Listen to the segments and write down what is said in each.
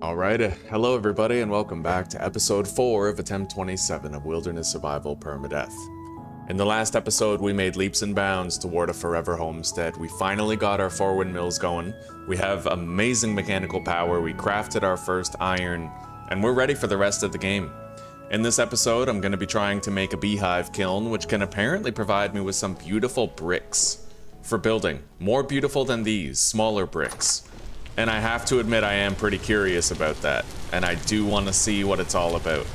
Alright, hello everybody and welcome back to episode 4 of Attempt 27 of Wilderness Survival Permadeath. In the last episode we made leaps and bounds toward a forever homestead. We finally got our 4 windmills going, we have amazing mechanical power, we crafted our first iron, and we're ready for the rest of the game. In this episode I'm going to be trying to make a beehive kiln, which can apparently provide me with some beautiful bricks for building. More beautiful than these, smaller bricks. And I have to admit I am pretty curious about that, and I do want to see what it's all about.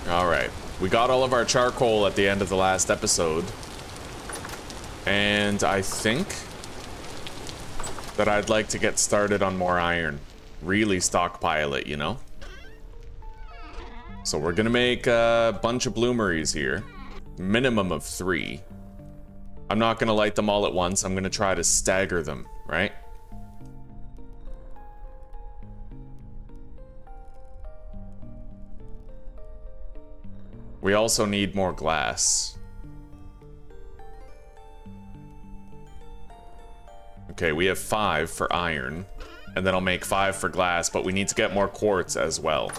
Alright, we got all of our charcoal at the end of the last episode, and I think that I'd like to get started on more iron. Really stockpile it, you know? So we're gonna make a bunch of bloomeries here, minimum of 3. I'm not gonna light them all at once, I'm gonna try to stagger them, right? We also need more glass. Okay, we have 5 for iron, and then I'll make 5 for glass, but we need to get more quartz as well.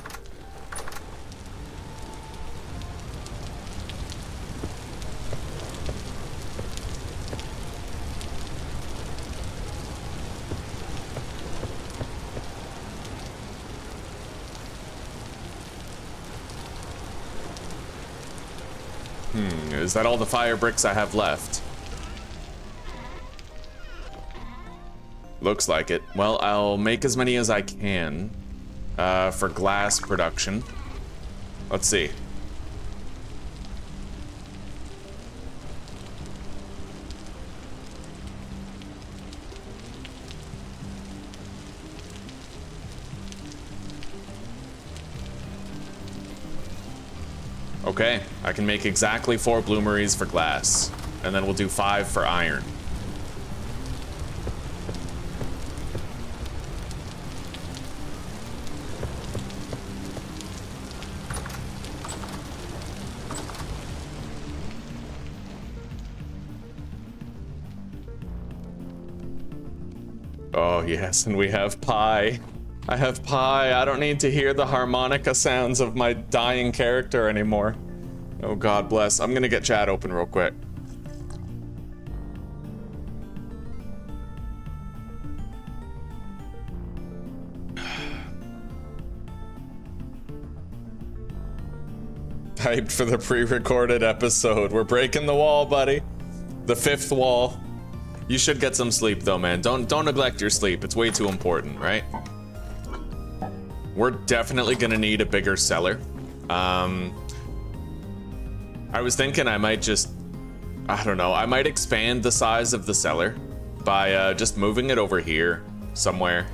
Is that all the fire bricks I have left? Looks like it. Well, I'll make as many as I can for glass production. Let's see. Okay, I can make exactly 4 bloomeries for glass, and then we'll do 5 for iron. Oh yes, and we have pie. I have pie. I don't need to hear the harmonica sounds of my dying character anymore. Oh, God bless. I'm gonna get chat open real quick. Hyped for the pre-recorded episode. We're breaking the wall, buddy. The 5th wall. You should get some sleep though, man. Don't neglect your sleep. It's way too important, right? We're definitely gonna need a bigger cellar. I was thinking I might just, I don't know, I might expand the size of the cellar by just moving it over here somewhere.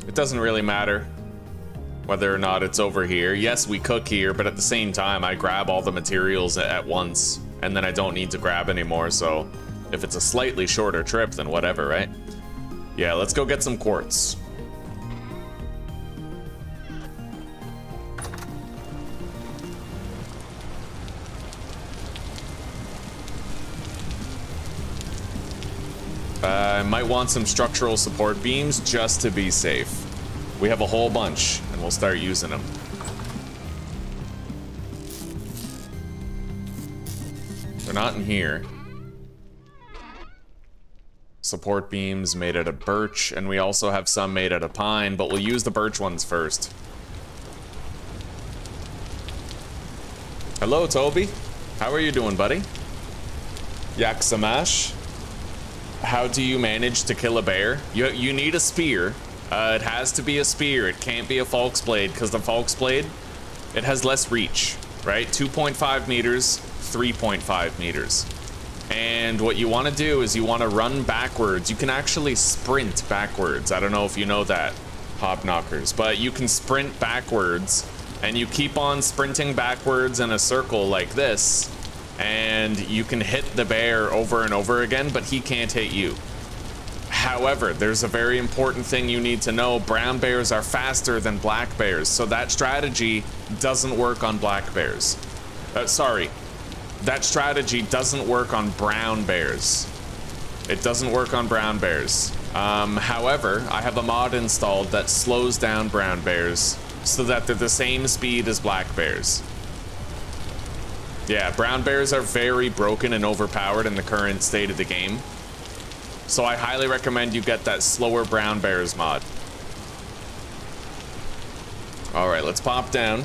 It doesn't really matter whether or not it's over here. Yes, we cook here, but at the same time, I grab all the materials at once, and then I don't need to grab anymore, so if it's a slightly shorter trip, then whatever, right? Yeah, let's go get some quartz. I might want some structural support beams just to be safe. We have a whole bunch, and we'll start using them. They're not in here. Support beams made out of birch, and we also have some made out of pine, but we'll use the birch ones first. Hello, Toby. How are you doing, buddy? Yaksamash. How do you manage to kill a bear? You need a spear. It has to be a spear. It can't be a falx blade, because the falx blade, it has less reach, right? 2.5 meters, 3.5 meters. And what you want to do is you want to run backwards. You can actually sprint backwards. I don't know if you know that, Hobknockers, but you can sprint backwards, and you keep on sprinting backwards in a circle like this, and you can hit the bear over and over again, but he can't hit you. However, there's a very important thing you need to know. Brown bears are faster than black bears, so that strategy doesn't work on black bears. Sorry, that strategy doesn't work on brown bears. It doesn't work on brown bears. However, I have a mod installed that slows down brown bears so that they're the same speed as black bears. Yeah, brown bears are very broken and overpowered in the current state of the game. So I highly recommend you get that slower brown bears mod. All right, let's pop down.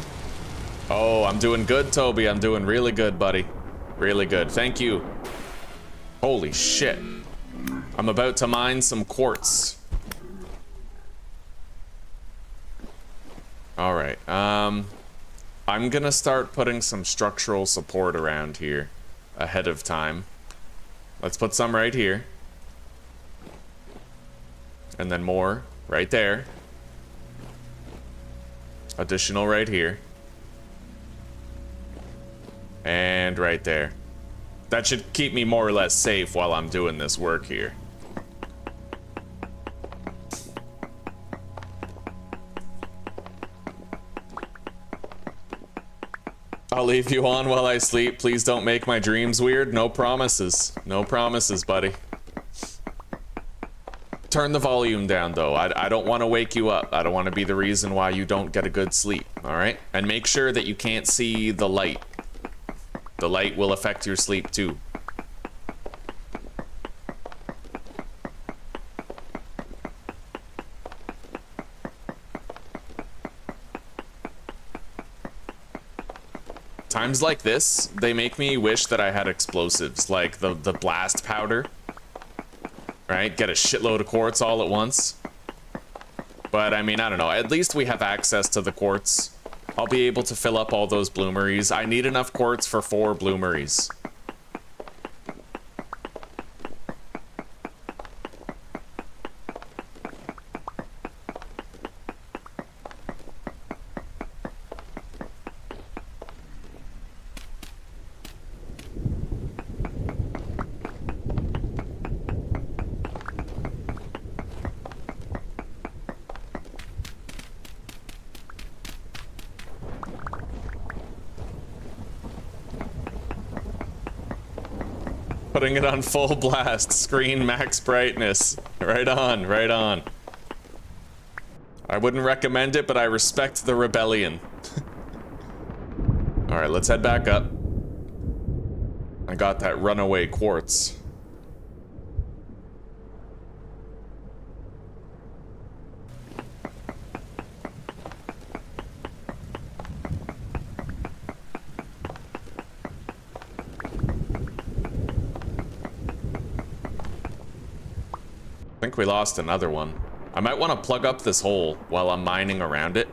Oh, I'm doing good, Toby. I'm doing really good, buddy. Really good. Thank you. Holy shit. I'm about to mine some quartz. All right. I'm gonna start putting some structural support around here ahead of time. Let's put some right here. And then more right there. Additional right here. And right there. That should keep me more or less safe while I'm doing this work here. I'll leave you on while I sleep. Please don't make my dreams weird. No promises. No promises, buddy. Turn the volume down, though. I don't want to wake you up. I don't want to be the reason why you don't get a good sleep, all right? And make sure that you can't see the light. The light will affect your sleep, too. Times like this, they make me wish that I had explosives, like the blast powder. Right? Get a shitload of quartz all at once. But I mean, I don't know. At least we have access to the quartz. I'll be able to fill up all those bloomeries. I need enough quartz for 4 bloomeries. Putting it on full blast, screen max brightness. Right on, right on. I wouldn't recommend it, but I respect the rebellion. All right, let's head back up. I got that runaway quartz. I think we lost another one. I might want to plug up this hole while I'm mining around it.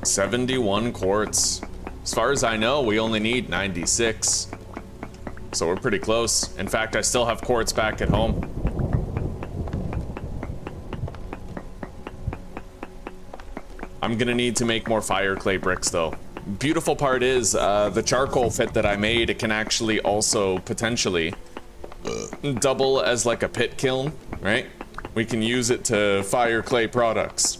$71 quartz. As far as I know, we only need 96. So we're pretty close. In fact, I still have quartz back at home. I'm gonna need to make more fire clay bricks though. Beautiful part is, the charcoal pit that I made, it can actually also potentially double as like a pit kiln, right? We can use it to fire clay products.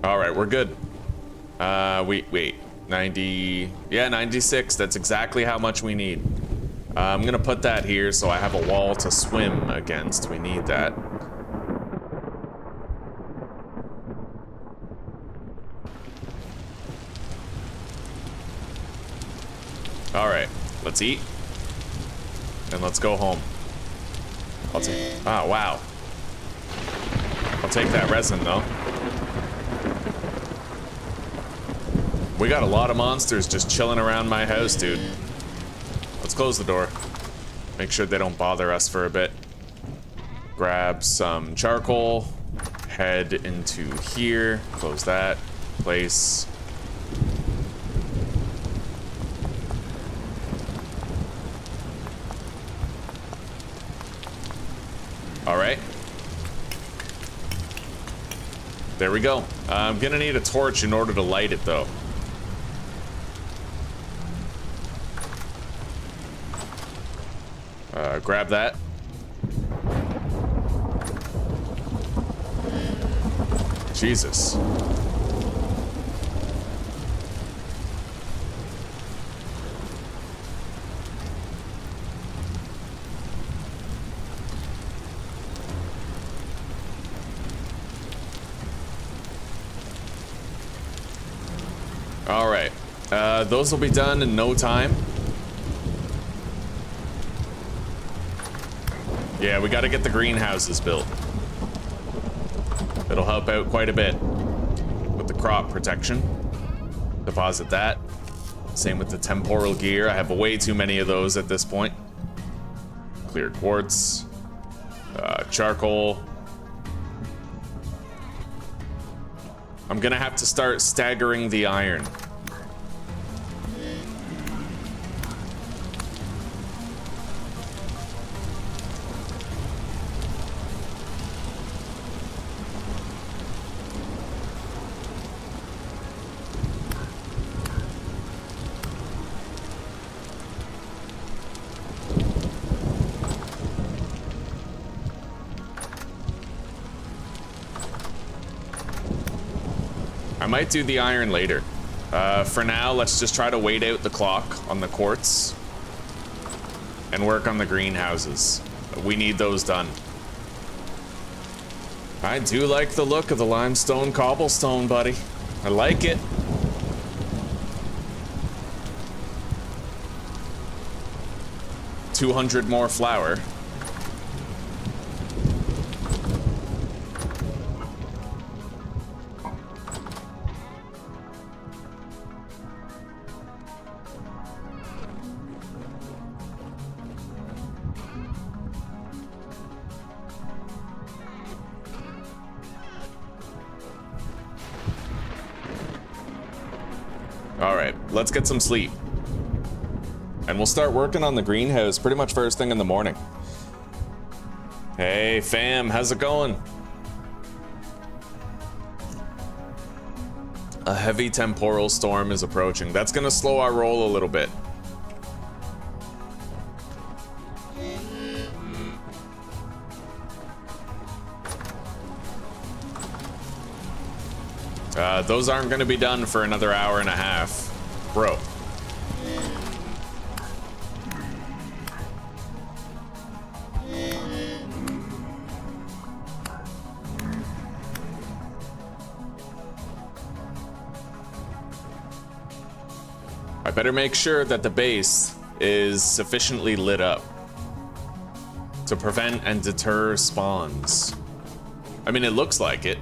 All right, we're good. Wait. 90, yeah, 96. That's exactly how much we need. I'm gonna put that here so I have a wall to swim against. We need that. All right, let's eat and let's go home. I'll take, oh, wow. I'll take that resin though. We got a lot of monsters just chilling around my house, dude. Let's close the door. Make sure they don't bother us for a bit. Grab some charcoal, head into here, close that, place. All right. There we go. I'm gonna need a torch in order to light it though. Grab that. Jesus. All right. Those will be done in no time. Yeah, we got to get the greenhouses built. It'll help out quite a bit with the crop protection. Deposit that. Same with the temporal gear. I have way too many of those at this point. Clear quartz. Charcoal. I'm gonna have to start staggering the iron. I might do the iron later. For now, let's just try to wait out the clock on the quartz and work on the greenhouses. We need those done. I do like the look of the limestone cobblestone, buddy. I like it. $200 more flour. Let's get some sleep. And we'll start working on the greenhouse pretty much first thing in the morning. Hey, fam, how's it going? A heavy temporal storm is approaching. That's gonna slow our roll a little bit. Those aren't gonna be done for another hour and a half. Bro. I better make sure that the base is sufficiently lit up to prevent and deter spawns. I mean, it looks like it.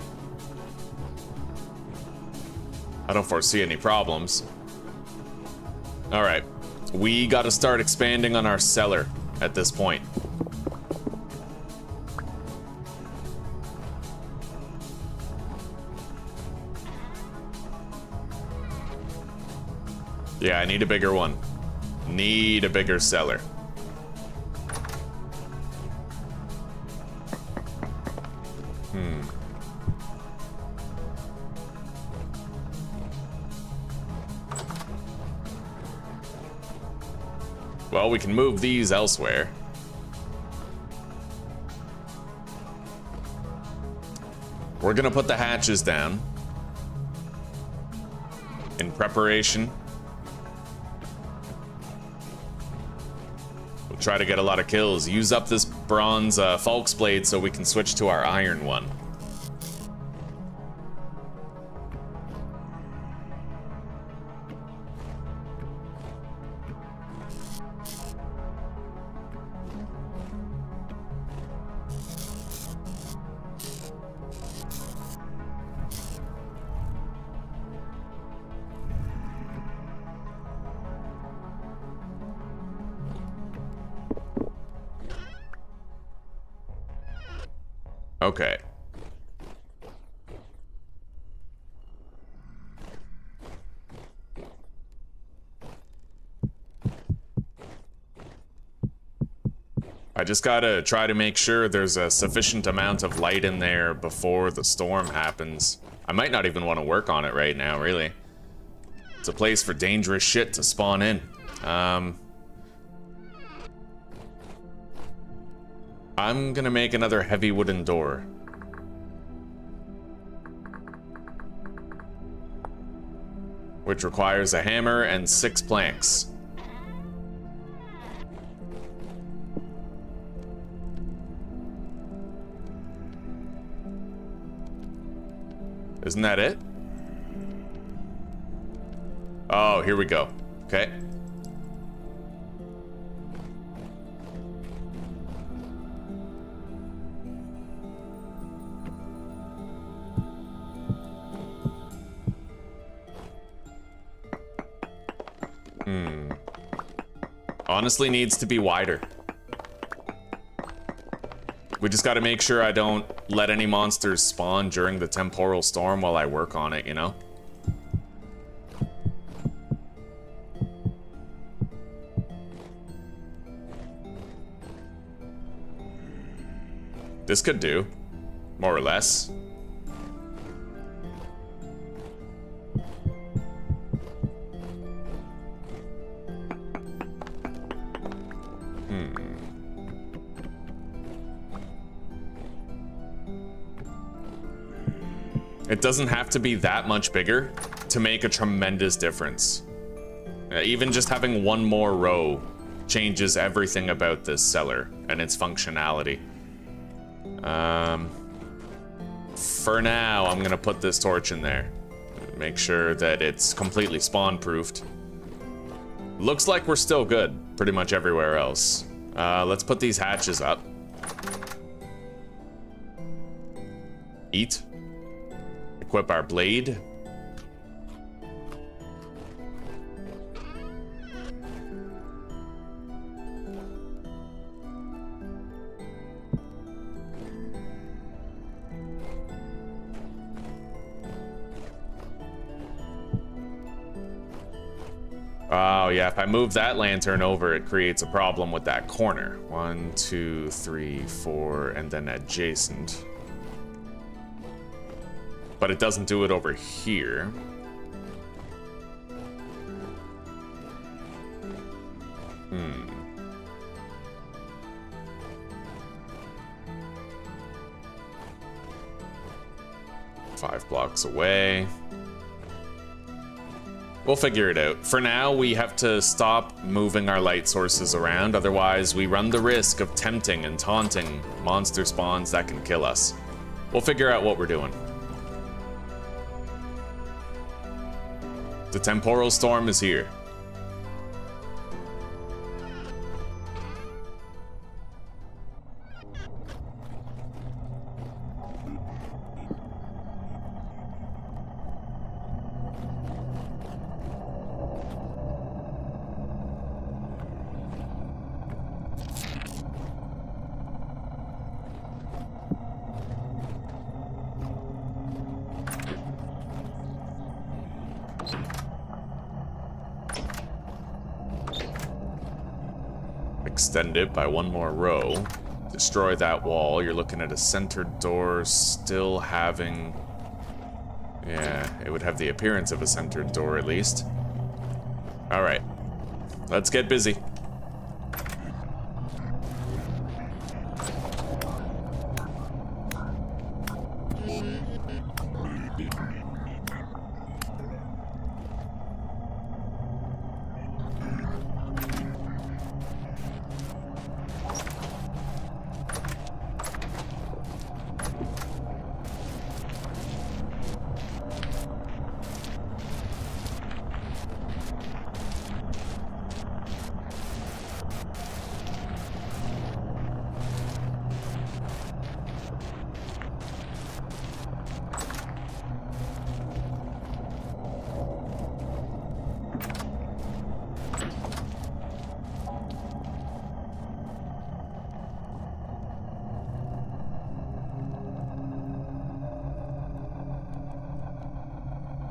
I don't foresee any problems. All right, we got to start expanding on our cellar at this point. Yeah, I need a bigger one. Need a bigger cellar. Well, we can move these elsewhere. We're gonna put the hatches down. in preparation. We'll try to get a lot of kills. Use up this bronze Falk's Blade so we can switch to our iron one. Okay. I just gotta try to make sure there's a sufficient amount of light in there before the storm happens. I might not even want to work on it right now, really. It's a place for dangerous shit to spawn in. I'm gonna make another heavy wooden door. Which requires a hammer and 6 planks. Isn't that it? Oh, here we go. Okay. Honestly needs to be wider. We just gotta make sure I don't let any monsters spawn during the Temporal Storm while I work on it, you know? This could do, more or less. It doesn't have to be that much bigger to make a tremendous difference. Even just having one more row changes everything about this cellar and its functionality. For now, I'm gonna put this torch in there. Make sure that it's completely spawn-proofed. Looks like we're still good, pretty much everywhere else. Let's put these hatches up. Eat. Equip our blade. Oh yeah, if I move that lantern over, it creates a problem with that corner. 1, 2, 3, 4, and then adjacent. But it doesn't do it over here. Hmm. 5 blocks away. We'll figure it out. For now, we have to stop moving our light sources around, otherwise we run the risk of tempting and taunting monster spawns that can kill us. We'll figure out what we're doing. The Temporal Storm is here. Extend it by 1 more row. Destroy that wall. You're looking at a centered door still having... Yeah, it would have the appearance of a centered door at least. Alright. Let's get busy.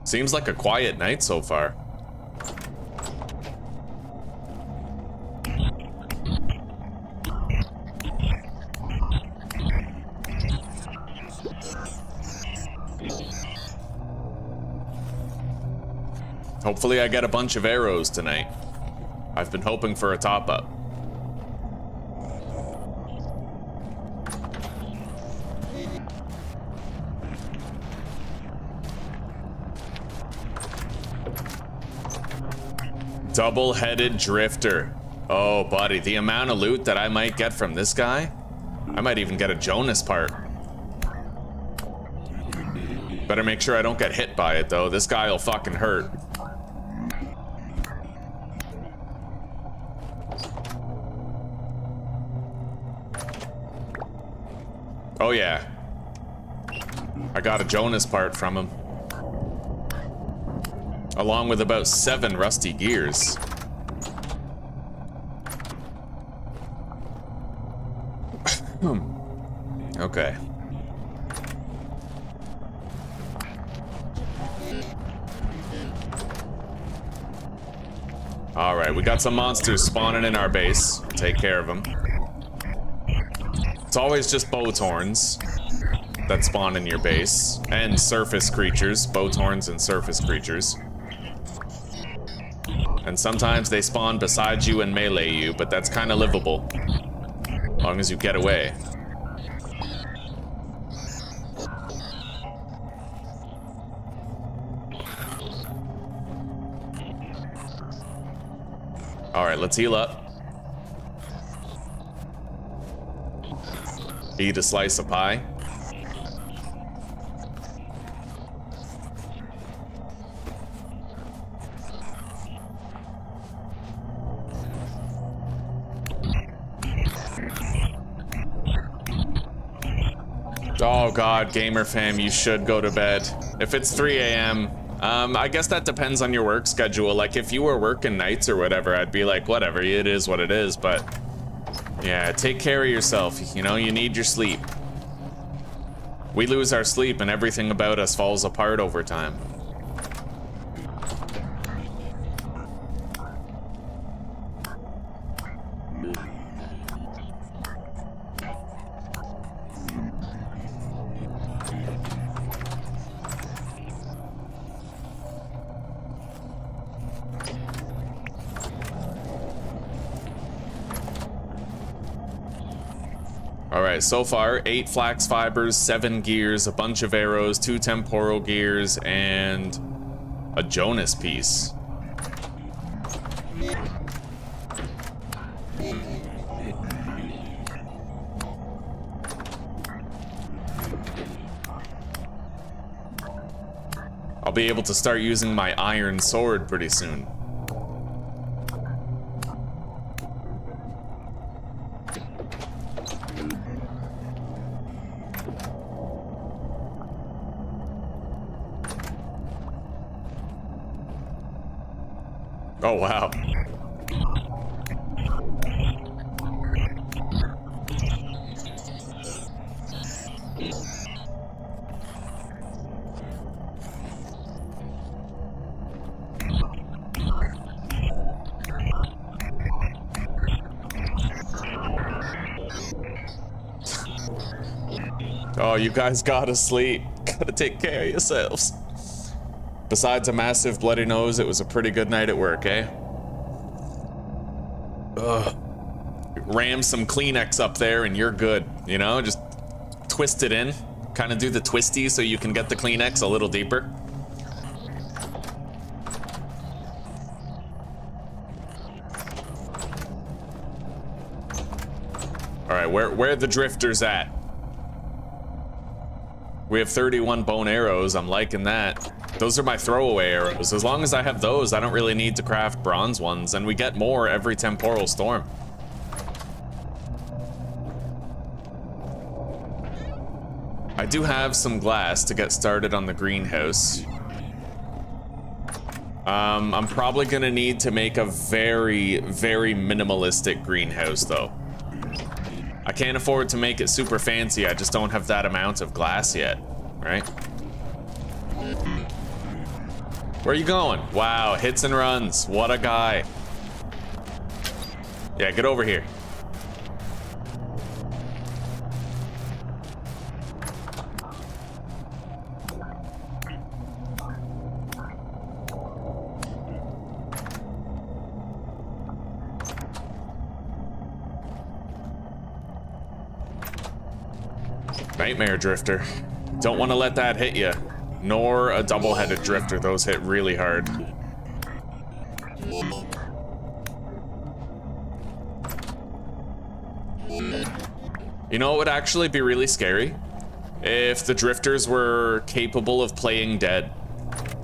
Seems like a quiet night so far. Hopefully I get a bunch of arrows tonight. I've been hoping for a top-up. Double-headed drifter. Oh, buddy, the amount of loot that I might get from this guy, I might even get a Jonas part. Better make sure I don't get hit by it, though. This guy will fucking hurt. Oh, yeah. I got a Jonas part from him. Along with about 7 rusty gears. Okay. Alright, we got some monsters spawning in our base. Take care of them. It's always just Bowthorns that spawn in your base. And surface creatures. Bowthorns and surface creatures. And sometimes they spawn beside you and melee you, but that's kind of livable. As long as you get away. Alright, let's heal up. Eat a slice of pie. Oh god, gamer fam, you should go to bed. If it's 3 a.m., I guess that depends on your work schedule. Like, if you were working nights or whatever, I'd be like, whatever, it is what it is, but... yeah, take care of yourself, you know, you need your sleep. We lose our sleep and everything about us falls apart over time. Alright, so far, 8 flax fibers, 7 gears, a bunch of arrows, 2 temporal gears, and a Jonas piece. I'll be able to start using my iron sword pretty soon. Oh, wow. Oh, you guys gotta sleep. Gotta take care of yourselves. Besides a massive bloody nose, it was a pretty good night at work, eh? Ugh. Ram some Kleenex up there and you're good, you know? Just twist it in. Kind of do the twisty so you can get the Kleenex a little deeper. Alright, where are the drifters at? We have 31 bone arrows, I'm liking that. Those are my throwaway arrows. As long as I have those, I don't really need to craft bronze ones, and we get more every Temporal Storm. I do have some glass to get started on the greenhouse. I'm probably gonna need to make a very, very minimalistic greenhouse, though. I can't afford to make it super fancy, I just don't have that amount of glass yet, right? Where are you going? Wow, hits and runs. What a guy. Yeah, get over here. Nightmare Drifter. Don't want to let that hit you. Nor a double-headed Drifter. Those hit really hard. You know what would actually be really scary? If the Drifters were capable of playing dead.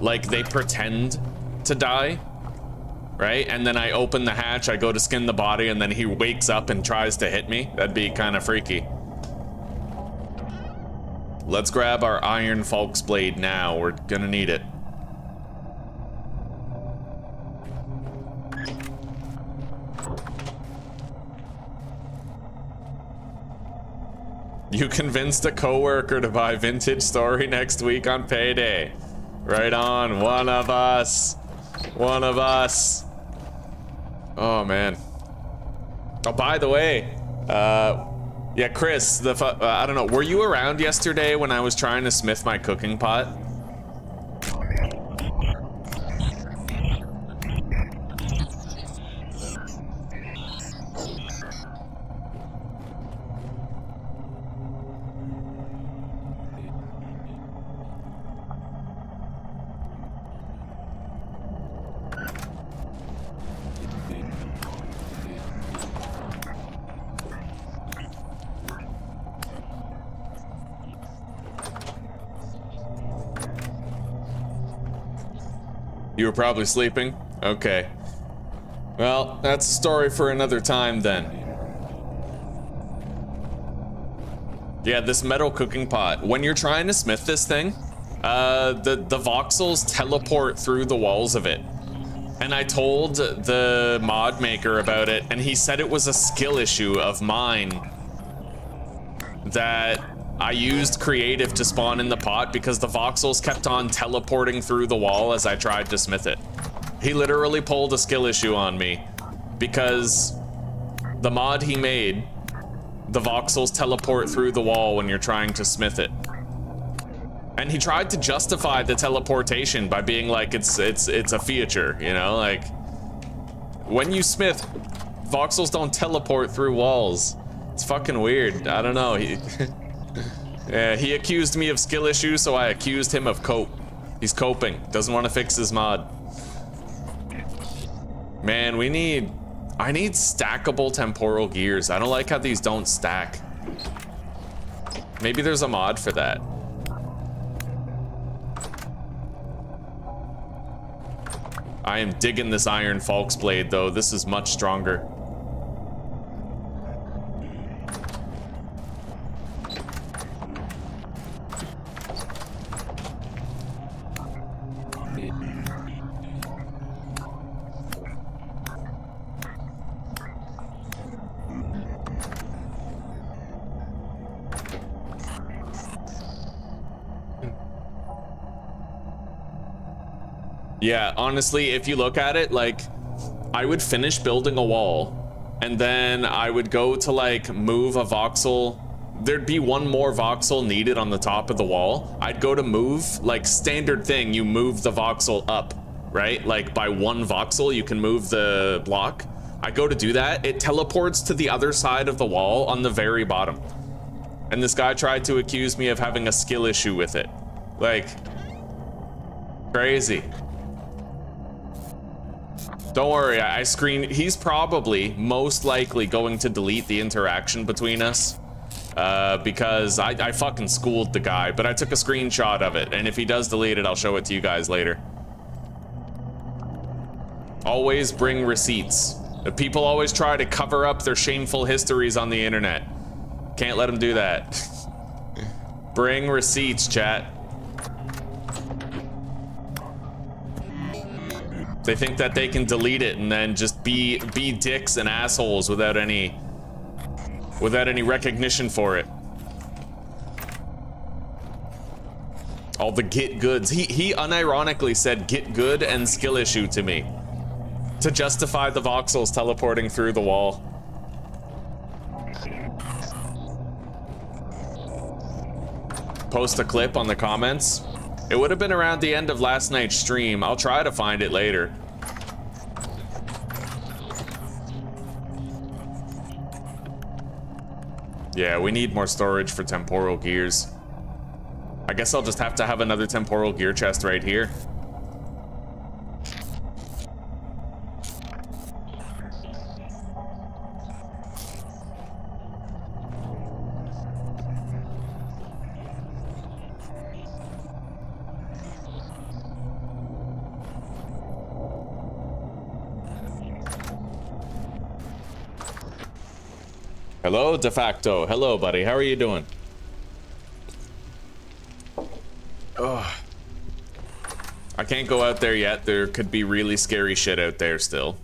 Like, they pretend to die, right? And then I open the hatch, I go to skin the body, and then he wakes up and tries to hit me. That'd be kind of freaky. Let's grab our Iron Falk's Blade now. We're gonna need it. You convinced a coworker to buy Vintage Story next week on payday. Right on, one of us. One of us. Oh man. Oh, by the way, yeah, Chris, I don't know, were you around yesterday when I was trying to smith my cooking pot? You were probably sleeping? Okay. Well, that's a story for another time then. Yeah, this metal cooking pot. When you're trying to smith this thing, the voxels teleport through the walls of it. And I told the mod maker about it, and he said it was a skill issue of mine that I used creative to spawn in the pot because the voxels kept on teleporting through the wall as I tried to smith it. He literally pulled a skill issue on me because the mod he made, the voxels teleport through the wall when you're trying to smith it. And he tried to justify the teleportation by being like, it's a feature, you know, like when you smith, voxels don't teleport through walls. It's fucking weird. I don't know. Yeah, he accused me of skill issues, so I accused him of cope. He's coping. Doesn't want to fix his mod. Man, I need stackable temporal gears. I don't like how these don't stack. Maybe there's a mod for that. I am digging this Iron Falk's Blade, though. This is much stronger. Yeah, honestly, if you look at it, like, I would finish building a wall, and then I would go to, like, move a voxel. There'd be one more voxel needed on the top of the wall. I'd go to move, like, standard thing, you move the voxel up, right? Like, by one voxel, you can move the block. I go to do that, it teleports to the other side of the wall on the very bottom. And this guy tried to accuse me of having a skill issue with it. Like, crazy. Don't worry, I screened. He's probably most likely going to delete the interaction between us because I fucking schooled the guy, but I took a screenshot of it, and if he does delete it, I'll show it to you guys later. Always bring receipts. People always try to cover up their shameful histories on the internet. Can't let them do that. Bring receipts, chat. They think that they can delete it and then just be dicks and assholes without any recognition for it. All the get goods. He unironically said get good and skill issue to me to justify the voxels teleporting through the wall. Post a clip on the comments. It would have been around the end of last night's stream. I'll try to find it later. Yeah, we need more storage for temporal gears. I guess I'll just have to have another temporal gear chest right here. Hello, de facto. Hello, buddy. How are you doing? Ugh. I can't go out there yet. There could be really scary shit out there still.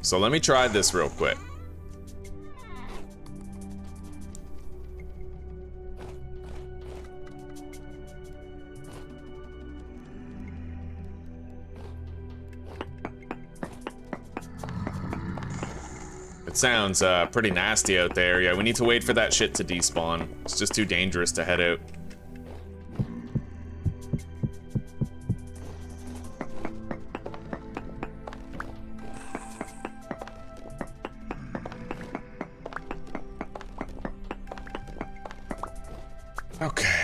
So let me try this real quick. It sounds pretty nasty out there. Yeah, we need to wait for that shit to despawn. It's just too dangerous to head out. Okay.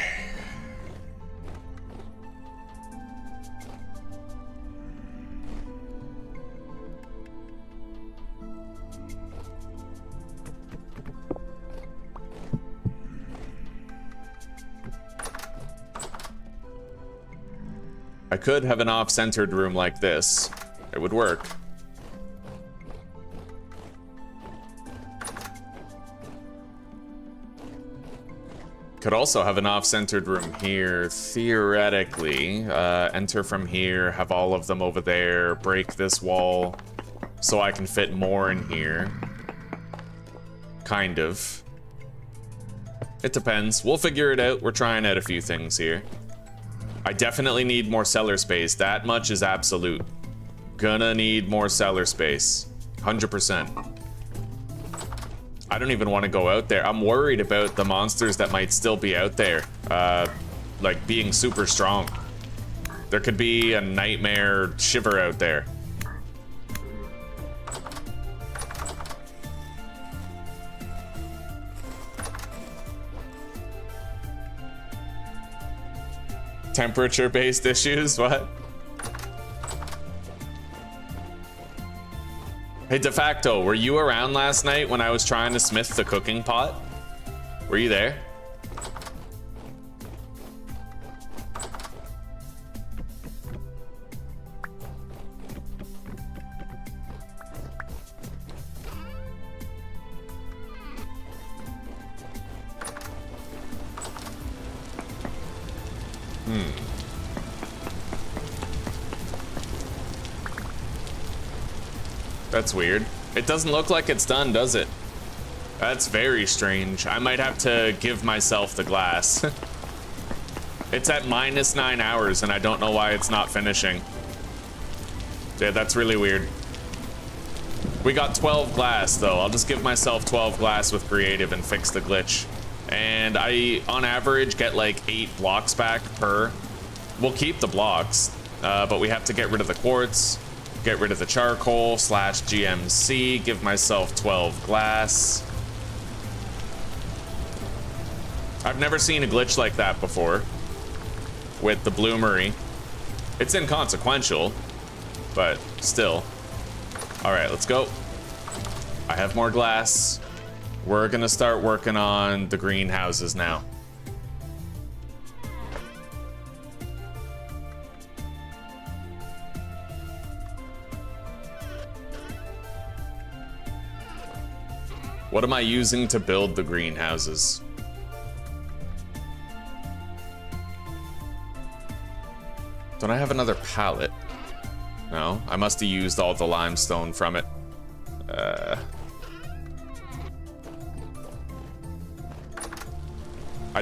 I could have an off-centered room like this. It would work. Could also have an off-centered room here, theoretically. Enter from here, have all of them over there, break this wall so I can fit more in here. Kind of. It depends. We'll figure it out. We're trying out a few things here. I definitely need more cellar space. That much is absolute. Gonna need more cellar space. 100%. I don't even want to go out there. I'm worried about the monsters that might still be out there. Like being super strong. There could be a nightmare shiver out there. Temperature-based issues? What? Hey, de facto, were you around last night when I was trying to smith the cooking pot? Were you there? That's weird. It doesn't look like it's done, does it? That's very strange. I might have to give myself the glass. It's at -9 hours and I don't know why it's not finishing. Yeah, that's really weird. We got 12 glass though. I'll just give myself 12 glass with creative and fix the glitch. And I, on average, get like 8 blocks back per. We'll keep the blocks, but we have to get rid of the quartz. Get rid of the charcoal / GMC, give myself 12 glass. I've never seen a glitch like that before with the bloomery. It's inconsequential, but still. All right, let's go. I have more glass. We're gonna start working on the greenhouses now. What am I using to build the greenhouses? Don't I have another pallet? No, I must have used all the limestone from it.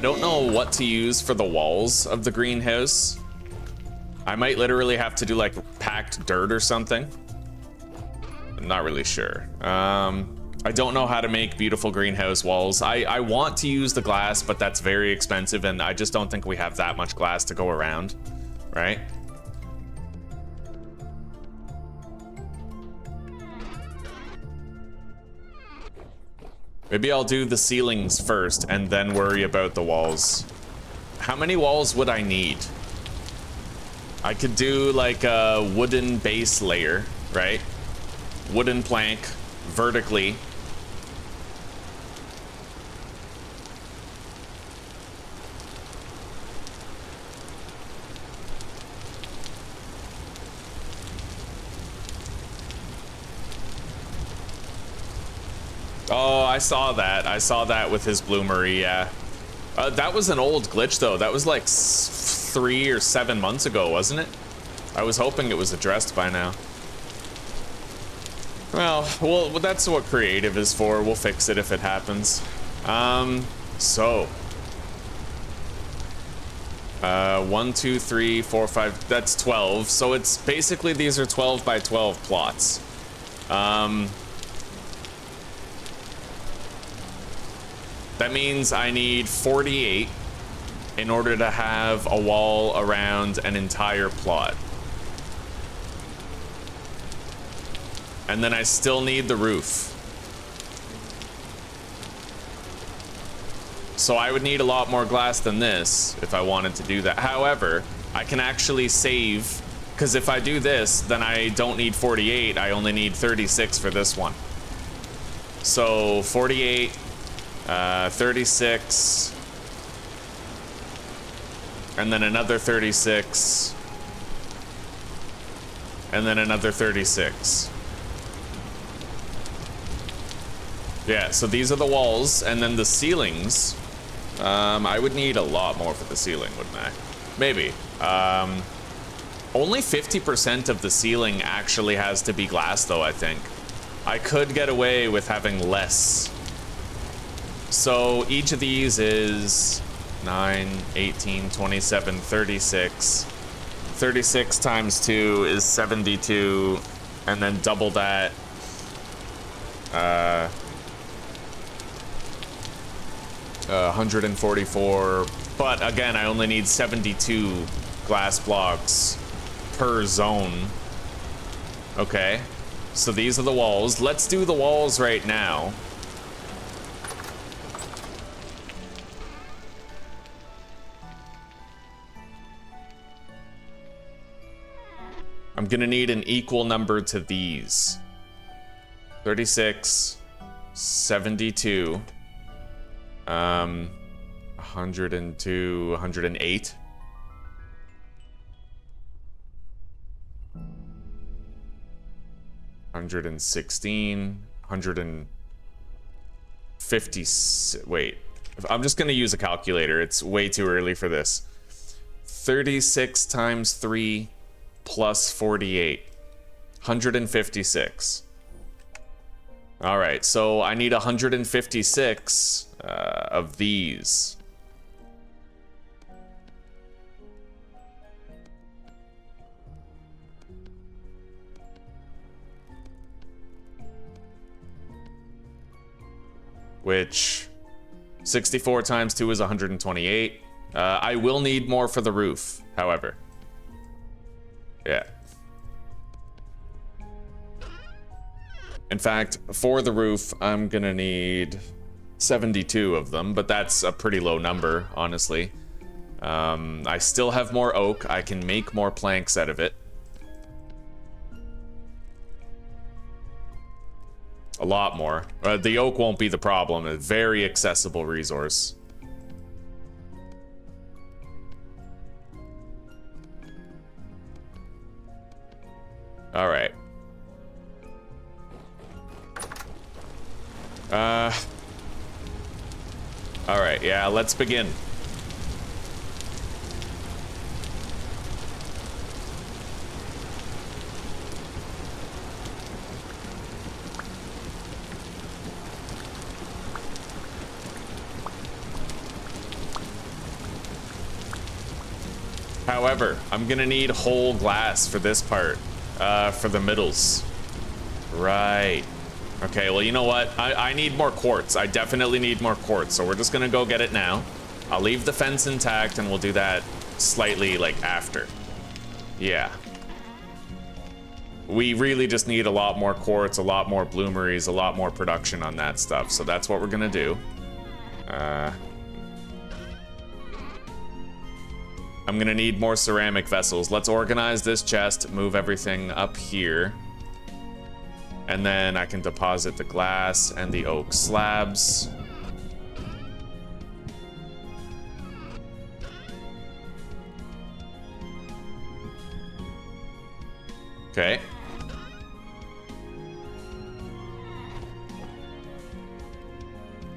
I don't know what to use for the walls of the greenhouse. I might literally have to do like packed dirt or something. I'm not really sure. I don't know how to make beautiful greenhouse walls. I want to use the glass, but that's very expensive, and I just don't think we have that much glass to go around, right? Maybe I'll do the ceilings first and then worry about the walls. How many walls would I need? I could do like a wooden base layer, right? Wooden plank, vertically. Oh, I saw that. I saw that with his bloomery, yeah. That was an old glitch, though. That was like 3 or 7 months ago, wasn't it? I was hoping it was addressed by now. Well, that's what creative is for. We'll fix it if it happens. So. 1, 2, 3, 4, 5, that's 12. So it's basically, these are 12 by 12 plots. That means I need 48 in order to have a wall around an entire plot. And then I still need the roof. So I would need a lot more glass than this if I wanted to do that. However, I can actually save, because if I do this, then I don't need 48, I only need 36 for this one. So 48, 36, and then another 36, and then another 36. Yeah, so these are the walls, and then the ceilings. I would need a lot more for the ceiling, wouldn't I? Maybe. Only 50% of the ceiling actually has to be glass, though, I think. I could get away with having less. So each of these is 9, 18, 27, 36. 36 times 2 is 72, and then double that. 144, but again, I only need 72 glass blocks per zone. Okay, so these are the walls. Let's do the walls right now. I'm gonna need an equal number to these. 36, 72, 102, 108. Wait, I'm just gonna use a calculator. It's way too early for this. 36 times 3 plus 48. 156. All right, so I need 156 of these. Which 64 times 2 is 128. I will need more for the roof, however. Yeah. In fact, for the roof, I'm gonna need 72 of them, but that's a pretty low number, honestly. I still have more oak. I can make more planks out of it. A lot more. The oak won't be the problem. A very accessible resource. All right. All right, yeah, let's begin. However, I'm gonna need whole glass for this part, for the middles. Right. Okay, well, you know what? I need more quartz. I definitely need more quartz, so we're just gonna go get it now. I'll leave the fence intact, and we'll do that slightly, like, after. Yeah. We really just need a lot more quartz, a lot more bloomeries, a lot more production on that stuff, so that's what we're gonna do. I'm gonna need more ceramic vessels. Let's organize this chest, move everything up here. And then I can deposit the glass and the oak slabs. Okay.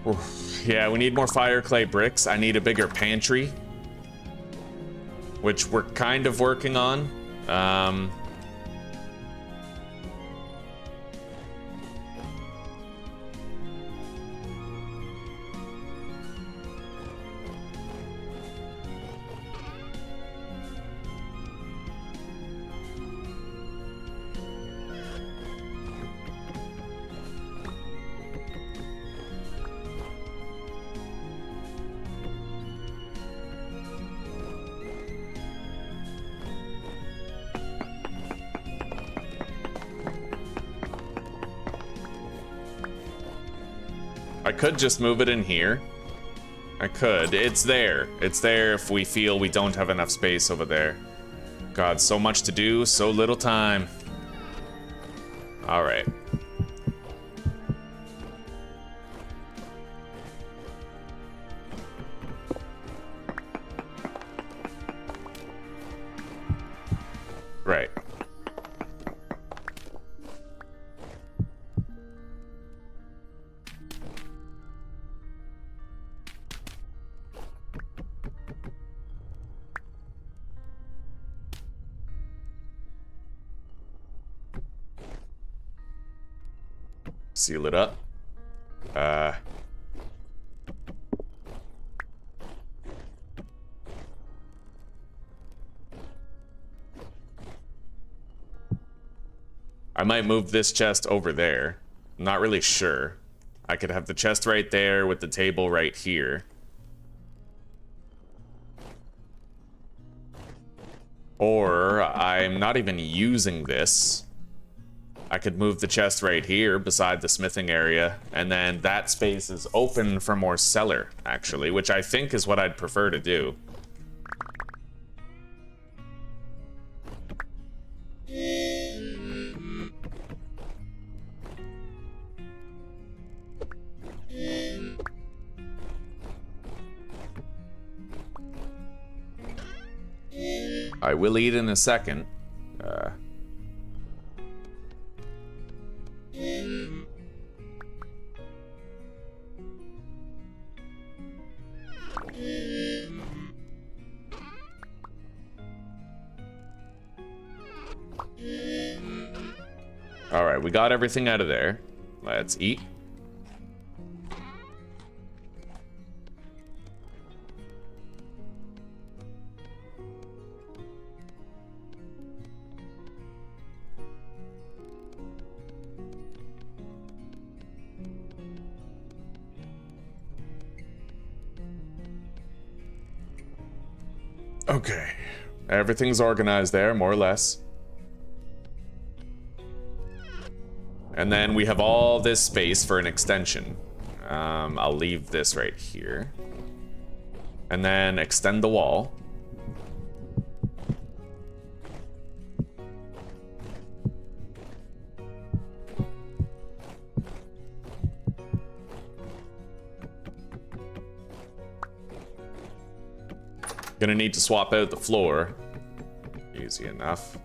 Oof. Yeah, we need more fire clay bricks. I need a bigger pantry, which we're kind of working on. I could just move it in here. I could. It's there. It's there if we feel we don't have enough space over there. God, so much to do, so little time. All right. Right. Seal it up. I might move this chest over there. I'm not really sure. I could have the chest right there with the table right here. Or I'm not even using this. I could move the chest right here beside the smithing area, and then that space is open for more cellar, actually, which I think is what I'd prefer to do. I will eat in a second. All right, we got everything out of there. Let's eat. Okay, everything's organized there, more or less. And then we have all this space for an extension. I'll leave this right here. And then extend the wall. Gonna need to swap out the floor. Easy enough.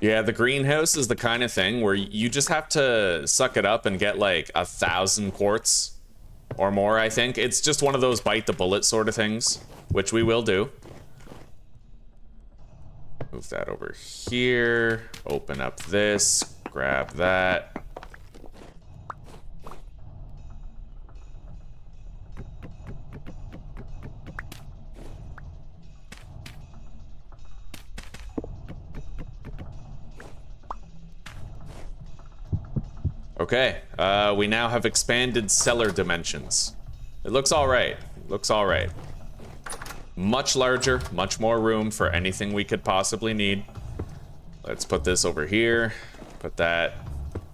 Yeah, the greenhouse is the kind of thing where you just have to suck it up and get like 1,000 quartz or more, I think. It's just one of those bite the bullet sort of things, which we will do. Move that over here, open up this, grab that. Okay, we now have expanded cellar dimensions. It looks all right. Looks all right. Much larger, much more room for anything we could possibly need. Let's put this over here. Put that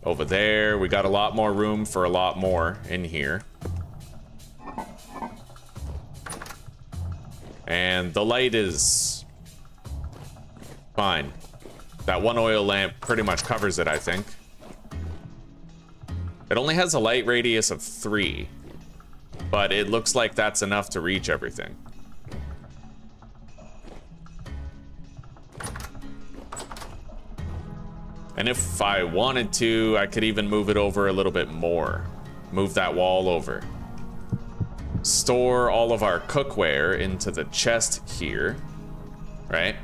over there. We got a lot more room for a lot more in here. And the light is fine. That one oil lamp pretty much covers it, I think. It only has a light radius of 3, but it looks like that's enough to reach everything. And if I wanted to, I could even move it over a little bit more. Move that wall over. Store all of our cookware into the chest here, right?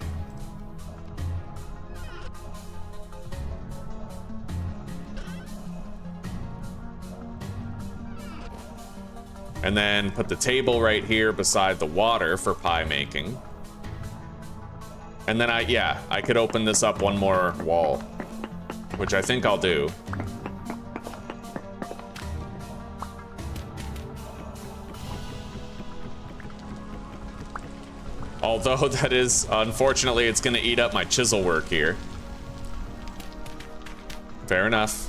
And then put the table right here beside the water for pie making. And then I could open this up one more wall, which I think I'll do. Although that is, unfortunately, it's gonna eat up my chisel work here. Fair enough.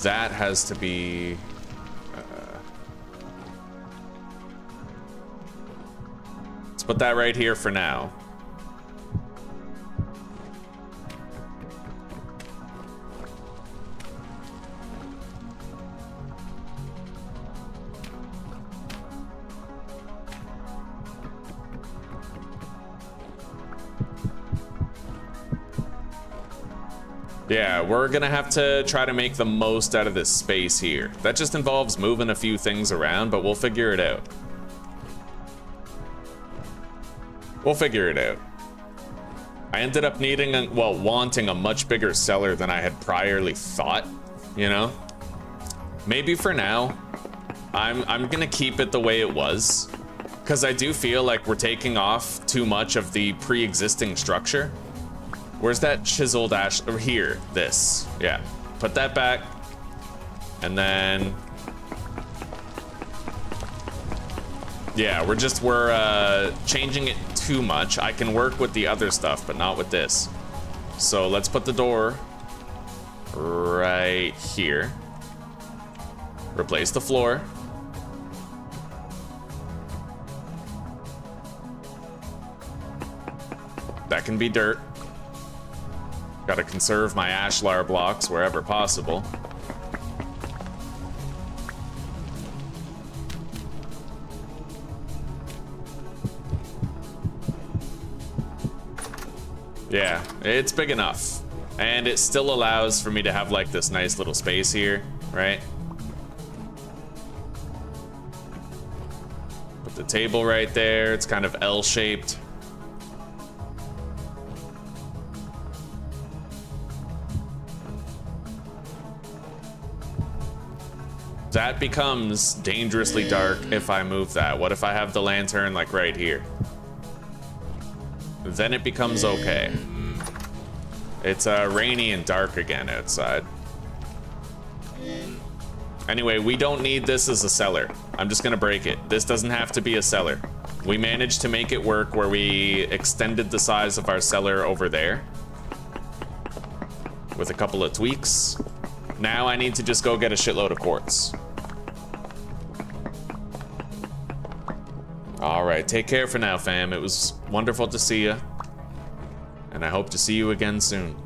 That has to be... let's put that right here for now. Yeah, we're gonna have to try to make the most out of this space here. That just involves moving a few things around, but we'll figure it out. We'll figure it out. I ended up needing, wanting a much bigger cellar than I had priorly thought, you know? Maybe for now, I'm gonna keep it the way it was, because I do feel like we're taking off too much of the pre-existing structure. Where's that chiseled ash? Over here, this. Yeah, put that back. And then... yeah, we're changing it too much. I can work with the other stuff, but not with this. So let's put the door right here. Replace the floor. That can be dirt. Gotta conserve my ashlar blocks wherever possible. Yeah, it's big enough. And it still allows for me to have like this nice little space here, right? Put the table right there. It's kind of L-shaped. That becomes dangerously dark if I move that. What if I have the lantern like right here? Then it becomes okay. It's rainy and dark again outside. Anyway, we don't need this as a cellar. I'm just gonna break it. This doesn't have to be a cellar. We managed to make it work where we extended the size of our cellar over there with a couple of tweaks. Now I need to just go get a shitload of quartz. All right, take care for now, fam. It was wonderful to see you. And I hope to see you again soon.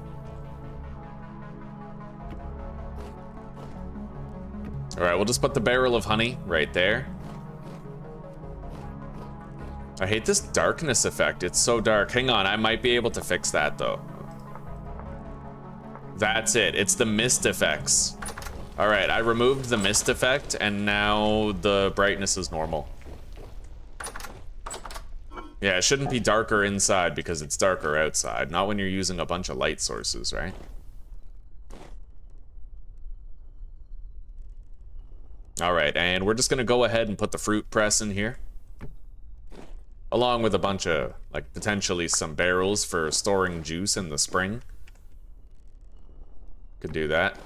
Alright, we'll just put the barrel of honey right there. I hate this darkness effect. It's so dark. Hang on, I might be able to fix that though. That's it. It's the mist effects. Alright, I removed the mist effect and now the brightness is normal. Yeah, it shouldn't be darker inside because it's darker outside. Not when you're using a bunch of light sources, right? Alright, and we're just gonna go ahead and put the fruit press in here. Along with a bunch of, like, potentially some barrels for storing juice in the spring. Could do that.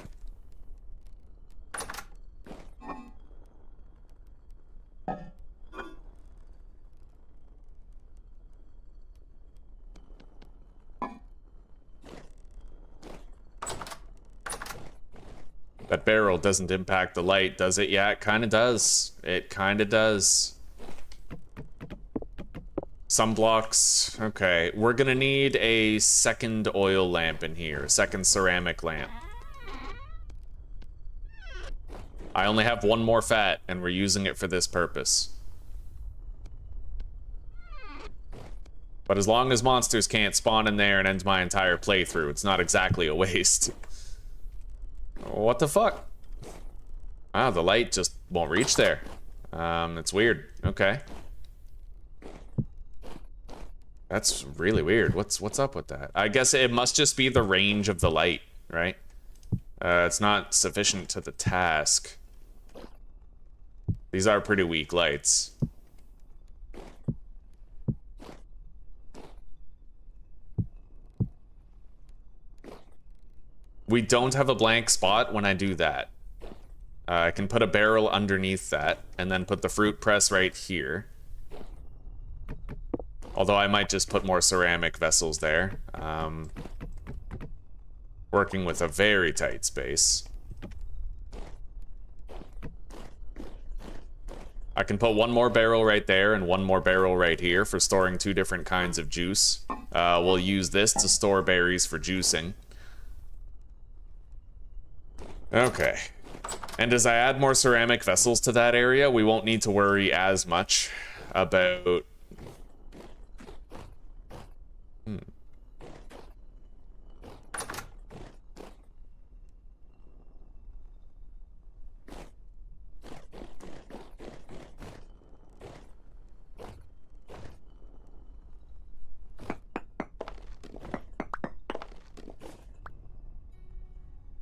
That barrel doesn't impact the light, does it? Yeah, it kind of does. It kind of does. Some blocks. Okay, we're gonna need a second oil lamp in here. A second ceramic lamp. I only have one more fat, and we're using it for this purpose. But as long as monsters can't spawn in there and end my entire playthrough, it's not exactly a waste. What the fuck? Wow, the light just won't reach there. It's weird. Okay. That's really weird. What's up with that? I guess it must just be the range of the light, right? It's not sufficient to the task. These are pretty weak lights. We don't have a blank spot when I do that. I can put a barrel underneath that, and then put the fruit press right here. Although I might just put more ceramic vessels there. Working with a very tight space. I can put one more barrel right there and one more barrel right here for storing two different kinds of juice. We'll use this to store berries for juicing. Okay. And as I add more ceramic vessels to that area, we won't need to worry as much about...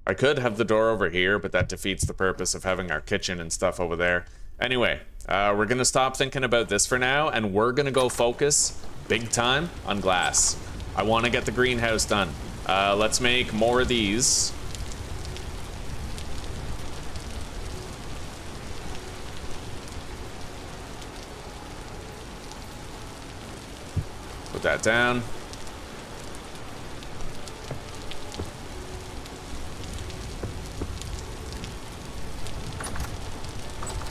I could have the door over here, but that defeats the purpose of having our kitchen and stuff over there. Anyway, we're gonna stop thinking about this for now, and we're gonna go focus big time on glass. I want to get the greenhouse done. Let's make more of these. Put that down.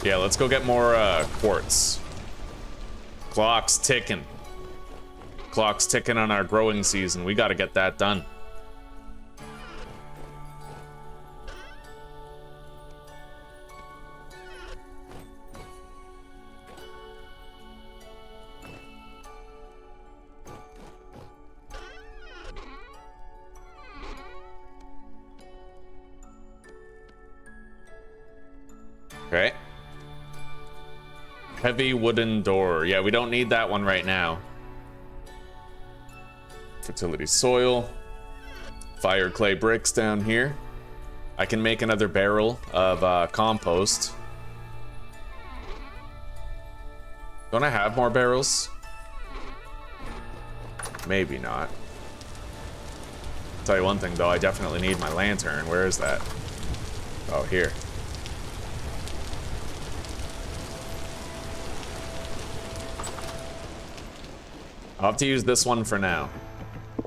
Yeah, let's go get more quartz. Clock's ticking. Clock's ticking on our growing season. We gotta get that done. Okay. Heavy wooden door. Yeah, we don't need that one right now. Fertility soil. Fire clay bricks down here. I can make another barrel of compost. Don't I have more barrels? Maybe not. Tell you one thing though, I definitely need my lantern. Where is that? Oh, here. I'll have to use this one for now.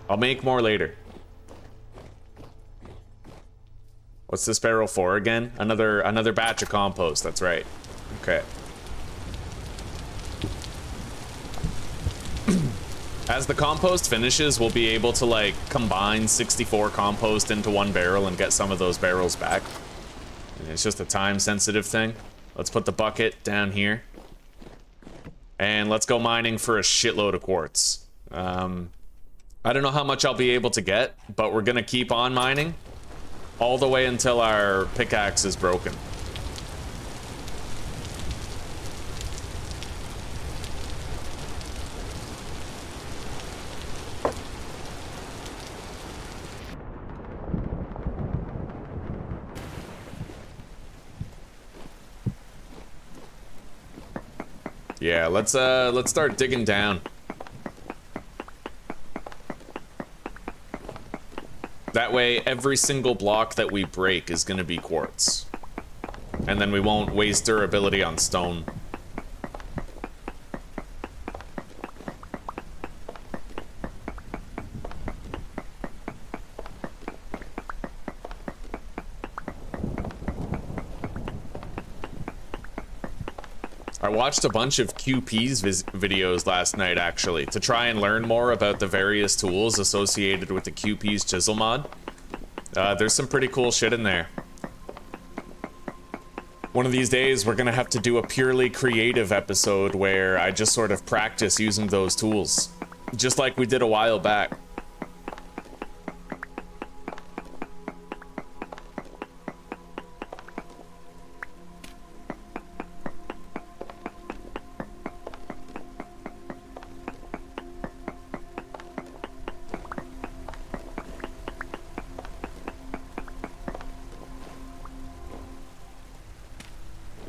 I'll make more later. What's this barrel for again? Another batch of compost, that's right. Okay. As the compost finishes, we'll be able to like combine 64 compost into one barrel and get some of those barrels back. And it's just a time sensitive thing. Let's put the bucket down here. And let's go mining for a shitload of quartz. I don't know how much I'll be able to get, but we're gonna keep on mining all the way until our pickaxe is broken. Yeah, let's start digging down. That way, every single block that we break is gonna be quartz. And then we won't waste durability on stone. I watched a bunch of QP's videos last night, actually, to try and learn more about the various tools associated with the QP's chisel mod. There's some pretty cool shit in there. One of these days, we're gonna have to do a purely creative episode where I just sort of practice using those tools, just like we did a while back.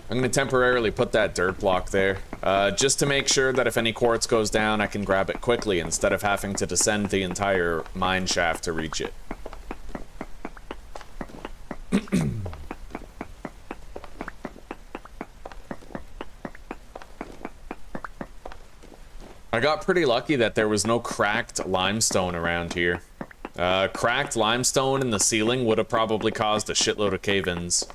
I'm gonna temporarily put that dirt block there, just to make sure that if any quartz goes down, I can grab it quickly instead of having to descend the entire mine shaft to reach it. I got pretty lucky that there was no cracked limestone around here. Cracked limestone in the ceiling would have probably caused a shitload of cave-ins.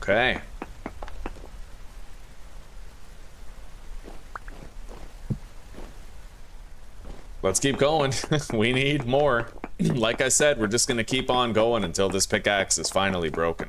Okay. Let's keep going. We need more. Like I said, we're just gonna keep on going until this pickaxe is finally broken.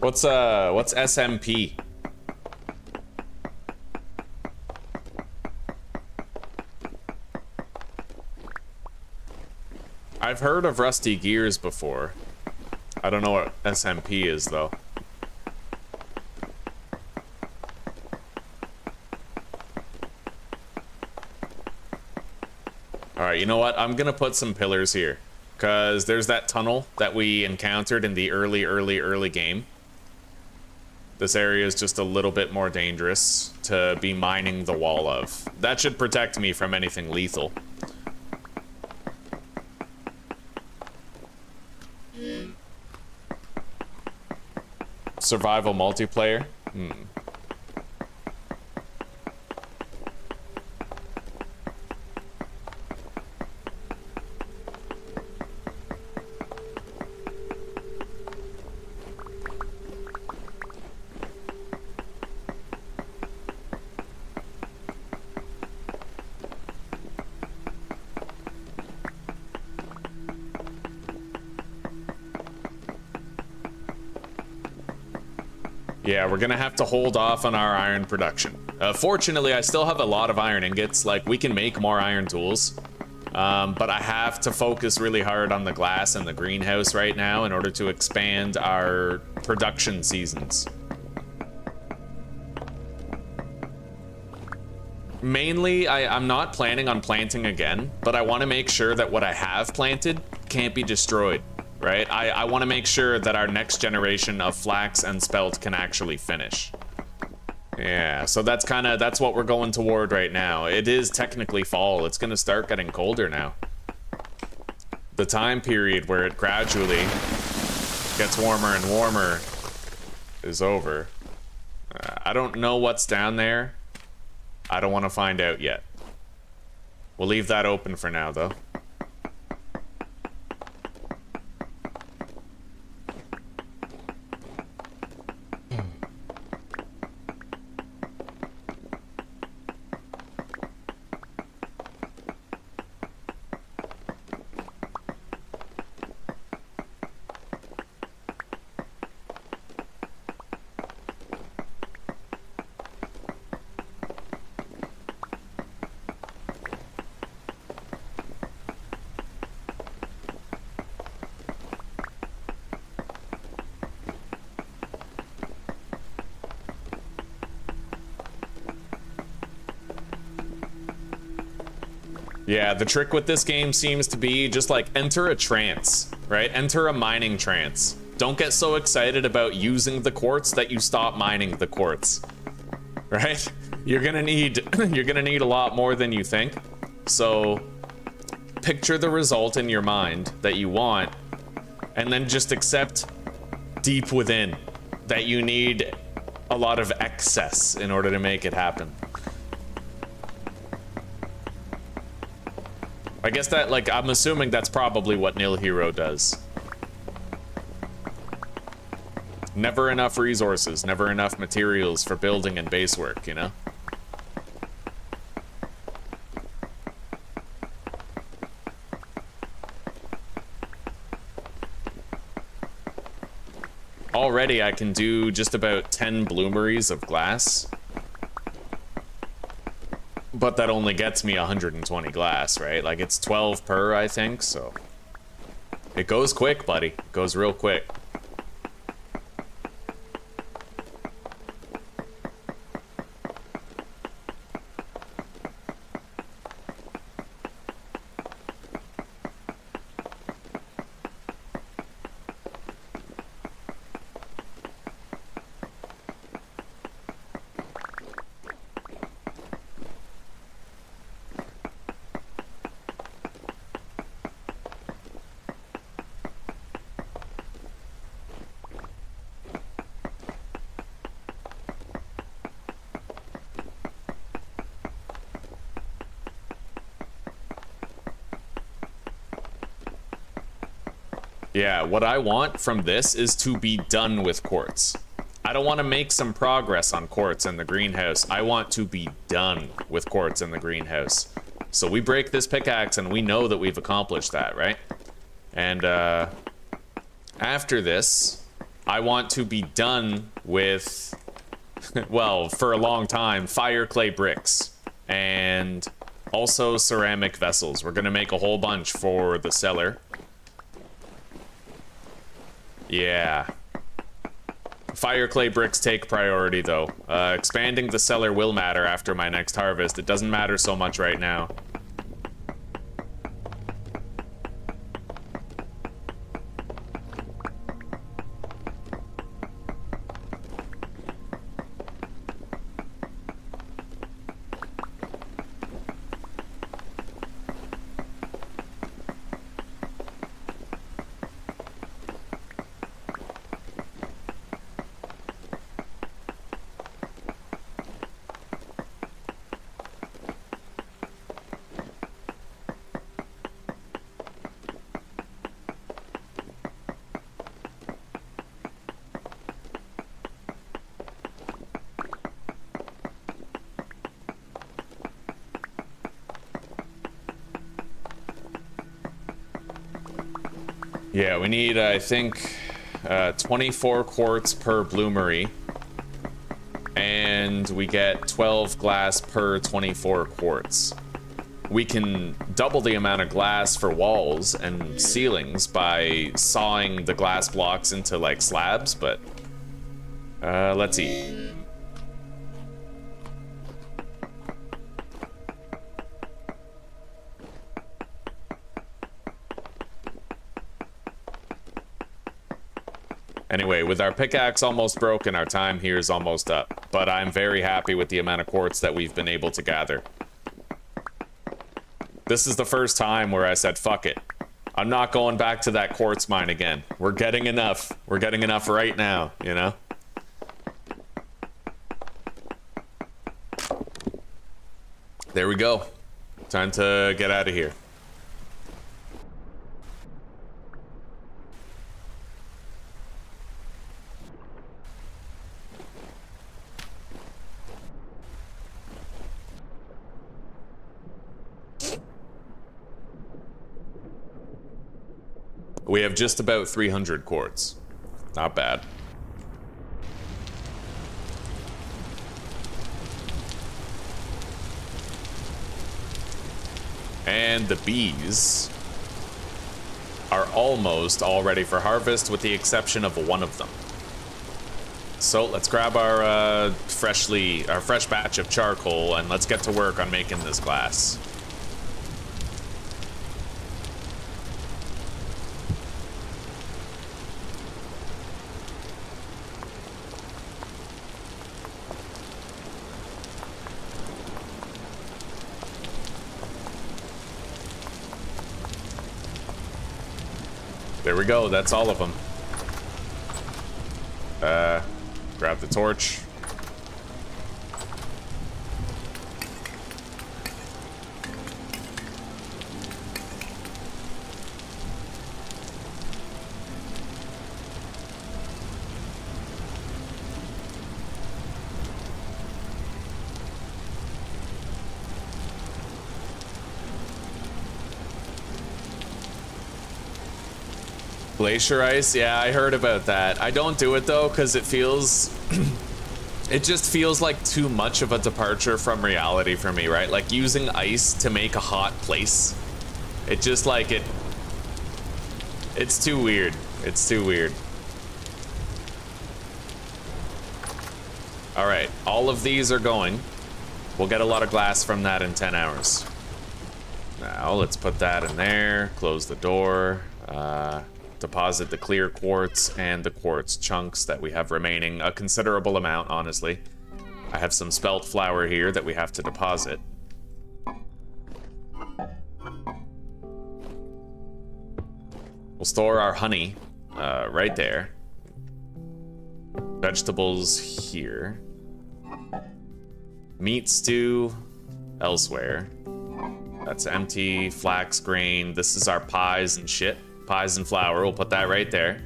What's SMP? I've heard of rusty gears before. I don't know what SMP is though. Alright, you know what? I'm gonna put some pillars here, Because there's that tunnel that we encountered in the early game. This area is just a little bit more dangerous to be mining the wall of. That should protect me from anything lethal. Survival multiplayer? Yeah, we're gonna have to hold off on our iron production. Fortunately, I still have a lot of iron ingots. Like, we can make more iron tools. But I have to focus really hard on the glass and the greenhouse right now in order to expand our production seasons. Mainly, I'm not planning on planting again, but I want to make sure that what I have planted can't be destroyed. Right? I want to make sure that our next generation of flax and spelt can actually finish. Yeah, so that's what we're going toward right now. It is technically fall. It's gonna start getting colder now. The time period where it gradually gets warmer and warmer is over. I don't know what's down there. I don't want to find out yet. We'll leave that open for now, though. Yeah, the trick with this game seems to be just like enter a trance, right? Enter a mining trance. Don't get so excited about using the quartz that you stop mining the quartz, right? You're gonna need a lot more than you think. So picture the result in your mind that you want, and then just accept deep within that you need a lot of excess in order to make it happen. I guess that, like, I'm assuming that's probably what Nil Hero does. Never enough resources, never enough materials for building and base work, you know? Already I can do just about 10 bloomeries of glass. But that only gets me 120 glass, right? Like, it's 12 per, I think, so... It goes quick, buddy. It goes real quick. Yeah, what I want from this is to be done with quartz. I don't want to make some progress on quartz in the greenhouse. I want to be done with quartz in the greenhouse. So we break this pickaxe and we know that we've accomplished that, right? And after this, I want to be done with, well, for a long time, fire clay bricks and also ceramic vessels. We're gonna make a whole bunch for the cellar. Yeah. Fire clay bricks take priority, though. Expanding the cellar will matter after my next harvest. It doesn't matter so much right now. Yeah, we need, I think, 24 quartz per bloomery. And we get 12 glass per 24 quartz. We can double the amount of glass for walls and ceilings by sawing the glass blocks into like slabs, but let's eat. Anyway, with our pickaxe almost broken, our time here is almost up. But I'm very happy with the amount of quartz that we've been able to gather. This is the first time where I said, fuck it. I'm not going back to that quartz mine again. We're getting enough. We're getting enough right now, you know? There we go. Time to get out of here. We have just about 300 quartz. Not bad. And the bees are almost all ready for harvest, with the exception of one of them. So let's grab our fresh batch of charcoal and let's get to work on making this glass. There we go, that's all of them. Grab the torch. Glacier ice, yeah, I heard about that. I don't do it though, because it feels, it just feels like too much of a departure from reality for me, right? Like using ice to make a hot place. It just like it's too weird. It's too weird. All right, all of these are going. We'll get a lot of glass from that in 10 hours. Now let's put that in there, close the door, deposit the clear quartz and the quartz chunks that we have remaining, a considerable amount, honestly. I have some spelt flour here that we have to deposit. We'll store our honey right there. Vegetables here. Meat stew elsewhere. That's empty. Flax grain. This is our pies and shit. Pies and flour, we'll put that right there.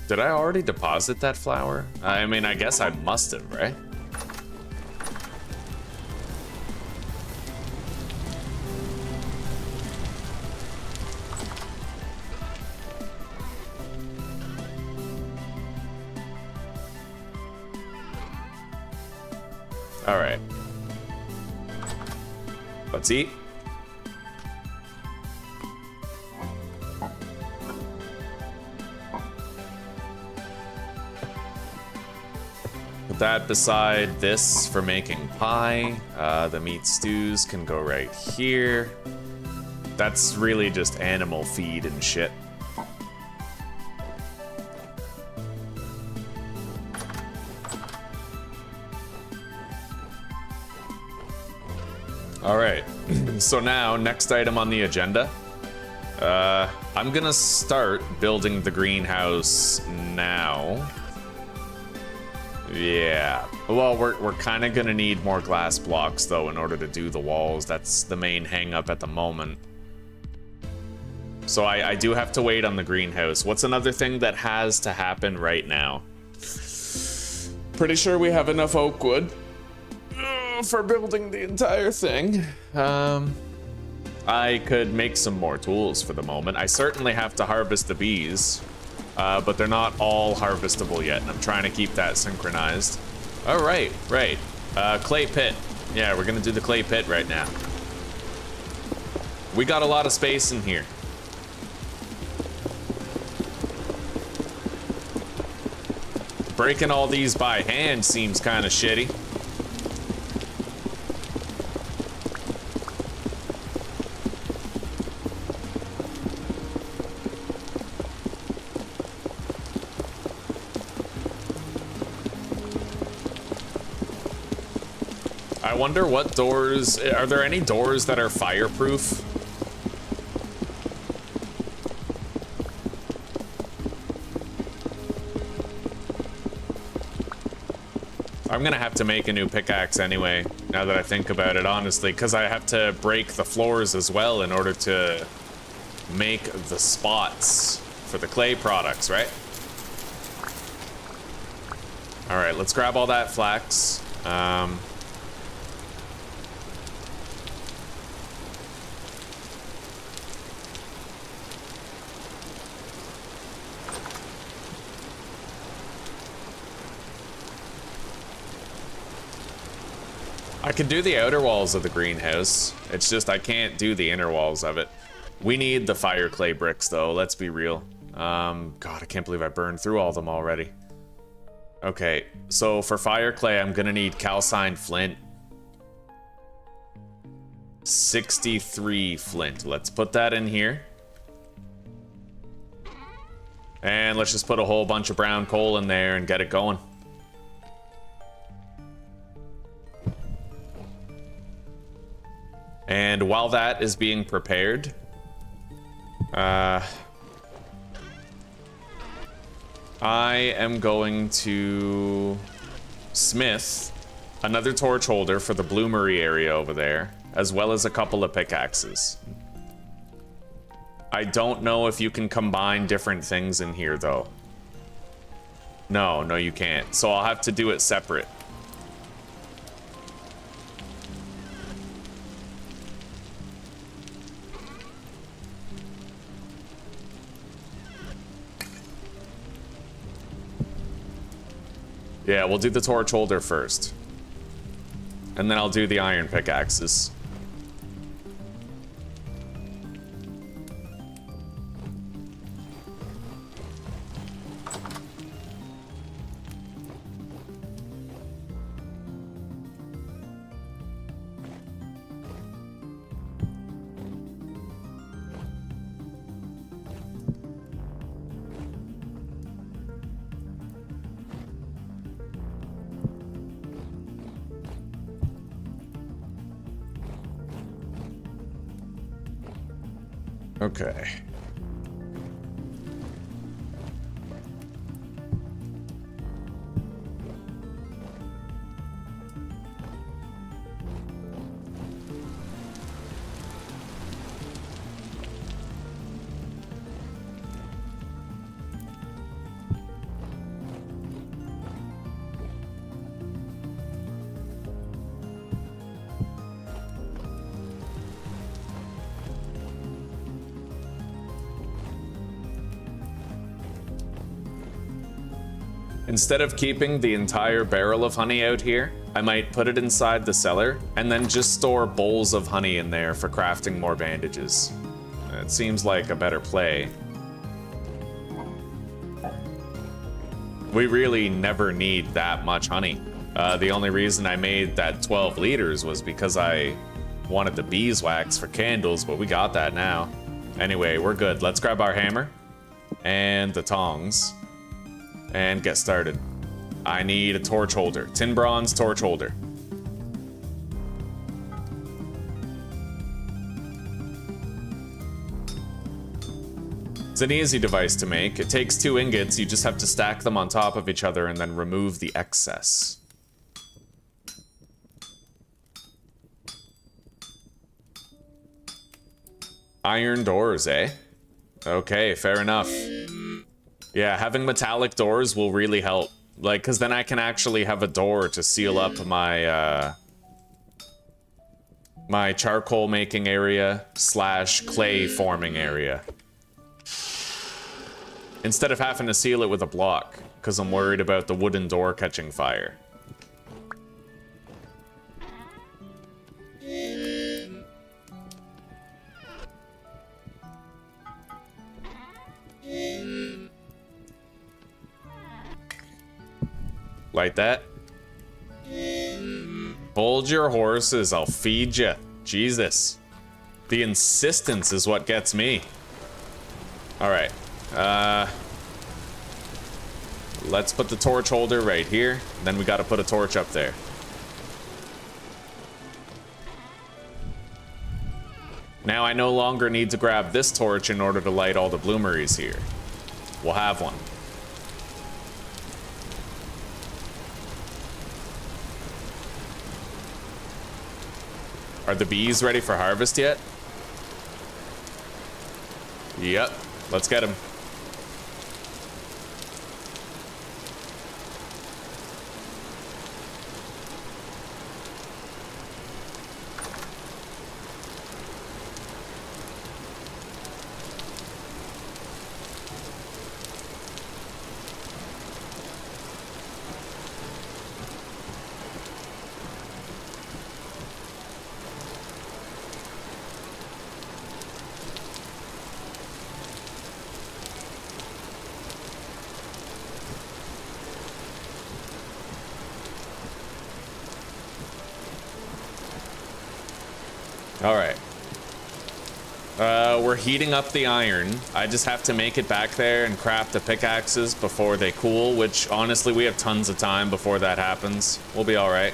Did I already deposit that flour? I mean, I guess I must have, right? All right. Let's eat. Put that beside this for making pie. The meat stews can go right here. That's really just animal feed and shit. All right, so now, next item on the agenda. I'm gonna start building the greenhouse now. Yeah, well, we're kind of gonna need more glass blocks though in order to do the walls. That's the main hang up at the moment. So I do have to wait on the greenhouse. What's another thing that has to happen right now? Pretty sure we have enough oak wood for building the entire thing. I could make some more tools for the moment. I certainly have to harvest the bees, but they're not all harvestable yet, and I'm trying to keep that synchronized. Oh, right. Clay pit. Yeah, we're gonna do the clay pit right now. We got a lot of space in here. Breaking all these by hand seems kind of shitty. I wonder what doors, are there any doors that are fireproof? I'm gonna have to make a new pickaxe anyway, now that I think about it, honestly, because I have to break the floors as well in order to make the spots for the clay products, right? All right, let's grab all that flax. I can do the outer walls of the greenhouse. It's just I can't do the inner walls of it. We need the fire clay bricks though, let's be real. God, I can't believe I burned through all of them already. Okay, so for fire clay, I'm gonna need calcined flint. 63 flint. Let's put that in here. And let's just put a whole bunch of brown coal in there and get it going. And while that is being prepared, I am going to smith another torch holder for the bloomery area over there, as well as a couple of pickaxes. I don't know if you can combine different things in here, though. No, you can't. So I'll have to do it separate. Yeah, we'll do the torch holder first. And then I'll do the iron pickaxes. Okay. Instead of keeping the entire barrel of honey out here, I might put it inside the cellar and then just store bowls of honey in there for crafting more bandages. It seems like a better play. We really never need that much honey. The only reason I made that 12 liters was because I wanted the beeswax for candles, but we got that now. Anyway, we're good. Let's grab our hammer and the tongs and get started. I need a torch holder. Tin bronze torch holder. It's an easy device to make. It takes 2 ingots. You just have to stack them on top of each other and then remove the excess. Iron doors, eh? Okay, fair enough. Yeah, having metallic doors will really help. Like, because then I can actually have a door to seal up my, my charcoal making area slash clay forming area. Instead of having to seal it with a block, because I'm worried about the wooden door catching fire. Like that. Hold your horses, I'll feed you. Jesus. The insistence is what gets me. Alright. Let's put the torch holder right here. Then we gotta put a torch up there. Now I no longer need to grab this torch in order to light all the bloomeries here. We'll have one. Are the bees ready for harvest yet? Yep, let's get them. All right. We're heating up the iron. I just have to make it back there and craft the pickaxes before they cool, which honestly we have tons of time before that happens. We'll be all right.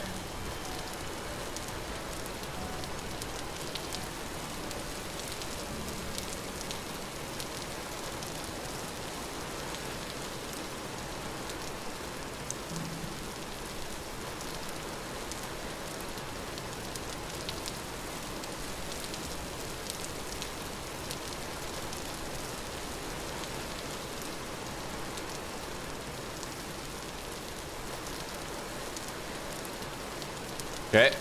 Okay.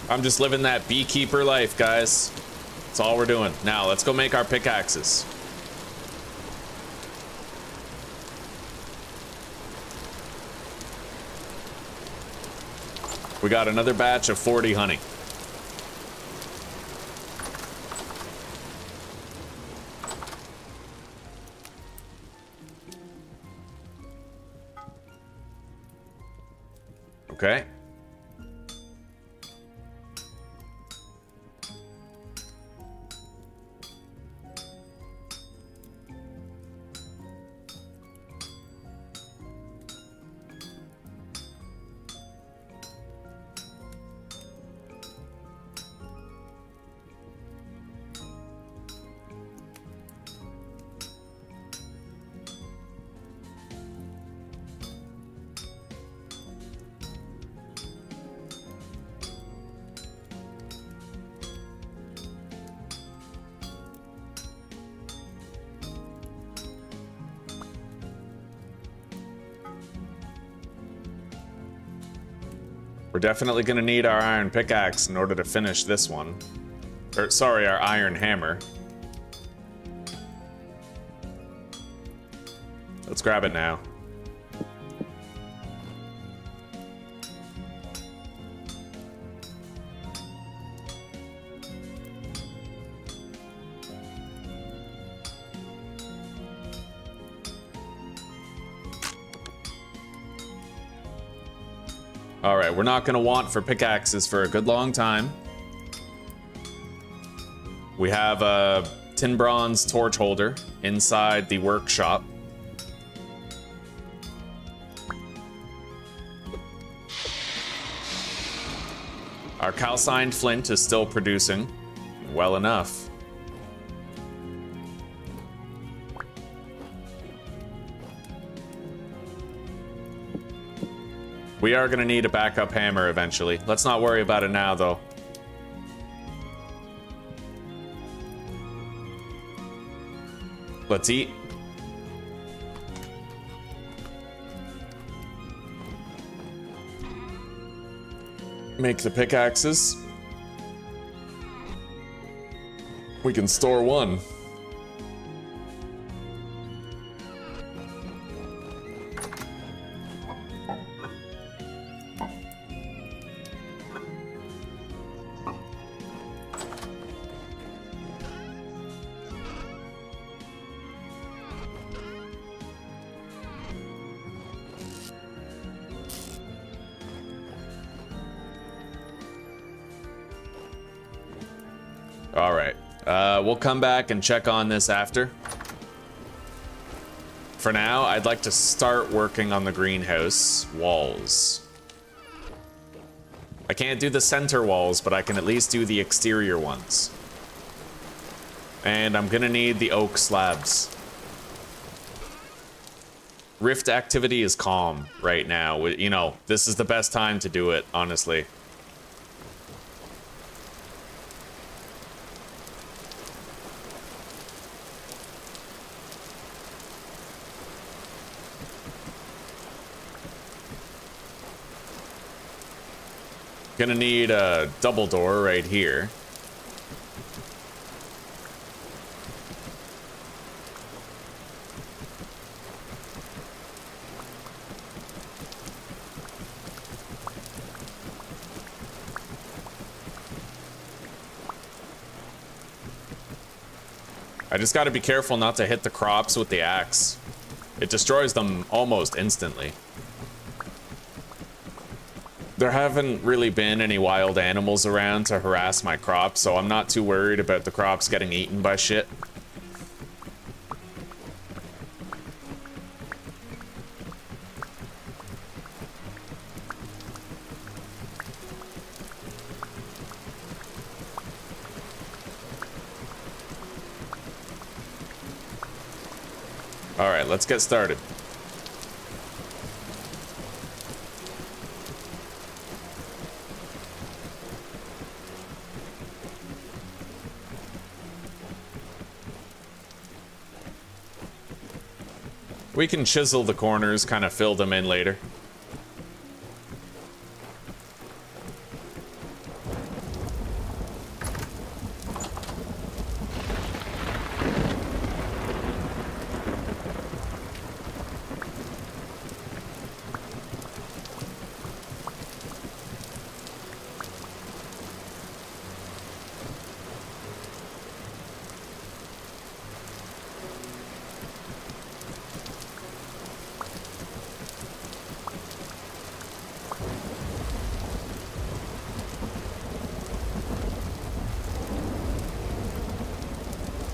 I'm just living that beekeeper life, guys. That's all we're doing. Now, let's go make our pickaxes. We got another batch of 40 honey. Okay. We're definitely gonna need our iron pickaxe in order to finish this one. Or, sorry, our iron hammer. Let's grab it now. All right, we're not gonna want for pickaxes for a good long time. We have a tin bronze torch holder inside the workshop. Our calcined flint is still producing well enough. We are gonna need a backup hammer eventually. Let's not worry about it now, though. Let's eat. Make the pickaxes. We can store one. All right, we'll come back and check on this after. For now, I'd like to start working on the greenhouse walls. I can't do the center walls, but I can at least do the exterior ones. And I'm gonna need the oak slabs. Rift activity is calm right now. You know, this is the best time to do it, honestly. Gonna need a double door right here. I just gotta be careful not to hit the crops with the axe. It destroys them almost instantly. There haven't really been any wild animals around to harass my crops, so I'm not too worried about the crops getting eaten by shit. All right, let's get started. We can chisel the corners, kind of fill them in later.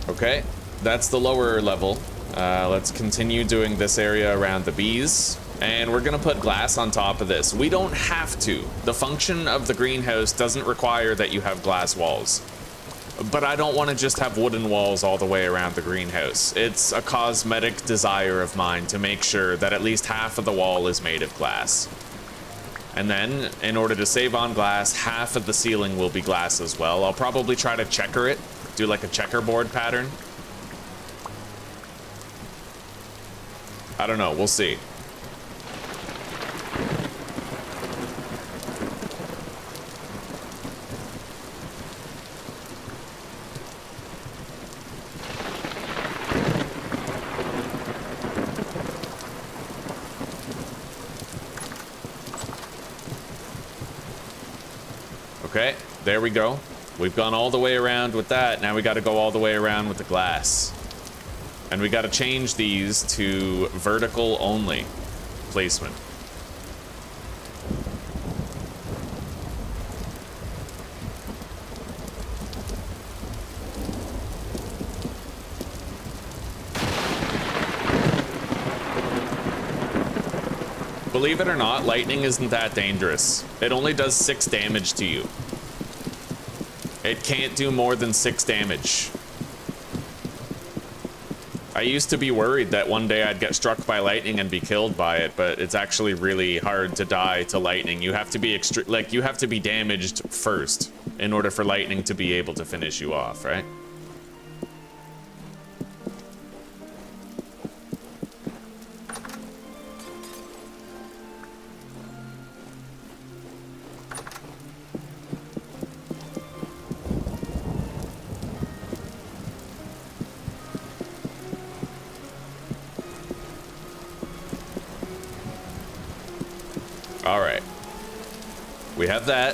Okay, that's the lower level. Let's continue doing this area around the bees. And we're gonna put glass on top of this. We don't have to. The function of the greenhouse doesn't require that you have glass walls. But I don't want to just have wooden walls all the way around the greenhouse. It's a cosmetic desire of mine to make sure that at least half of the wall is made of glass. And then, in order to save on glass, half of the ceiling will be glass as well. I'll probably try to checker it. Do like a checkerboard pattern. I don't know, we'll see. Okay, there we go. We've gone all the way around with that. Now we got to go all the way around with the glass. And we got to change these to vertical only placement. Believe it or not, lightning isn't that dangerous. It only does 6 damage to you. It can't do more than 6 damage. I used to be worried that one day I'd get struck by lightning and be killed by it, but it's actually really hard to die to lightning. You have to be you have to be damaged first in order for lightning to be able to finish you off, right? All right, we have that.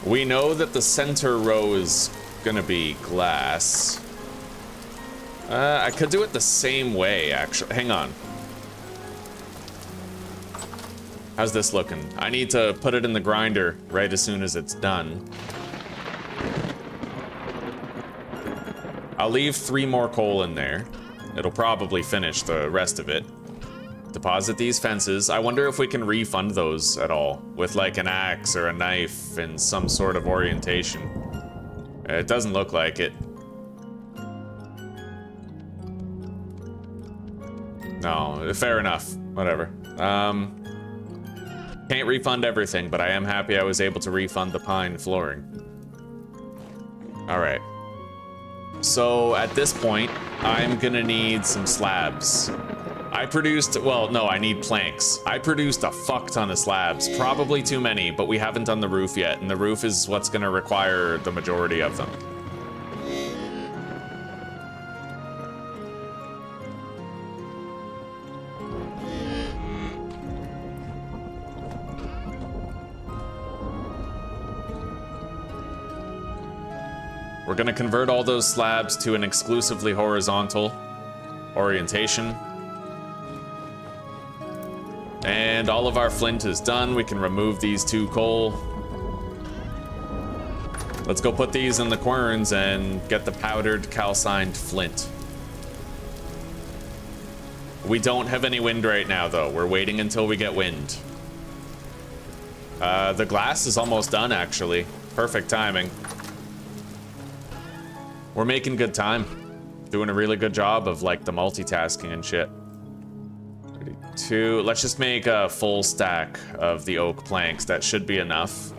We know that the center row is gonna be glass. I could do it the same way, actually. Hang on. How's this looking? I need to put it in the grinder right as soon as it's done. I'll leave 3 more coal in there. It'll probably finish the rest of it. Deposit these fences. I wonder if we can refund those at all with like an axe or a knife in some sort of orientation. It doesn't look like it. No, fair enough. Whatever. Can't refund everything, but I am happy I was able to refund the pine flooring. All right. So at this point, I'm gonna need some slabs. I produced, well, no, I need planks. I produced a fuck ton of slabs, probably too many, but we haven't done the roof yet, and the roof is what's gonna require the majority of them. We're gonna convert all those slabs to an exclusively horizontal orientation. And all of our flint is done. We can remove these 2 coal. Let's go put these in the querns and get the powdered calcined flint. We don't have any wind right now, though. We're waiting until we get wind. The glass is almost done, actually. Perfect timing. We're making good time. Doing a really good job of, like, the multitasking and shit. 32. Let's just make a full stack of the oak planks. That should be enough.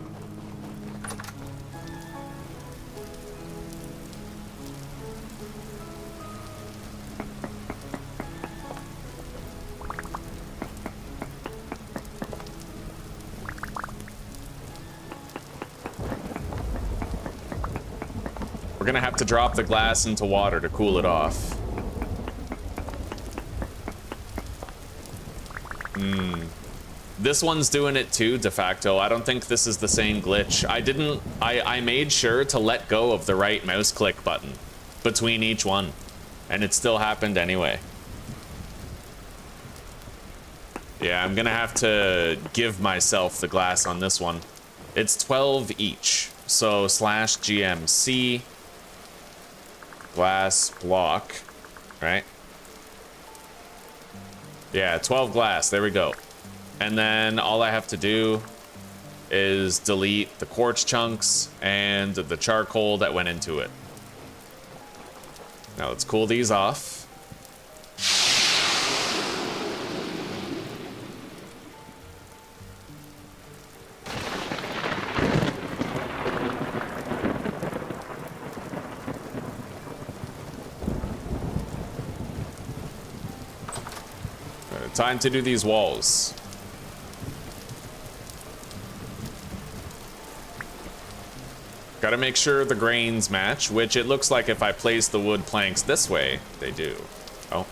We're gonna have to drop the glass into water to cool it off. This one's doing it too, de facto. I don't think this is the same glitch. I made sure to let go of the right mouse click button between each one, and it still happened anyway. Yeah, I'm gonna have to give myself the glass on this one. It's 12 each, so /GMC glass block, right? Yeah, 12 glass, there we go. And then all I have to do is delete the quartz chunks and the charcoal that went into it. Now let's cool these off. Time to do these walls. Gotta make sure the grains match, which it looks like if I place the wood planks this way, they do. Oh.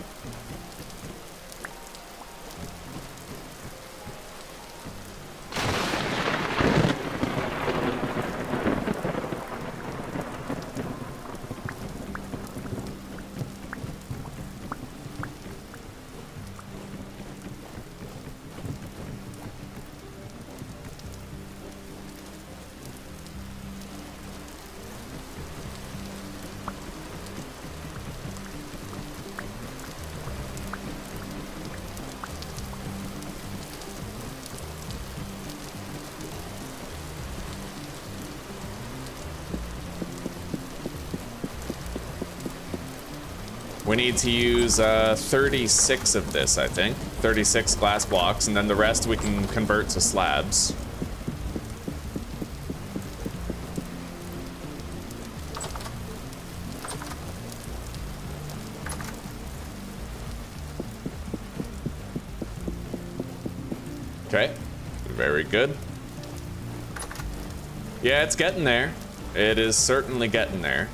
We need to use 36 of this, I think. 36 glass blocks, and then the rest we can convert to slabs. Okay, very good. Yeah, it's getting there. It is certainly getting there.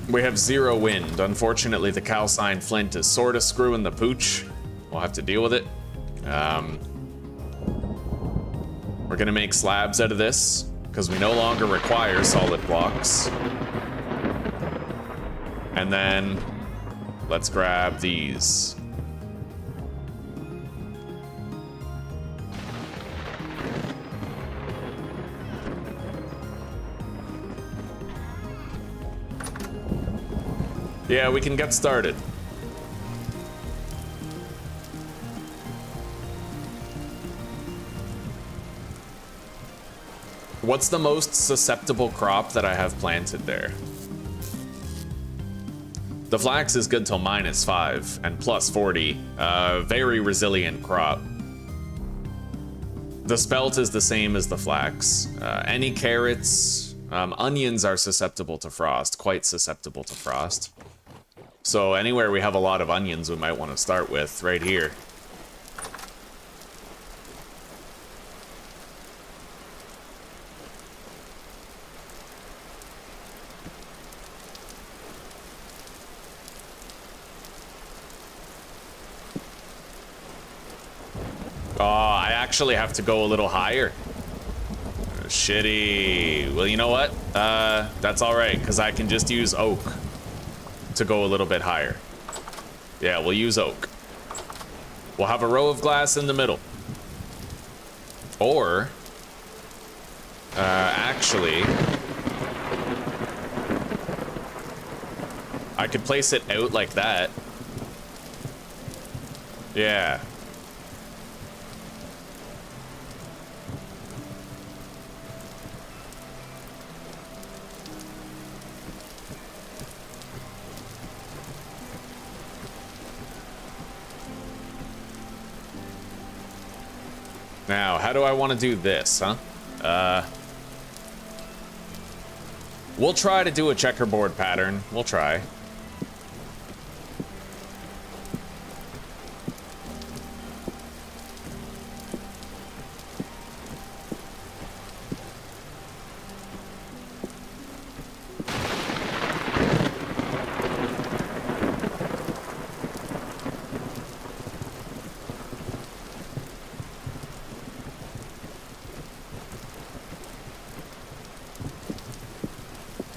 We have 0 wind. Unfortunately, the calcine flint is sort of screwing the pooch. We'll have to deal with it. We're gonna make slabs out of this because we no longer require solid blocks. And then let's grab these. Yeah, we can get started. What's the most susceptible crop that I have planted there? The flax is good till -5 and +40. Very resilient crop. The spelt is the same as the flax. Any carrots, onions are susceptible to frost, quite susceptible to frost. So anywhere we have a lot of onions, we might want to start with right here. Oh, I actually have to go a little higher. Shitty. Well, you know what? That's all right, because I can just use oak to go a little bit higher. Yeah, we'll use oak. We'll have a row of glass in the middle. Or, actually, I could place it out like that. Yeah. Now, how do I want to do this, huh? We'll try to do a checkerboard pattern. We'll try.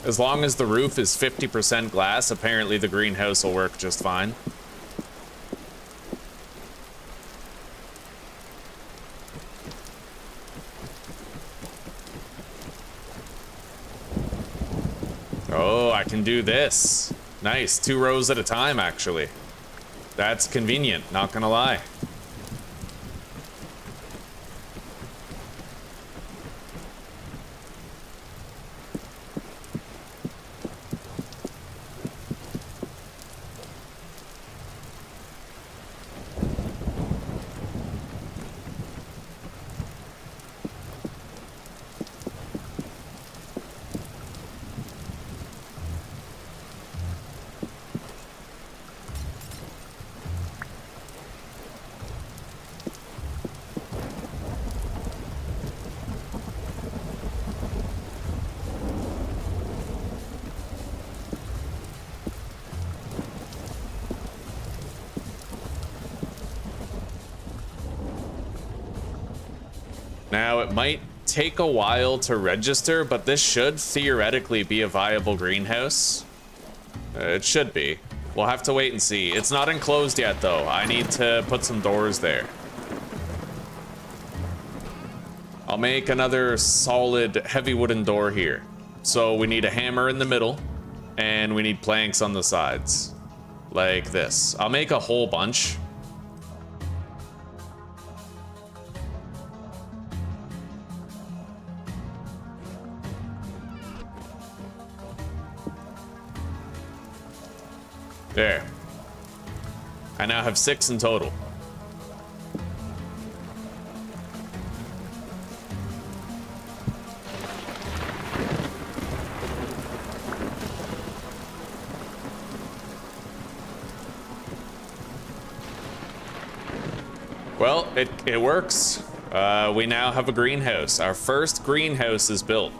As long as the roof is 50% glass, apparently the greenhouse will work just fine. Oh, I can do this. Nice, 2 rows at a time, actually. That's convenient, not gonna lie. Now, it might take a while to register, but this should theoretically be a viable greenhouse. It should be. We'll have to wait and see. It's not enclosed yet, though. I need to put some doors there. I'll make another solid, heavy wooden door here. So we need a hammer in the middle, and we need planks on the sides. Like this. I'll make a whole bunch. There. I now have 6 in total. Well, it works. We now have a greenhouse. Our first greenhouse is built.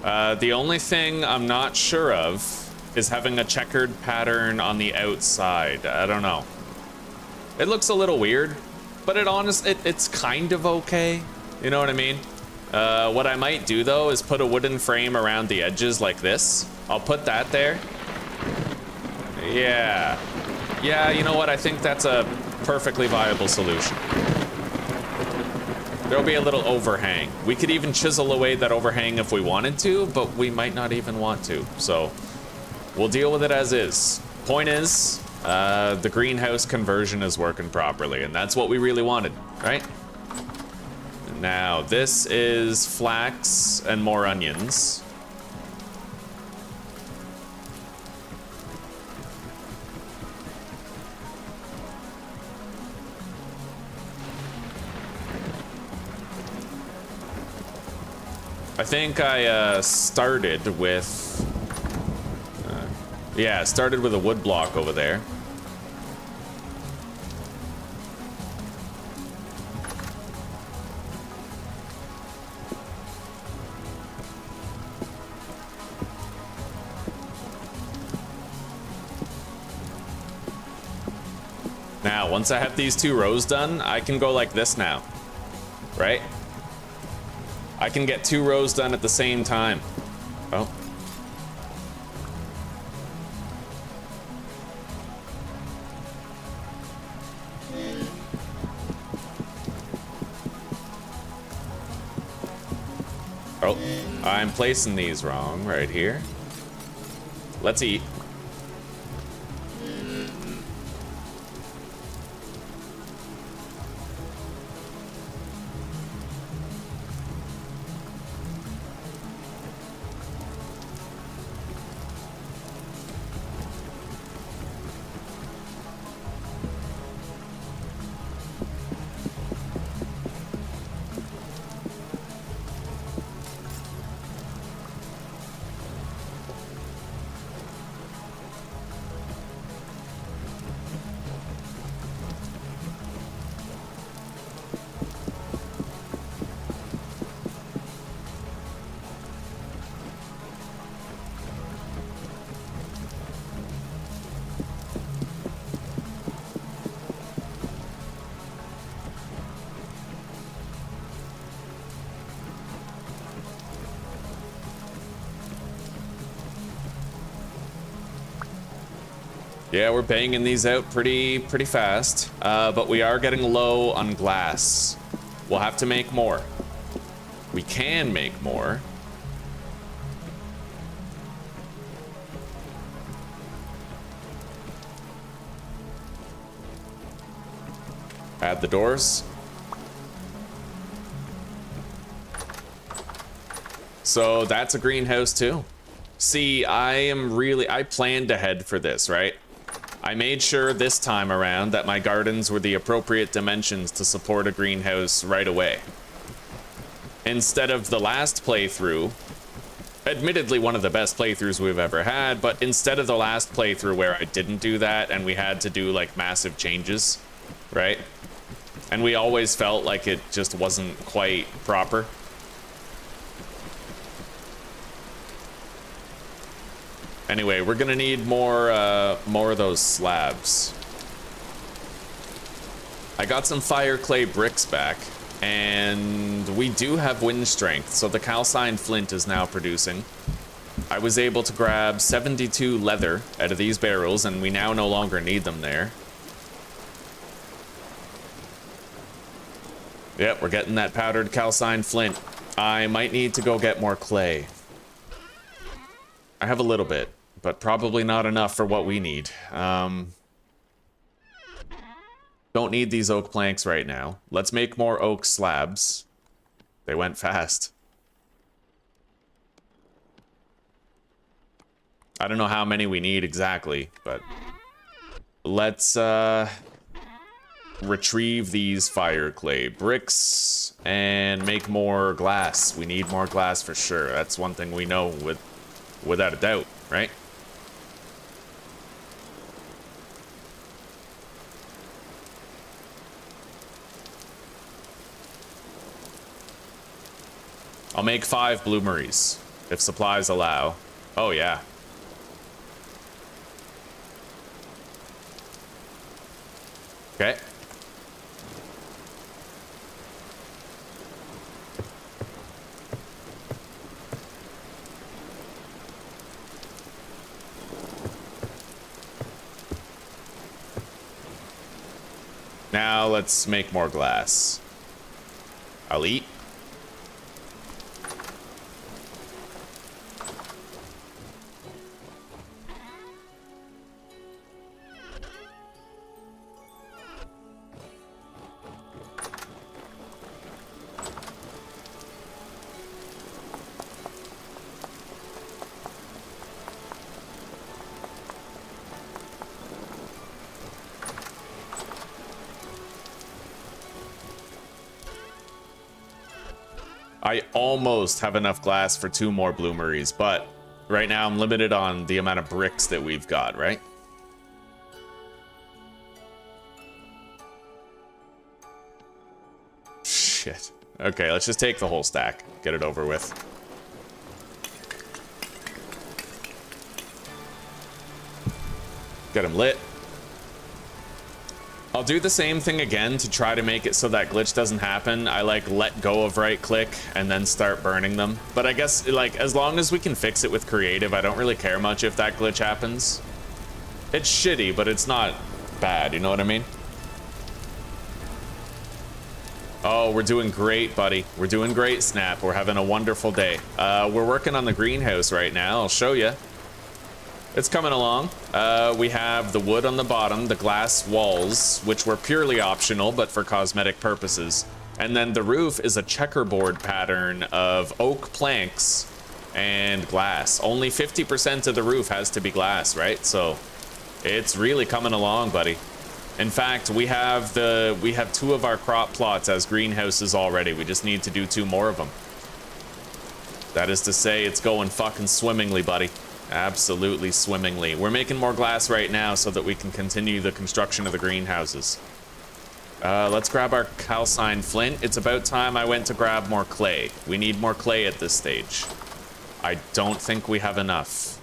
The only thing I'm not sure of is having a checkered pattern on the outside. I don't know. It looks a little weird, but it's kind of okay. You know what I mean? What I might do though is put a wooden frame around the edges like this. I'll put that there. Yeah. Yeah, you know what? I think that's a perfectly viable solution. There'll be a little overhang. We could even chisel away that overhang if we wanted to, but we might not even want to. So we'll deal with it as is. Point is, the greenhouse conversion is working properly, and that's what we really wanted, right? Now, this is flax and more onions. I think I started with, started with a wood block over there. Now, once I have these 2 rows done, I can go like this now, right? I can get 2 rows done at the same time. Oh. Oh, I'm placing these wrong right here. Let's eat. Yeah, we're banging these out pretty fast, but we are getting low on glass. We'll have to make more. We can make more. Add the doors. So that's a greenhouse too. See, I planned ahead for this, right? I made sure this time around that my gardens were the appropriate dimensions to support a greenhouse right away. Instead of the last playthrough, admittedly one of the best playthroughs we've ever had, but instead of the last playthrough where I didn't do that and we had to do like massive changes, right? And we always felt like it just wasn't quite proper. Anyway, we're gonna need more of those slabs. I got some fire clay bricks back, and we do have wind strength, so the calcined flint is now producing. I was able to grab 72 leather out of these barrels, and we now no longer need them there. Yep, we're getting that powdered calcined flint. I might need to go get more clay. I have a little bit, but probably not enough for what we need. Don't need these oak planks right now. Let's make more oak slabs. They went fast. I don't know how many we need exactly, but let's retrieve these fire clay bricks and make more glass. We need more glass for sure. That's one thing we know without a doubt, right? I'll make 5 bloomeries if supplies allow. Oh yeah. Okay. Now let's make more glass. I'll eat. I almost have enough glass for 2 more bloomeries, but right now I'm limited on the amount of bricks that we've got, right? Shit. Okay, let's just take the whole stack. Get it over with. Get him lit. I'll do the same thing again to try to make it so that glitch doesn't happen. I like let go of right click and then start burning them. But I guess like as long as we can fix it with creative, I don't really care much if that glitch happens. It's shitty, but it's not bad, you know what I mean? Oh, we're doing great, buddy. We're doing great, Snap. We're having a wonderful day. We're working on the greenhouse right now. I'll show you. It's coming along. We have the wood on the bottom, the glass walls, which were purely optional, but for cosmetic purposes. And then the roof is a checkerboard pattern of oak planks and glass. Only 50% of the roof has to be glass, right? So it's really coming along, buddy. In fact, we have 2 of our crop plots as greenhouses already. We just need to do 2 more of them. That is to say, it's going fucking swimmingly, buddy. Absolutely swimmingly. We're making more glass right now so that we can continue the construction of the greenhouses. Let's grab our calcined flint. It's about time I went to grab more clay. We need more clay at this stage. I don't think we have enough.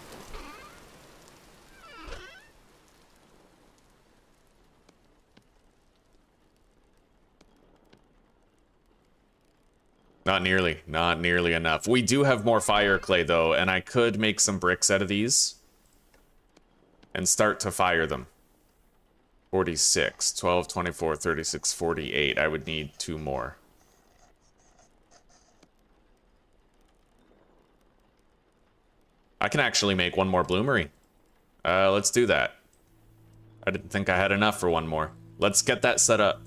Not nearly enough. We do have more fire clay though, and I could make some bricks out of these and start to fire them. 46, 12, 24, 36, 48. I would need 2 more. I can actually make 1 more bloomery. Let's do that. I didn't think I had enough for 1 more. Let's get that set up.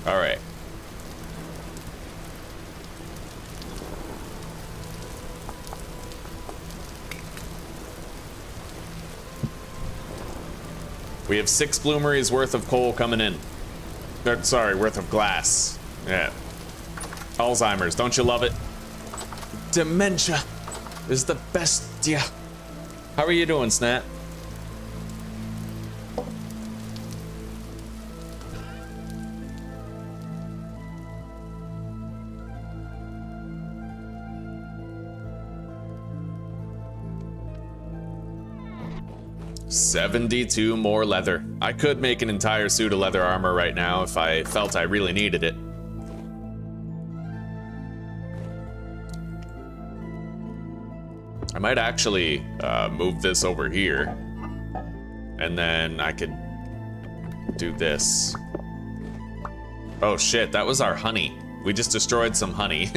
All right. We have 6 bloomeries worth of coal coming in. Sorry, worth of glass. Yeah. Alzheimer's, don't you love it? Dementia is the best. Yeah. How are you doing, Snap? $72 more leather. I could make an entire suit of leather armor right now if I felt I really needed it. I might actually move this over here, and then I could do this. Oh shit, that was our honey. We just destroyed some honey.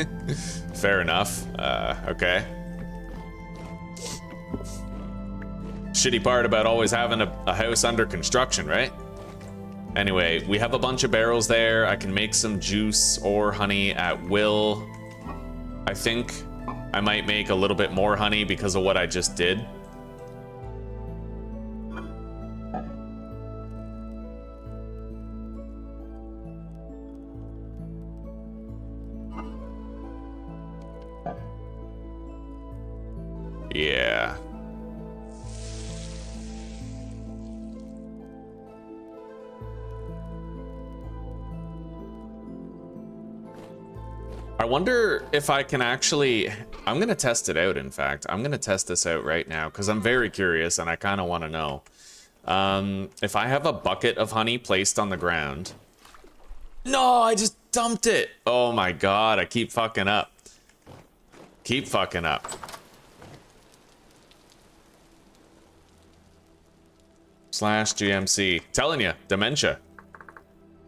Fair enough. Okay. shitty part about always having a house under construction, right? Anyway, we have a bunch of barrels there. I can make some juice or honey at will. I think I might make a little bit more honey because of what I just did. Yeah. I wonder if I can actually... I'm going to test it out, in fact. I'm going to test this out right now because I'm very curious and I kind of want to know. If I have a bucket of honey placed on the ground... No, I just dumped it! Oh my god, I keep fucking up. Keep fucking up. /GMC. Telling you, dementia.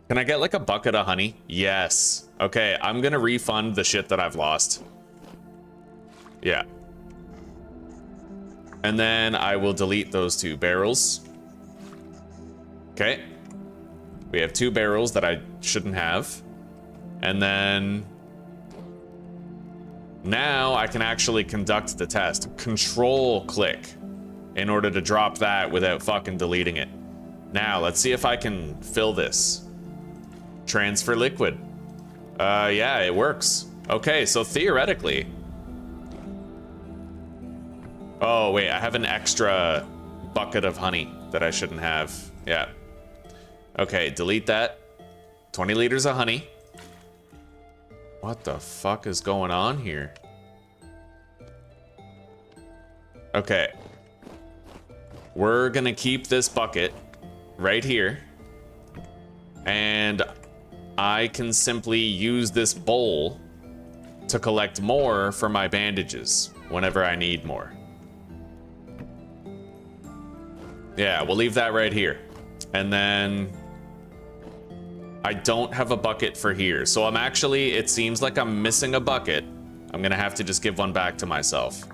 Can I get like a bucket of honey? Yes. Okay, I'm gonna refund the shit that I've lost. Yeah. And then I will delete those 2 barrels. Okay. We have 2 barrels that I shouldn't have. And then... now I can actually conduct the test. Control-click in order to drop that without fucking deleting it. Now, let's see if I can fill this. Transfer liquid. Yeah, it works. Okay, so theoretically... oh, wait, I have an extra bucket of honey that I shouldn't have. Yeah. Okay, delete that. 20 liters of honey. What the fuck is going on here? Okay. We're gonna keep this bucket right here. And I can simply use this bowl to collect more for my bandages whenever I need more. Yeah, we'll leave that right here. And then I don't have a bucket for here. So I'm actually, it seems like I'm missing a bucket. I'm gonna have to just give one back to myself.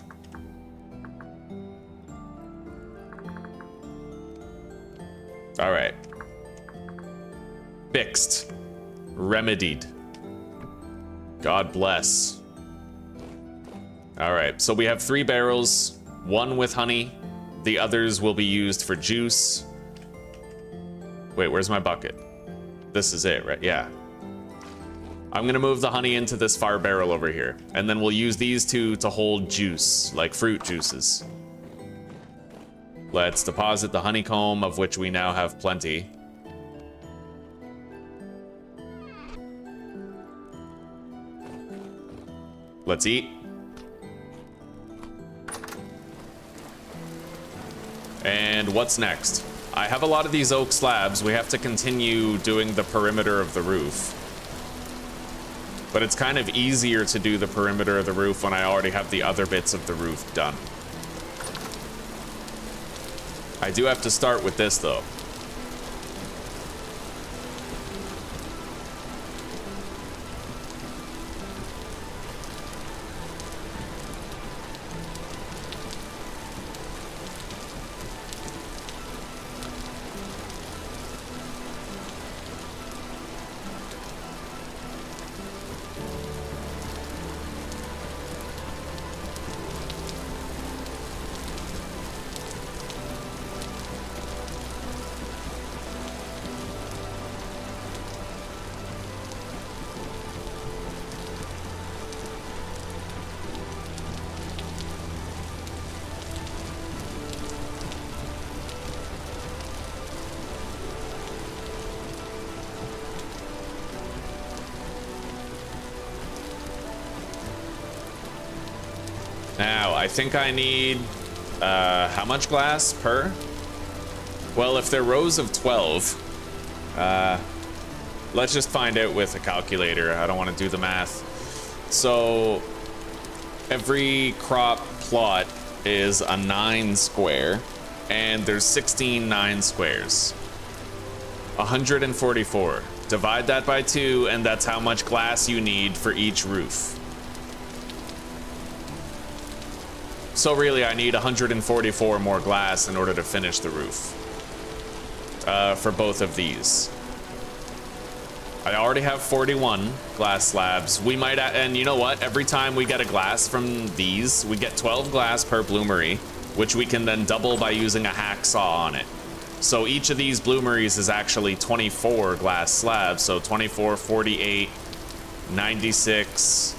All right. Fixed. Remedied. God bless. All right, so we have 3 barrels, 1 with honey. The others will be used for juice. Wait, where's my bucket? This is it, right? Yeah. I'm gonna move the honey into this far barrel over here, and then we'll use these 2 to hold juice, like fruit juices. Let's deposit the honeycomb, of which we now have plenty. Let's eat. And what's next? I have a lot of these oak slabs. We have to continue doing the perimeter of the roof. But it's kind of easier to do the perimeter of the roof when I already have the other bits of the roof done. I do have to start with this, though. Now, I think I need, how much glass per? Well, if they're rows of 12, let's just find out with a calculator. I don't want to do the math. So, every crop plot is a 9 square, and there's 16 9 squares. 144. Divide that by 2, and that's how much glass you need for each roof. So really, I need 144 more glass in order to finish the roof. For both of these. I already have 41 glass slabs. We might, and you know what? Every time we get a glass from these, we get 12 glass per bloomery, which we can then double by using a hacksaw on it. So each of these bloomeries is actually 24 glass slabs. So 24, 48, 96,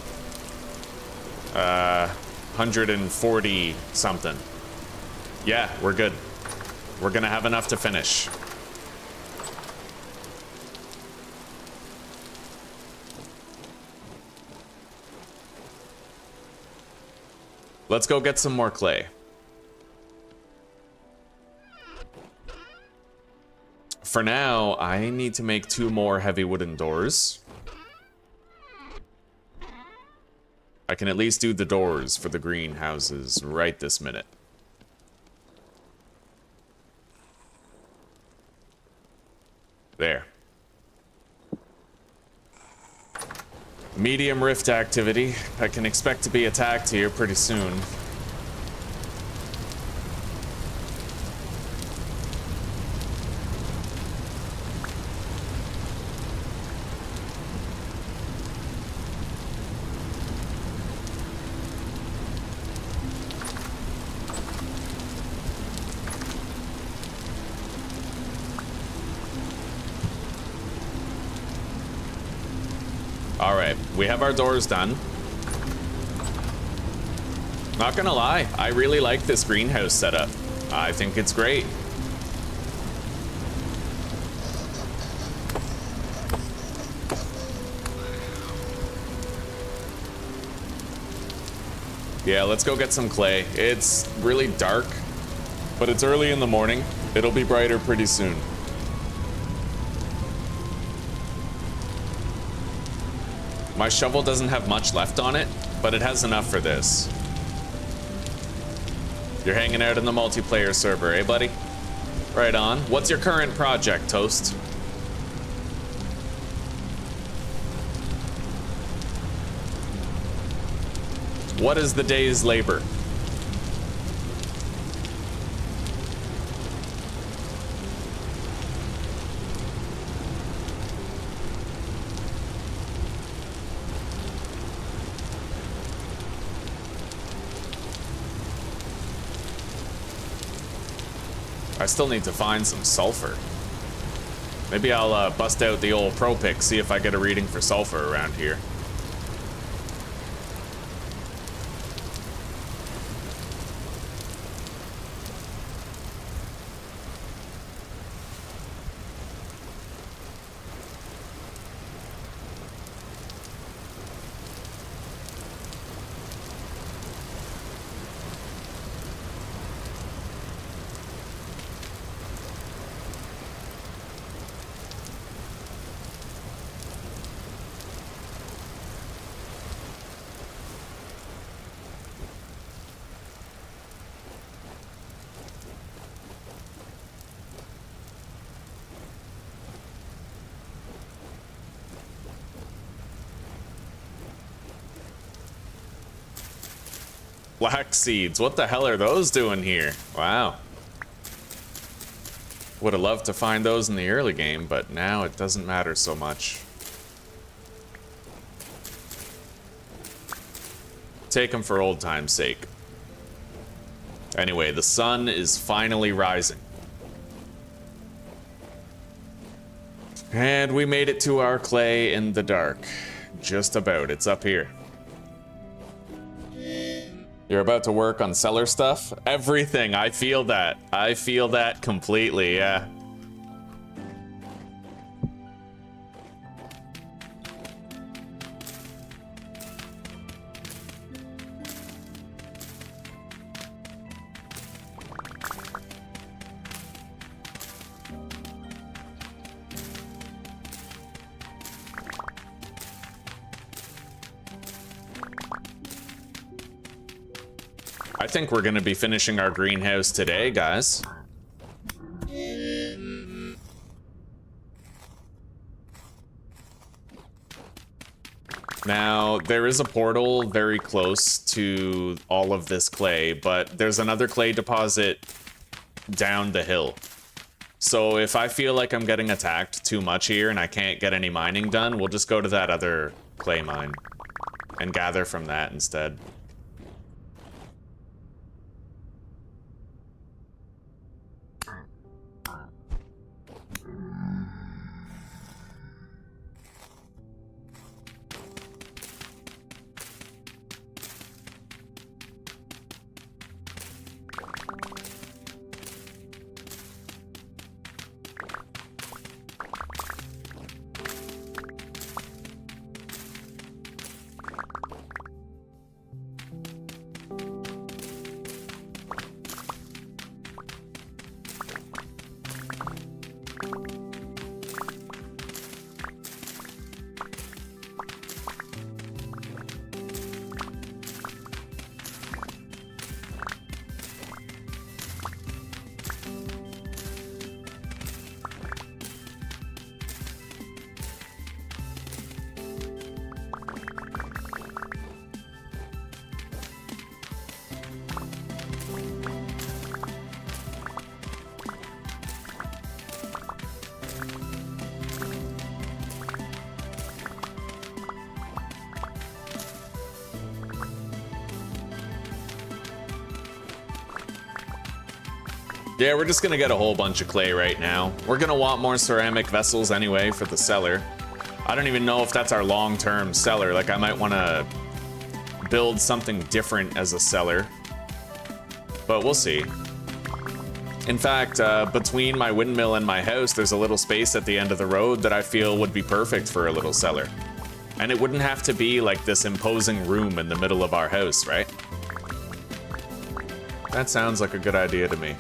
140 something. Yeah, we're good. We're gonna have enough to finish. Let's go get some more clay. For now, I need to make 2 more heavy wooden doors. I can at least do the doors for the greenhouses right this minute. There. Medium rift activity. I can expect to be attacked here pretty soon. Alright, we have our doors done. Not gonna lie, I really like this greenhouse setup. I think it's great. Yeah, let's go get some clay. It's really dark, but it's early in the morning. It'll be brighter pretty soon. My shovel doesn't have much left on it, but it has enough for this. You're hanging out in the multiplayer server, eh, buddy? Right on. What's your current project, Toast? What is the day's labor? I still need to find some sulfur. Maybe I'll bust out the old pro pick, see if I get a reading for sulfur around here. Black seeds. What the hell are those doing here? Wow. Would have loved to find those in the early game, but now it doesn't matter so much. Take them for old time's sake. Anyway, the sun is finally rising. And we made it to our clay in the dark. Just about. It's up here. You're about to work on cellar stuff? Everything. I feel that. I feel that completely, yeah. I think we're gonna be finishing our greenhouse today, guys. Now, there is a portal very close to all of this clay, but there's another clay deposit down the hill. So if I feel like I'm getting attacked too much here and I can't get any mining done, we'll just go to that other clay mine and gather from that instead. Yeah, we're just gonna get a whole bunch of clay right now. We're gonna want more ceramic vessels anyway for the cellar. I don't even know if that's our long-term cellar. Like, I might want to build something different as a cellar, but we'll see. In fact, between my windmill and my house, there's a little space at the end of the road that I feel would be perfect for a little cellar. And it wouldn't have to be like this imposing room in the middle of our house, right? That sounds like a good idea to me.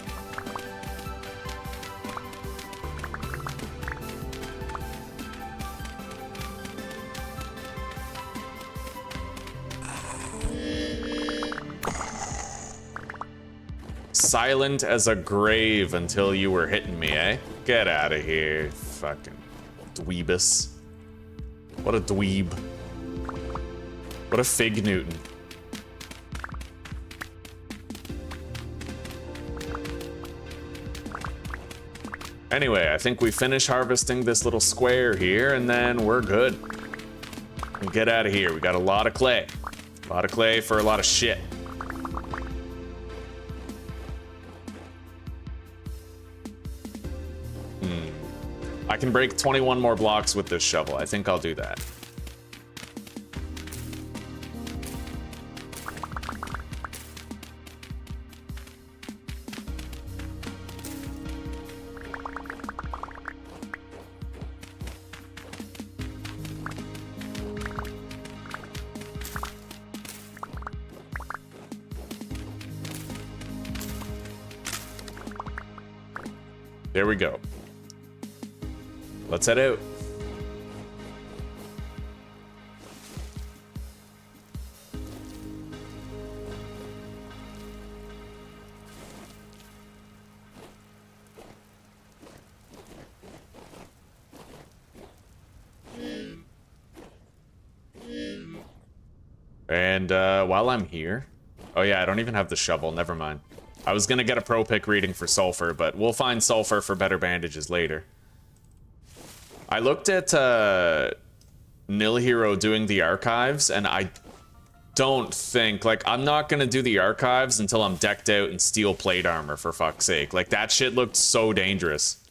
Silent as a grave until you were hitting me, eh? Get out of here, fucking dweebus. What a dweeb. What a fig Newton. Anyway, I think we finish harvesting this little square here, and then we're good. We'll get out of here. We got a lot of clay. A lot of clay for a lot of shit. I can break 21 more blocks with this shovel. I think I'll do that. There we go. Let's head out. And while I'm here, oh yeah, I don't even have the shovel, never mind. I was gonna get a pro pick reading for sulfur, but we'll find sulfur for better bandages later. I looked at Nil Hero doing the archives, and I don't think, like, I'm not gonna do the archives until I'm decked out in steel plate armor, for fuck's sake. Like, that shit looked so dangerous.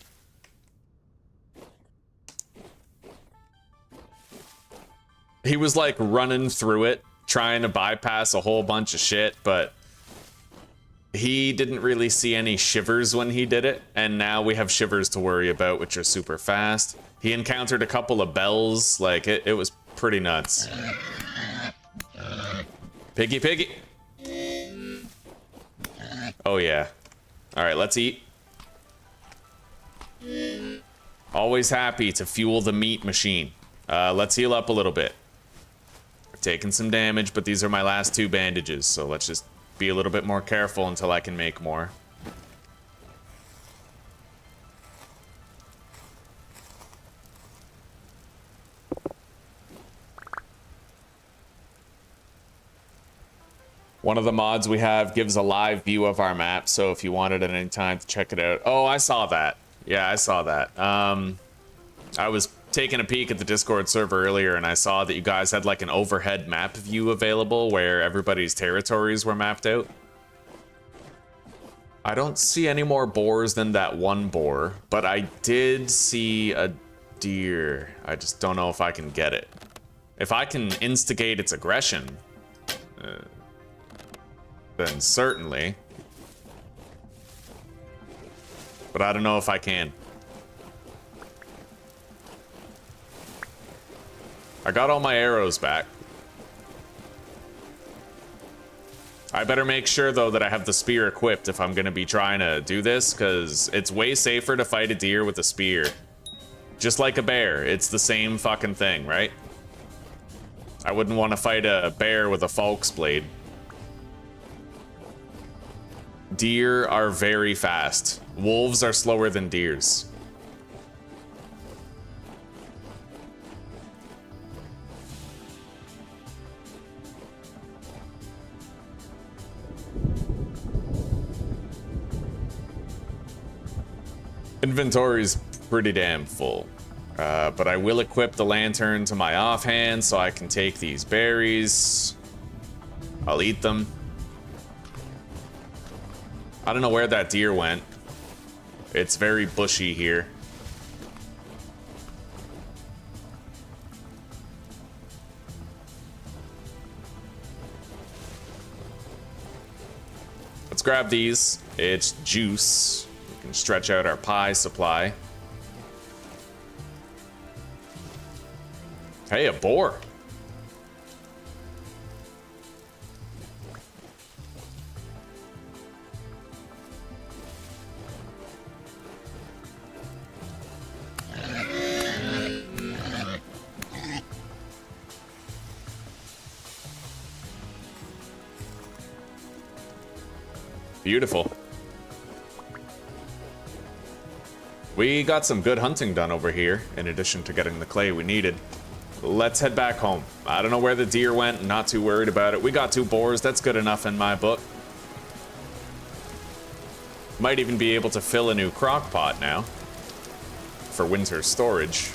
He was, like, running through it, trying to bypass a whole bunch of shit, but he didn't really see any shivers when he did it, and now we have shivers to worry about, which are super fast. He encountered a couple of bells, like, it was pretty nuts. Piggy, piggy! Oh yeah. Alright, let's eat. Always happy to fuel the meat machine. Let's heal up a little bit. I've taken some damage, but these are my last 2 bandages, so let's just be a little bit more careful until I can make more. One of the mods we have gives a live view of our map, so if you wanted at any time to check it out. Oh, I saw that. Yeah, I saw that. I was taking a peek at the Discord server earlier, and I saw that you guys had like an overhead map view available where everybody's territories were mapped out. I don't see any more boars than that one boar, but I did see a deer. I just don't know if I can get it. If I can instigate its aggression, then certainly. But I don't know if I can. I got all my arrows back. I better make sure, though, that I have the spear equipped if I'm going to be trying to do this, because it's way safer to fight a deer with a spear. Just like a bear, it's the same fucking thing, right? I wouldn't want to fight a bear with a falx blade. Deer are very fast. Wolves are slower than deers. Inventory's pretty damn full, but I will equip the lantern to my offhand so I can take these berries. I'll eat them. I don't know where that deer went. It's very bushy here. Let's grab these. It's juice. We can stretch out our pie supply. Hey, a boar. Beautiful. We got some good hunting done over here, in addition to getting the clay we needed. Let's head back home. I don't know where the deer went, not too worried about it. We got 2 boars, that's good enough in my book. Might even be able to fill a new crock pot now for winter storage.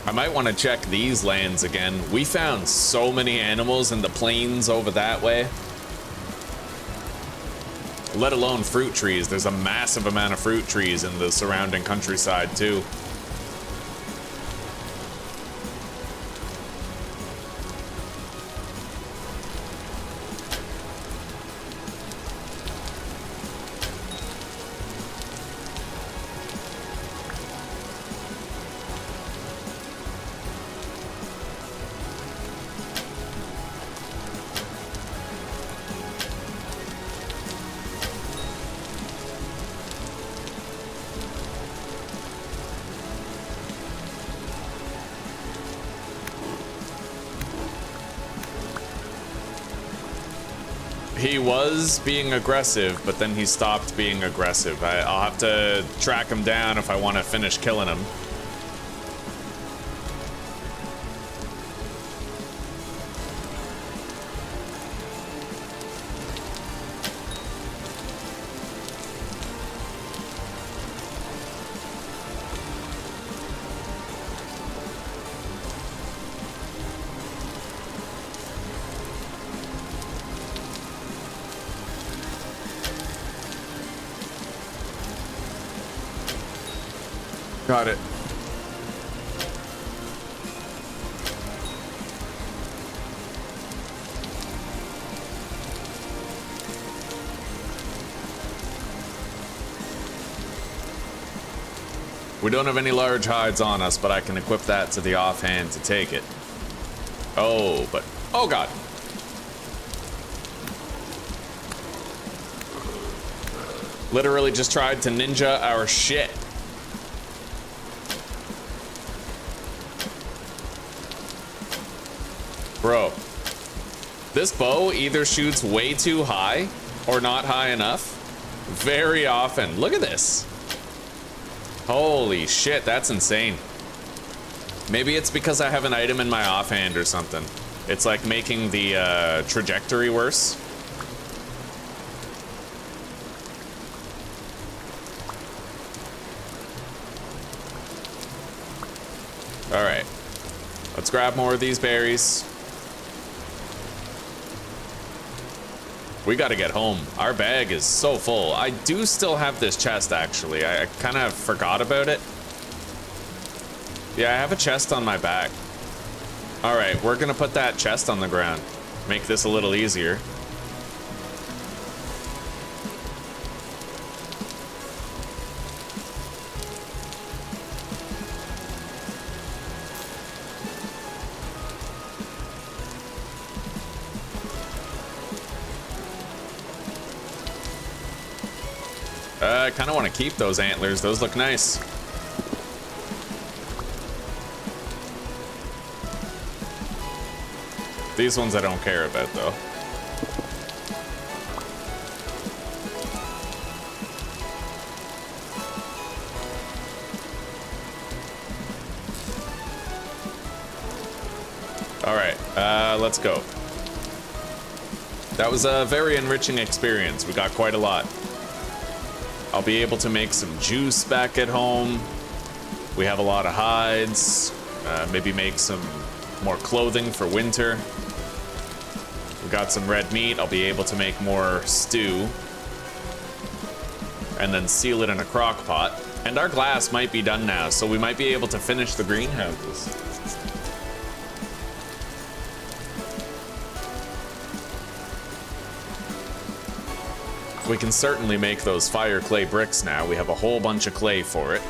I might want to check these lands again. We found so many animals in the plains over that way. Let alone fruit trees. There's a massive amount of fruit trees in the surrounding countryside too. He was being aggressive, but then he stopped being aggressive. I'll have to track him down if I want to finish killing him. Got it. We don't have any large hides on us, but I can equip that to the offhand to take it. Oh, but... Oh, God. Literally just tried to ninja our shit. Bro. This bow either shoots way too high or not high enough. Very often. Look at this. Holy shit, that's insane. Maybe it's because I have an item in my offhand or something. It's like making the trajectory worse. All right, let's grab more of these berries. We gotta get home. Our bag is so full. I do still have this chest, actually. I kind of forgot about it. Yeah, I have a chest on my back. All right, we're gonna put that chest on the ground. Make this a little easier. I kind of want to keep those antlers. Those look nice. These ones I don't care about, though. All right, let's go. That was a very enriching experience. We got quite a lot. I'll be able to make some juice back at home. We have a lot of hides. Maybe make some more clothing for winter. We got some red meat. I'll be able to make more stew. And then seal it in a crock pot. And our glass might be done now, so we might be able to finish the greenhouses. We can certainly make those fire clay bricks now. We have a whole bunch of clay for it.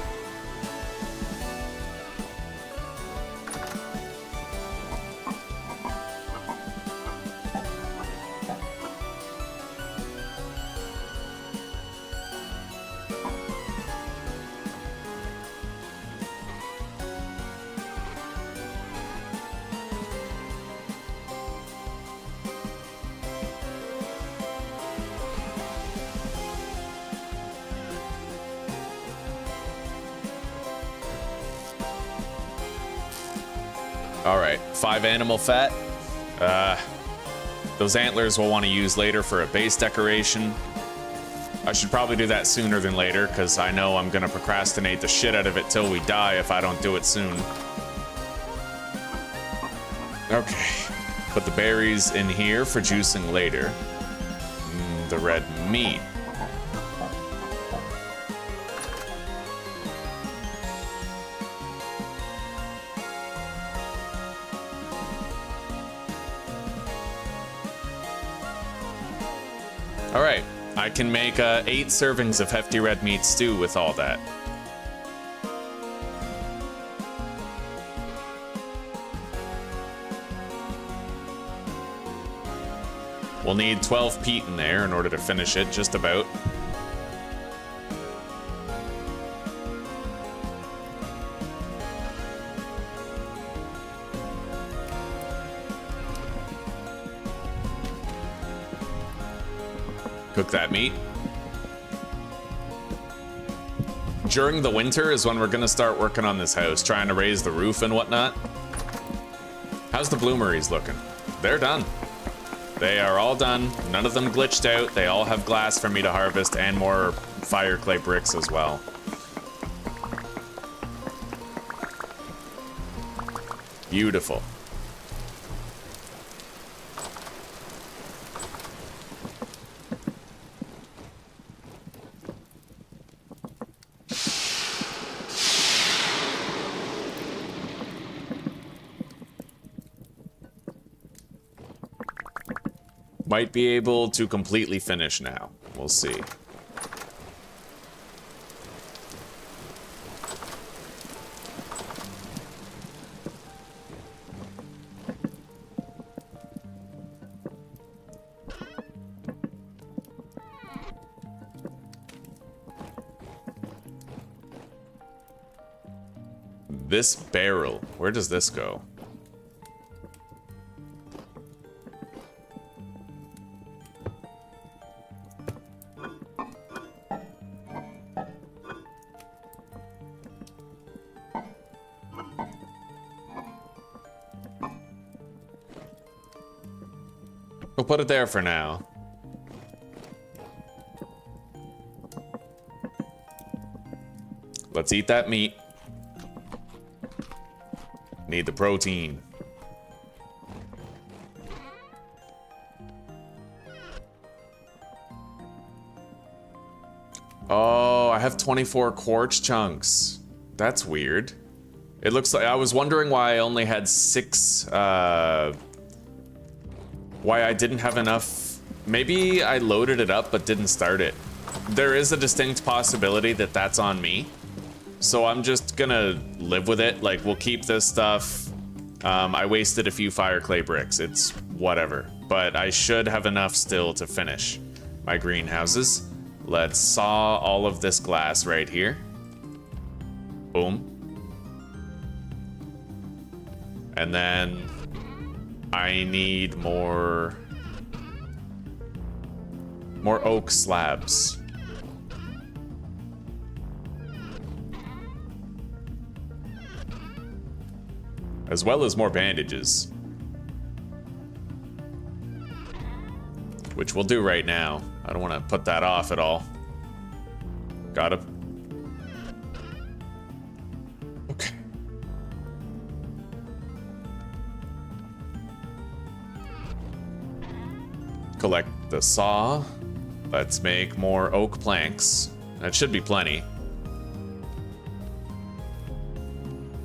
All right, 5 animal fat. Those antlers we'll want to use later for a base decoration. I should probably do that sooner than later, because I know I'm going to procrastinate the shit out of it till we die if I don't do it soon. Okay, put the berries in here for juicing later. The red meat. All right, I can make 8 servings of hefty red meat stew with all that. We'll need 12 peat in there in order to finish it, just about. Cook that meat. During the winter is when we're gonna start working on this house, trying to raise the roof and whatnot. How's the bloomeries looking? They're done. They are all done. None of them glitched out. They all have glass for me to harvest and more fire clay bricks as well. Beautiful. Might be able to completely finish now. We'll see. this barrel, where does this go? We'll put it there for now. Let's eat that meat. Need the protein. Oh, I have 24 quartz chunks. That's weird. It looks like I was wondering why I only had 6, why I didn't have enough. Maybe I loaded it up but didn't start it. There is a distinct possibility that that's on me. So I'm just gonna live with it. Like, we'll keep this stuff. I wasted a few fire clay bricks. It's whatever. But I should have enough still to finish my greenhouses. Let's saw all of this glass right here. Boom. And then I need more oak slabs. As well as more bandages. Which we'll do right now. I don't want to put that off at all. Gotta. Okay. Collect the saw. Let's make more oak planks. That should be plenty.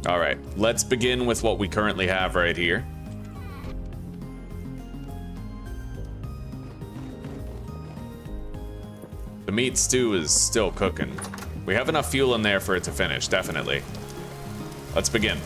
All right, let's begin with what we currently have right here. The meat stew is still cooking. We have enough fuel in there for it to finish, definitely. Let's begin.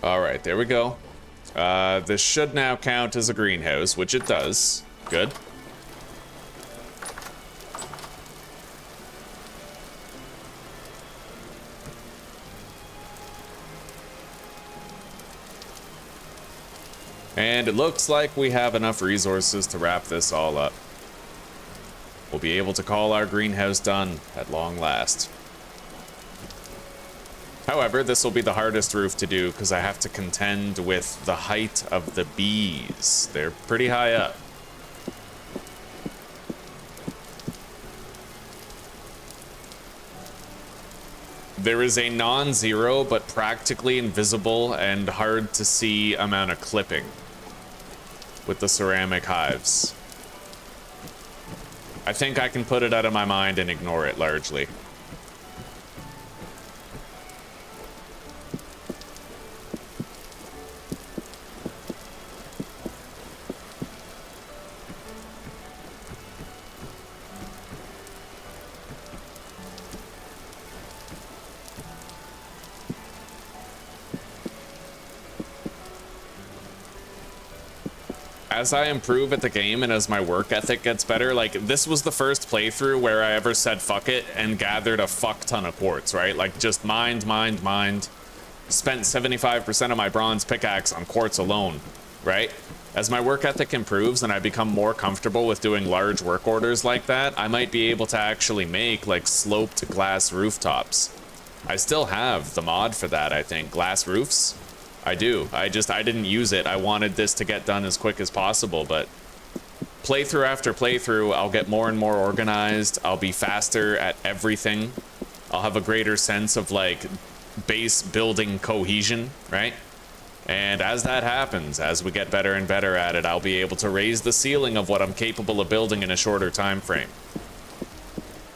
All right, there we go. This should now count as a greenhouse, which it does. Good. And it looks like we have enough resources to wrap this all up. We'll be able to call our greenhouse done at long last. However, this will be the hardest roof to do because I have to contend with the height of the bees. They're pretty high up. There is a non-zero but practically invisible and hard to see amount of clipping with the ceramic hives. I think I can put it out of my mind and ignore it largely. as I improve at the game and as my work ethic gets better, like, this was the first playthrough where I ever said fuck it and gathered a fuck ton of quartz, right? Like, just mined. Spent 75% of my bronze pickaxe on quartz alone, right? As my work ethic improves and I become more comfortable with doing large work orders like that, I might be able to actually make, like, sloped glass rooftops. I still have the mod for that, I think. Glass roofs? I do. I didn't use it. I wanted this to get done as quick as possible, but playthrough after playthrough, I'll get more and more organized. I'll be faster at everything. I'll have a greater sense of, like, base building cohesion, right? And as that happens, as we get better and better at it, I'll be able to raise the ceiling of what I'm capable of building in a shorter time frame.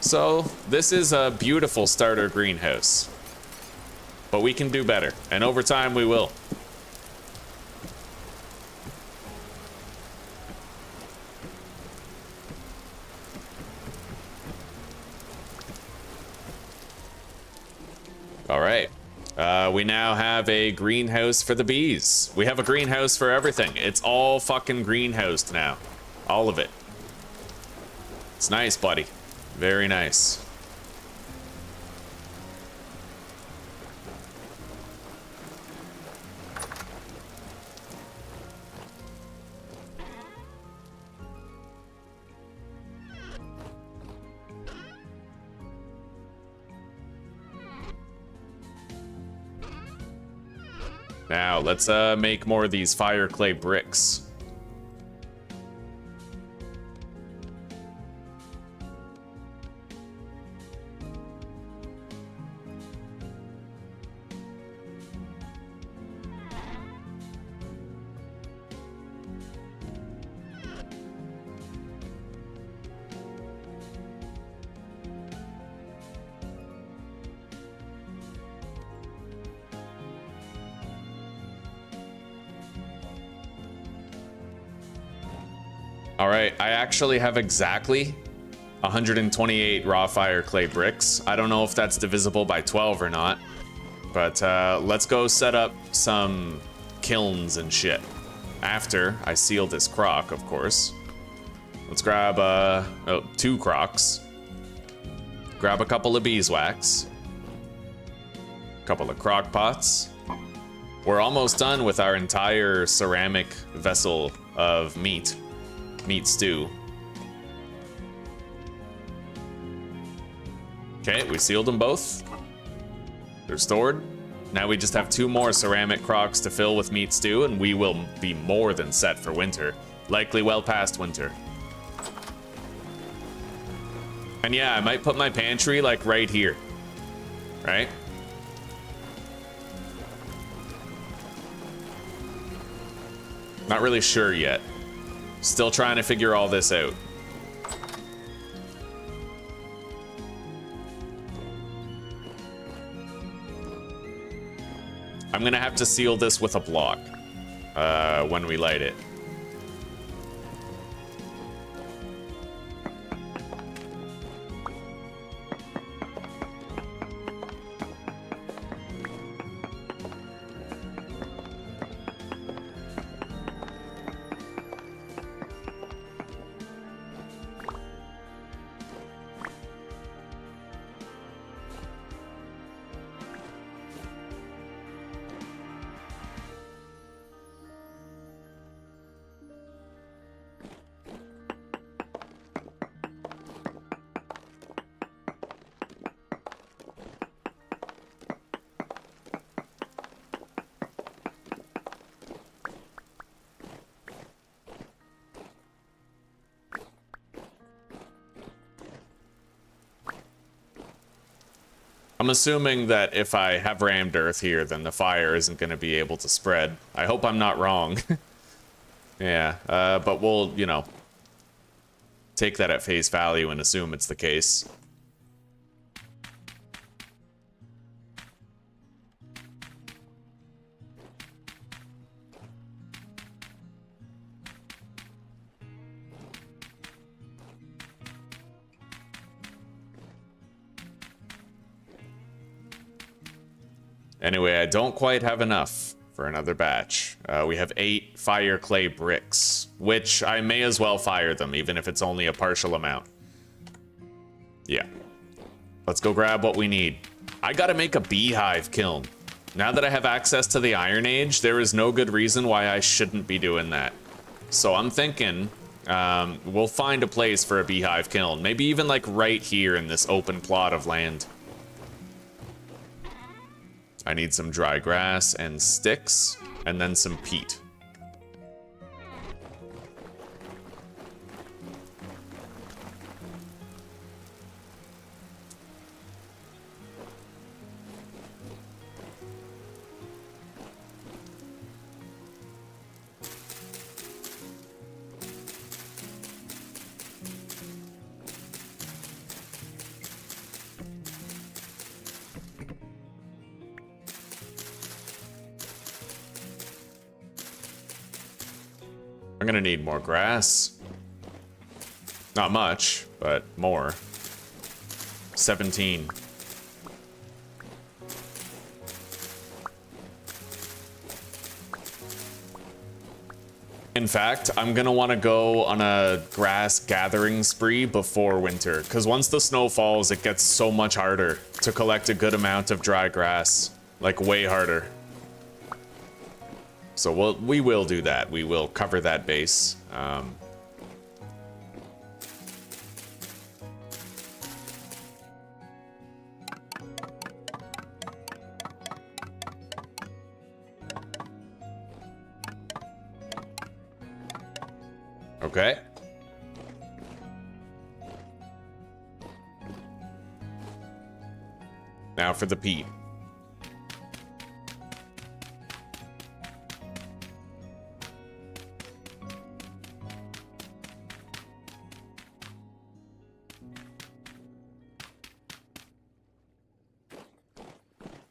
So, this is a beautiful starter greenhouse. But we can do better, and over time we will. All right. We now have a greenhouse for the bees. We have a greenhouse for everything. It's all fucking greenhoused now. All of it. It's nice, buddy. Very nice. Now, let's make more of these fire clay bricks. All right, I actually have exactly 128 raw fire clay bricks. I don't know if that's divisible by 12 or not, but let's go set up some kilns and shit. After I seal this crock, of course. Let's grab 2 crocks. Grab a couple of beeswax. A couple of crock pots. We're almost done with our entire ceramic vessel of meat stew. Okay, we sealed them both. They're stored. Now we just have 2 more ceramic crocks to fill with meat stew, and we will be more than set for winter. Likely well past winter. And yeah, I might put my pantry, like, right here. Right? Not really sure yet. Still trying to figure all this out. I'm gonna have to seal this with a block when we light it. I'm assuming that if I have rammed earth here, then the fire isn't going to be able to spread. I hope I'm not wrong. Yeah, but we'll, you know, take that at face value and assume it's the case. Anyway, I don't quite have enough for another batch. We have 8 fire clay bricks. which I may as well fire them, even if it's only a partial amount. Yeah. Let's go grab what we need. I gotta make a beehive kiln. Now that I have access to the Iron Age, there is no good reason why I shouldn't be doing that. So I'm thinking we'll find a place for a beehive kiln. Maybe even like right here in this open plot of land. I need some dry grass and sticks, and then some peat. I'm gonna need more grass. Not much, but more. 17. In fact, I'm gonna want to go on a grass gathering spree before winter, because once the snow falls, it gets so much harder to collect a good amount of dry grass. Like, way harder. So we will do that. We will cover that base. Okay. Now for the peat.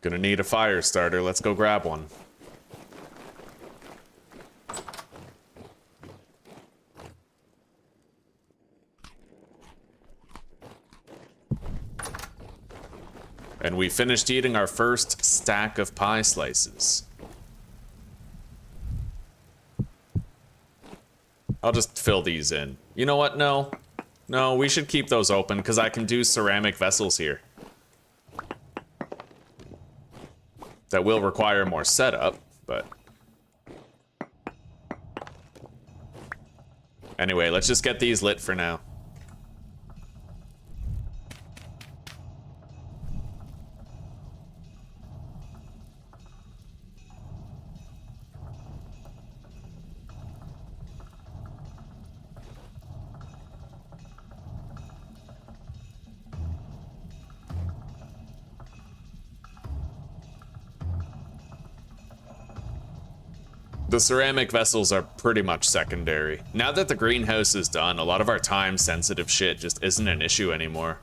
Gonna need a fire starter. Let's go grab one. And we finished eating our first stack of pie slices. I'll just fill these in. You know what? No. No, we should keep those open because I can do ceramic vessels here. That will require more setup, but... Anyway, let's just get these lit for now. The ceramic vessels are pretty much secondary. Now that the greenhouse is done, a lot of our time-sensitive shit just isn't an issue anymore.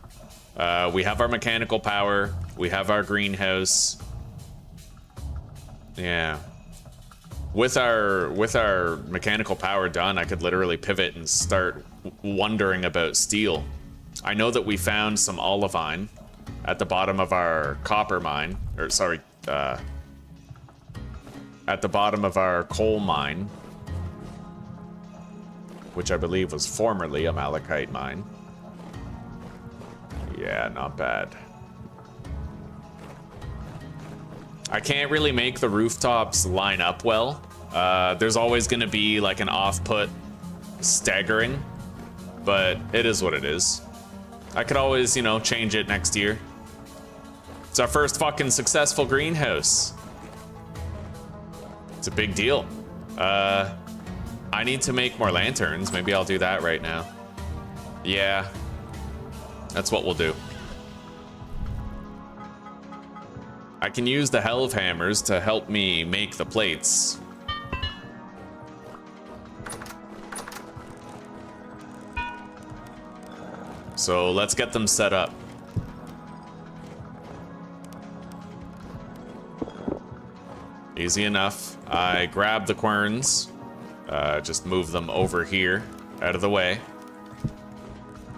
We have our mechanical power, we have our greenhouse. Yeah. With our mechanical power done, I could literally pivot and start wondering about steel. I know that we found some olivine at the bottom of our copper mine, or sorry, at the bottom of our coal mine, which I believe was formerly a malachite mine. Yeah, not bad. I can't really make the rooftops line up well. There's always gonna be like an off-put staggering, but it is what it is. I could always, you know, change it next year. It's our first fucking successful greenhouse. It's a big deal. I need to make more lanterns. Maybe I'll do that right now. Yeah, that's what we'll do. I can use the helve hammers to help me make the plates. So let's get them set up. Easy enough. I grab the querns, just move them over here, out of the way.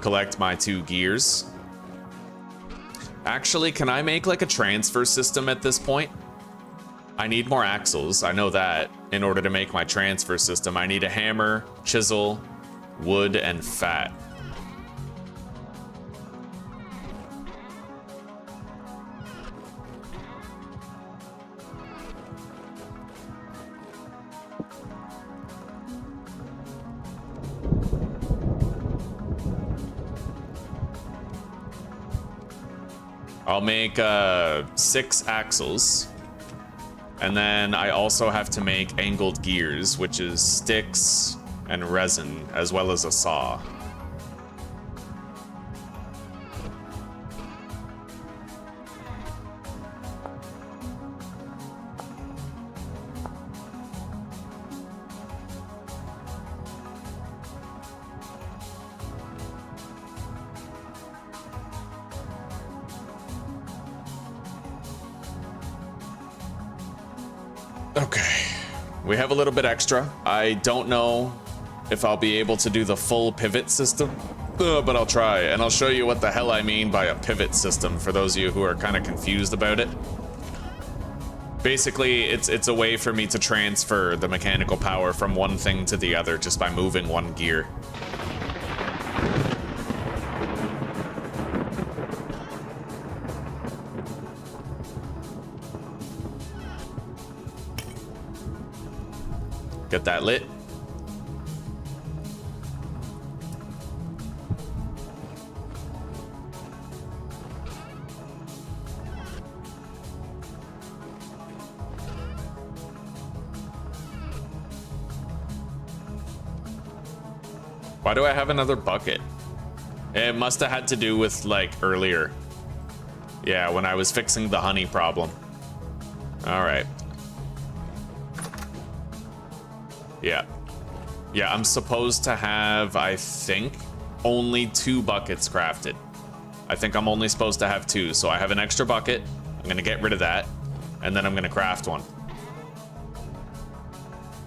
Collect my 2 gears. Actually, can I make like a transfer system at this point? I need more axles, I know that. In order to make my transfer system, I need a hammer, chisel, wood, and fat. I'll make 6 axles. And then I also have to make angled gears, which is sticks and resin, as well as a saw. Okay, we have a little bit extra. I don't know if I'll be able to do the full pivot system, but I'll try, and I'll show you what the hell I mean by a pivot system for those of you who are kind of confused about it. Basically, it's a way for me to transfer the mechanical power from one thing to the other just by moving one gear. Get that lit. Why do I have another bucket? It must have had to do with, like, earlier. Yeah, when I was fixing the honey problem. All right. Yeah. Yeah, I'm supposed to have, I think, only 2 buckets crafted. I think I'm only supposed to have 2, so I have an extra bucket. I'm gonna get rid of that, and then I'm gonna craft one.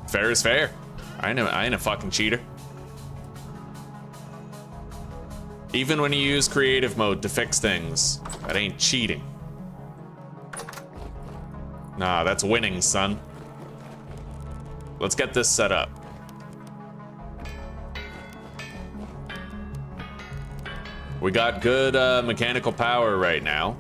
Fair is fair. I ain't a fucking cheater. Even when you use creative mode to fix things, that ain't cheating. Nah, that's winning, son. Let's get this set up. We got good mechanical power right now.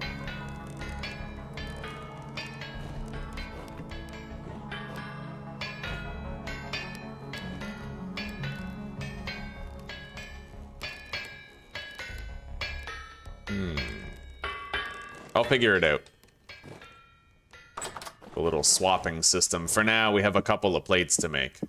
I'll figure it out. A little swapping system. For now, we have a couple of plates to make.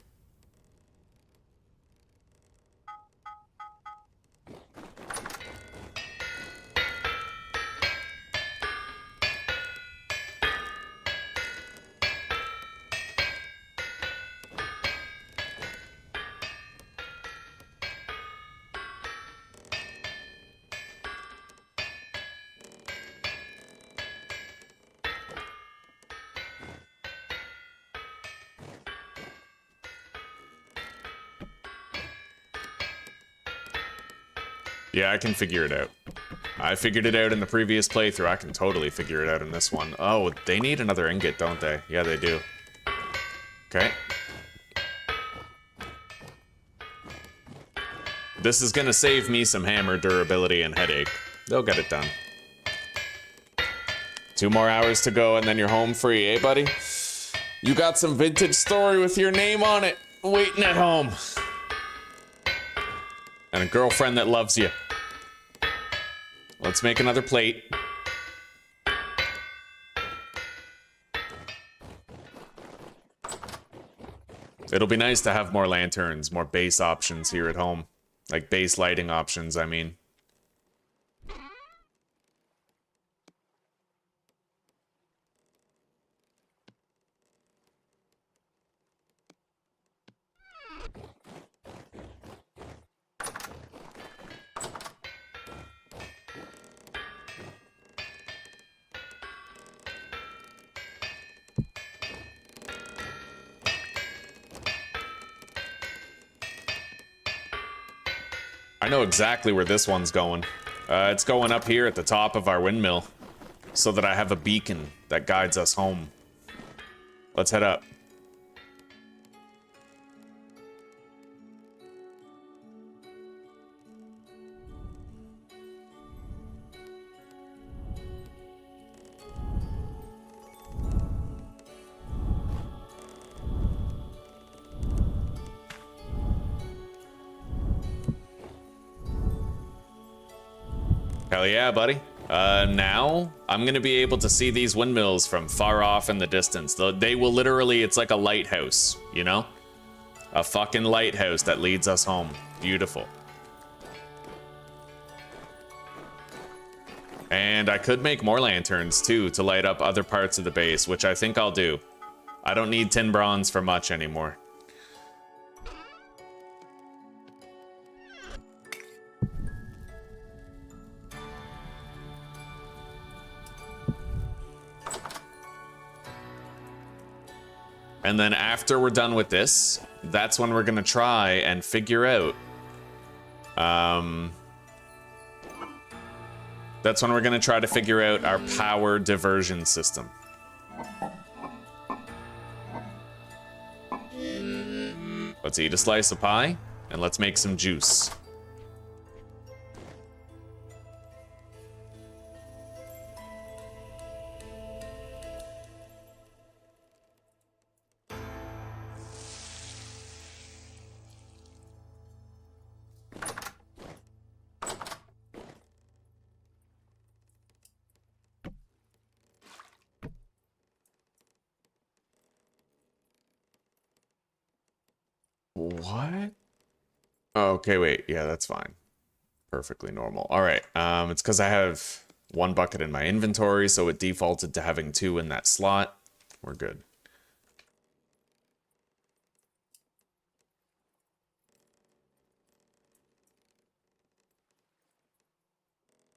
Yeah, I can figure it out. I figured it out in the previous playthrough. I can totally figure it out in this one. Oh, they need another ingot, don't they? Yeah, they do. Okay. This is gonna save me some hammer durability and headache. They'll get it done. 2 more hours to go and then you're home free, eh, buddy? You got some vintage story with your name on it waiting at home. And a girlfriend that loves you. Let's make another plate. It'll be nice to have more lanterns, more base options here at home. Like base lighting options, I mean. I know exactly where this one's going. It's going up here at the top of our windmill so that I have a beacon that guides us home. Let's head up. Hell yeah, buddy. Now I'm gonna be able to see these windmills from far off in the distance. They will literally, it's like a lighthouse, you know? A fucking lighthouse that leads us home. Beautiful. And I could make more lanterns too to light up other parts of the base, which I think I'll do. I don't need tin bronze for much anymore. And then after we're done with this, that's when we're gonna try and figure out, that's when we're gonna try to figure out our power diversion system. Let's eat a slice of pie, and let's make some juice. What? Oh, okay, wait. Yeah, that's fine. Perfectly normal. All right. It's because I have one bucket in my inventory, so it defaulted to having 2 in that slot. We're good.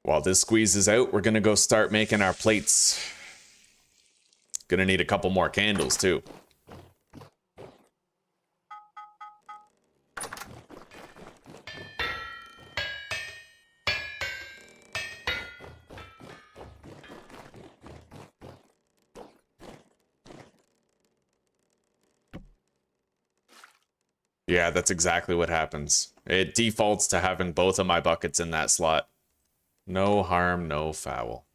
While this squeezes out, we're gonna go start making our plates. Gonna need a couple more candles, too. Yeah, that's exactly what happens. It defaults to having both of my buckets in that slot. No harm, no foul.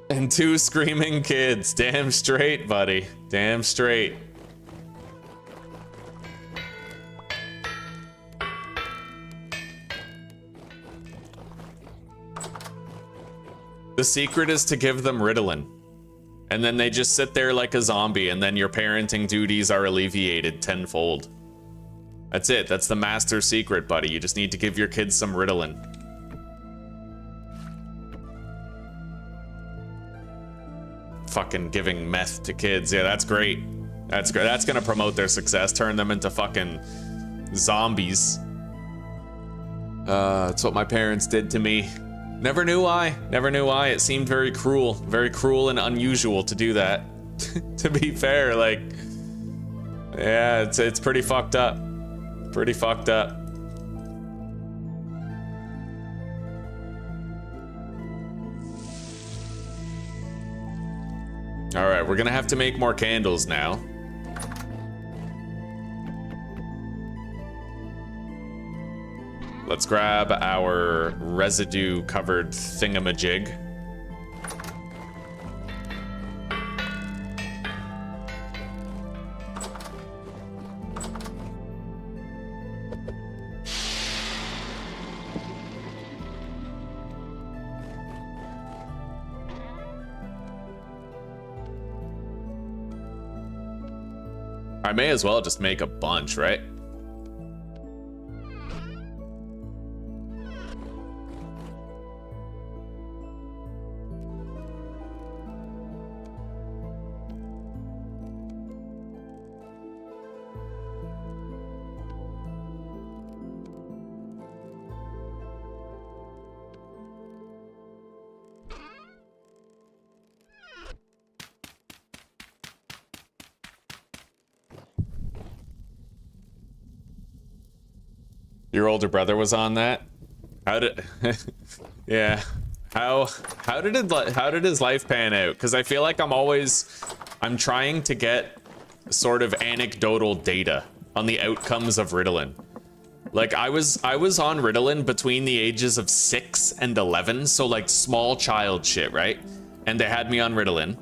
And 2 screaming kids. Damn straight, buddy. Damn straight. The secret is to give them Ritalin. And then they just sit there like a zombie, and then your parenting duties are alleviated tenfold. That's it. That's the master secret, buddy. You just need to give your kids some Ritalin. Fucking giving meth to kids. Yeah, that's great. That's great. That's gonna promote their success. Turn them into fucking zombies. That's what my parents did to me. Never knew why. Never knew why. It seemed very cruel and unusual to do that. To be fair, like, yeah, it's pretty fucked up. Pretty fucked up. All right, we're gonna have to make more candles now. Let's grab our residue-covered thingamajig. I may as well just make a bunch, right? Your older brother was on that? How did... yeah. How did his life pan out? Because I feel like I'm trying to get sort of anecdotal data on the outcomes of Ritalin. Like I was on Ritalin between the ages of 6 and 11, so like small child shit, right? And they had me on Ritalin,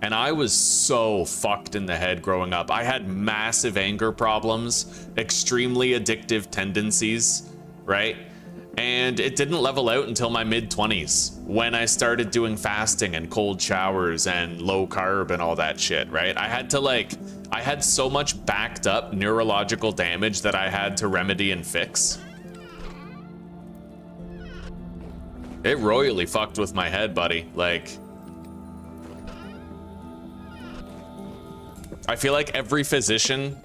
and I was so fucked in the head growing up. I had massive anger problems, extremely addictive tendencies, right? And it didn't level out until my mid-20s when I started doing fasting and cold showers and low carb and all that shit, right? I had so much backed up neurological damage that I had to remedy and fix. It royally fucked with my head, buddy. Like, I feel like every physician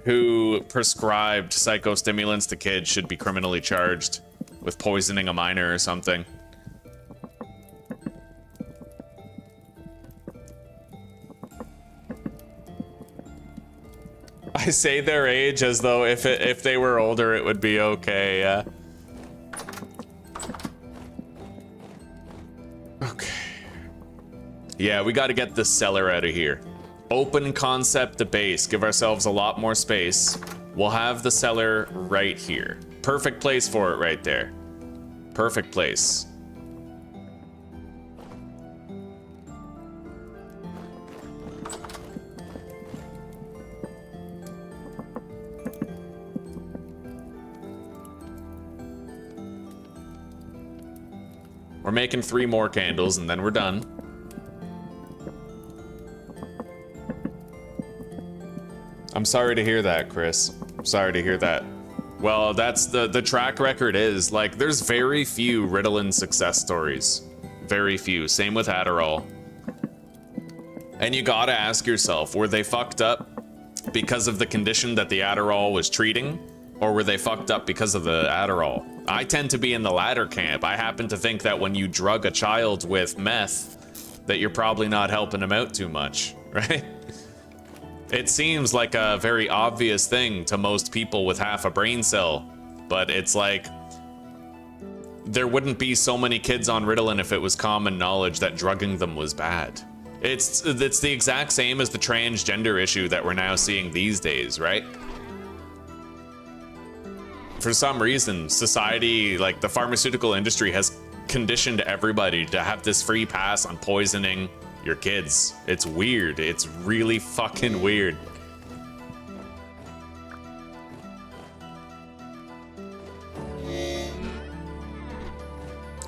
who prescribed psychostimulants to kids should be criminally charged with poisoning a minor or something. I say their age as though if they were older it would be okay, yeah. Okay. Yeah, we gotta get this cellar out of here. Open concept the base, give ourselves a lot more space. We'll have the cellar right here. Perfect place for it right there. Perfect place. We're making 3 more candles and then we're done. I'm sorry to hear that, Chris. I'm sorry to hear that. Well, that's the track record is, like, there's very few Ritalin success stories. Very few. Same with Adderall. And you gotta ask yourself, were they fucked up because of the condition that the Adderall was treating? Or were they fucked up because of the Adderall? I tend to be in the latter camp. I happen to think that when you drug a child with meth, that you're probably not helping him out too much, right? It seems like a very obvious thing to most people with half a brain cell, but it's like, there wouldn't be so many kids on Ritalin if it was common knowledge that drugging them was bad. It's the exact same as the transgender issue that we're now seeing these days, right? For some reason, society, like the pharmaceutical industry, has conditioned everybody to have this free pass on poisoning your kids. It's weird. It's really fucking weird.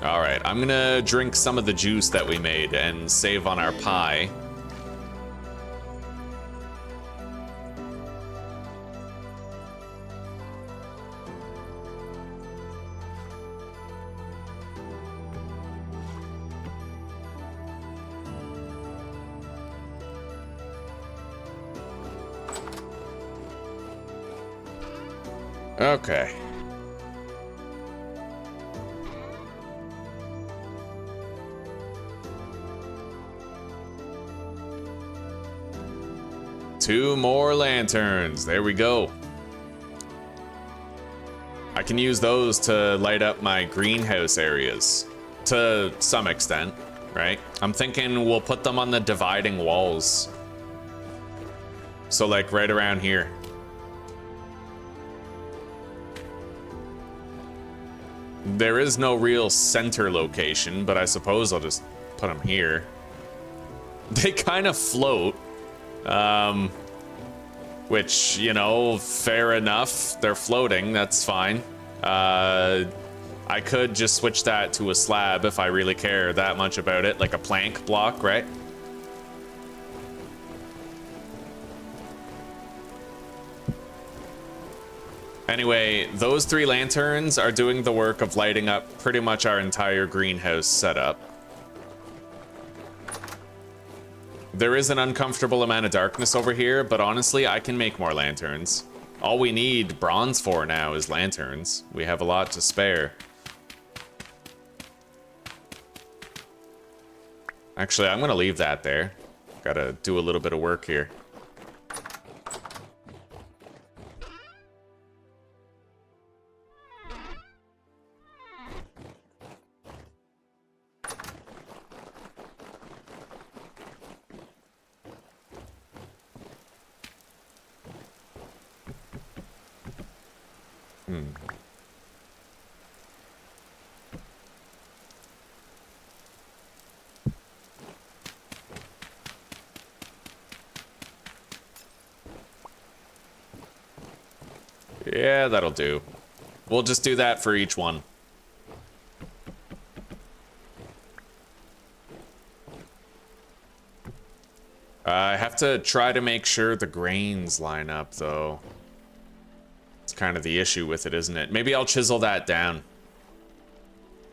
All right, I'm gonna drink some of the juice that we made and save on our pie. Okay. Two more lanterns. There we go. I can use those to light up my greenhouse areas to some extent, right? I'm thinking we'll put them on the dividing walls. So like right around here. There is no real center location, but I suppose I'll just put them here. They kind of float, which, you know, fair enough. They're floating, that's fine. I could just switch that to a slab if I really care that much about it, like a plank block, right? Anyway, those 3 lanterns are doing the work of lighting up pretty much our entire greenhouse setup. There is an uncomfortable amount of darkness over here, but honestly, I can make more lanterns. All we need bronze for now is lanterns. We have a lot to spare. Actually, I'm gonna leave that there. Gotta do a little bit of work here. Yeah, that'll do. We'll just do that for each one. I have to try to make sure the grains line up, though. It's kind of the issue with it, isn't it? Maybe I'll chisel that down.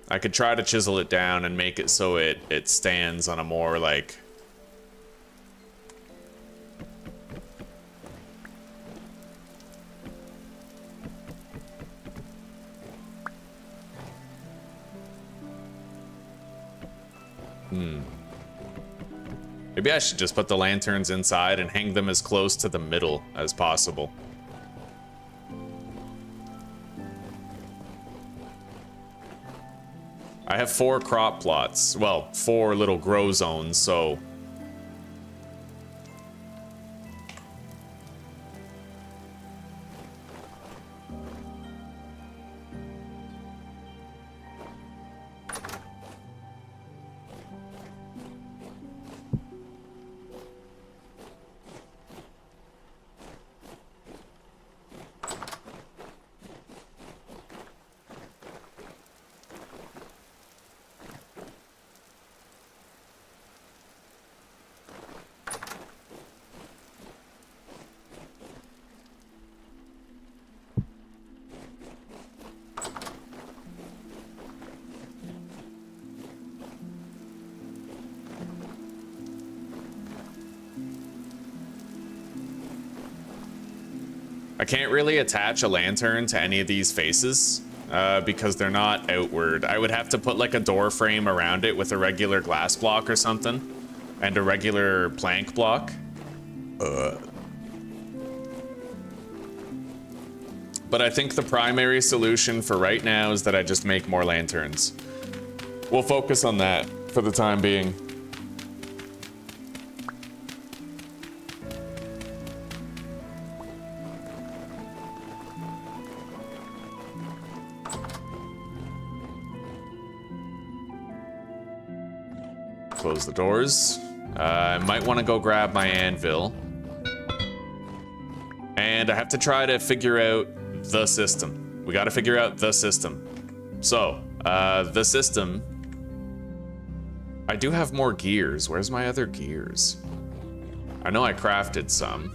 I could try to chisel it down and make it so it stands on a more, like... Maybe I should just put the lanterns inside and hang them as close to the middle as possible. I have 4 crop plots. Well, 4 little grow zones, so... I can't really attach a lantern to any of these faces because they're not outward. I would have to put like a door frame around it with a regular glass block or something and a regular plank block. But I think the primary solution for right now is that I just make more lanterns. We'll focus on that for the time being. Close the doors. I might want to go grab my anvil. And I have to try to figure out the system. We got to figure out the system. So, the system... I do have more gears. Where's my other gears? I know I crafted some.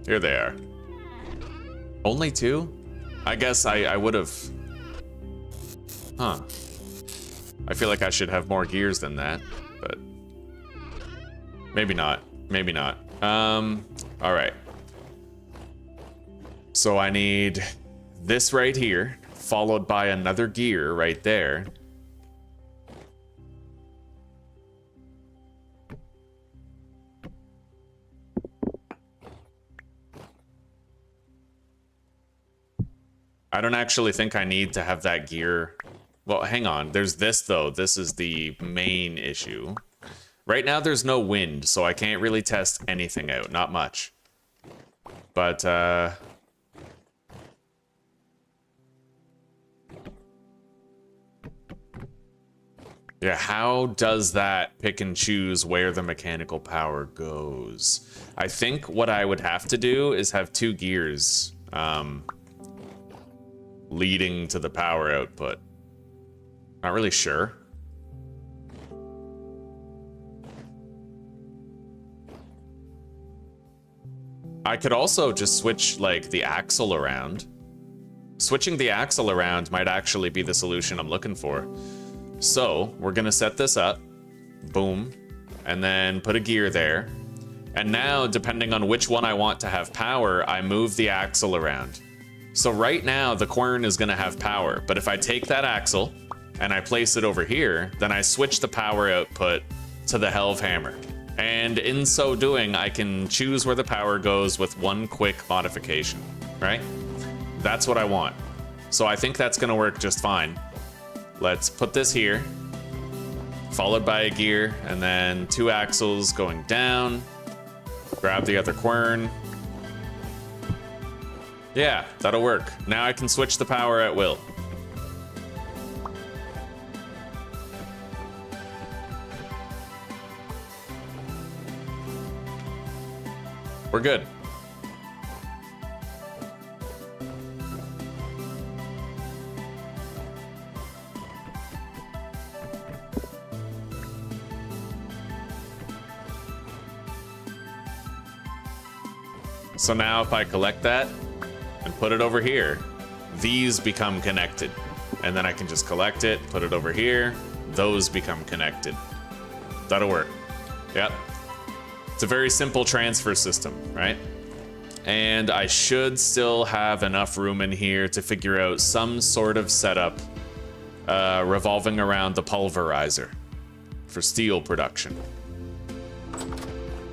Here they are. Only 2? I guess I would have... Huh. I feel like I should have more gears than that, but... Maybe not. Maybe not. Alright. So I need this right here, followed by another gear right there. I don't actually think I need to have that gear. Well, hang on. There's this, though. This is the main issue. Right now, there's no wind, so I can't really test anything out. Not much. But, yeah, how does that pick and choose where the mechanical power goes? I think what I would have to do is have 2 gears, leading to the power output. Not really sure. I could also just switch, like, the axle around. Switching the axle around might actually be the solution I'm looking for. So, we're gonna set this up. Boom. And then put a gear there. And now, depending on which one I want to have power, I move the axle around. So right now, the quern is gonna have power. But if I take that axle and I place it over here, then I switch the power output to the Helve Hammer. And in so doing, I can choose where the power goes with one quick modification, right? That's what I want. So I think that's gonna work just fine. Let's put this here, followed by a gear, and then 2 axles going down. Grab the other quern. Yeah, that'll work. Now I can switch the power at will. We're good. So now if I collect that and put it over here, these become connected. And then I can just collect it, put it over here, those become connected. That'll work. Yep. It's a very simple transfer system, right? And I should still have enough room in here to figure out some sort of setup revolving around the pulverizer for steel production.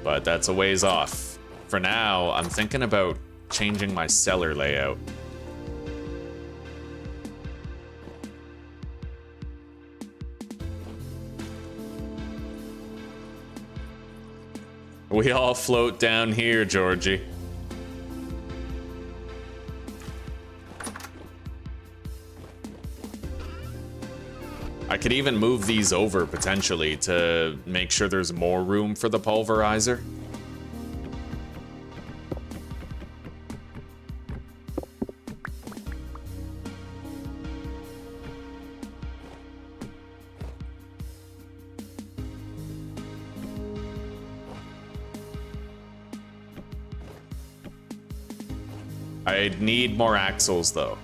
But that's a ways off. For now, I'm thinking about changing my cellar layout. We all float down here, Georgie. I could even move these over potentially to make sure there's more room for the pulverizer. I need more axles, though.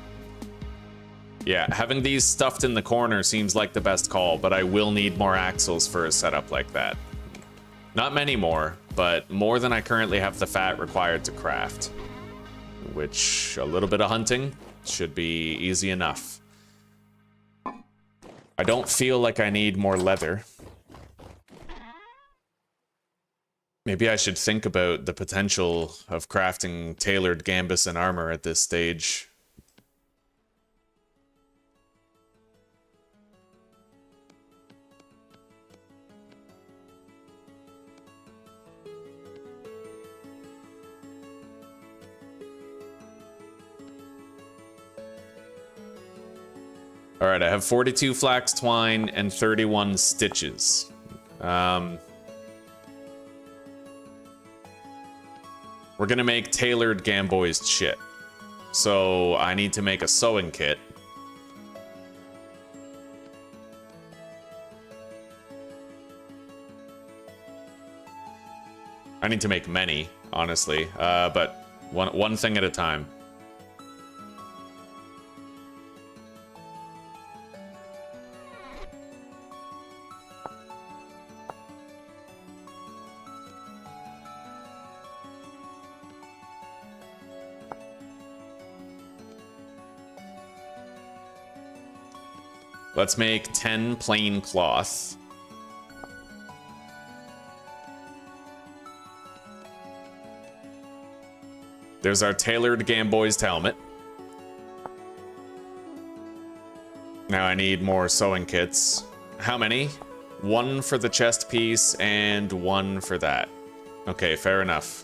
Yeah, having these stuffed in the corner seems like the best call, but I will need more axles for a setup like that. Not many more, but more than I currently have the fat required to craft. Which, a little bit of hunting should be easy enough. I don't feel like I need more leather. Maybe I should think about the potential of crafting tailored gambus and armor at this stage. All right, I have 42 flax twine and 31 stitches. We're gonna make tailored gamboized shit. So I need to make a sewing kit. I need to make many, honestly, but one thing at a time. Let's make 10 plain cloth. There's our tailored gamboized helmet. Now I need more sewing kits. How many? One for the chest piece and one for that. Okay, fair enough.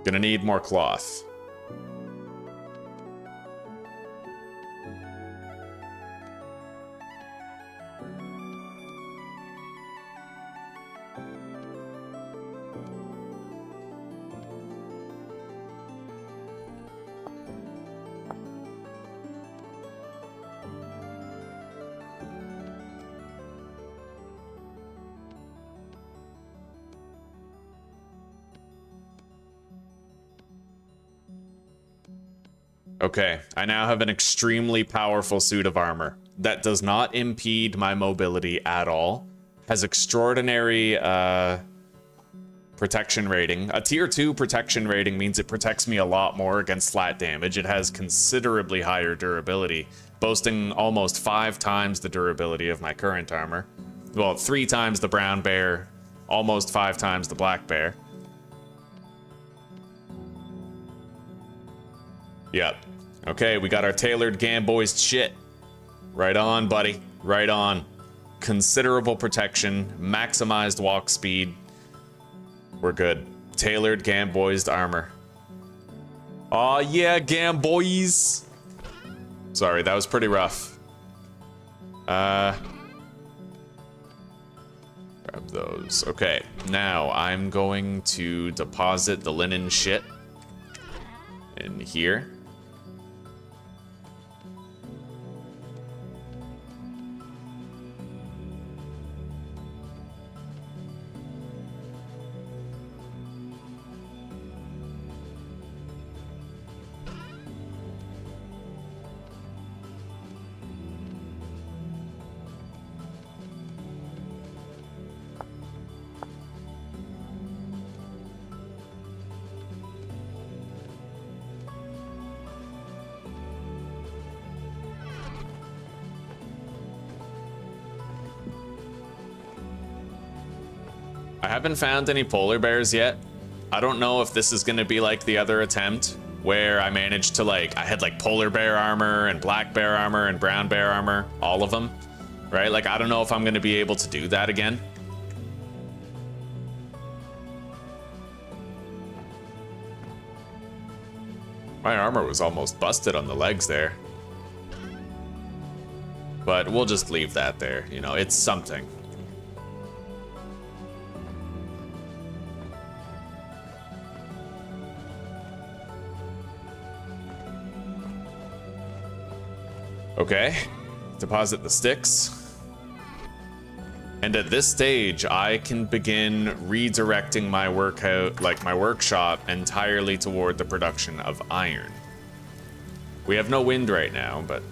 Gonna need more cloth. Okay, I now have an extremely powerful suit of armor that does not impede my mobility at all. Has extraordinary protection rating. A tier 2 protection rating means it protects me a lot more against flat damage. It has considerably higher durability, boasting almost 5 times the durability of my current armor. Well, 3 times the brown bear, almost 5 times the black bear. Yep. Okay, we got our tailored Gamboy's shit. Right on, buddy. Right on. Considerable protection, maximized walk speed. We're good. Tailored Gamboy's armor. Aw, yeah, Gamboys. Sorry, that was pretty rough. Grab those. Okay, now I'm going to deposit the linen shit in here. I haven't found any polar bears yet. I don't know if this is gonna be like the other attempt where I managed to I had like polar bear armor and black bear armor and brown bear armor, all of them, right? Like, I don't know if I'm gonna be able to do that again. My armor was almost busted on the legs there. But we'll just leave that there, you know, it's something. Okay, deposit the sticks. And at this stage, I can begin redirecting my my workshop entirely toward the production of iron. We have no wind right now, but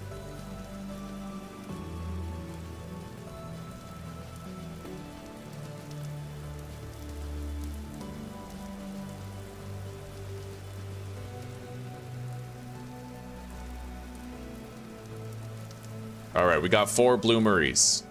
all right, we got 4 bloomeries.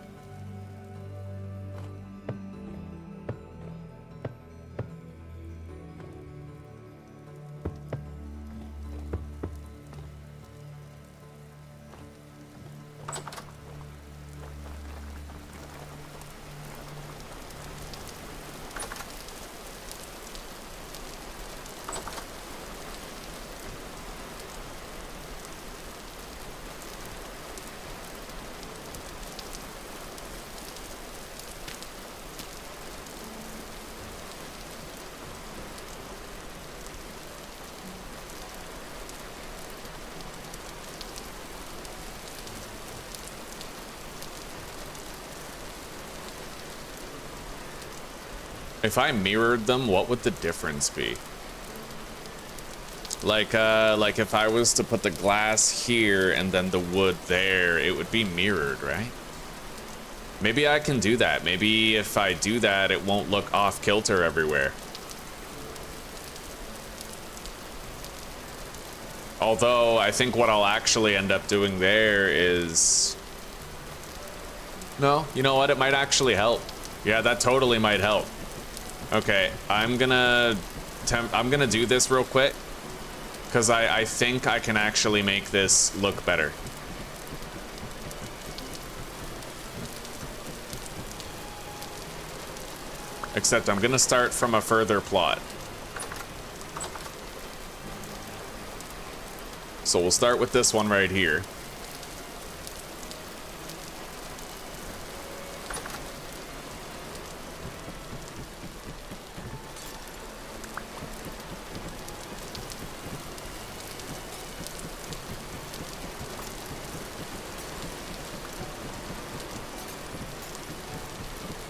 If I mirrored them, what would the difference be? Like if I was to put the glass here and then the wood there, it would be mirrored, right? Maybe I can do that. Maybe if I do that, it won't look off kilter everywhere. Although, I think what I'll actually end up doing there is... No, you know what? It might actually help. Yeah, that totally might help. Okay, I'm gonna do this real quick, because I think I can actually make this look better. Except I'm gonna start from a further plot. So we'll start with this one right here.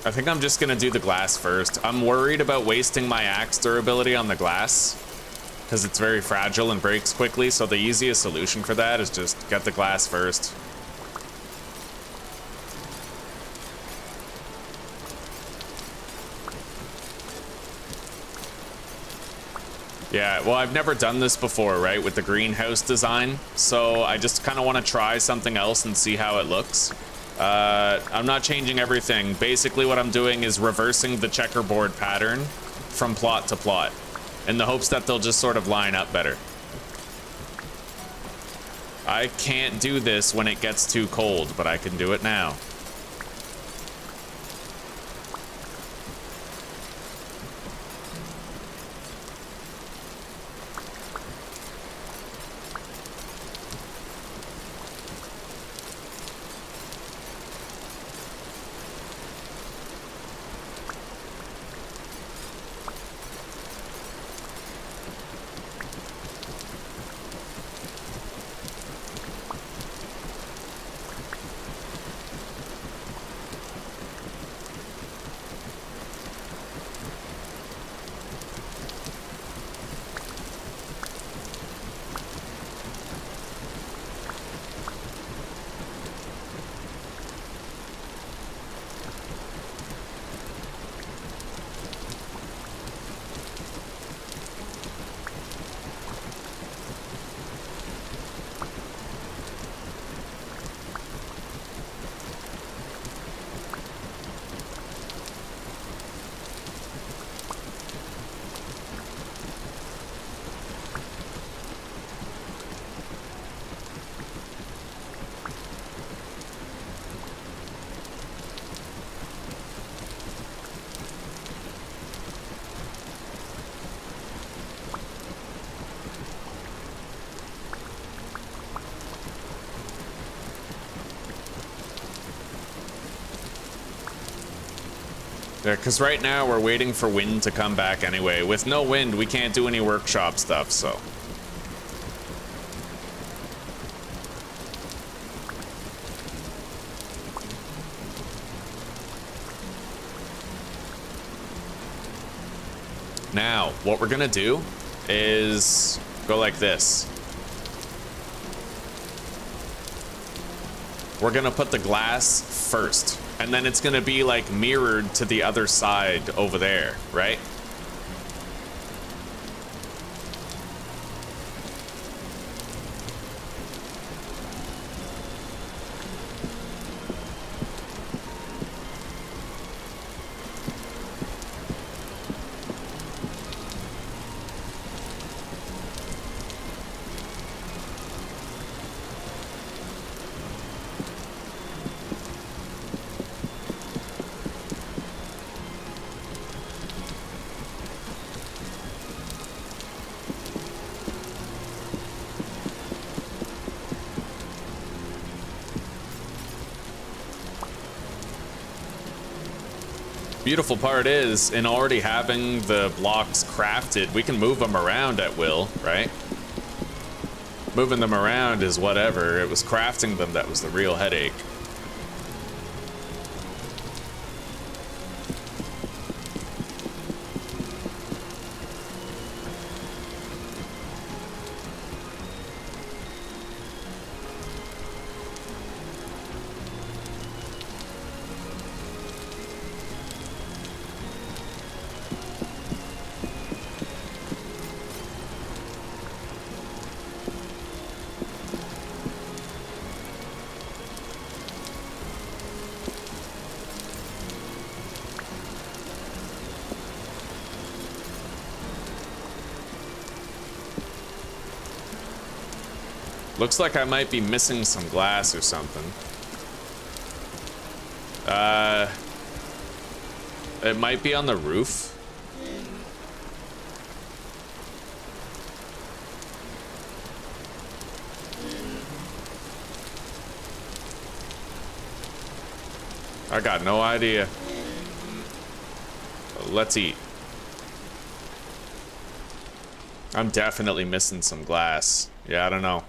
I think I'm just gonna do the glass first. I'm worried about wasting my axe durability on the glass because it's very fragile and breaks quickly, so the easiest solution for that is just get the glass first. Yeah, well, I've never done this before, right, with the greenhouse design, so I just kind of want to try something else and see how it looks. I'm not changing everything. Basically what I'm doing is reversing the checkerboard pattern from plot to plot in the hopes that they'll just sort of line up better. I can't do this when it gets too cold, but I can do it now. Yeah, because right now we're waiting for wind to come back anyway. With no wind, we can't do any workshop stuff, so. Now, what we're gonna do is go like this. We're gonna put the glass first, and then it's gonna be like mirrored to the other side over there, right? Beautiful part is, in already having the blocks crafted, we can move them around at will, right? Moving them around is whatever. It was crafting them that was the real headache. Looks like I might be missing some glass or something. It might be on the roof. I got no idea. Let's eat. I'm definitely missing some glass. Yeah, I don't know.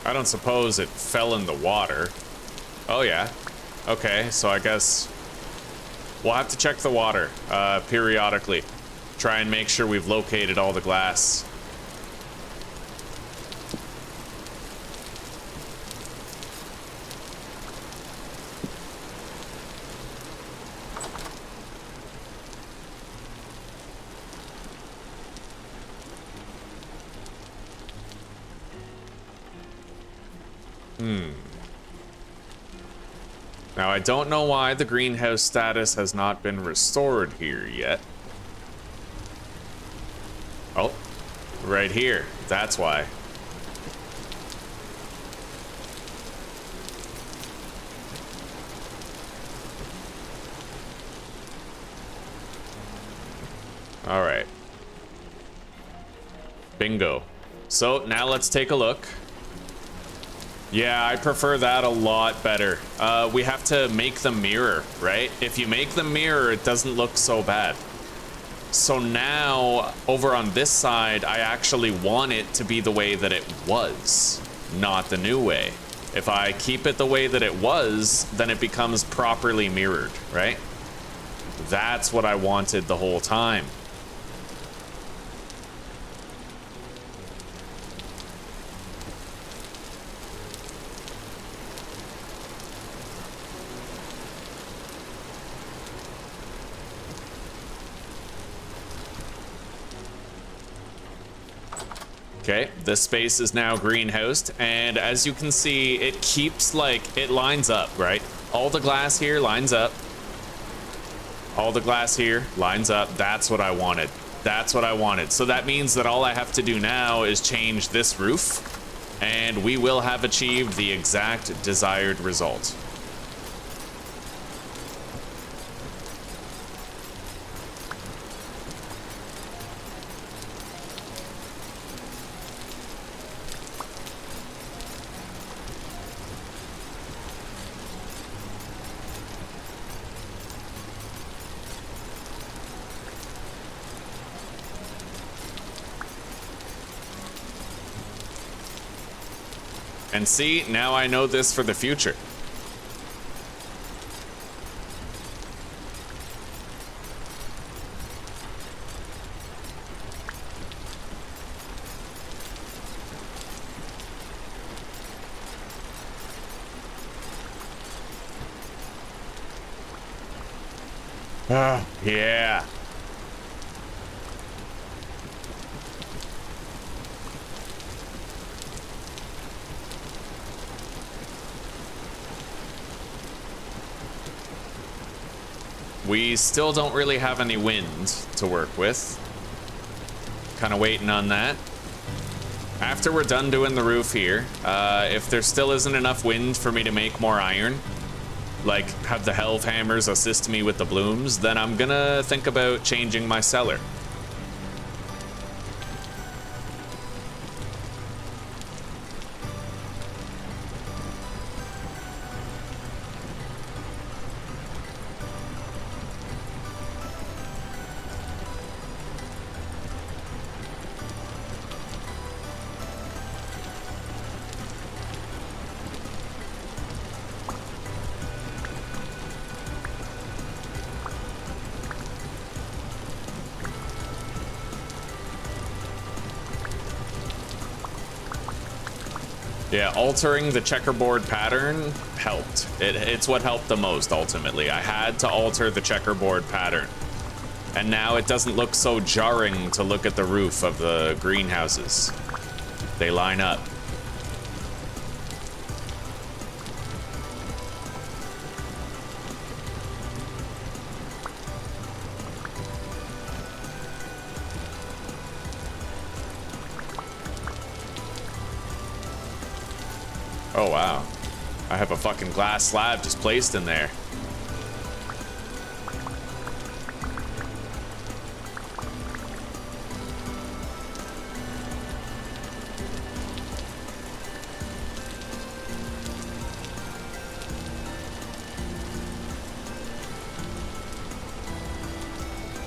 I don't suppose it fell in the water. Oh yeah. Okay, so I guess we'll have to check the water periodically. Try and make sure we've located all the glass. Now, I don't know why the greenhouse status has not been restored here yet. Oh, right here. That's why. All right. Bingo. So now let's take a look. Yeah, I prefer that a lot better. We have to make them mirror, right? If you make them mirror, it doesn't look so bad. So now, over on this side, I actually want it to be the way that it was, not the new way. If I keep it the way that it was, then it becomes properly mirrored, right? That's what I wanted the whole time. Okay, this space is now greenhoused, and as you can see, it keeps, like, it lines up, right? All the glass here lines up. All the glass here lines up. That's what I wanted. That's what I wanted. So that means that all I have to do now is change this roof, and we will have achieved the exact desired result. And see, now I know this for the future. Yeah. We still don't really have any wind to work with. Kind of waiting on that. After we're done doing the roof here, if there still isn't enough wind for me to make more iron, like have the Helve Hammers assist me with the blooms, then I'm gonna think about changing my cellar. Yeah, altering the checkerboard pattern helped. It's what helped the most, ultimately. I had to alter the checkerboard pattern. And now it doesn't look so jarring to look at the roof of the greenhouses. They line up. Oh, wow. I have a fucking glass slab just placed in there.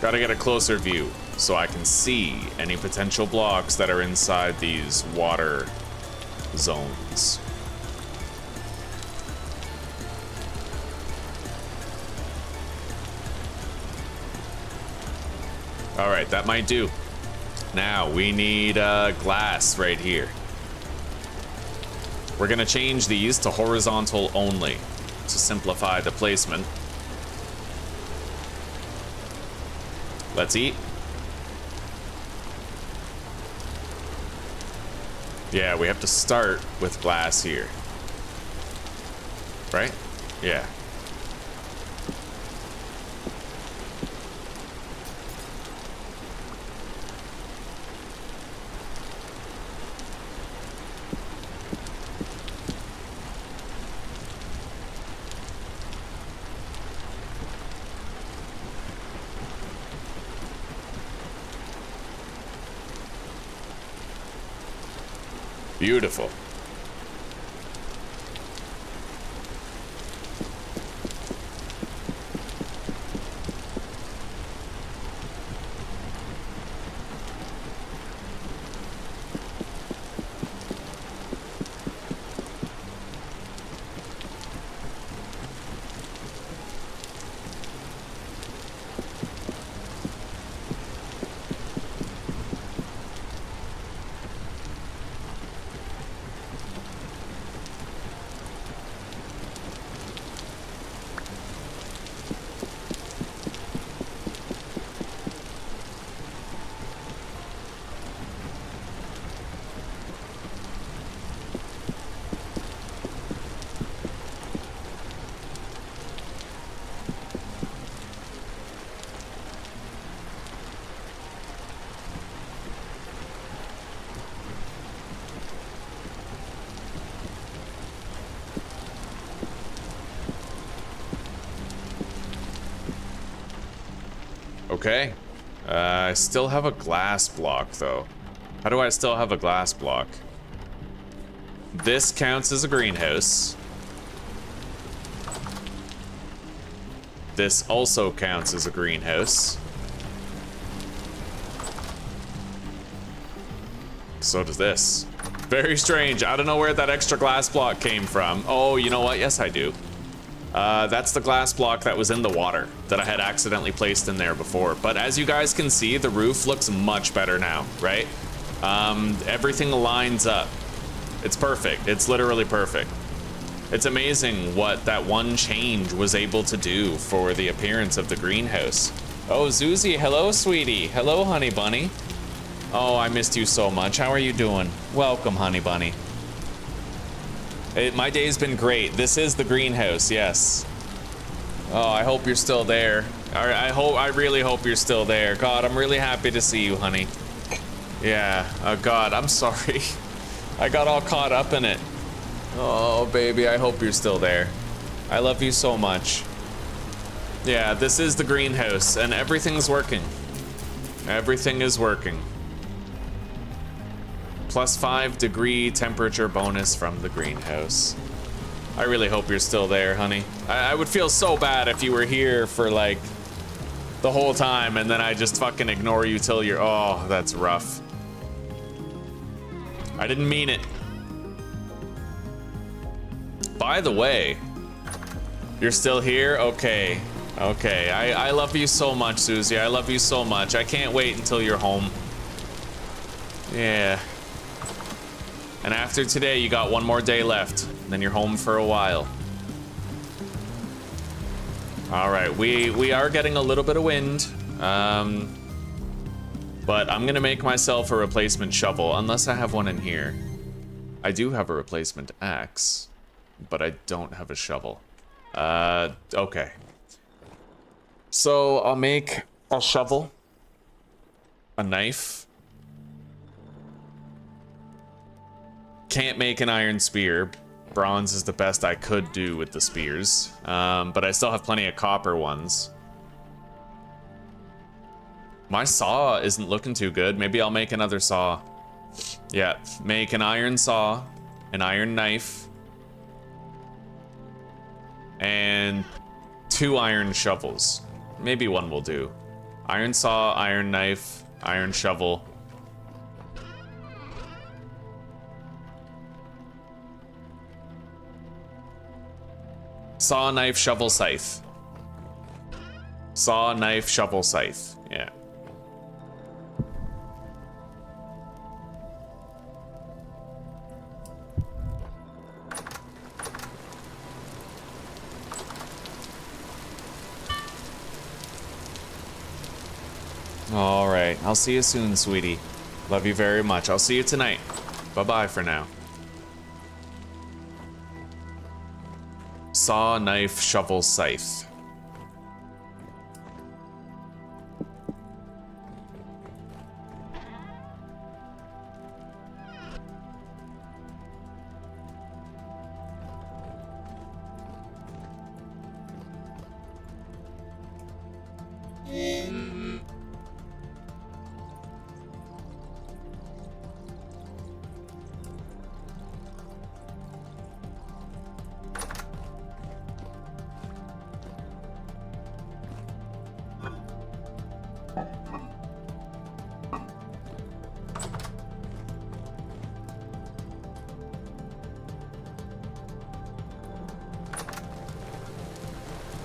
Gotta get a closer view so I can see any potential blocks that are inside these water zones. All right, that might do. Now we need glass right here. We're gonna change these to horizontal only to simplify the placement. Let's eat. Yeah, we have to start with glass here. right? Yeah. Beautiful. Okay. I still have a glass block, though. How do I still have a glass block? This counts as a greenhouse. This also counts as a greenhouse. So does this. Very strange. I don't know where that extra glass block came from. Oh, you know what? Yes, I do. That's the glass block that was in the water that I had accidentally placed in there before. But as you guys can see, the roof looks much better now, right? Everything lines up. It's perfect. It's literally perfect. It's amazing what that one change was able to do for the appearance of the greenhouse. Oh, Zuzi, hello, sweetie. Hello, honey bunny. Oh, I missed you so much. How are you doing? Welcome, honey bunny. My day's been great. This is the greenhouse, yes. Oh, I hope you're still there. I really hope you're still there. God, I'm really happy to see you, honey. Yeah, oh God, I'm sorry. I got all caught up in it. Oh, baby, I hope you're still there. I love you so much. Yeah, this is the greenhouse, and everything's working. Everything is working. +5 degree temperature bonus from the greenhouse. I really hope you're still there, honey. I would feel so bad if you were here for like the whole time and then I just fucking ignore you till you're, oh, that's rough. I didn't mean it. By the way, you're still here? Okay. Okay, I love you so much, Susie. I love you so much. I can't wait until you're home. Yeah. And after today, you got one more day left. Then you're home for a while. All right, we are getting a little bit of wind. But I'm gonna make myself a replacement shovel, unless I have one in here. I do have a replacement axe, but I don't have a shovel. Okay. So I'll make a shovel, a knife. Can't make an iron spear. Bronze is the best I could do with the spears, but I still have plenty of copper ones. My saw isn't looking too good. Maybe I'll make another saw. Yeah, make an iron saw, an iron knife, and 2 iron shovels. Maybe one will do. Iron saw, iron knife, iron shovel. Saw, knife, shovel, scythe. Saw, knife, shovel, scythe. Yeah. All right. I'll see you soon, sweetie. Love you very much. I'll see you tonight. Bye-bye for now. Saw, knife, shovel, scythe.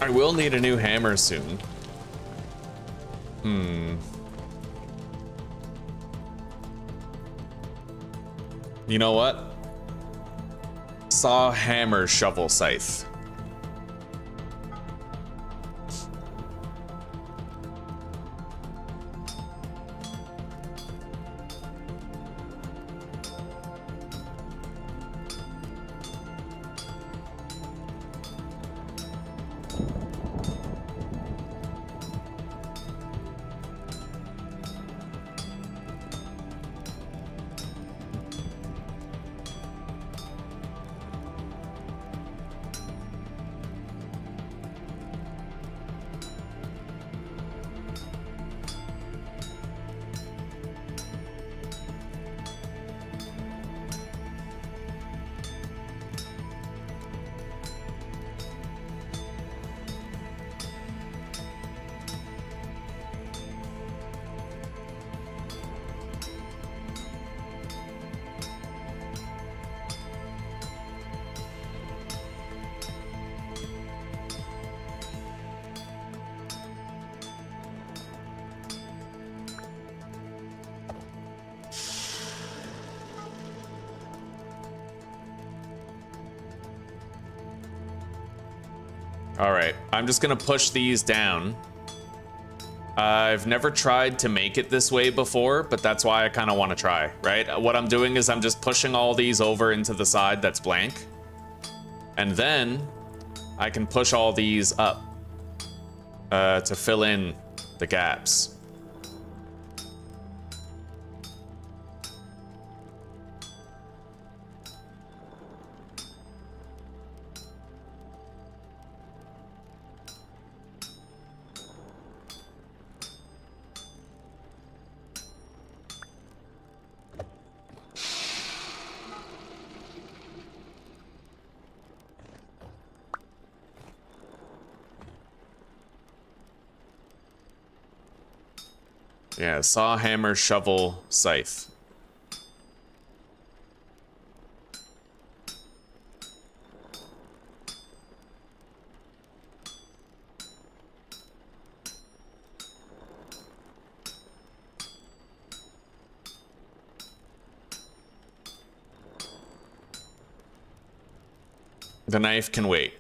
I will need a new hammer soon. You know what? Saw, hammer, shovel, scythe. All right, I'm just gonna push these down. I've never tried to make it this way before, but that's why I kind of want to try, right? What I'm doing is I'm just pushing all these over into the side that's blank. And then I can push all these up to fill in the gaps. Yeah, saw, hammer, shovel, scythe. The knife can wait.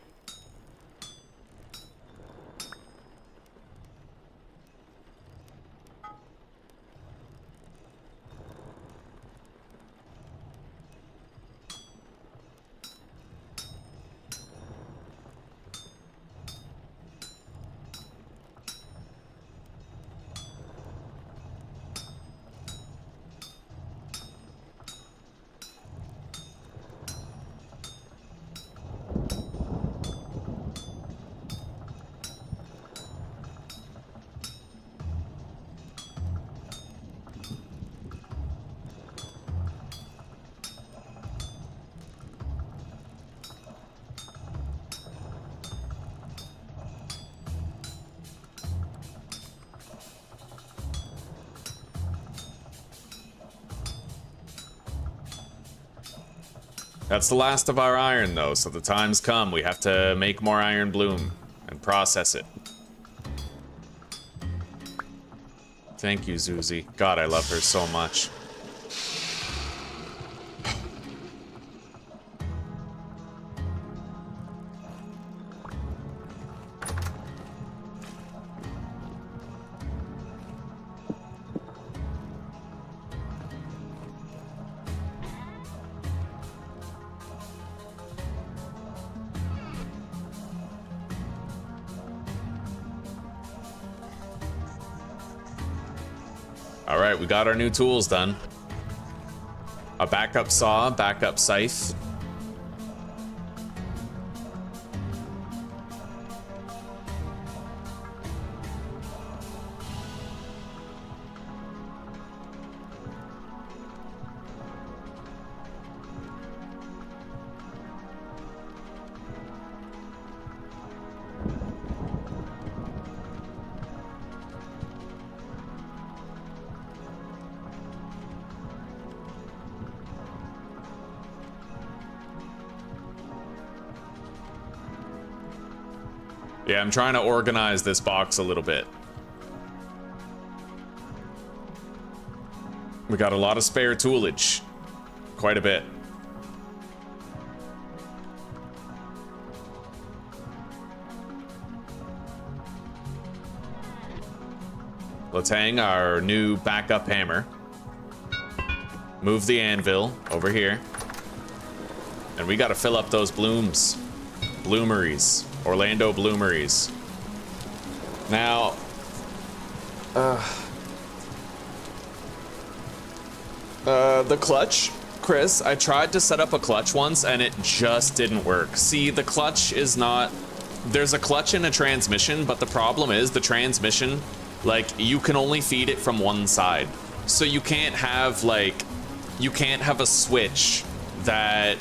That's the last of our iron, though, so the time's come. We have to make more iron bloom and process it. Thank you, Zuzi. God, I love her so much. All right, we got our new tools done. A backup saw, backup scythe. Yeah, I'm trying to organize this box a little bit. We got a lot of spare toolage. Quite a bit. Let's hang our new backup hammer. Move the anvil over here. And we gotta fill up those blooms. Bloomeries. Orlando bloomeries. Now, the clutch, Chris, I tried to set up a clutch once and it just didn't work. See, the clutch is not, there's a clutch in a transmission, but the problem is the transmission, like, you can only feed it from one side. So you can't have, like, you can't have a switch that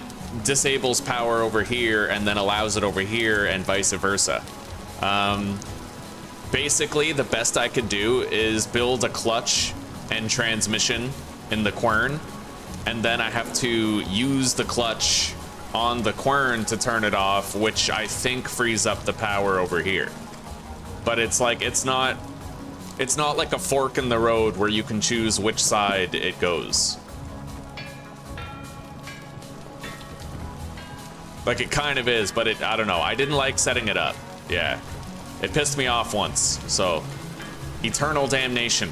disables power over here and then allows it over here and vice versa. Basically, the best I could do is build a clutch and transmission in the quern, and then I have to use the clutch on the quern to turn it off, which I think frees up the power over here. But it's like, it's not like a fork in the road where you can choose which side it goes. Like, it kind of is, but I don't know. I didn't like setting it up. Yeah. It pissed me off once, so. Eternal damnation.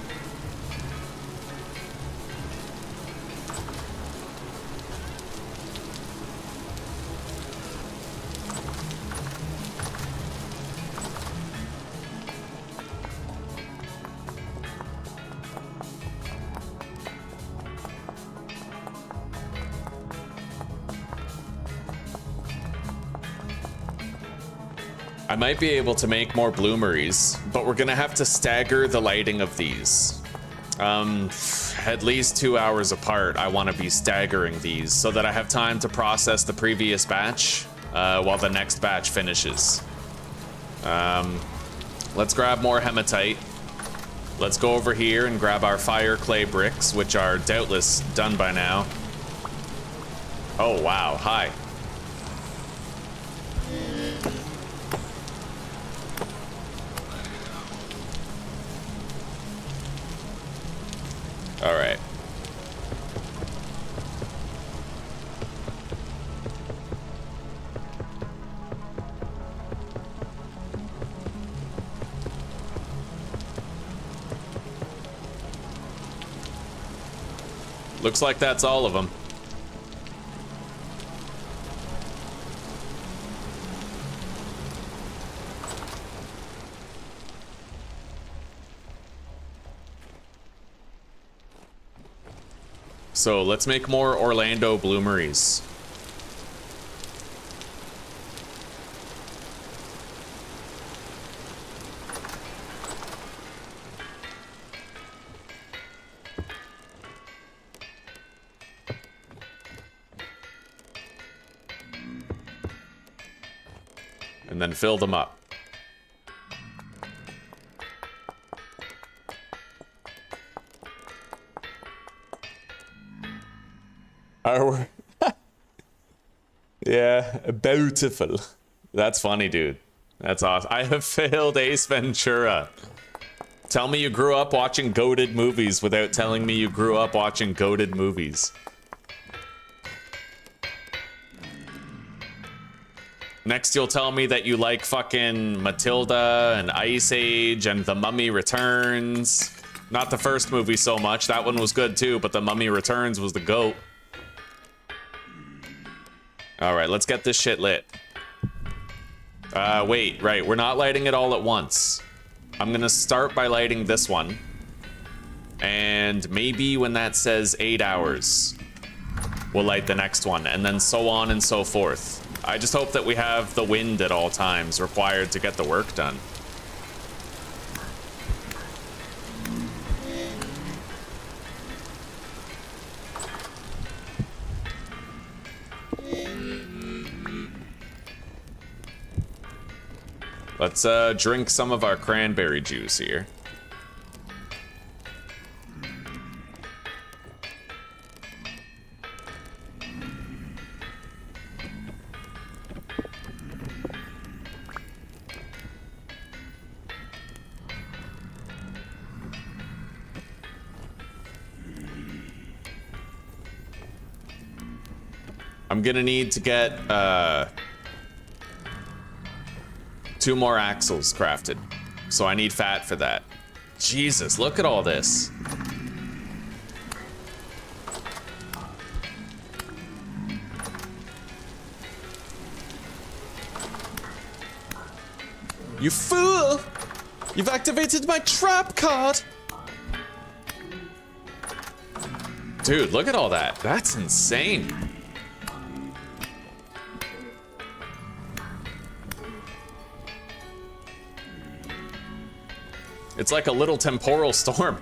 I might be able to make more bloomeries, but we're gonna have to stagger the lighting of these. At least 2 hours apart, I want to be staggering these so that I have time to process the previous batch while the next batch finishes. Let's grab more hematite. Let's go over here and grab our fire clay bricks, which are doubtless done by now. Oh, wow. Hi. All right. Looks like that's all of them. So let's make more Orlando bloomeries. And then fill them up. Yeah, beautiful. That's funny, dude. That's awesome. I have failed Ace Ventura. Tell me you grew up watching goated movies without telling me you grew up watching goated movies. Next, you'll tell me that you like fucking Matilda and Ice Age and The Mummy Returns. Not the first movie so much. That one was good too, but The Mummy Returns was the GOAT. All right, let's get this shit lit. Wait, right, we're not lighting it all at once. I'm gonna start by lighting this one. And maybe when that says 8 hours, we'll light the next one, and then so on and so forth. I just hope that we have the wind at all times required to get the work done. Let's drink some of our cranberry juice here. I'm gonna need to get 2 more axles crafted, so I need fat for that. Jesus, look at all this. You fool! You've activated my trap card! Dude, look at all that. That's insane. It's like a little temporal storm.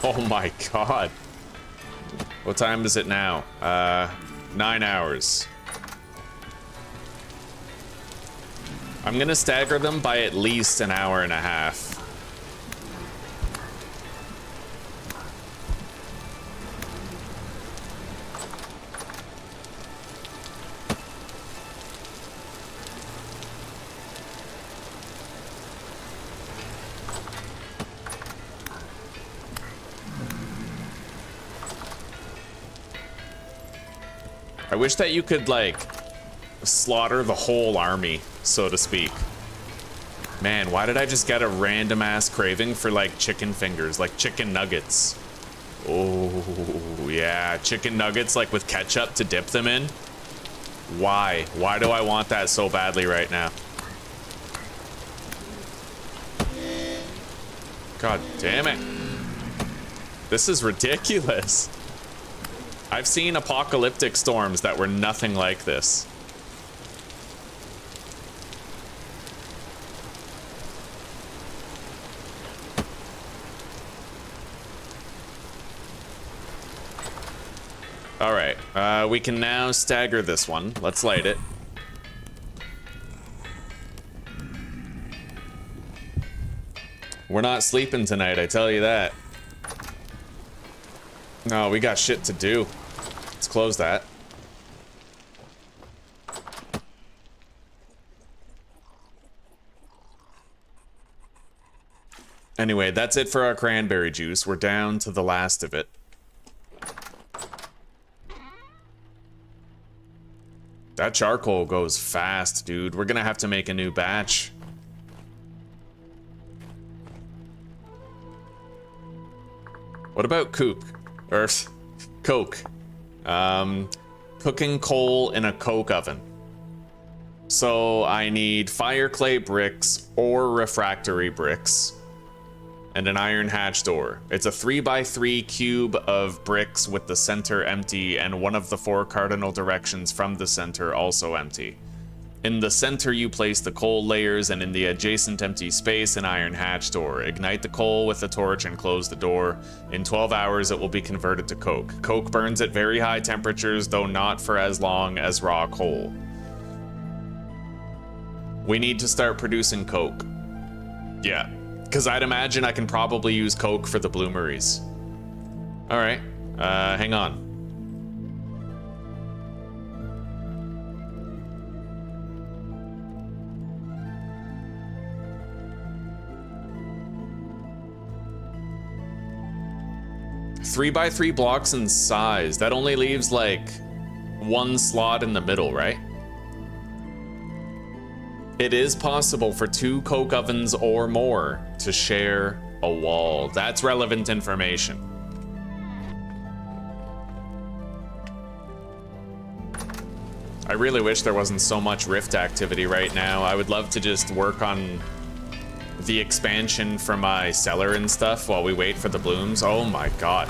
Oh my god. What time is it now? 9 hours. I'm gonna stagger them by at least an hour and a half. I wish that you could, like, slaughter the whole army, so to speak. Man, why did I just get a random ass craving for, like, chicken fingers, like chicken nuggets? Oh, yeah, chicken nuggets, like, with ketchup to dip them in? Why? Why do I want that so badly right now? God damn it. This is ridiculous. I've seen apocalyptic storms that were nothing like this. All right, we can now stagger this one. Let's light it. We're not sleeping tonight, I tell you that. No, we got shit to do. Let's close that. Anyway, that's it for our cranberry juice. We're down to the last of it. That charcoal goes fast, dude. We're gonna have to make a new batch. What about coke? Or coke. Cooking coal in a coke oven. So I need fire clay bricks or refractory bricks and an iron hatch door. It's a 3x3 cube of bricks with the center empty and one of the 4 cardinal directions from the center also empty. In the center, you place the coal layers, and in the adjacent empty space, an iron hatch door. Ignite the coal with a torch and close the door. In 12 hours, it will be converted to coke. Coke burns at very high temperatures, though not for as long as raw coal. We need to start producing coke. Yeah, because I'd imagine I can probably use coke for the bloomeries. All right, hang on. Three by 3 blocks in size. That only leaves like 1 slot in the middle, right? It is possible for 2 coke ovens or more to share a wall. That's relevant information. I really wish there wasn't so much rift activity right now. I would love to just work on the expansion for my cellar and stuff while we wait for the blooms. Oh my god.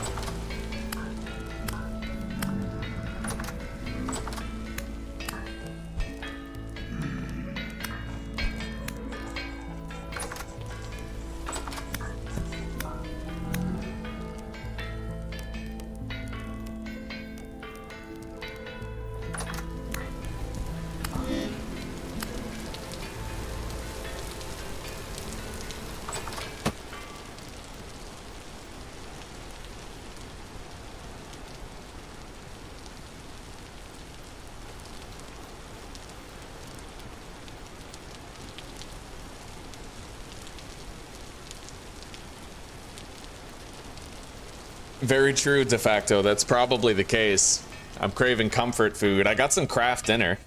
Very true, de facto. That's probably the case. I'm craving comfort food. I got some craft dinner.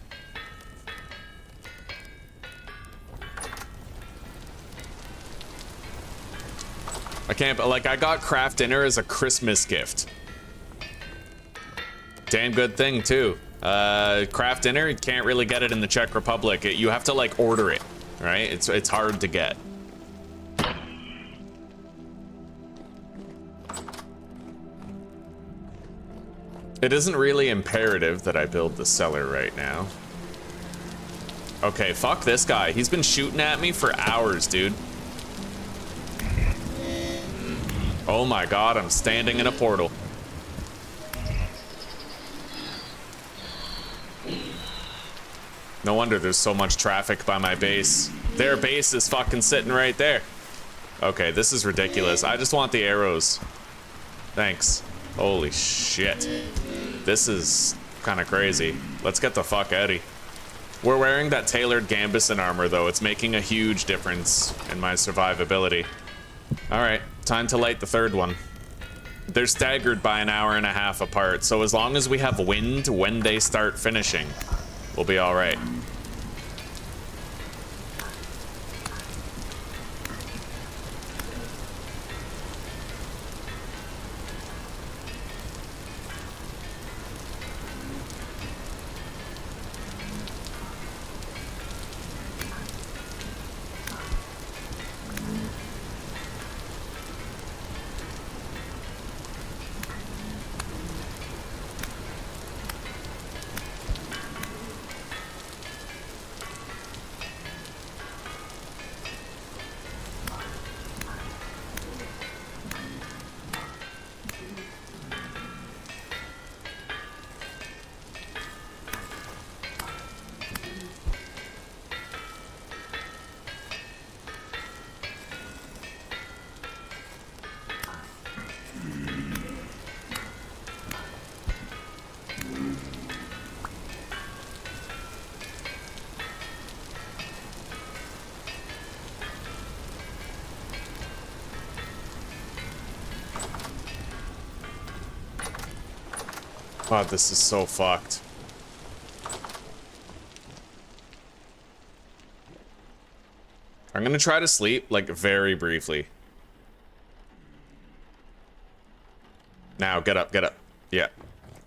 I can't, but like, I got craft dinner as a Christmas gift. Damn good thing, too. Craft dinner, you can't really get it in the Czech Republic. You have to, like, order it, right? It's hard to get. It isn't really imperative that I build the cellar right now. Okay, fuck this guy. He's been shooting at me for hours, dude. Oh my god, I'm standing in a portal. No wonder there's so much traffic by my base. Their base is fucking sitting right there. Okay, this is ridiculous. I just want the arrows. Thanks. Holy shit. This is kind of crazy. Let's get the fuck out of here. We're wearing that tailored Gambison armor, though. It's making a huge difference in my survivability. Alright, time to light the third one. They're staggered by an hour and a half apart, so as long as we have wind when they start finishing, we'll be alright. God, this is so fucked. I'm gonna try to sleep, like, very briefly. Now, get up, get up. Yeah.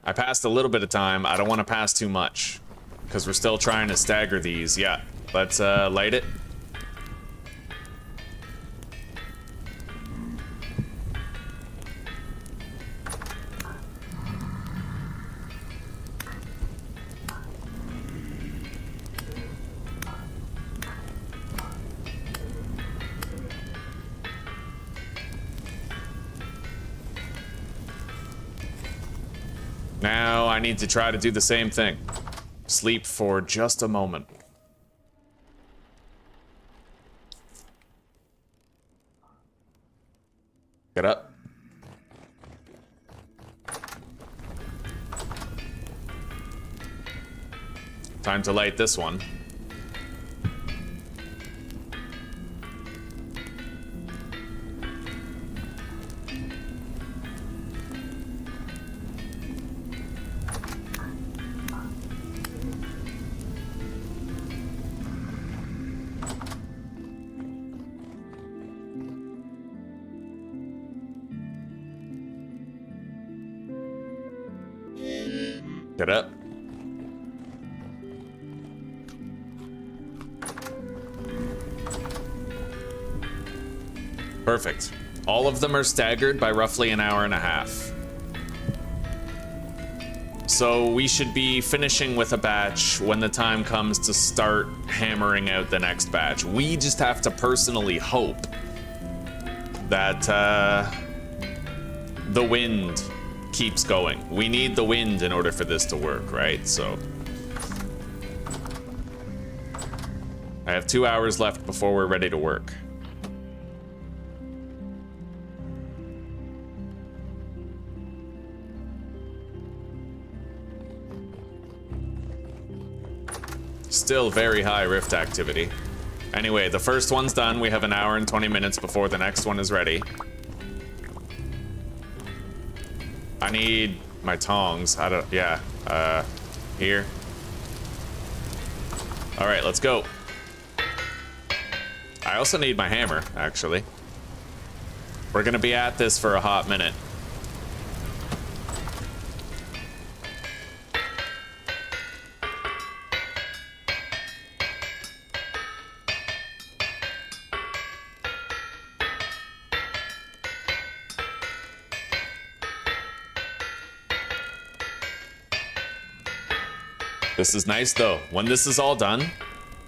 I passed a little bit of time. I don't want to pass too much, because we're still trying to stagger these. Yeah. Let's, light it. Now I need to try to do the same thing. Sleep for just a moment. Get up. Time to light this one. Get up. Perfect. All of them are staggered by roughly an hour and a half. So we should be finishing with a batch when the time comes to start hammering out the next batch. We just have to personally hope that the wind keeps going. We need the wind in order for this to work, right? So I have 2 hours left before we're ready to work. Still very high rift activity. Anyway, the first one's done. We have an hour and 20 minutes before the next one is ready. I need my tongs. Here. All right, let's go. I also need my hammer, actually. We're gonna be at this for a hot minute. This is nice though. When this is all done,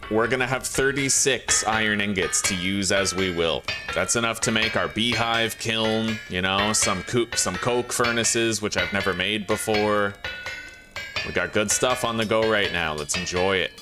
we're gonna have 36 iron ingots to use as we will. That's enough to make our beehive kiln, you know, some coke furnaces, which I've never made before. We got good stuff on the go right now. Let's enjoy it.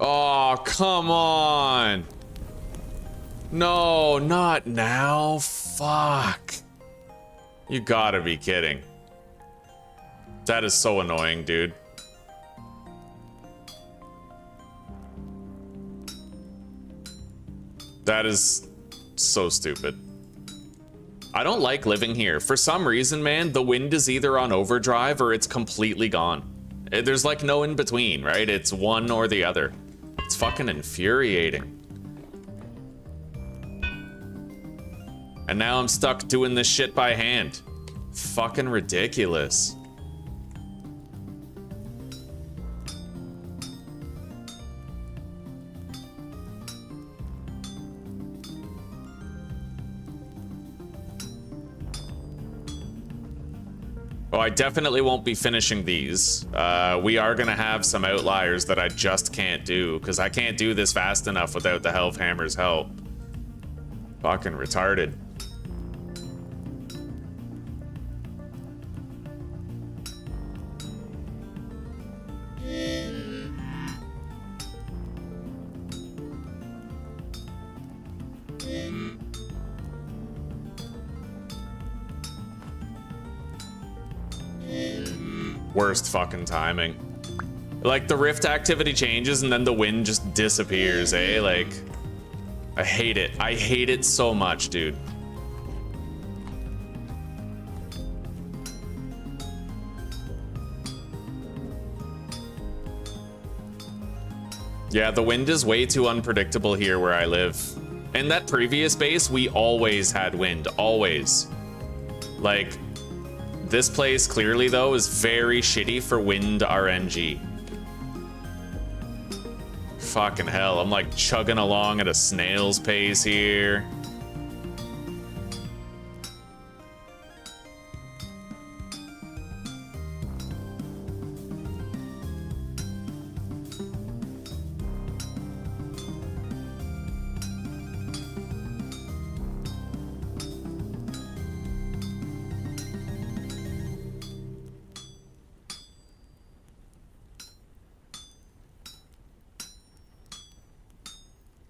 Oh, come on. No, not now. Fuck. You gotta be kidding. That is so annoying, dude. That is so stupid. I don't like living here. For some reason, man, the wind is either on overdrive or it's completely gone. There's like no in between, right? It's one or the other. It's fucking infuriating. And now I'm stuck doing this shit by hand. Fucking ridiculous. Oh, I definitely won't be finishing these. We are gonna have some outliers that I just can't do, because I can't do this fast enough without the Hellhammer's help. Fucking retarded. Worst fucking timing. Like, the rift activity changes and then the wind just disappears, eh? Like, I hate it. I hate it so much, dude. Yeah, the wind is way too unpredictable here where I live. In that previous base, we always had wind. Always. Like, this place, clearly, though, is very shitty for wind RNG. Fucking hell, I'm like chugging along at a snail's pace here.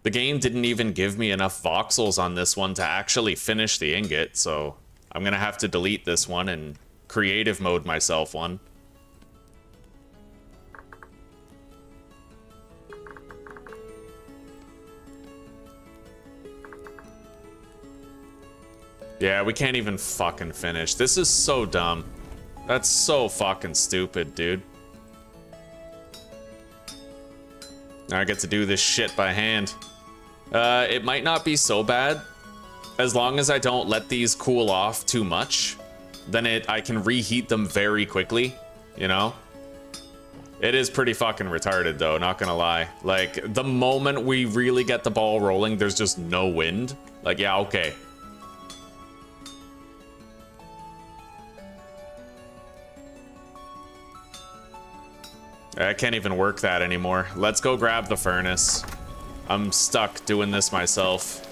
The game didn't even give me enough voxels on this one to actually finish the ingot, so I'm gonna have to delete this one and creative mode myself one. Yeah, we can't even fucking finish. This is so dumb. That's so fucking stupid, dude. Now I get to do this shit by hand. It might not be so bad. As long as I don't let these cool off too much, then I can reheat them very quickly, you know? It is pretty fucking retarded though, not gonna lie. Like, the moment we really get the ball rolling, there's just no wind. Like, yeah, okay. I can't even work that anymore. Let's go grab the furnace. I'm stuck doing this myself.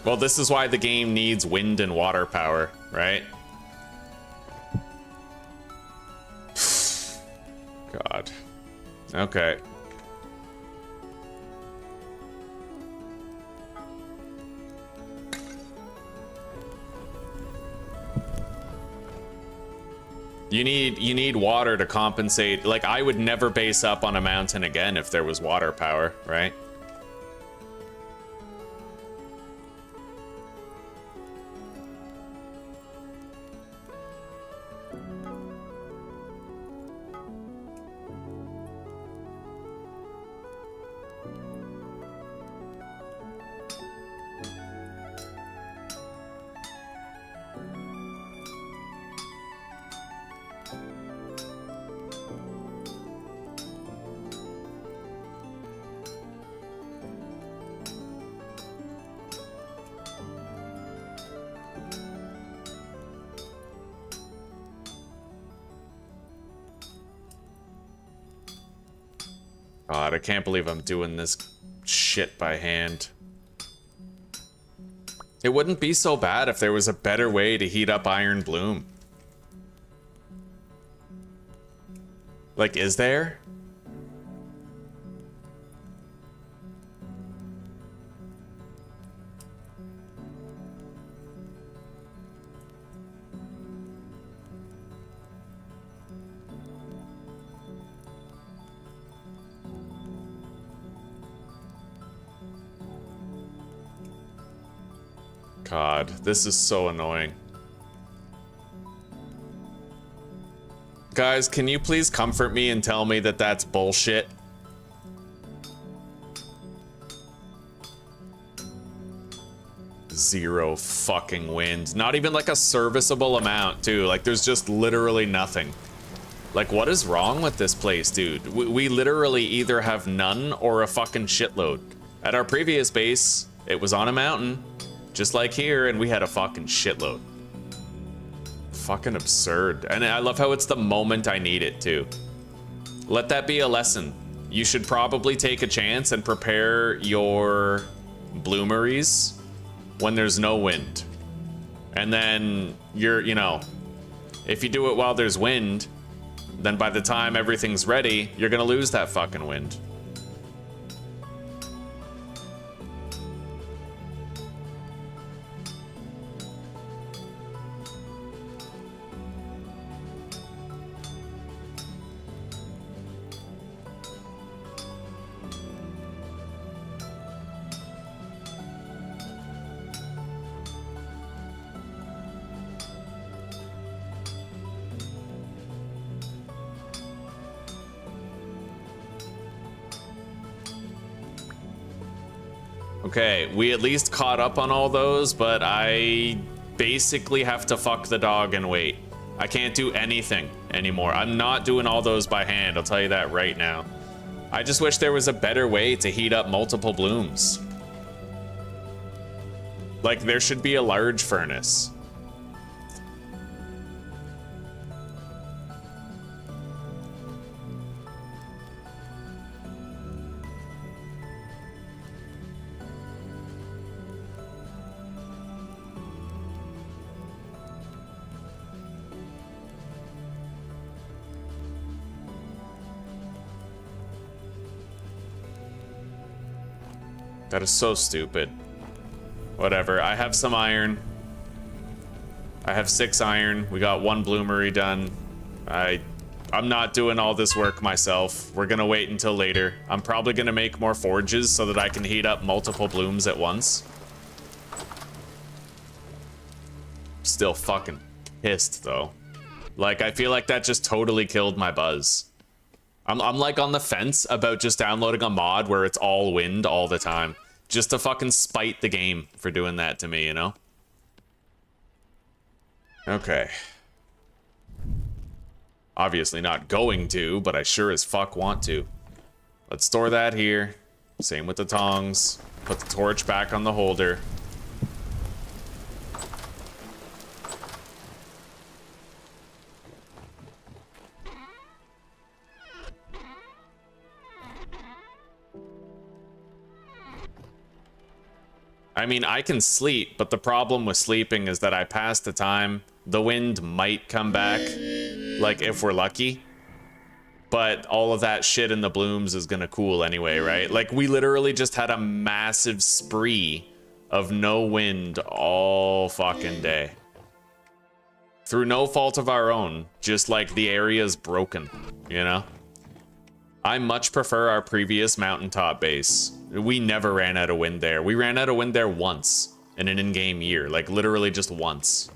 Well, this is why the game needs wind and water power, right? God. Okay. You need water to compensate. Like, I would never base up on a mountain again if there was water power, right? God, I can't believe I'm doing this shit by hand. It wouldn't be so bad if there was a better way to heat up iron bloom. Like, is there? God, this is so annoying. Guys, can you please comfort me and tell me that that's bullshit? Zero fucking wind. Not even like a serviceable amount, too. Like, there's just literally nothing. Like, what is wrong with this place, dude? We literally either have none or a fucking shitload. At our previous base, it was on a mountain. Just like here, and we had a fucking shitload. Fucking absurd. And I love how it's the moment I need it, too. Let that be a lesson. You should probably take a chance and prepare your bloomeries when there's no wind. And then you know, if you do it while there's wind, then by the time everything's ready, you're gonna lose that fucking wind. Okay, we at least caught up on all those, but I basically have to fuck the dog and wait. I can't do anything anymore. I'm not doing all those by hand, I'll tell you that right now. I just wish there was a better way to heat up multiple blooms. Like, there should be a large furnace. That is so stupid. Whatever, I have some iron. I have 6 iron. We got 1 bloomery done. I'm not doing all this work myself. We're gonna wait until later. I'm probably gonna make more forges so that I can heat up multiple blooms at once. Still fucking pissed though. Like, I feel like that just totally killed my buzz. I'm like on the fence about just downloading a mod where it's all wind all the time. Just to fucking spite the game for doing that to me, you know? Okay. Obviously not going to, but I sure as fuck want to. Let's store that here. Same with the tongs. Put the torch back on the holder. I mean, I can sleep, but the problem with sleeping is that I pass the time. The wind might come back, like if we're lucky. But all of that shit in the blooms is gonna cool anyway, right? Like, we literally just had a massive spree of no wind all fucking day. Through no fault of our own, just like the area's broken, you know? I much prefer our previous mountaintop base. We never ran out of wind there. We ran out of wind there once in an in-game year, like literally just once.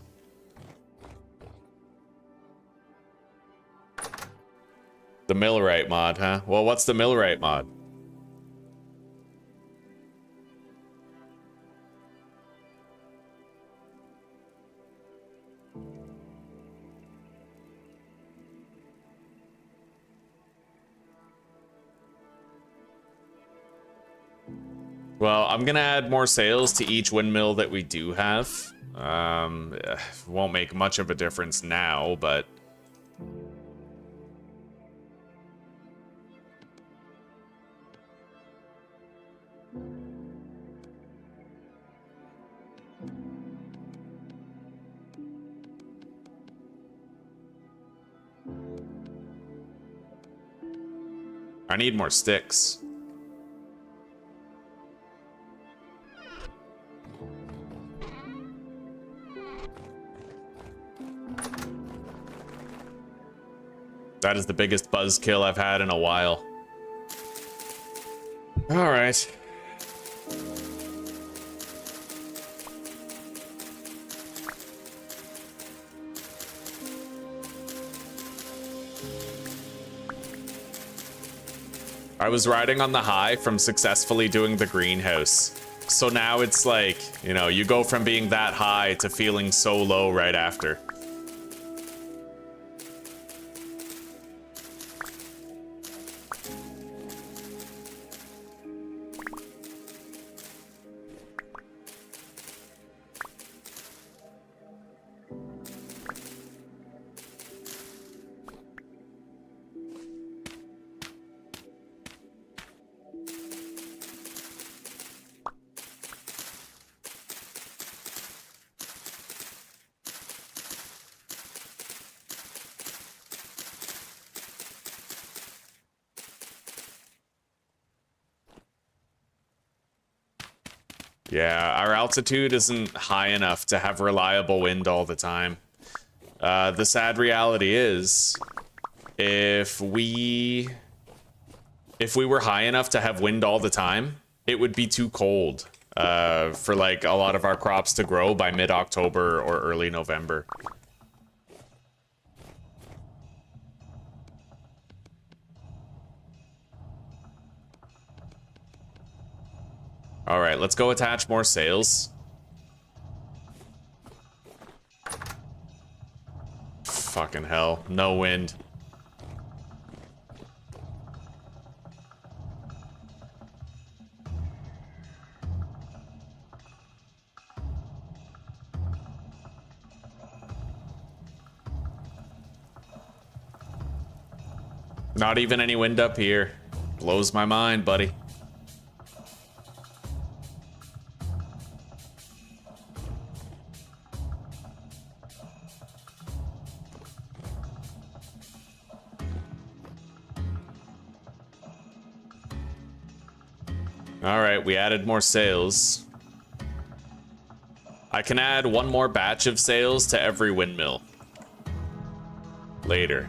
The millwright mod, huh? Well, what's the millwright mod? Well, I'm gonna add more sails to each windmill that we do have. Won't make much of a difference now, but... I need more sticks. That is the biggest buzzkill I've had in a while. All right. I was riding on the high from successfully doing the greenhouse. So now it's like, you know, you go from being that high to feeling so low right after. Yeah, our altitude isn't high enough to have reliable wind all the time. The sad reality is, if we were high enough to have wind all the time, it would be too cold for like a lot of our crops to grow by mid-October or early November. All right, let's go attach more sails. Fucking hell, no wind. Not even any wind up here. Blows my mind, buddy. All right, we added more sails. I can add one more batch of sails to every windmill. Later.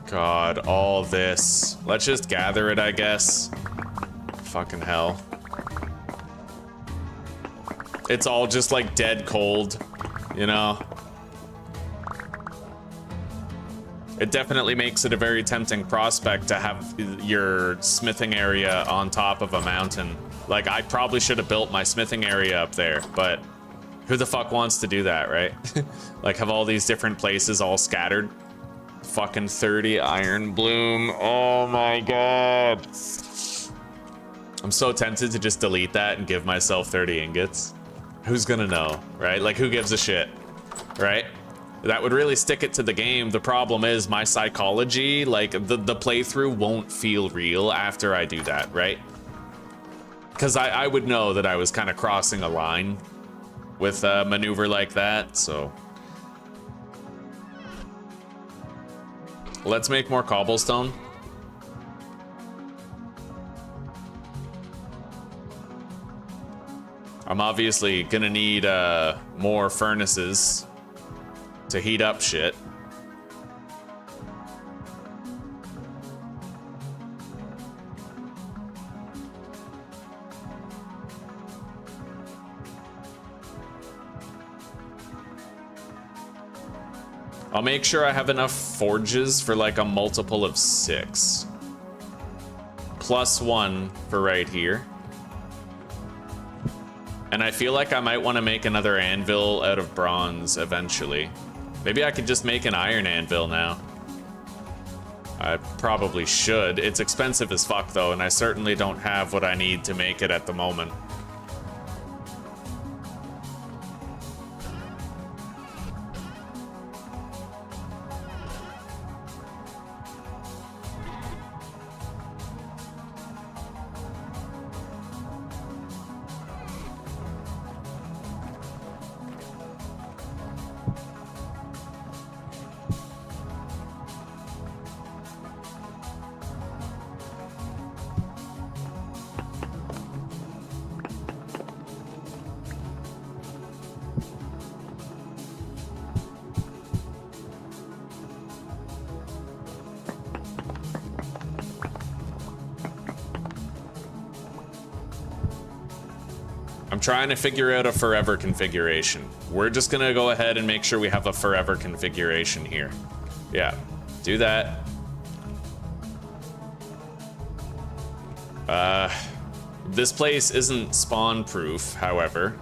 God, all this. Let's just gather it, I guess. Fucking hell. It's all just like dead cold, you know? It definitely makes it a very tempting prospect to have your smithing area on top of a mountain. Like, I probably should have built my smithing area up there, but who the fuck wants to do that, right? Like, have all these different places all scattered. Fucking 30 iron bloom. Oh my god. I'm so tempted to just delete that and give myself 30 ingots. Who's gonna know, right? Like, who gives a shit, right? That would really stick it to the game. The problem is my psychology, like, the playthrough won't feel real after I do that, right? Because I would know that I was kind of crossing a line with a maneuver like that, so. Let's make more cobblestone. I'm obviously gonna need more furnaces to heat up shit. I'll make sure I have enough forges for like a multiple of 6. +1 for right here. And I feel like I might want to make another anvil out of bronze eventually. Maybe I could just make an iron anvil now. I probably should. It's expensive as fuck though, and I certainly don't have what I need to make it at the moment. I'm trying to figure out a forever configuration. We're just gonna go ahead and make sure we have a forever configuration here. Yeah, do that. This place isn't spawn proof, however.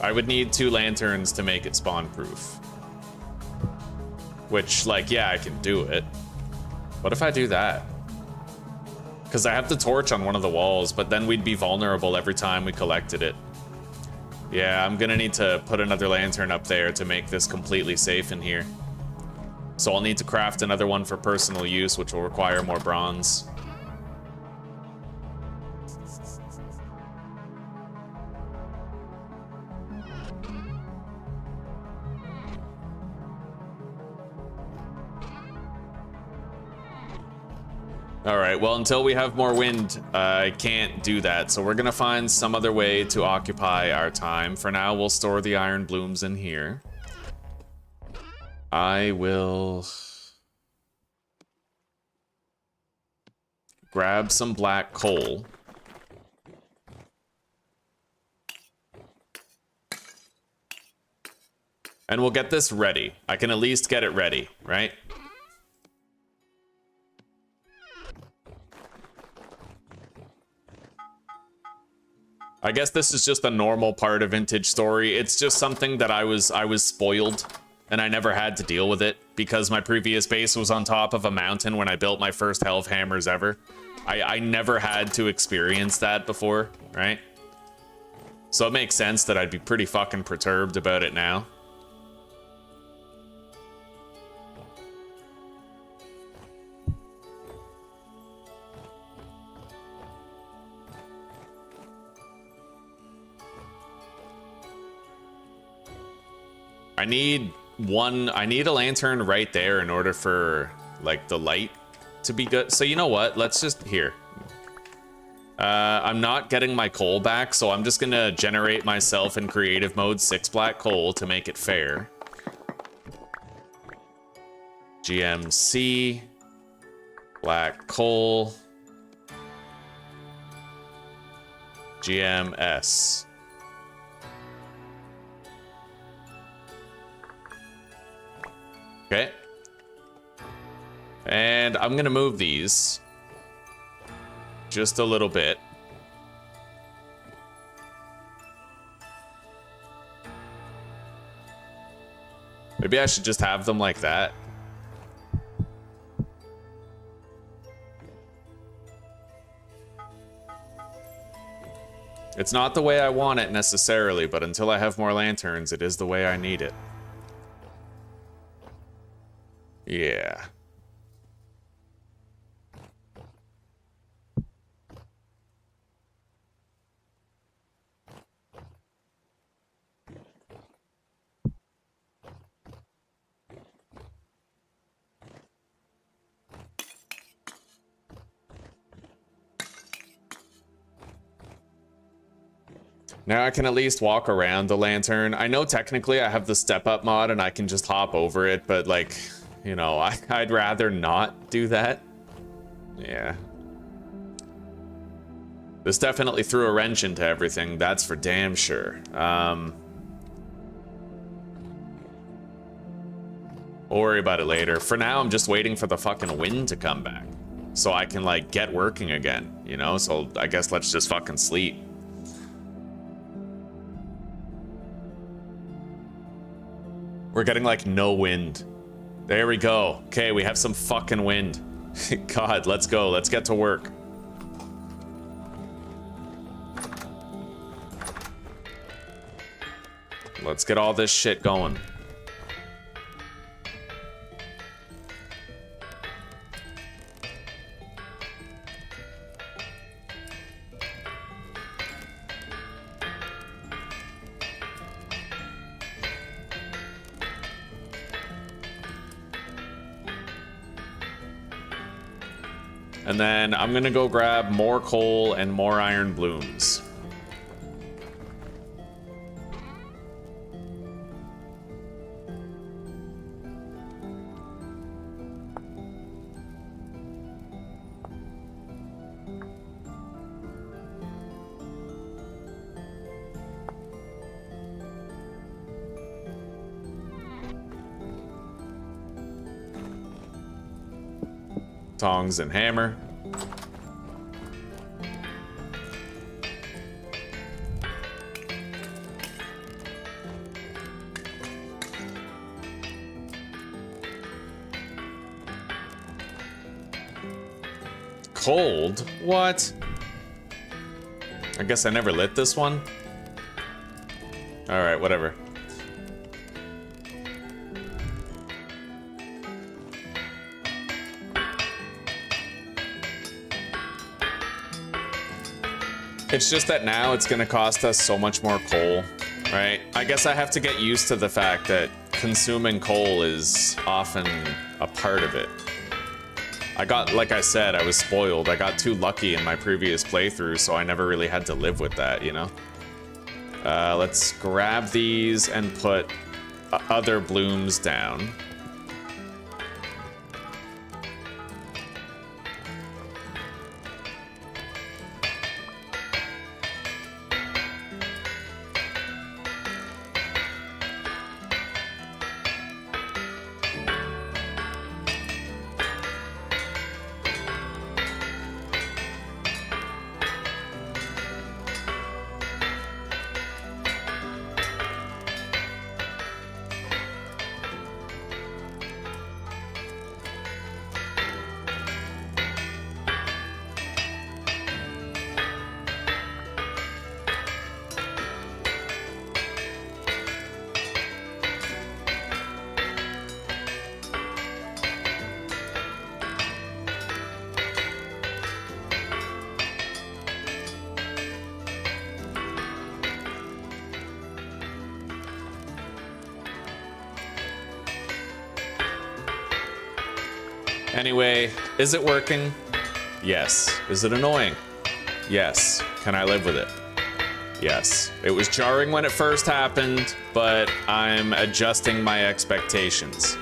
I would need 2 lanterns to make it spawn proof. Which, like, yeah, I can do it. What if I do that? Because I have the torch on one of the walls, but then we'd be vulnerable every time we collected it. Yeah, I'm gonna need to put another lantern up there to make this completely safe in here. So I'll need to craft another one for personal use, which will require more bronze. All right, well, until we have more wind, I can't do that. So we're gonna find some other way to occupy our time. For now, we'll store the iron blooms in here. I will grab some black coal. And we'll get this ready. I can at least get it ready, right? I guess this is just a normal part of Vintage Story. It's just something that I was spoiled, and I never had to deal with it because my previous base was on top of a mountain when I built my first Helve Hammers ever. I never had to experience that before, right? So it makes sense that I'd be pretty fucking perturbed about it now. I need a lantern right there in order for like the light to be good. So you know what? Let's just here. I'm not getting my coal back, so I'm just gonna generate myself in creative mode 6 black coal to make it fair. GMC, black coal, GMS. Okay. And I'm gonna move these just a little bit. Maybe I should just have them like that. It's not the way I want it necessarily, but until I have more lanterns, it is the way I need it. Yeah. Now I can at least walk around the lantern. I know technically I have the step up mod and I can just hop over it, but like, you know, I'd rather not do that. Yeah. This definitely threw a wrench into everything, that's for damn sure. We'll worry about it later. For now, I'm just waiting for the fucking wind to come back so I can like get working again, you know? So I guess let's just fucking sleep. We're getting like no wind. There we go. Okay, we have some fucking wind. God, let's go. Let's get to work. Let's get all this shit going. And then I'm gonna go grab more coal and more iron blooms. Tongs and hammer. Cold? What? I guess I never lit this one. All right, whatever. It's just that now it's gonna cost us so much more coal, right? I guess I have to get used to the fact that consuming coal is often a part of it. Like I said, I was spoiled. I got too lucky in my previous playthrough, so I never really had to live with that, you know? Let's grab these and put other blooms down. Anyway, is it working? Yes. Is it annoying? Yes. Can I live with it? Yes. It was jarring when it first happened, but I'm adjusting my expectations.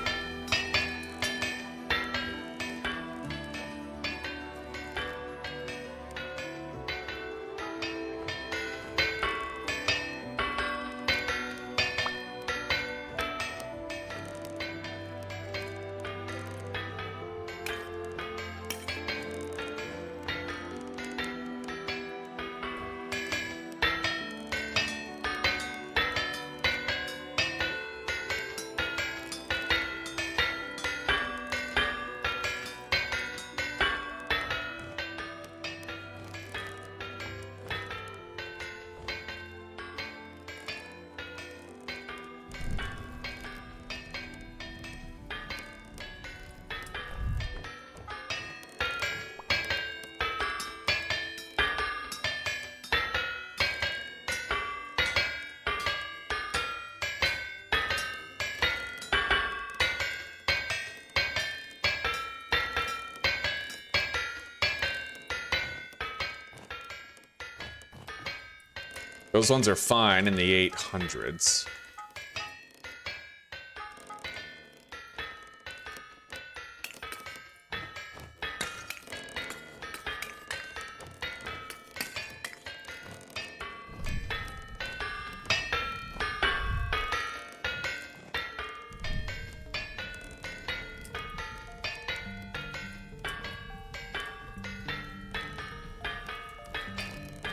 Those ones are fine in the 800s.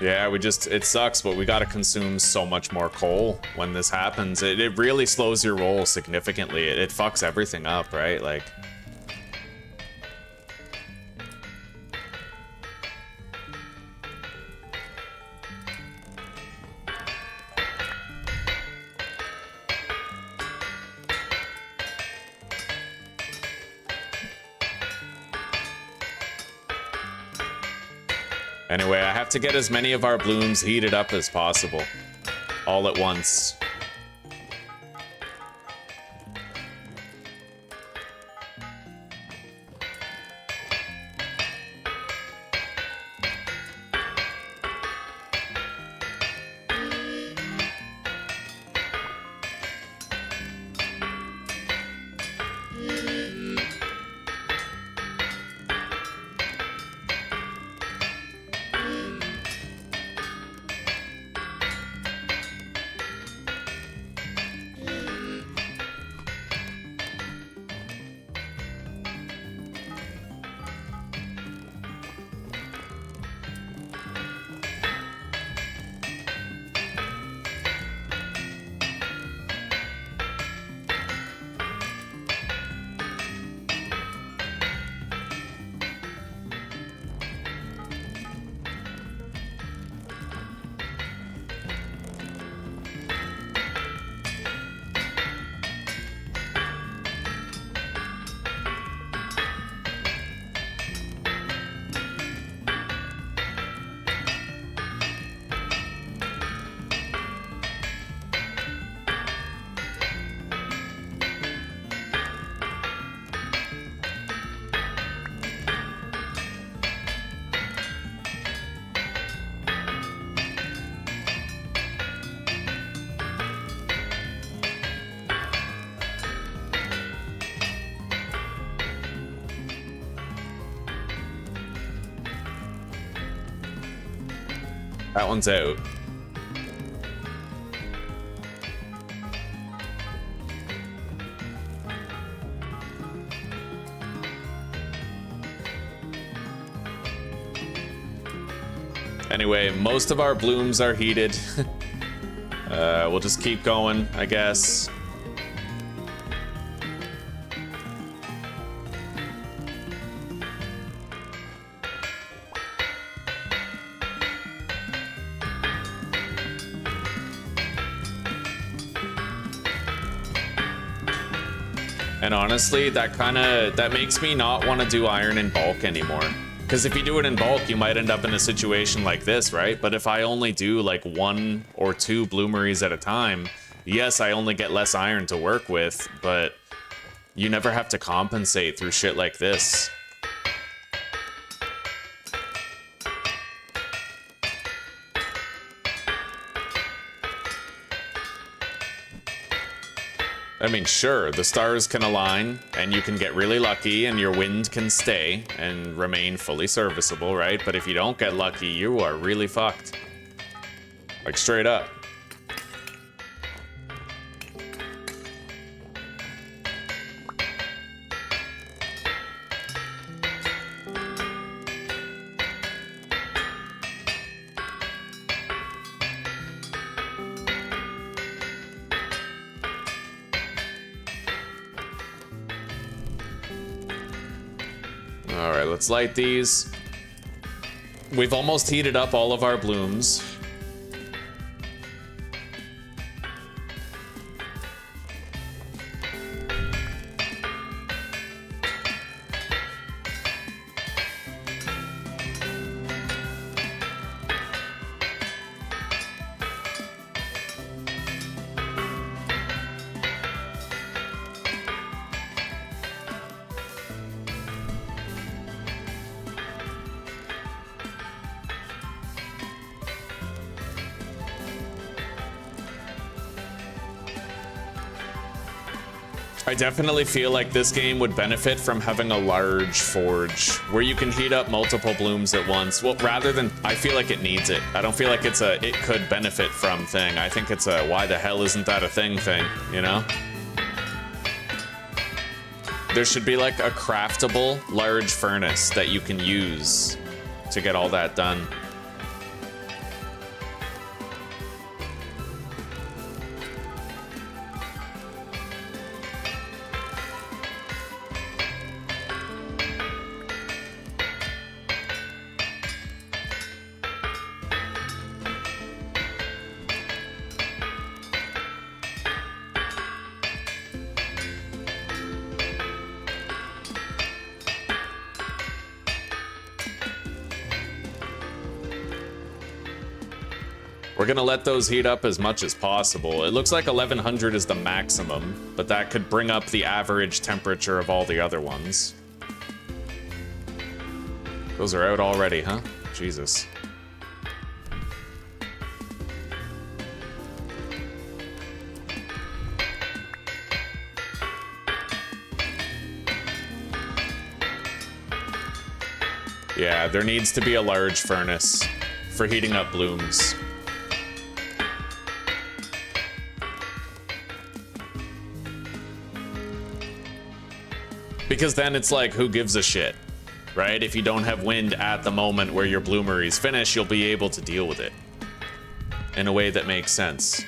Yeah, it sucks, but we gotta consume so much more coal when this happens. It really slows your roll significantly. It fucks everything up, right? Like... Anyway, I have to get as many of our blooms heated up as possible, all at once. That one's out. Anyway, most of our blooms are heated. We'll just keep going, I guess. And honestly, that makes me not want to do iron in bulk anymore. Because if you do it in bulk, you might end up in a situation like this, right? But if I only do like 1 or 2 bloomeries at a time, yes, I only get less iron to work with, but You never have to compensate through shit like this. I mean, sure, the stars can align, and you can get really lucky, and your wind can stay and remain fully serviceable, right? But if you don't get lucky, you are really fucked. Like, straight up. Alright, let's light these. We've almost heated up all of our blooms. I definitely feel like this game would benefit from having a large forge where you can heat up multiple blooms at once. Well, rather than, I feel like it needs it. I don't feel like it's a it could benefit from thing. I think it's a why the hell isn't that a thing, you know? There should be like a craftable large furnace that you can use to get all that done. We're gonna let those heat up as much as possible. It looks like 1100 is the maximum, but that could bring up the average temperature of all the other ones. Those are out already, huh? Jesus. Yeah, there needs to be a large furnace for heating up blooms. Because then it's like, who gives a shit, right? If you don't have wind at the moment where your bloomeries finish, you'll be able to deal with it in a way that makes sense.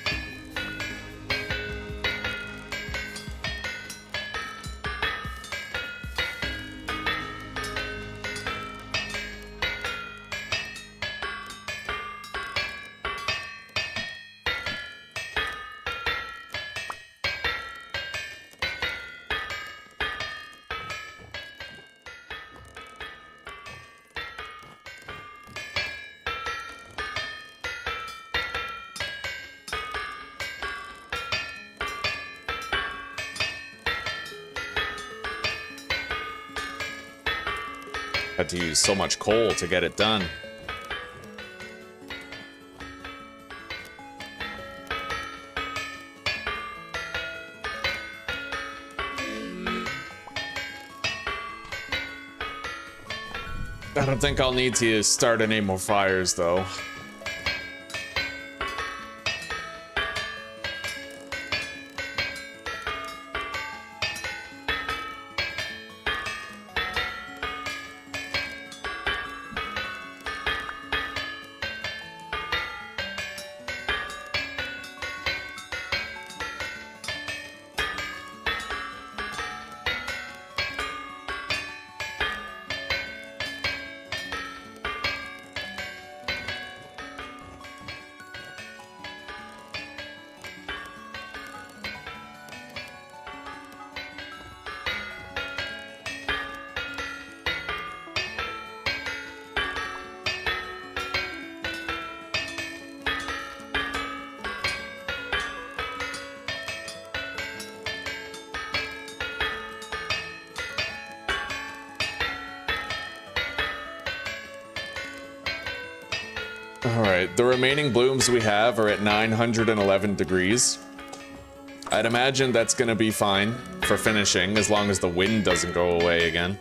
Had to use so much coal to get it done. I don't think I'll need to start any more fires, though. All right, the remaining blooms we have are at 911 degrees. I'd imagine that's gonna be fine for finishing as long as the wind doesn't go away again.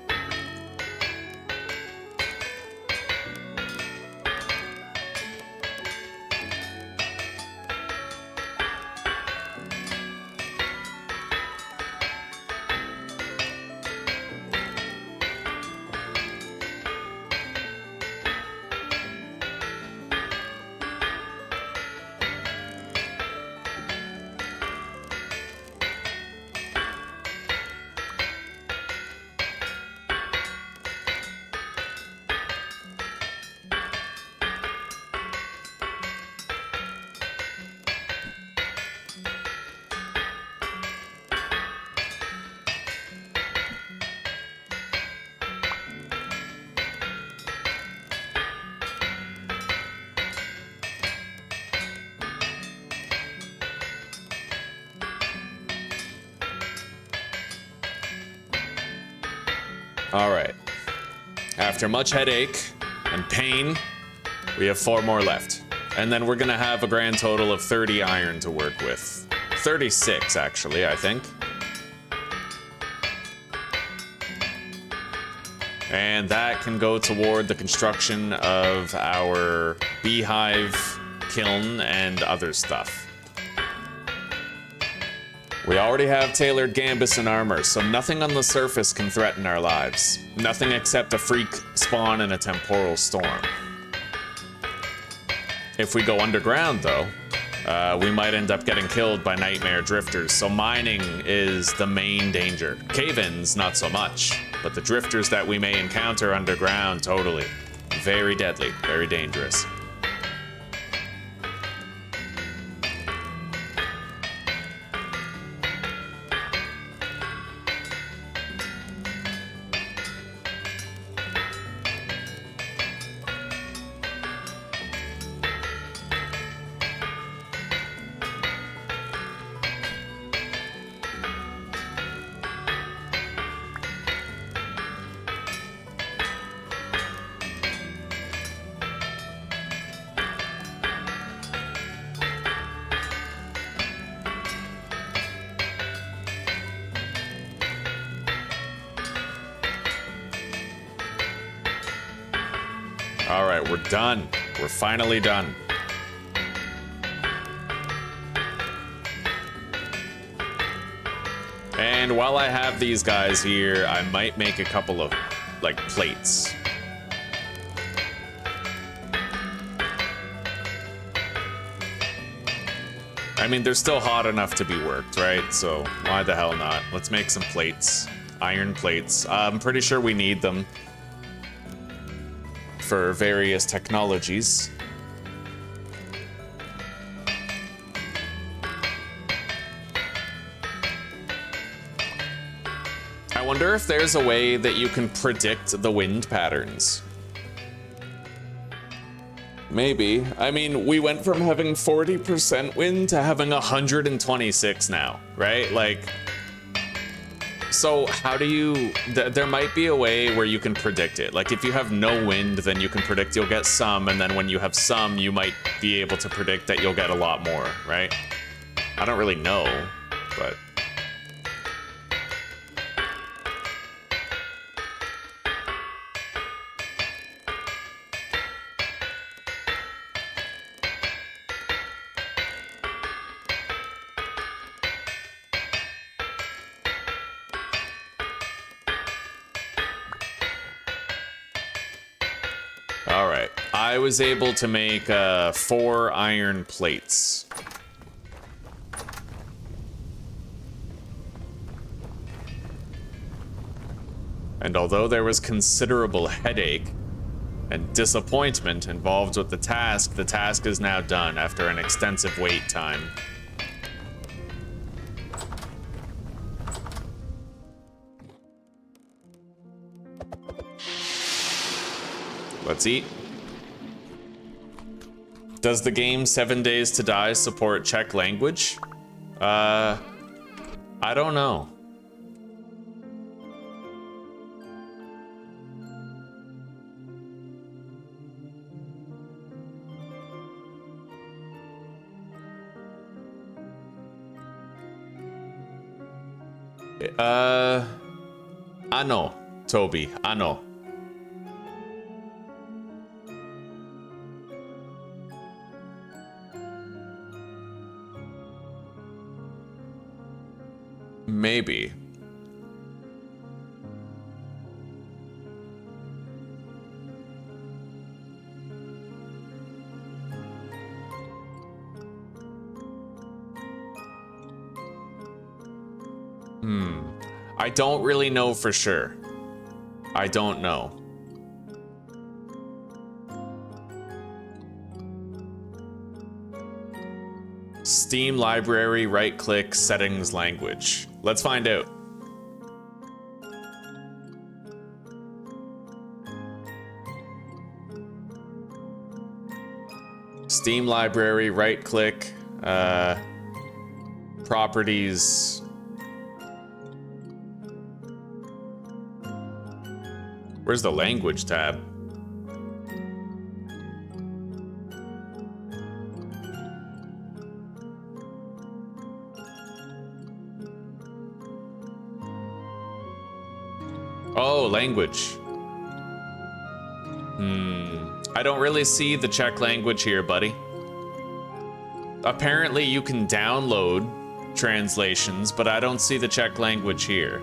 All right. After much headache and pain, we have 4 more left. And then we're gonna have a grand total of 30 iron to work with. 36, actually, I think. And that can go toward the construction of our beehive, kiln, and other stuff. We already have tailored gambus and armor, so nothing on the surface can threaten our lives. Nothing except a freak spawn and a temporal storm. If we go underground, though, we might end up getting killed by nightmare drifters, so mining is the main danger. Cave-ins, not so much, but the drifters that we may encounter underground, totally. Very deadly, very dangerous. All right, we're done. We're finally done. And while I have these guys here, I might make a couple of, like, plates. I mean, they're still hot enough to be worked, right? So why the hell not? Let's make some plates. Iron plates. I'm pretty sure we need them for various technologies. I wonder if there's a way that you can predict the wind patterns. Maybe. I mean, we went from having 40% wind to having 126 now, right? Like, so how do you, there might be a way where you can predict it. Like if you have no wind, then you can predict you'll get some, and then when you have some, you might be able to predict that you'll get a lot more, right? I don't really know, but... I was able to make 4 iron plates. And although there was considerable headache and disappointment involved with the task is now done after an extensive wait time. Let's eat. Does the game 7 Days to Die support Czech language? I don't know. I know, Toby, I know. Maybe. I don't really know for sure. I don't know. Steam library, right-click, settings, language. Let's find out. Steam library, right-click, properties. Where's the language tab? Oh, language. I don't really see the Czech language here, buddy. Apparently you can download translations, but I don't see the Czech language here.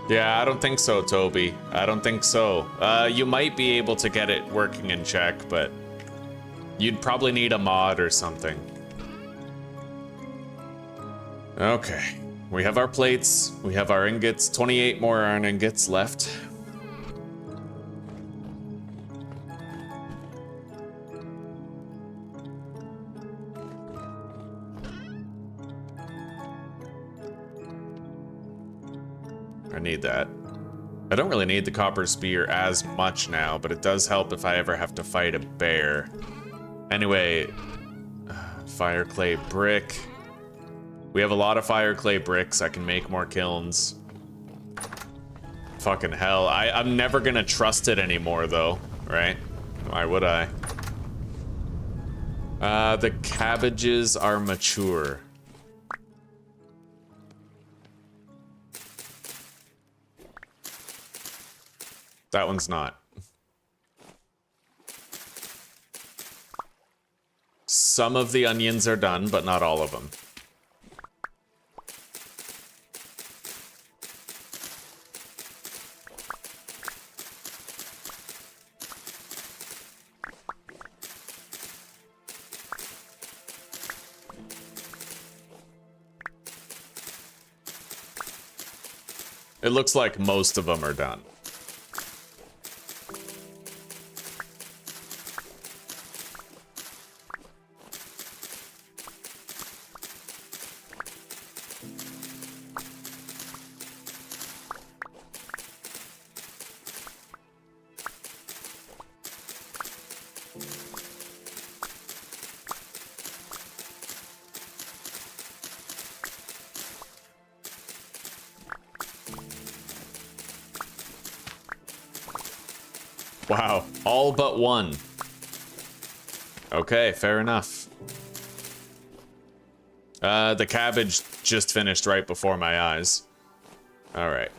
Yeah, I don't think so, Toby. I don't think so. You might be able to get it working in Czech, but you'd probably need a mod or something. Okay, we have our plates, we have our ingots, 28 more iron ingots left. I need that. I don't really need the copper spear as much now, but it does help if I ever have to fight a bear. Anyway, fire clay brick. We have a lot of fire clay bricks. I can make more kilns. Fucking hell. I'm never gonna trust it anymore, though, right? Why would I? The cabbages are mature. That one's not. Some of the onions are done, but not all of them. It looks like most of them are done. Wow, all but one. Okay, fair enough. The cabbage just finished right before my eyes. All right.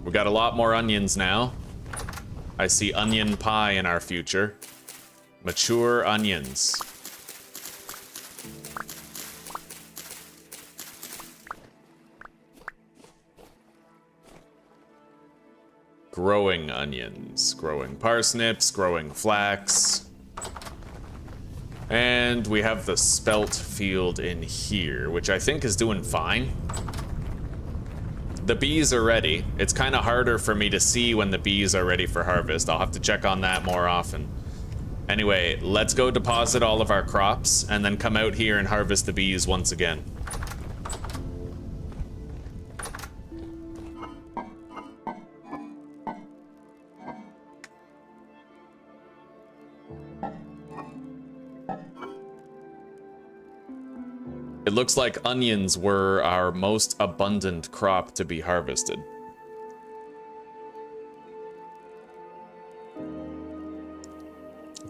We got a lot more onions now. I see onion pie in our future. Mature onions. Growing onions, growing parsnips, growing flax. And we have the spelt field in here, which I think is doing fine. The bees are ready. It's kind of harder for me to see when the bees are ready for harvest. I'll have to check on that more often. Anyway, let's go deposit all of our crops and then come out here and harvest the bees once again. It looks like onions were our most abundant crop to be harvested.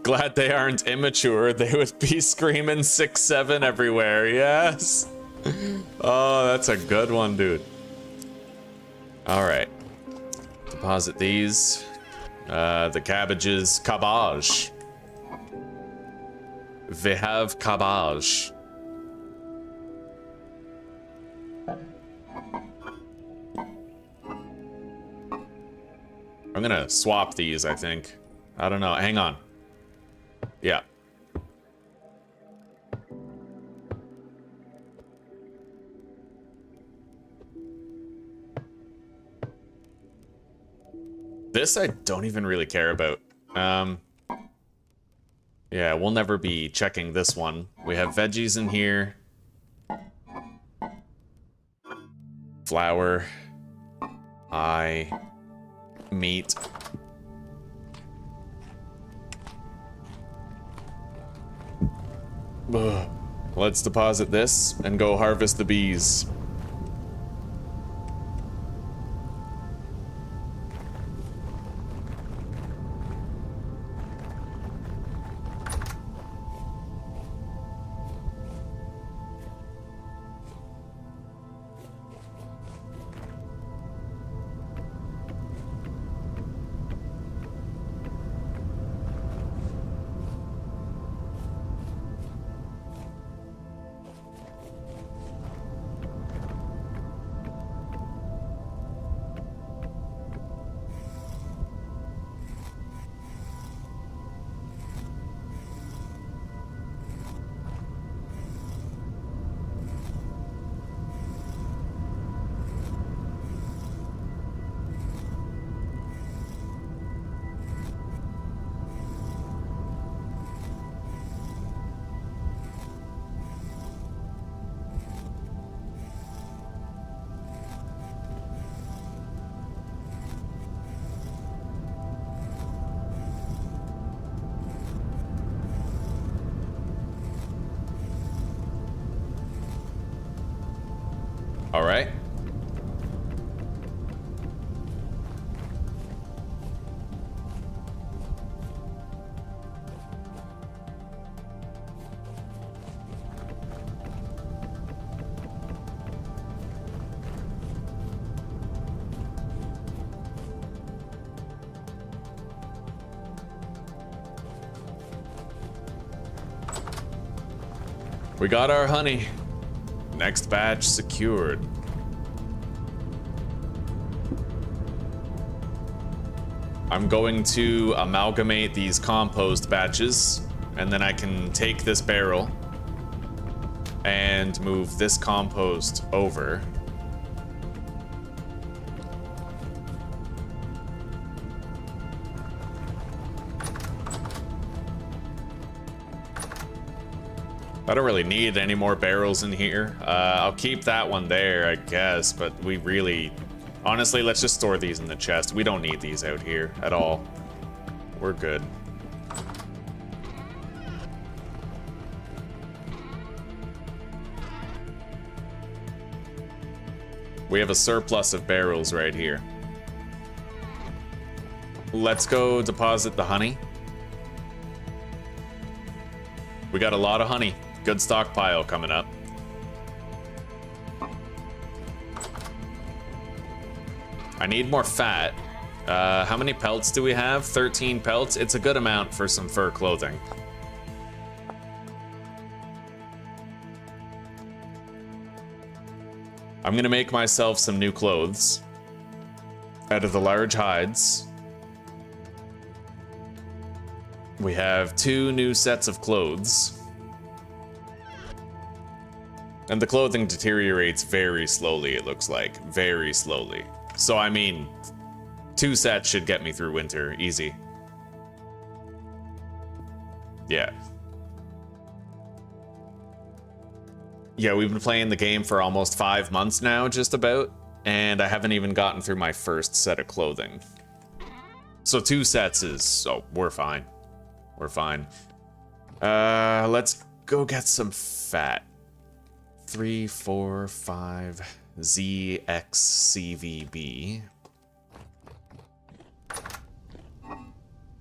Glad they aren't immature. They would be screaming 6-7 everywhere. Yes. Oh, that's a good one, dude. All right. Deposit these. The cabbages. Cabbage. We have cabbage. I'm gonna swap these, I think. I don't know. Hang on. Yeah. This I don't even really care about. Yeah, we'll never be checking this one. We have veggies in here. Flour. Meat. Ugh. Let's deposit this and go harvest the bees. All right. We got our honey. Next batch secured. I'm going to amalgamate these compost batches, and then I can take this barrel and move this compost over. I don't really need any more barrels in here. I'll keep that one there, I guess, but we really... Honestly, let's just store these in the chest. We don't need these out here at all. We're good. We have a surplus of barrels right here. Let's go deposit the honey. We got a lot of honey. Good stockpile coming up. I need more fat. How many pelts do we have? 13 pelts. It's a good amount for some fur clothing. I'm gonna make myself some new clothes out of the large hides. We have 2 new sets of clothes. And the clothing deteriorates very slowly, it looks like. Very slowly. So, I mean, 2 sets should get me through winter, easy. Yeah. Yeah, we've been playing the game for almost 5 months now, just about, and I haven't even gotten through my first set of clothing. So 2 sets is, so we're fine. We're fine. Let's go get some fat. 345 ZXCVB.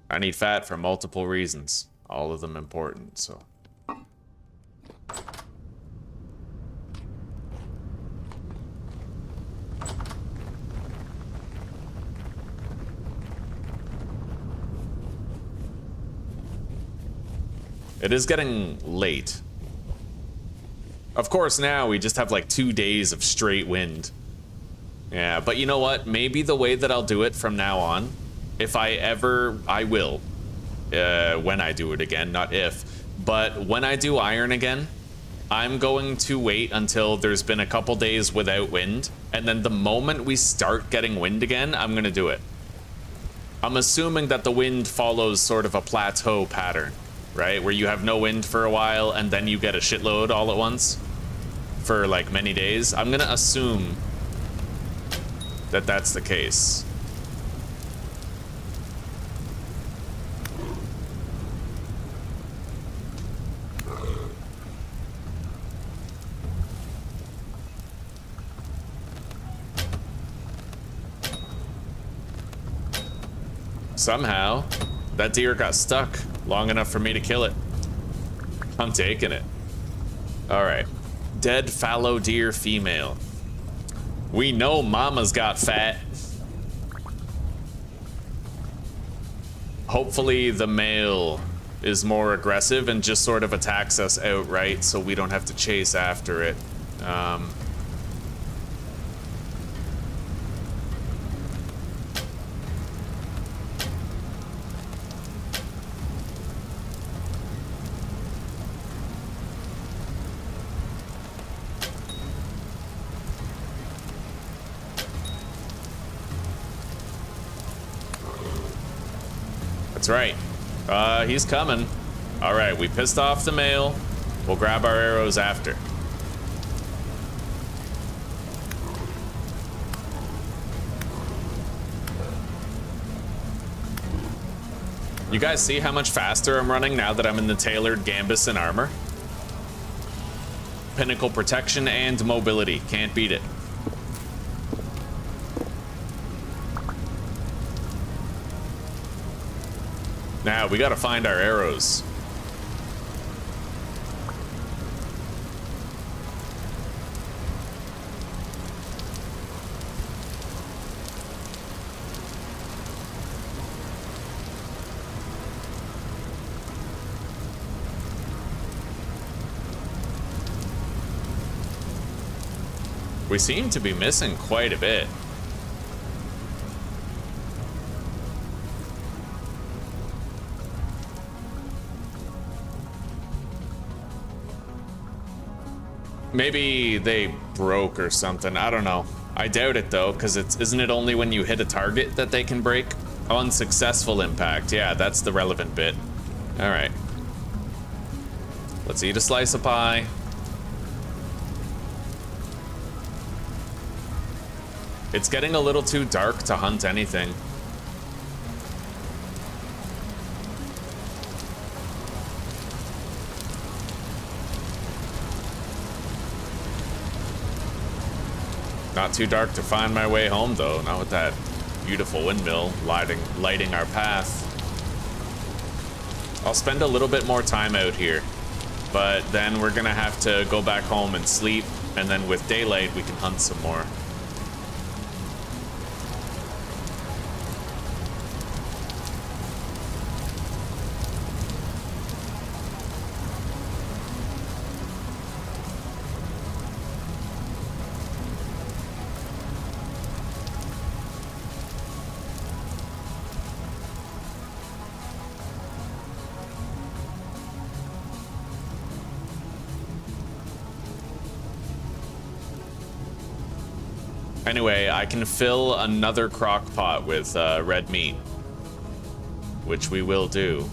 I need fat for multiple reasons, all of them important, so. It is getting late. Of course, now we just have like 2 days of straight wind. Yeah, but you know what? Maybe the way that I'll do it from now on, if I will, when I do it again, not if, but when I do iron again, I'm going to wait until there's been a couple days without wind, and then the moment we start getting wind again, I'm gonna do it. I'm assuming that the wind follows sort of a plateau pattern, right? Where you have no wind for a while, and then you get a shitload all at once for like many days. I'm gonna assume that that's the case. Somehow, that deer got stuck long enough for me to kill it. I'm taking it. All right. Dead fallow deer female. We know mama's got fat. Hopefully the male is more aggressive and just sort of attacks us outright so we don't have to chase after it. That's right. He's coming. All right, we pissed off the male. We'll grab our arrows after. You guys see how much faster I'm running now that I'm in the tailored Gambus and armor? Pinnacle protection and mobility. Can't beat it. Now, we gotta find our arrows. We seem to be missing quite a bit. Maybe they broke or something. I don't know. I doubt it though, because isn't it only when you hit a target that they can break? Unsuccessful impact. Yeah, that's the relevant bit. All right. Let's eat a slice of pie. It's getting a little too dark to hunt anything. Not too dark to find my way home, though. Not with that beautiful windmill lighting our path. I'll spend a little bit more time out here, but then we're gonna have to go back home and sleep, and then with daylight we can hunt some more. Anyway, I can fill another crock pot with red meat, which we will do.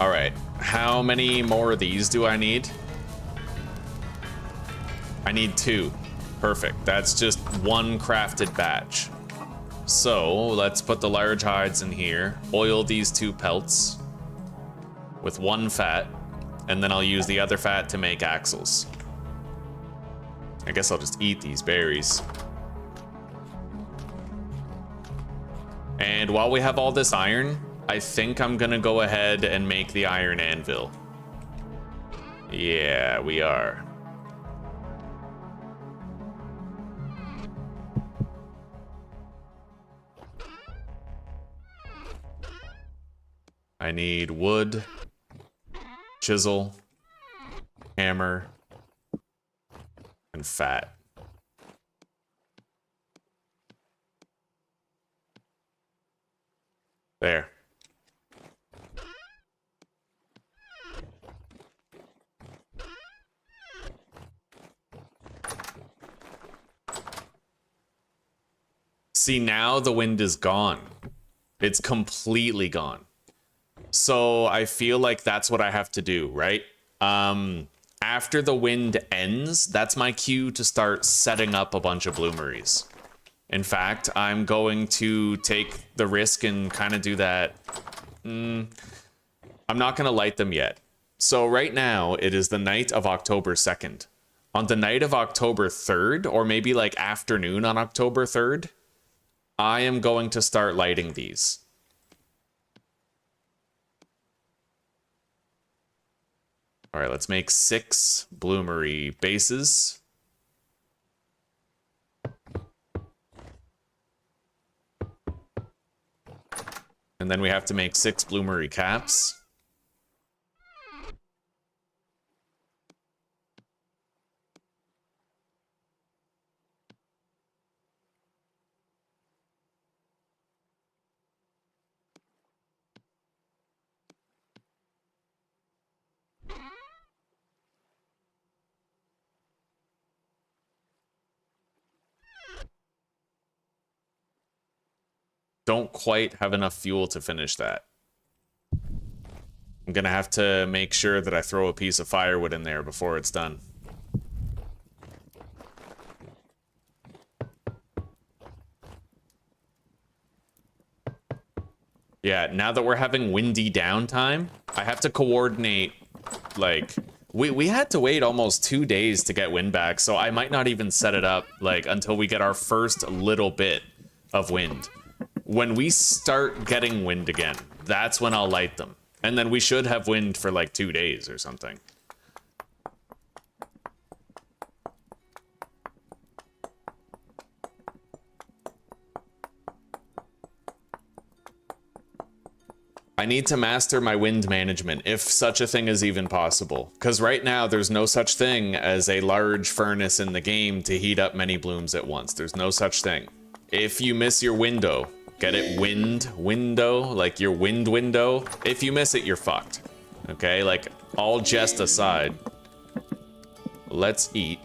All right, how many more of these do I need? I need 2. Perfect. That's just 1 crafted batch. So let's put the large hides in here, oil these 2 pelts with 1 fat, and then I'll use the other fat to make axles. I guess I'll just eat these berries. And while we have all this iron, I think I'm gonna go ahead and make the iron anvil. Yeah, we are. I need wood, chisel, hammer, and fat. There. See, now the wind is gone. It's completely gone. So I feel like that's what I have to do, right? After the wind ends, that's my cue to start setting up a bunch of bloomeries. In fact, I'm going to take the risk and kind of do that. I'm not going to light them yet. So right now, it is the night of October 2nd. On the night of October 3rd, or maybe like afternoon on October 3rd, I am going to start lighting these. All right, let's make 6 bloomery bases. And then we have to make 6 bloomery caps. Don't quite have enough fuel to finish that. I'm gonna have to make sure that I throw a piece of firewood in there before it's done. Yeah, now that we're having windy downtime, I have to coordinate, like, we had to wait almost 2 days to get wind back, so I might not even set it up, like, until we get our first little bit of wind. When we start getting wind again, that's when I'll light them. And then we should have wind for like 2 days or something. I need to master my wind management, if such a thing is even possible. Because right now, there's no such thing as a large furnace in the game to heat up many blooms at once. There's no such thing. If you miss your window, get it? Window, like your wind window. If you miss it, you're fucked. Okay, like, all jest aside. Let's eat.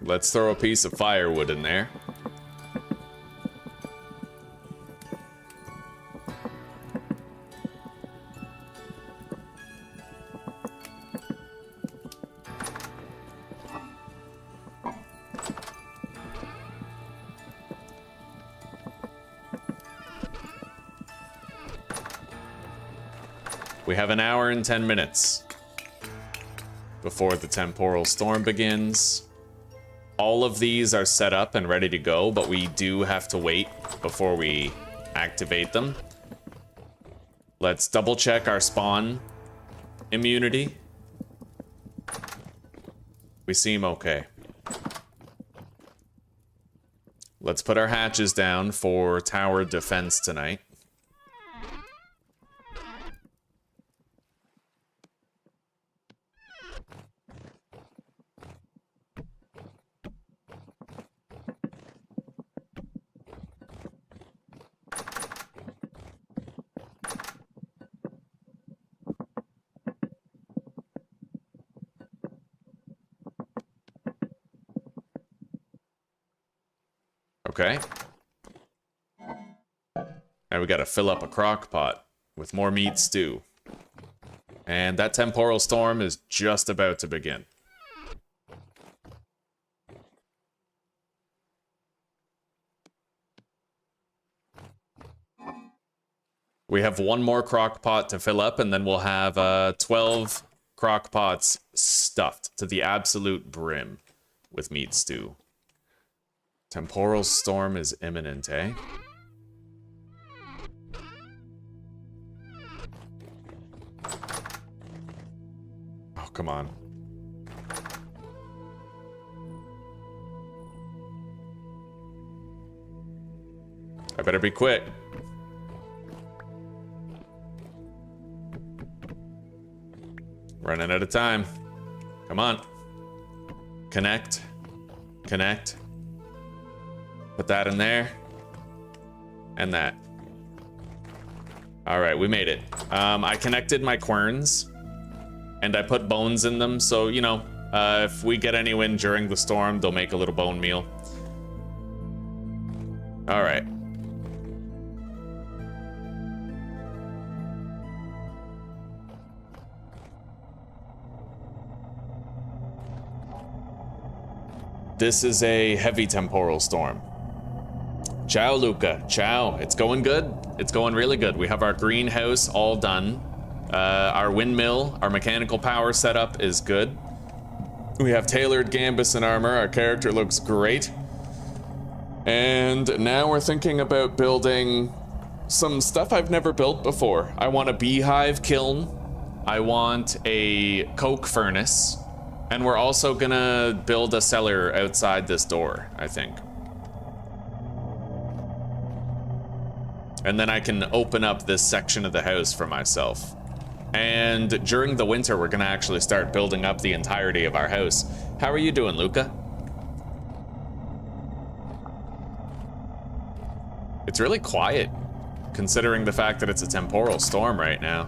Let's throw a piece of firewood in there. We have an hour and 10 minutes before the Temporal Storm begins. All of these are set up and ready to go, but we do have to wait before we activate them. Let's double check our spawn immunity. We seem okay. Let's put our hatches down for tower defense tonight. Okay. Now we gotta fill up a crock pot with more meat stew. And that Temporal Storm is just about to begin. We have one more crock pot to fill up, and then we'll have 12 crock pots stuffed to the absolute brim with meat stew. Temporal Storm is imminent, eh? Oh, come on. I better be quick. Running out of time. Come on. Connect. Connect. Put that in there. And that. Alright, we made it. I connected my querns. And I put bones in them, so, you know, if we get any wind during the storm, they'll make a little bone meal. Alright. This is a heavy temporal storm. Ciao, Luca. Ciao. It's going good. It's going really good. We have our greenhouse all done. Our windmill, our mechanical power setup is good. We have tailored gambus and armor. Our character looks great. And now we're thinking about building some stuff I've never built before. I want a beehive kiln. I want a coke furnace. And we're also gonna build a cellar outside this door, I think. And then I can open up this section of the house for myself. And during the winter, we're gonna actually start building up the entirety of our house. How are you doing, Luca? It's really quiet, considering the fact that it's a temporal storm right now.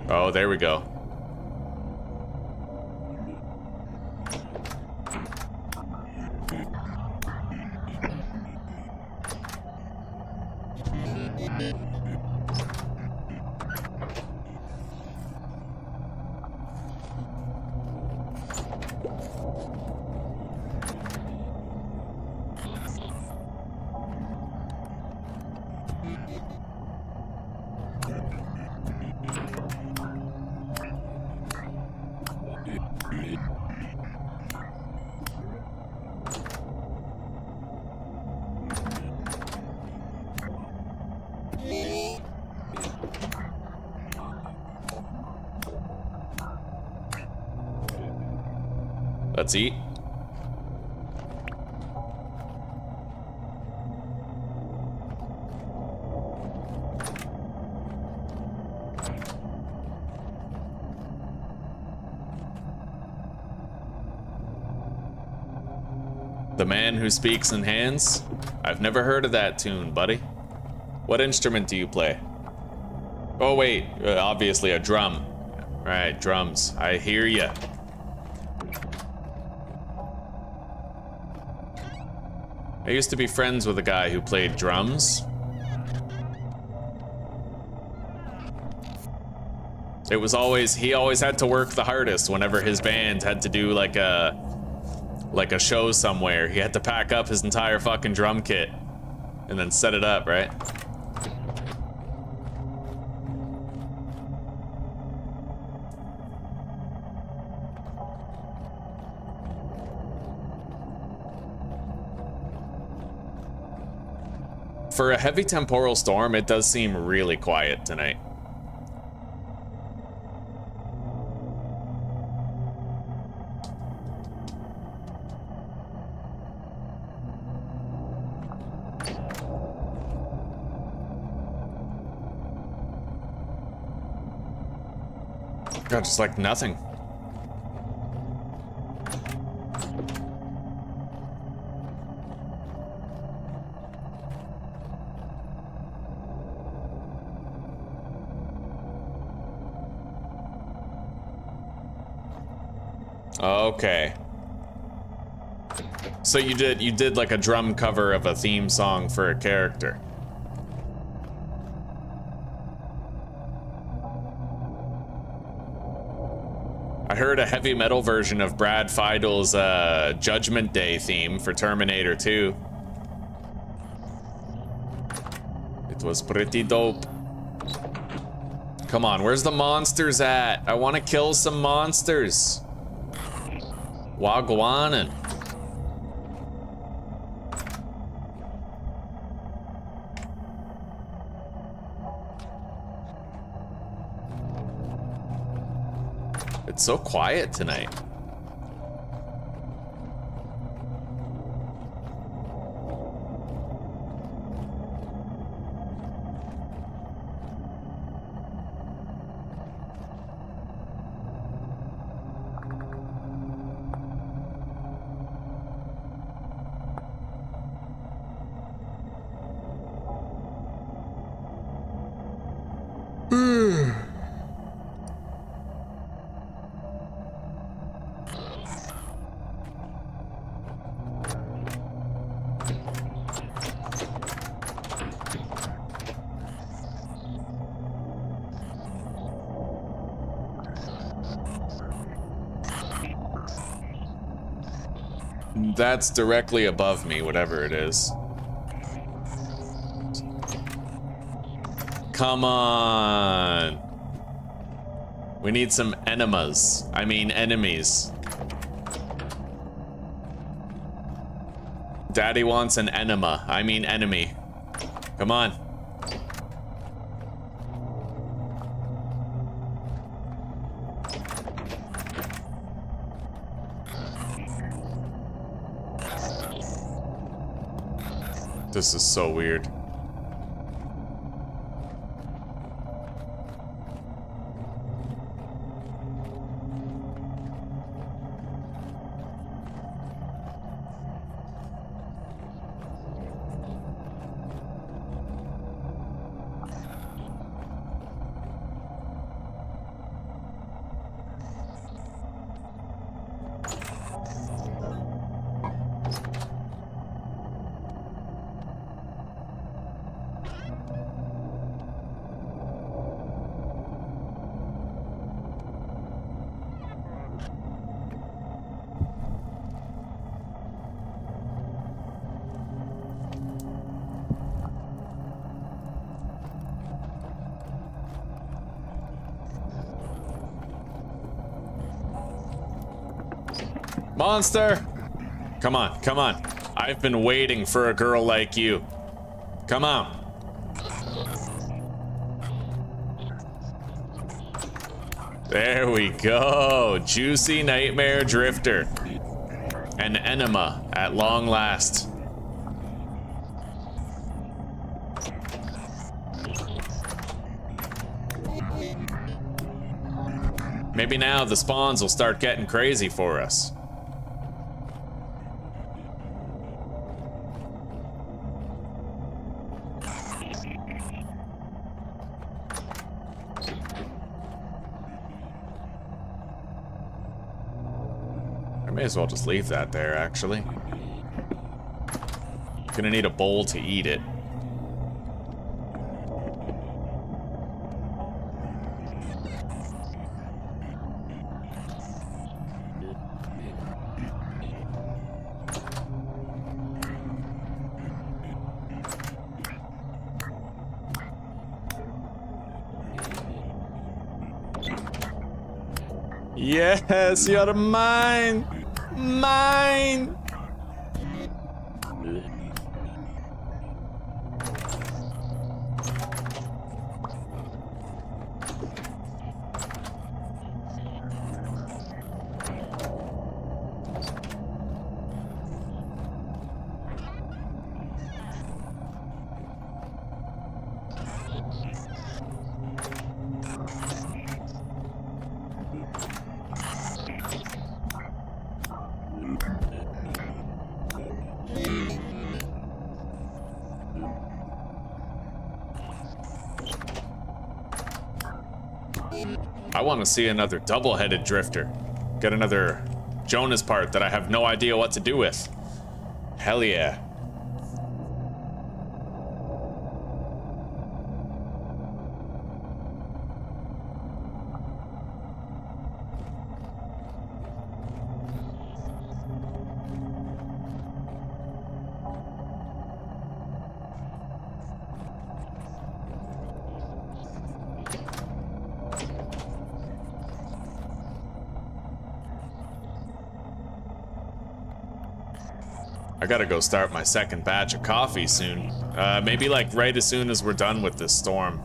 Oh, there we go. Let's eat. The Man Who Speaks in Hands? I've never heard of that tune, buddy. What instrument do you play? Oh wait, obviously a drum. Right, drums. I hear ya. I used to be friends with a guy who played drums. It was always, he always had to work the hardest whenever his band had to do like a show somewhere. He had to pack up his entire fucking drum kit and then set it up, right? For a heavy temporal storm, it does seem really quiet tonight. God, just like nothing. Okay. So you did like a drum cover of a theme song for a character. I heard a heavy metal version of Brad Feidel's Judgment Day theme for Terminator 2. It was pretty dope. Come on, where's the monsters at? I want to kill some monsters. Wagwanin. It's so quiet tonight. That's directly above me, whatever it is. Come on. We need some enemas. I mean enemies. Daddy wants an enema. I mean enemy. Come on. This is so weird. Monster! Come on, come on. I've been waiting for a girl like you. Come on. There we go. Juicy Nightmare Drifter. An enema at long last. Maybe now the spawns will start getting crazy for us. May as well just leave that there, actually. Gonna need a bowl to eat it. Yes, you're mine! Mine! I want to see another double-headed drifter. Get another Jonah's part that I have no idea what to do with. Hell yeah. I gotta go start my second batch of coffee soon. Maybe like right as soon as we're done with this storm.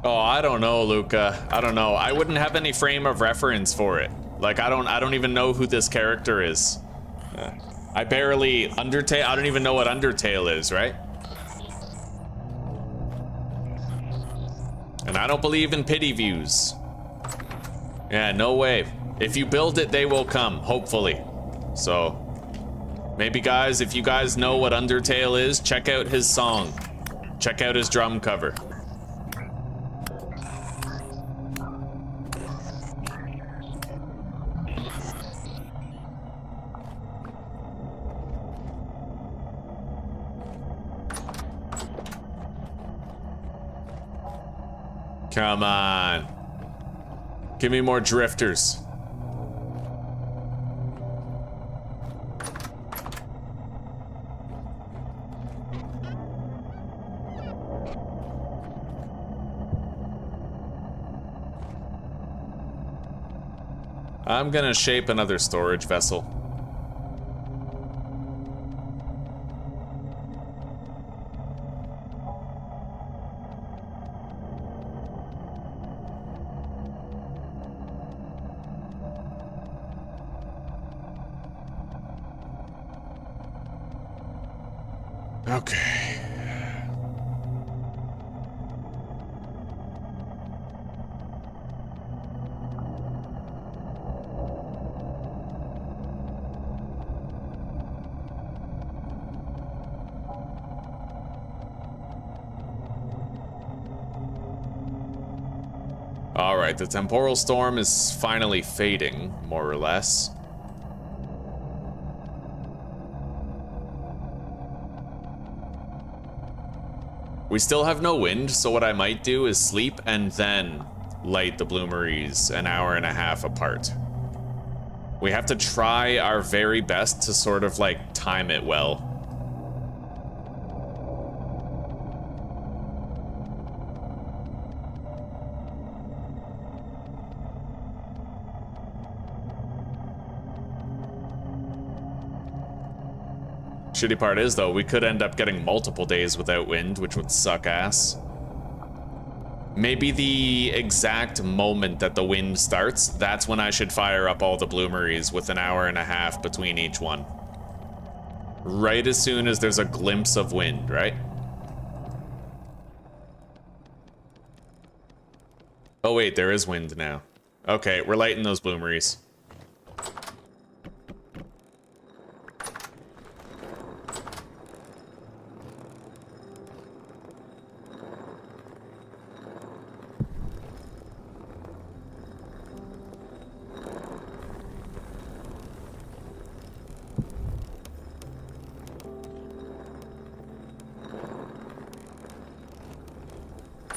Oh, I don't know, Luca. I don't know. I wouldn't have any frame of reference for it. Like, I don't even know who this character is. I barely Undertale. I don't even know what Undertale is, right? And I don't believe in pity views. Yeah, no way. If you build it, they will come, hopefully. So, maybe guys, if you guys know what Undertale is, check out his song. Check out his drum cover. Come on. Give me more drifters. I'm gonna shape another storage vessel. Okay. All right, the Temporal Storm is finally fading, more or less. We still have no wind, so what I might do is sleep and then light the bloomeries an hour and a half apart. We have to try our very best to sort of like time it well. Shitty part is, though, we could end up getting multiple days without wind, which would suck ass. Maybe the exact moment that the wind starts, that's when I should fire up all the bloomeries with an hour and a half between each one. Right as soon as there's a glimpse of wind, right? Oh wait, there is wind now. Okay, we're lighting those bloomeries.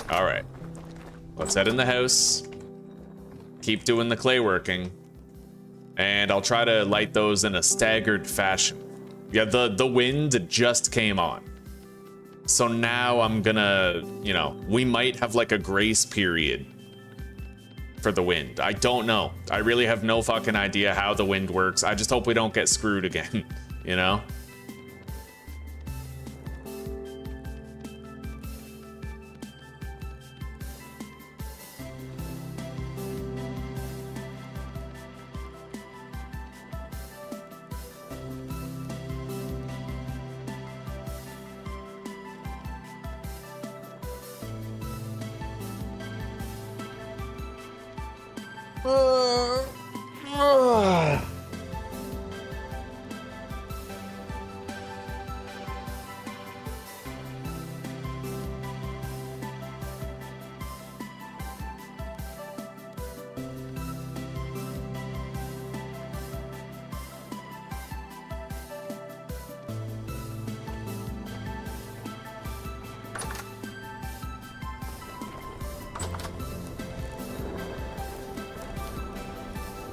All right, let's head in the house, keep doing the clay working, and I'll try to light those in a staggered fashion. Yeah, the wind just came on. So now I'm gonna, you know, we might have like a grace period for the wind. I don't know. I really have no fucking idea how the wind works. I just hope we don't get screwed again, you know?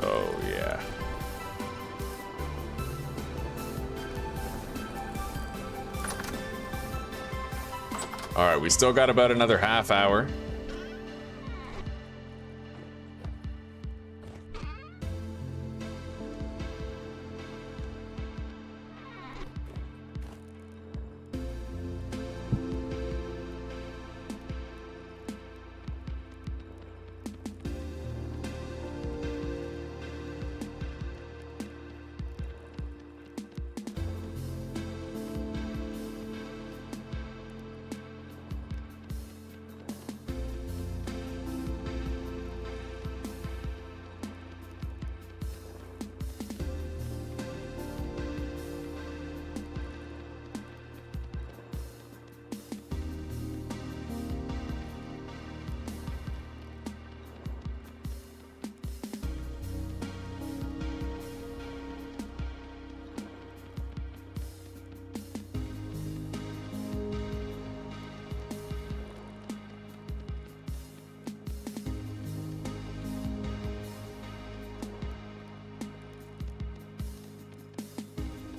Oh, yeah. All right, we still got about another half hour.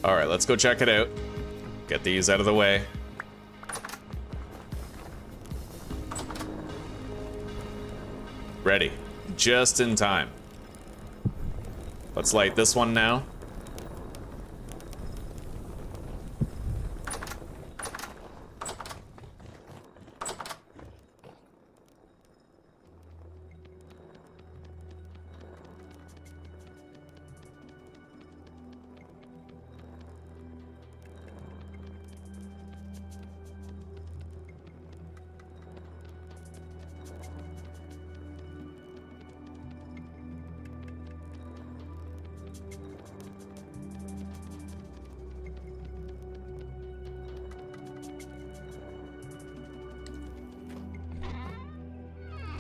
All right, let's go check it out. Get these out of the way. Ready. Just in time. Let's light this one now.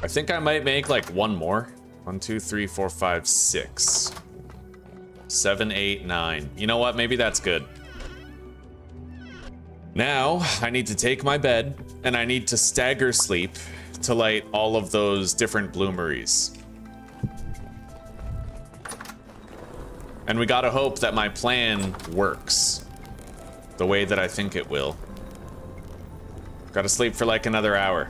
I think I might make like one more. 1, 2, 3, 4, 5, 6. 7, 8, 9. You know what? Maybe that's good. Now, I need to take my bed, and I need to stagger sleep to light all of those different bloomeries. And we gotta hope that my plan works the way that I think it will. Gotta sleep for like another hour.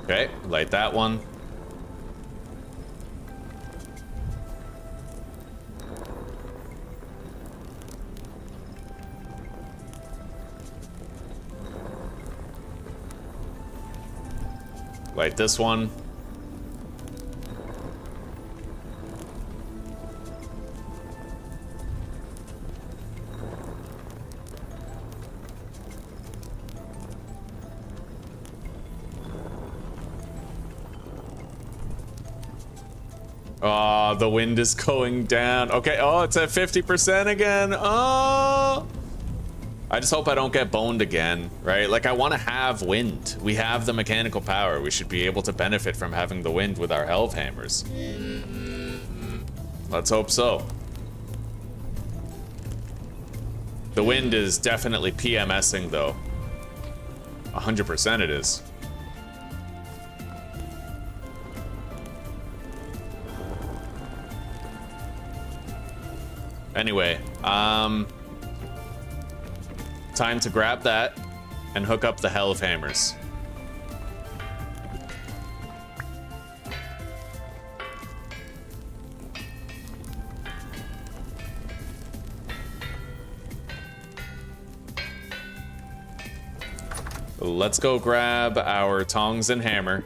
Okay, light that one. Light this one. Oh, the wind is going down. Okay, oh, it's at 50% again. Oh! I just hope I don't get boned again, right? Like, I want to have wind. We have the mechanical power. We should be able to benefit from having the wind with our Helve Hammers. Let's hope so. The wind is definitely PMSing, though. 100% it is. Anyway, time to grab that and hook up the Helve Hammers. Let's go grab our tongs and hammer.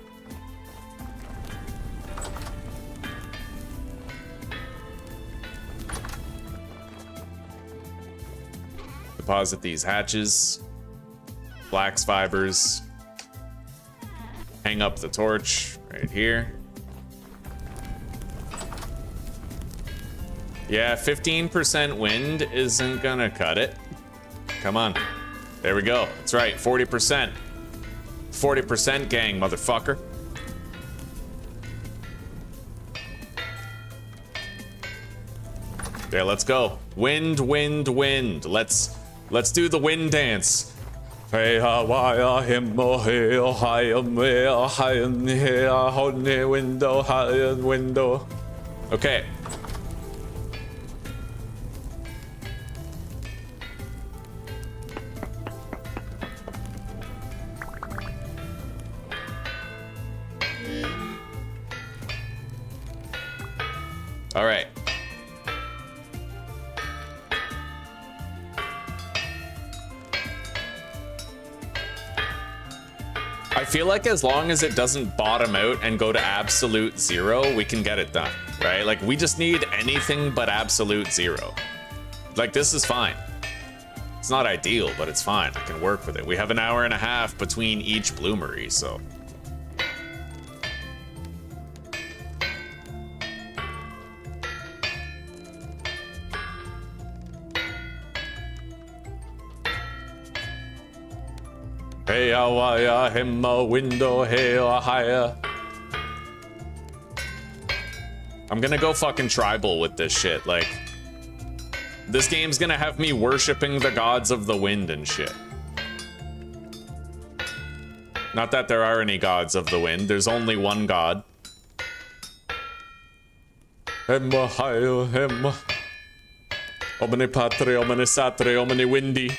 Deposit these hatches. Flax fibers. Hang up the torch right here. Yeah, 15% wind isn't gonna cut it. Come on. There we go. That's right, 40%. 40% gang, motherfucker. Yeah, let's go. Wind, wind, wind. Let's do the wind dance. Window. Okay. All right. I feel like as long as it doesn't bottom out and go to absolute 0, we can get it done, right? Like, we just need anything but absolute 0. Like, this is fine. It's not ideal, but it's fine. I can work with it. We have an hour and a half between each bloomery, so... Hey, him a window, hey, higher. I'm gonna go fucking tribal with this shit. Like, this game's gonna have me worshipping the gods of the wind and shit. Not that there are any gods of the wind, there's only one god. Hemma, higher, hemma. Omni patre, omni satre, omni windy.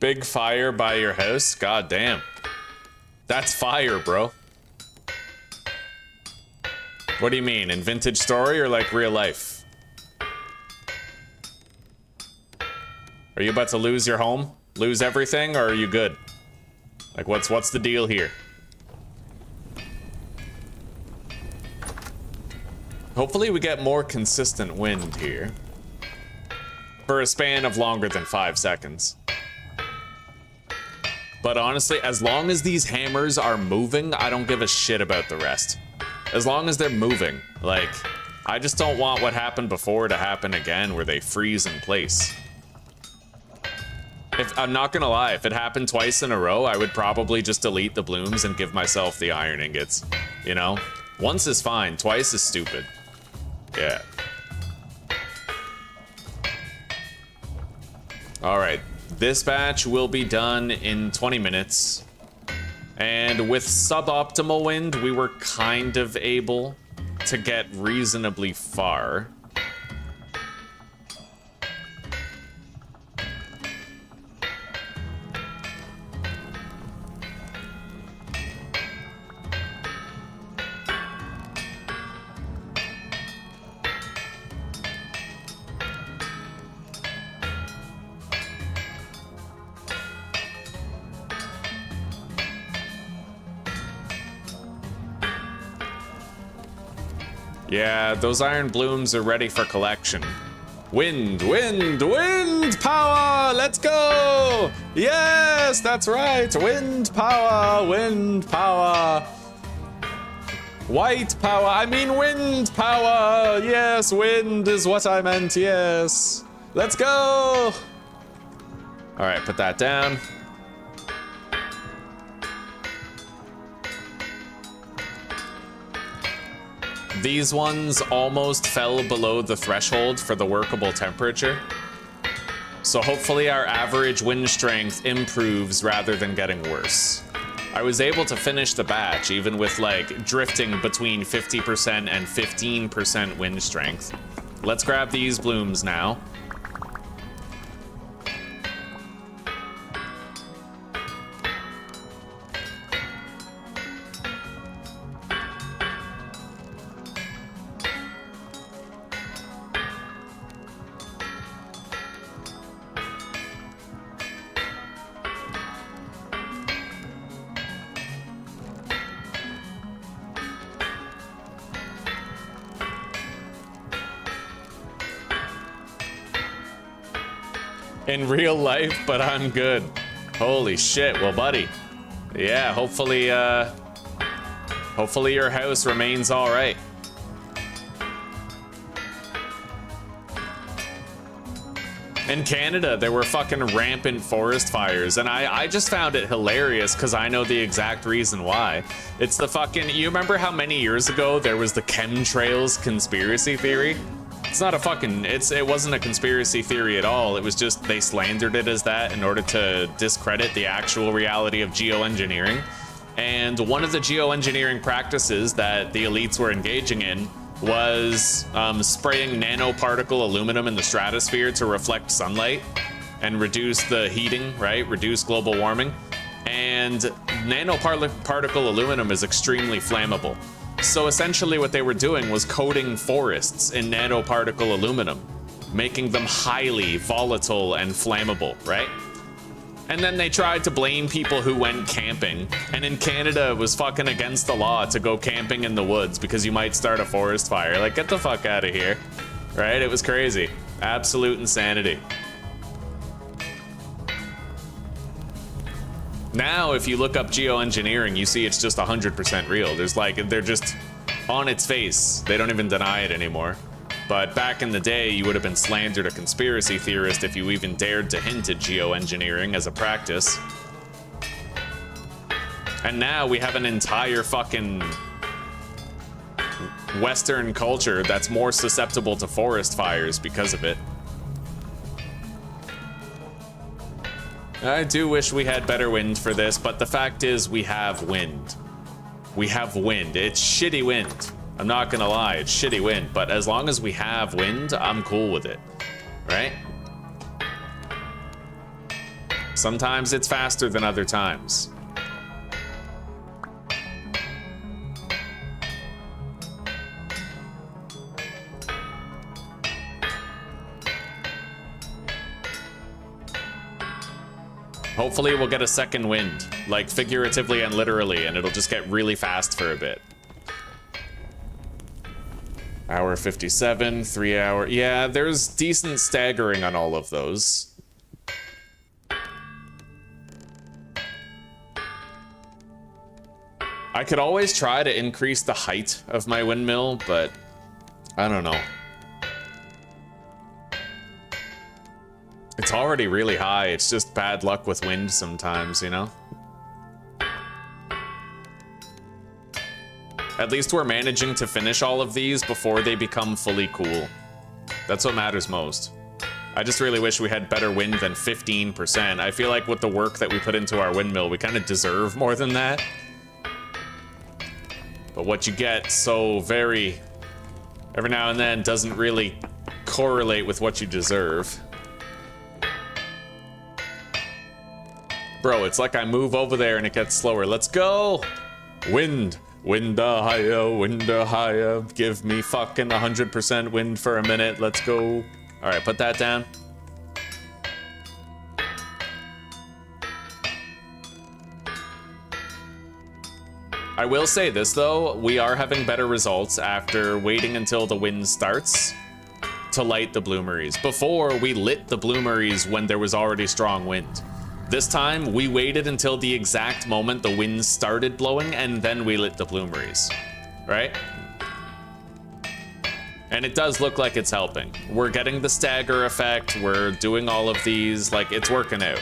Big fire by your house? God damn. That's fire, bro. What do you mean? In vintage story or like real life? Are you about to lose your home? Lose everything, or are you good? Like, what's the deal here? Hopefully we get more consistent wind here. For a span of longer than 5 seconds. But honestly, as long as these hammers are moving, I don't give a shit about the rest. As long as they're moving. Like, I just don't want what happened before to happen again, where they freeze in place. I'm not gonna lie, if it happened twice in a row, I would probably just delete the blooms and give myself the iron ingots. You know? Once is fine, twice is stupid. Yeah. Alright. This batch will be done in 20 minutes. And with suboptimal wind, we were kind of able to get reasonably far. Yeah, those iron blooms are ready for collection. Wind, wind, wind power! Let's go! Yes, that's right! Wind power, wind power! White power, I mean wind power! Yes, wind is what I meant, yes. Let's go! Alright, put that down. These ones almost fell below the threshold for the workable temperature. So hopefully our average wind strength improves rather than getting worse. I was able to finish the batch even with like drifting between 50% and 15% wind strength. Let's grab these blooms now. in real life, but I'm good. Holy shit. Well, buddy. Yeah, hopefully your house remains all right. In Canada, there were fucking rampant forest fires, and I just found it hilarious because I know the exact reason why. It's the fucking, you remember how many years ago there was the chemtrails conspiracy theory? It's not a fucking, it wasn't a conspiracy theory at all. It was just they slandered it as that in order to discredit the actual reality of geoengineering. And one of the geoengineering practices that the elites were engaging in was spraying nanoparticle aluminum in the stratosphere to reflect sunlight and reduce the heating, right? Reduce global warming. And nanoparticle aluminum is extremely flammable. So essentially what they were doing was coating forests in nanoparticle aluminum, making them highly volatile and flammable, right? And then they tried to blame people who went camping. And in Canada, it was fucking against the law to go camping in the woods because you might start a forest fire. Like, get the fuck out of here. Right? It was crazy. Absolute insanity. Now, if you look up geoengineering, you see it's just 100% real. They're just on its face. They don't even deny it anymore. But back in the day, you would have been slandered a conspiracy theorist if you even dared to hint at geoengineering as a practice. And now we have an entire fucking Western culture that's more susceptible to forest fires because of it. I do wish we had better wind for this, but the fact is we have wind. We have wind. It's shitty wind. I'm not gonna lie, it's shitty wind, but as long as we have wind, I'm cool with it, right? Sometimes it's faster than other times. Hopefully we'll get a second wind, like figuratively and literally, and it'll just get really fast for a bit. Hour 57, 3 hour. Yeah, there's decent staggering on all of those. I could always try to increase the height of my windmill, but I don't know. It's already really high. It's just bad luck with wind sometimes, you know? At least we're managing to finish all of these before they become fully cool. That's what matters most. I just really wish we had better wind than 15%. I feel like with the work that we put into our windmill, we kind of deserve more than that. But what you get so very, every now and then, doesn't really correlate with what you deserve. Bro, it's like I move over there and it gets slower. Let's go! Wind. Wind higher, give me fucking 100% wind for a minute, let's go. All right, put that down. I will say this though, we are having better results after waiting until the wind starts to light the bloomeries. Before, we lit the bloomeries when there was already strong wind. This time, we waited until the exact moment the wind started blowing, and then we lit the bloomeries, right? And it does look like it's helping. We're getting the stagger effect, we're doing all of these, like, it's working out.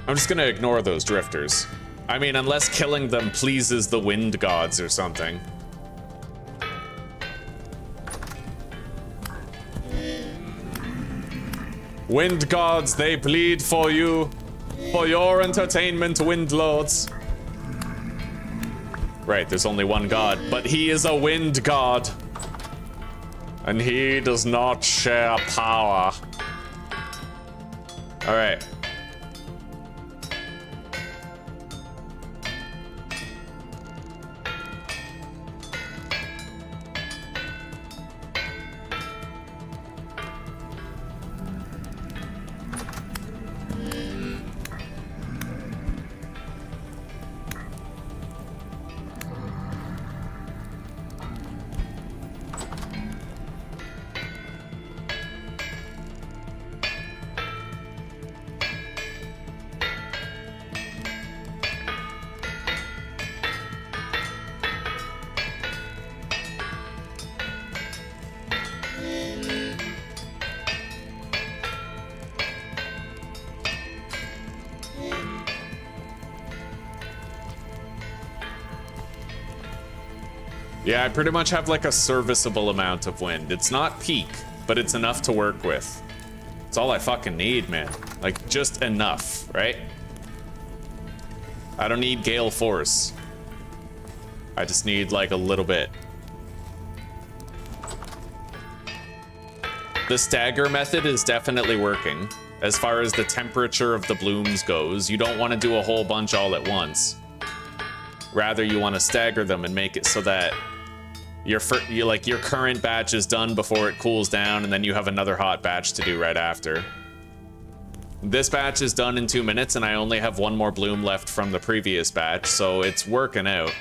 I'm just gonna ignore those drifters. I mean, unless killing them pleases the wind gods or something. Wind gods, they plead for you. For your entertainment, wind lords. Right, there's only one god, but he is a wind god. And he does not share power. All right. Yeah, I pretty much have like a serviceable amount of wind. It's not peak, but it's enough to work with. It's all I fucking need, man. Like, just enough, right? I don't need gale force. I just need like a little bit. The stagger method is definitely working. As far as the temperature of the blooms goes, you don't want to do a whole bunch all at once. Rather, you want to stagger them and make it so that your current batch is done before it cools down, and then you have another hot batch to do right after. This batch is done in 2 minutes, and I only have one more bloom left from the previous batch, so it's working out.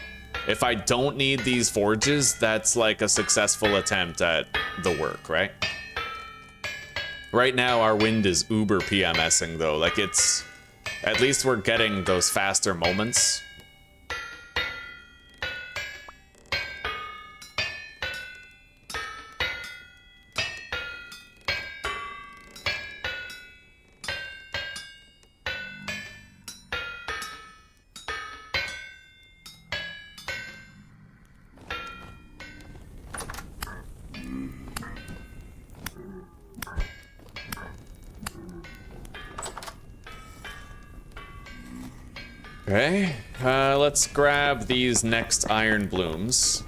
If I don't need these forges, that's like a successful attempt at the work, right? Right now, our wind is uber PMSing, though. Like, it's... At least we're getting those faster moments. Okay, let's grab these next iron blooms.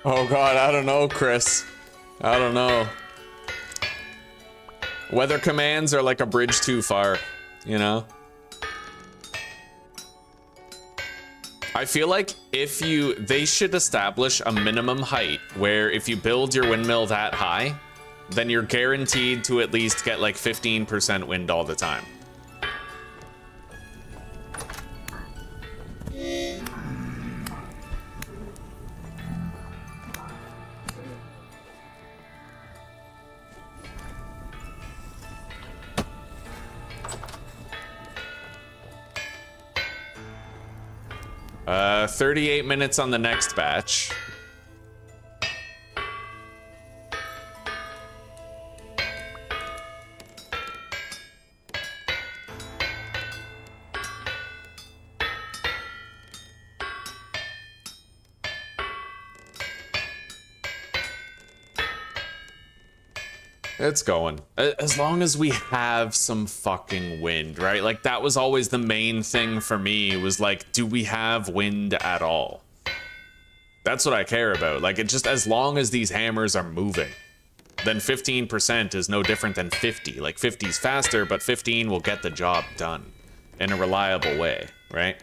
Oh god, I don't know, Chris. I don't know. Weather commands are like a bridge too far, you know? I feel like they should establish a minimum height where if you build your windmill that high, then you're guaranteed to at least get like 15% wind all the time. Uh, 38 minutes on the next batch. It's going. As long as we have some fucking wind, right? Like, that was always the main thing for me, was like, do we have wind at all? That's what I care about. Like, it just, as long as these hammers are moving, then 15% is no different than 50. Like, 50's faster, but 15 will get the job done in a reliable way, right?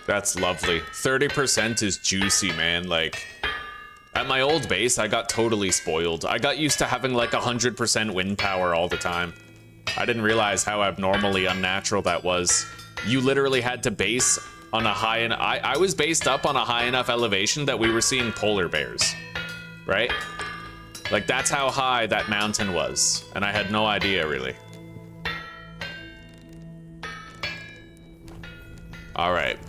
That's lovely. 30% is juicy, man. Like, at my old base, I got totally spoiled. I got used to having like 100% wind power all the time. I didn't realize how abnormally unnatural that was. You literally had to base on a high, and I was based up on a high enough elevation that we were seeing polar bears, right? Like, that's how high that mountain was, and I had no idea, really. All right.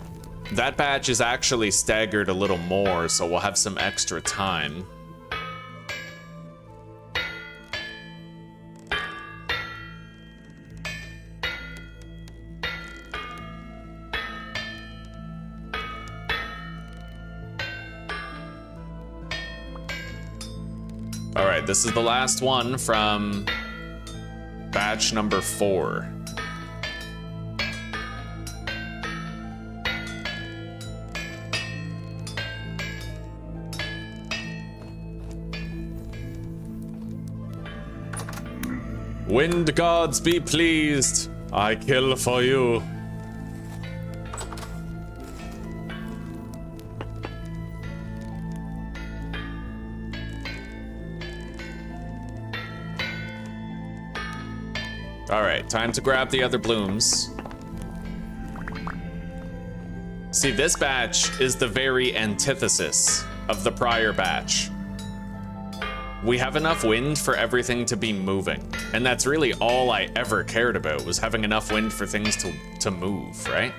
That batch is actually staggered a little more, so we'll have some extra time. All right, this is the last one from batch number 4. Wind gods be pleased. I kill for you. All right, time to grab the other blooms. See, this batch is the very antithesis of the prior batch. We have enough wind for everything to be moving. And that's really all I ever cared about, was having enough wind for things to move, right?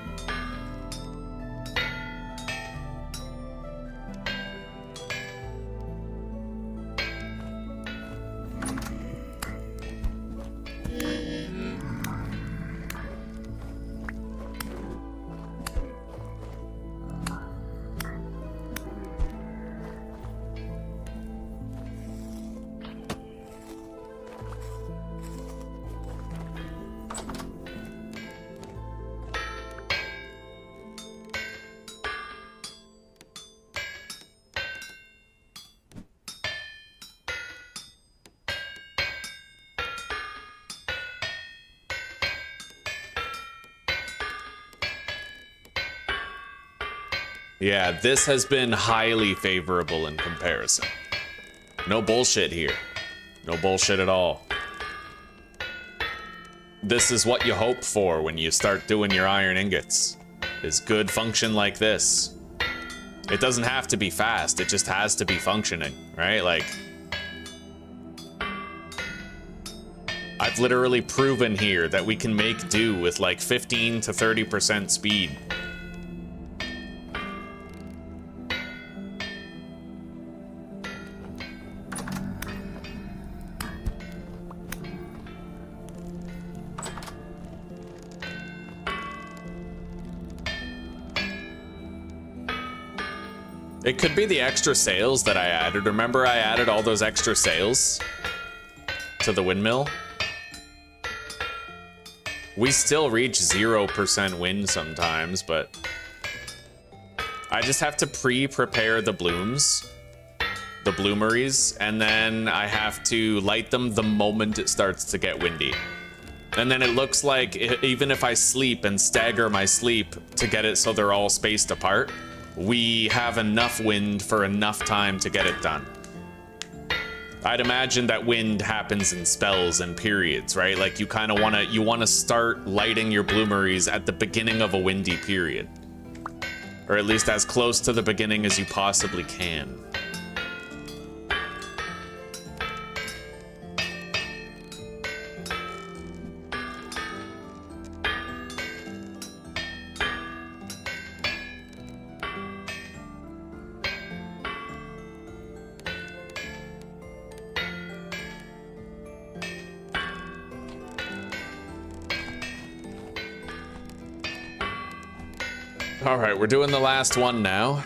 Yeah, this has been highly favorable in comparison. No bullshit here. No bullshit at all. This is what you hope for when you start doing your iron ingots, is good function like this. It doesn't have to be fast, it just has to be functioning, right? Like, I've literally proven here that we can make do with like 15 to 30% speed. It could be the extra sails that I added. Remember I added all those extra sails to the windmill? We still reach 0% wind sometimes, but I just have to pre-prepare the blooms, the bloomeries, and then I have to light them the moment it starts to get windy. And then it looks like even if I sleep and stagger my sleep to get it so they're all spaced apart, we have enough wind for enough time to get it done. I'd imagine that wind happens in spells and periods, right? Like you kind of want to start lighting your bloomeries at the beginning of a windy period. Or at least as close to the beginning as you possibly can. All right, we're doing the last one now.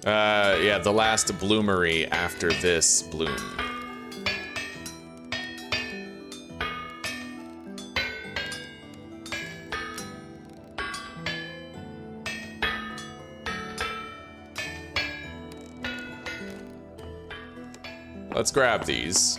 Yeah, the last bloomery after this bloom. Let's grab these.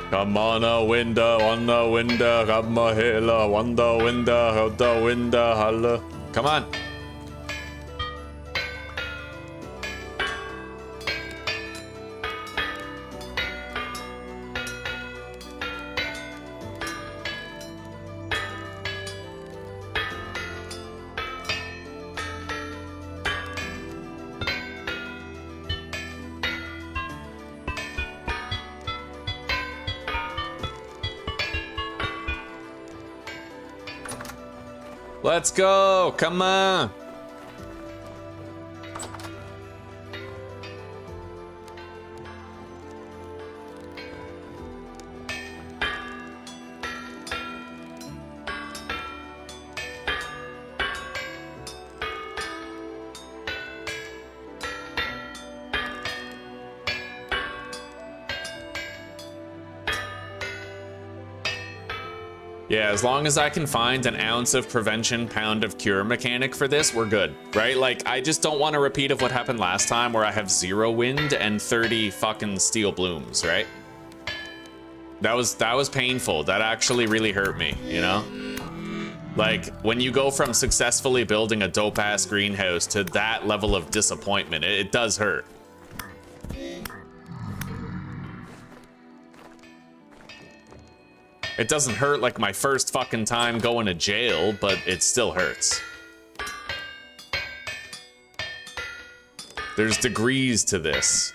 Come on a window, on the window, come a hilla, on the window, out the window, holla. Come on. Let's go, come on. Yeah, as long as I can find an ounce of prevention, pound of cure mechanic for this, we're good, right? Like, I just don't want a repeat of what happened last time where I have 0 wind and 30 fucking steel blooms, right? That was painful. That actually really hurt me, you know? Like, when you go from successfully building a dope-ass greenhouse to that level of disappointment, it does hurt. It doesn't hurt like my first fucking time going to jail, but it still hurts. There's degrees to this.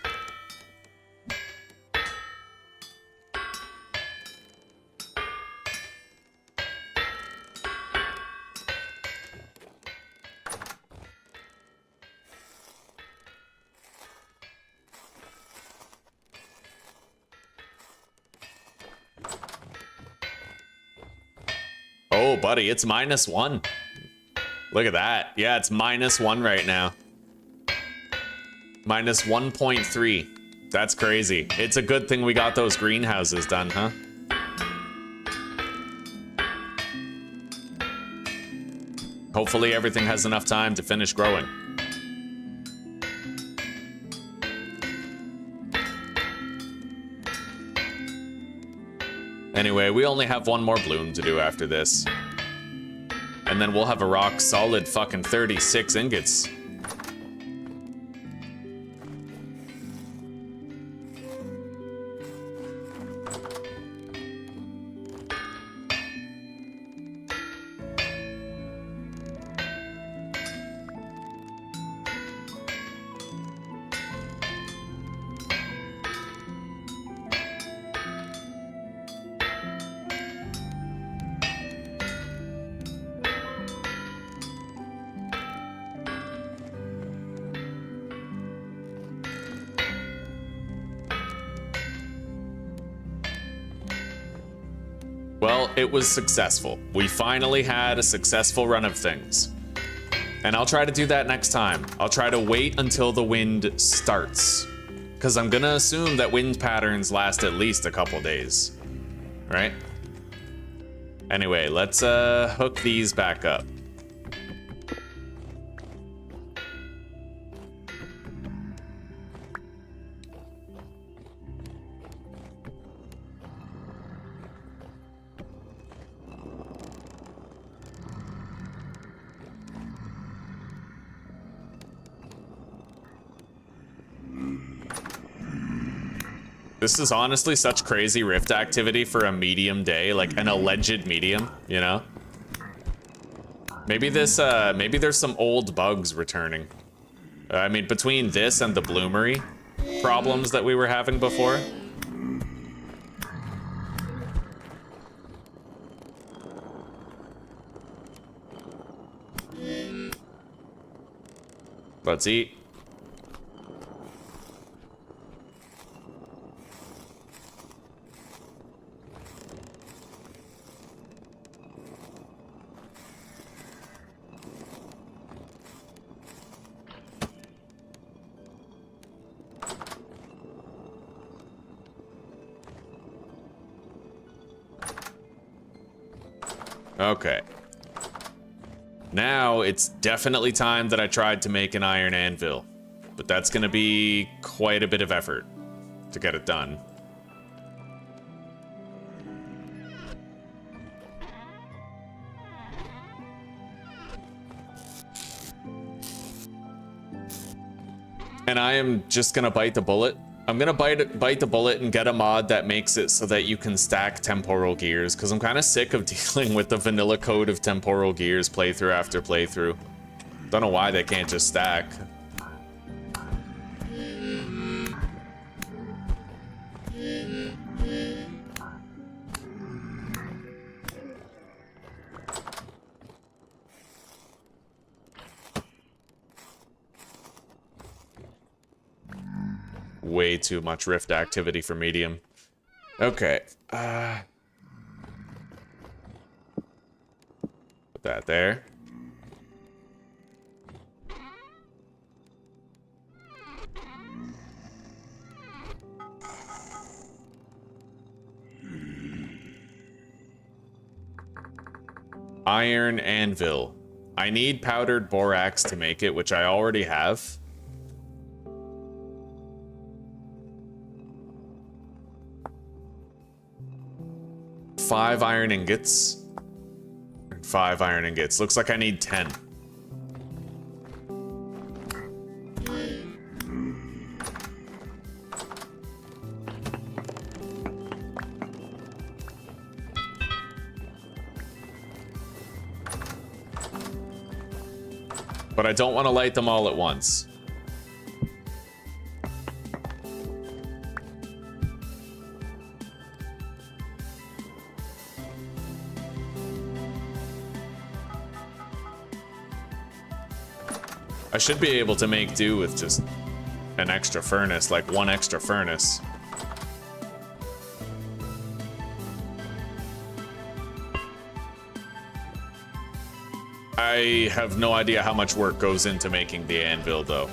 Oh, buddy, it's -1. Look at that. Yeah, it's -1 right now. -1.3. That's crazy. It's a good thing we got those greenhouses done, huh? Hopefully everything has enough time to finish growing. Anyway, we only have 1 more bloom to do after this. And then we'll have a rock solid fucking 36 ingots. Well, it was successful. We finally had a successful run of things. And I'll try to do that next time. I'll try to wait until the wind starts. Because I'm gonna assume that wind patterns last at least a couple days. Right? Anyway, let's hook these back up. This is honestly such crazy rift activity for a medium day, like an alleged medium, you know? Maybe this, maybe there's some old bugs returning. I mean, between this and the bloomery problems that we were having before. Let's eat. Okay. Now it's definitely time that I tried to make an iron anvil, but that's gonna be quite a bit of effort to get it done. And I am just gonna bite the bullet. I'm gonna bite the bullet and get a mod that makes it so that you can stack temporal gears, because I'm kind of sick of dealing with the vanilla code of temporal gears playthrough after playthrough. Don't know why they can't just stack. way too much rift activity for medium. Okay. Put that there. Iron anvil. I need powdered borax to make it, which I already have. Five iron ingots. 5 iron ingots. Looks like I need 10. But I don't want to light them all at once. I should be able to make do with just an extra furnace, like one extra furnace. I have no idea how much work goes into making the anvil, though.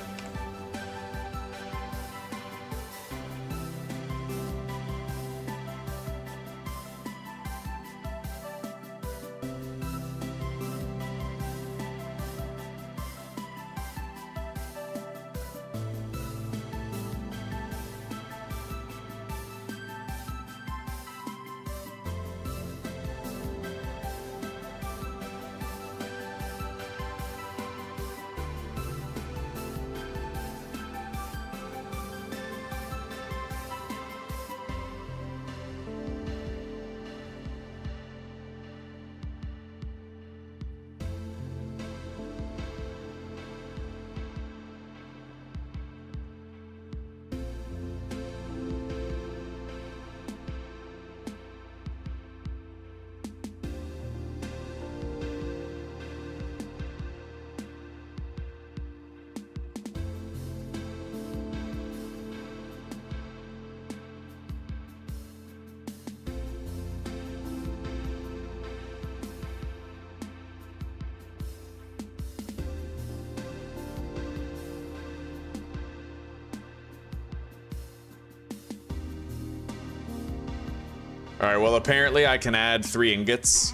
Alright, well apparently I can add 3 ingots.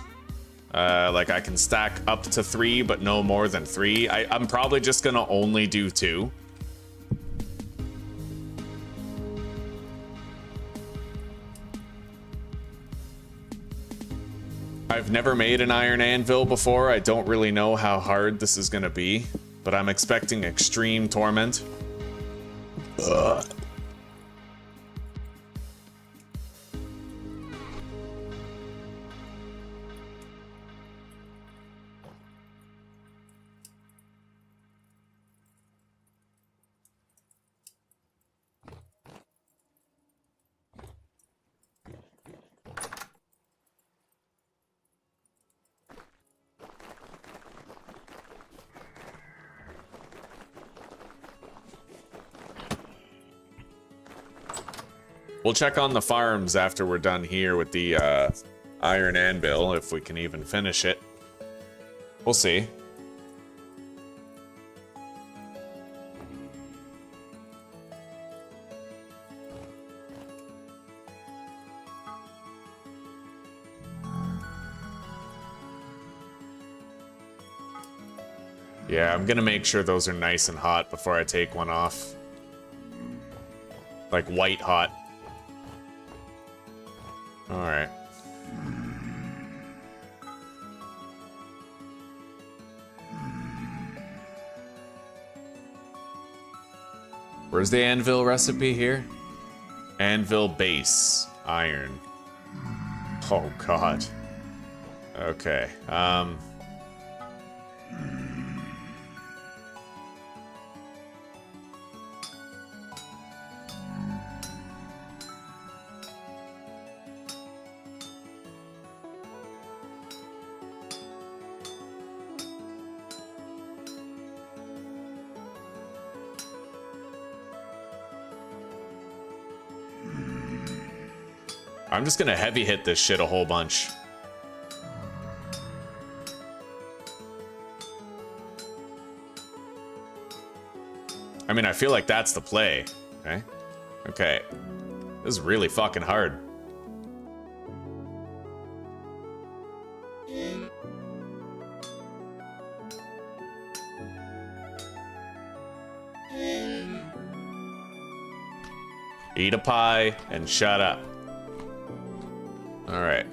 Like I can stack up to 3, but no more than 3. I'm probably just gonna only do 2. I've never made an iron anvil before. I don't really know how hard this is gonna be, but I'm expecting extreme torment. Ugh. We'll check on the farms after we're done here with the iron anvil, if we can even finish it. We'll see. Yeah, I'm gonna make sure those are nice and hot before I take one off. Like white hot. Alright. Where's the anvil recipe here? Anvil base. Iron. Oh god. Okay. I'm just gonna heavy hit this shit a whole bunch. I mean, I feel like that's the play. Okay. Okay. This is really fucking hard. Eat a pie and shut up. All right.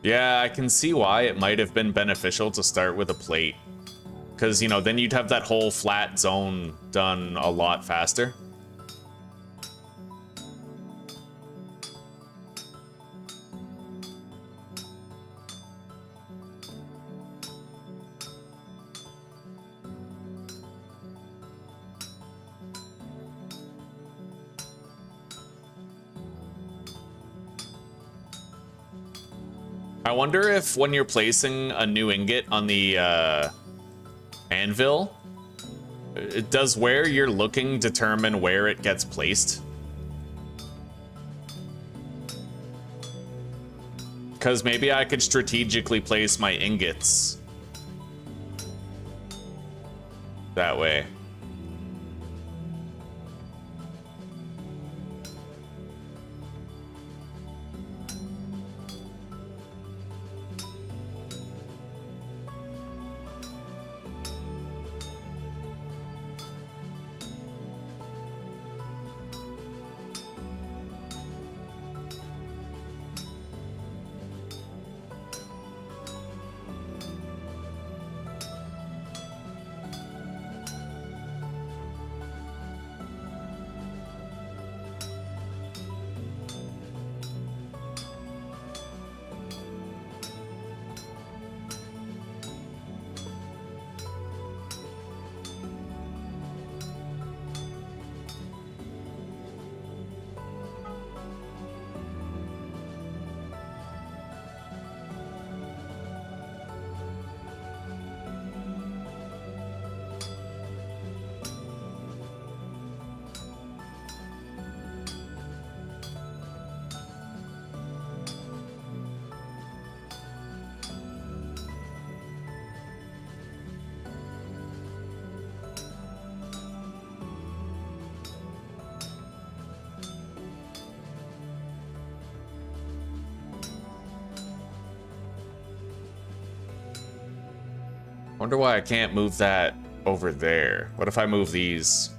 Yeah, I can see why it might have been beneficial to start with a plate. Because, you know, then you'd have that whole flat zone done a lot faster. I wonder if when you're placing a new ingot on the anvil, does where you're looking determine where it gets placed? Because maybe I could strategically place my ingots that way. Wonder why I can't move that over there. What if I move these?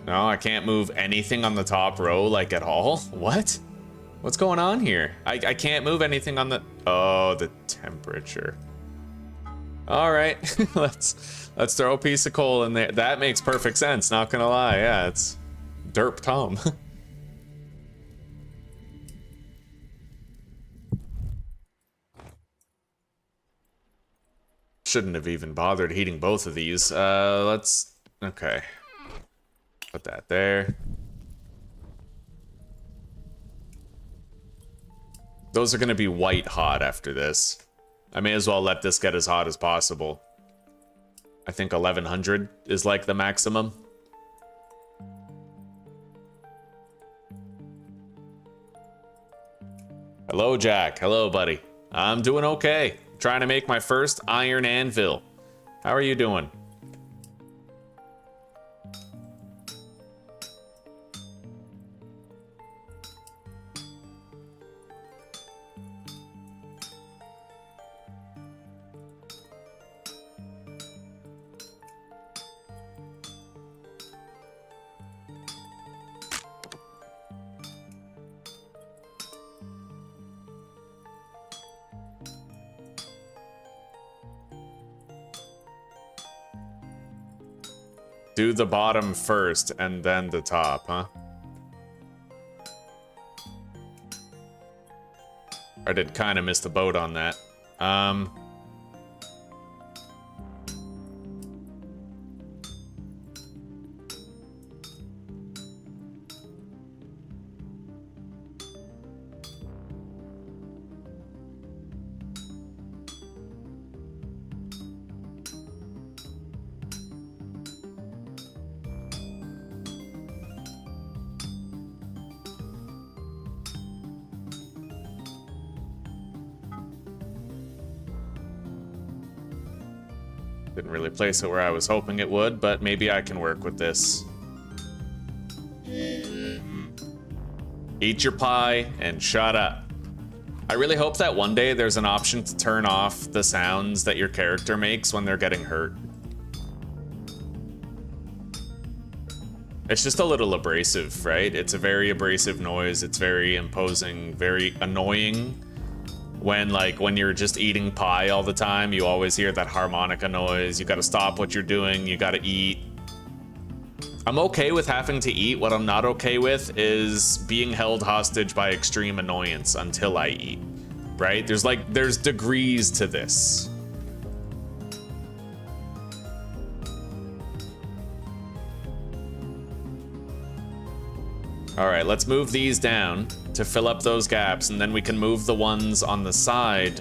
No, I can't move anything on the top row, like, at all? What? What's going on here? I can't move anything on the... Oh, the temperature. All right, let's throw a piece of coal in there. That makes perfect sense, not gonna lie. Yeah, it's derp Tom. Shouldn't have even bothered heating both of these. Okay. Put that there. Those are gonna be white hot after this. I may as well let this get as hot as possible. I think 1100 is like the maximum. Hello, Jack. Hello, buddy. I'm doing okay. Trying to make my first iron anvil. How are you doing? Do the bottom first and then the top, huh? I did kind of miss the boat on that. Didn't really place it where I was hoping it would, but maybe I can work with this. Eat your pie and shut up. I really hope that one day there's an option to turn off the sounds that your character makes when they're getting hurt. It's just a little abrasive, right? It's a very abrasive noise. It's very imposing, very annoying. When you're just eating pie all the time, you always hear that harmonica noise. You gotta stop what you're doing, you gotta eat. I'm okay with having to eat. What I'm not okay with is being held hostage by extreme annoyance until I eat, right? There's degrees to this. All right, let's move these down to fill up those gaps, and then we can move the ones on the side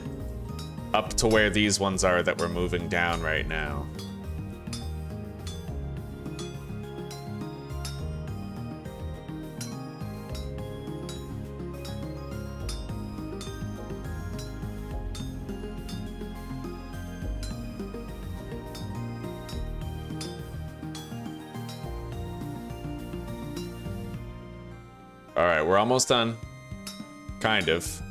up to where these ones are that we're moving down right now. All right, we're almost done. Kind of.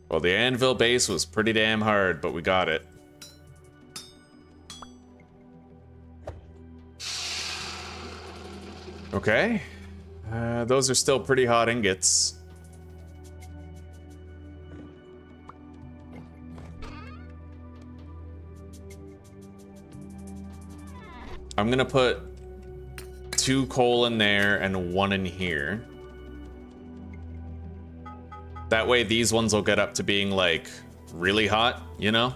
Well, the anvil base was pretty damn hard, but we got it. Okay. Those are still pretty hot ingots. I'm gonna put 2 coal in there and 1 in here. That way these ones will get up to being, like, really hot, you know?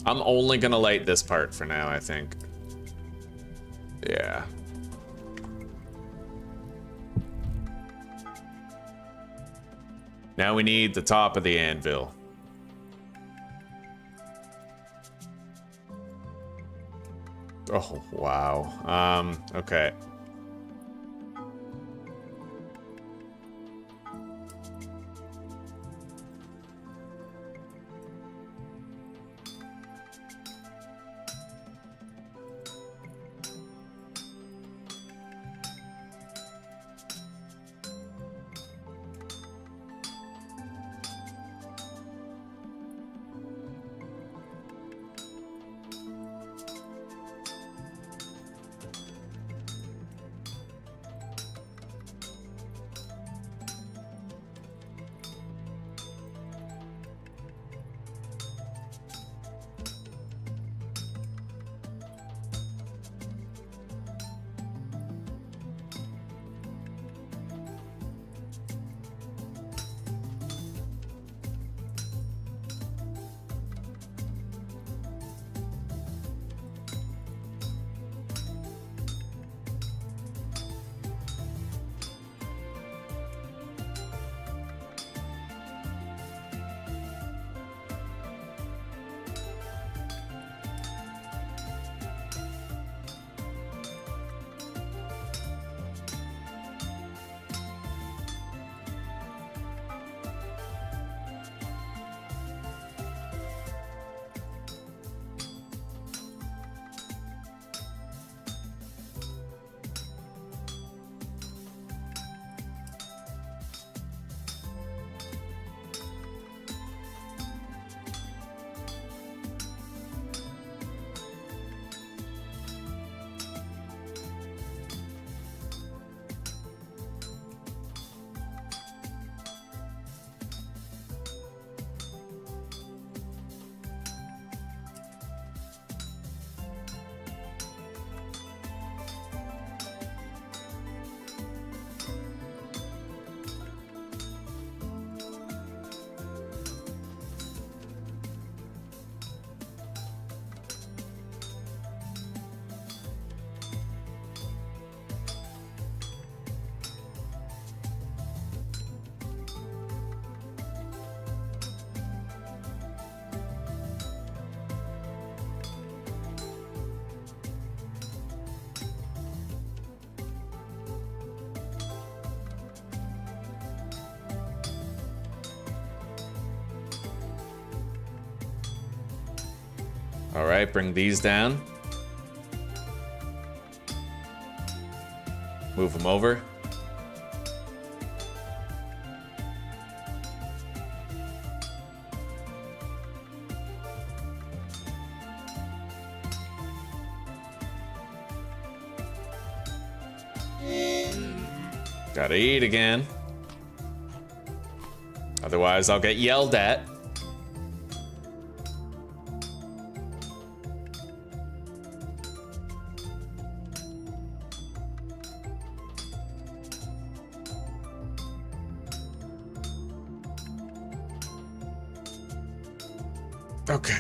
I'm only gonna light this part for now, I think. Yeah. Now we need the top of the anvil. Oh, wow. Okay. All right, bring these down. Move them over. Gotta eat again. Otherwise, I'll get yelled at. Okay.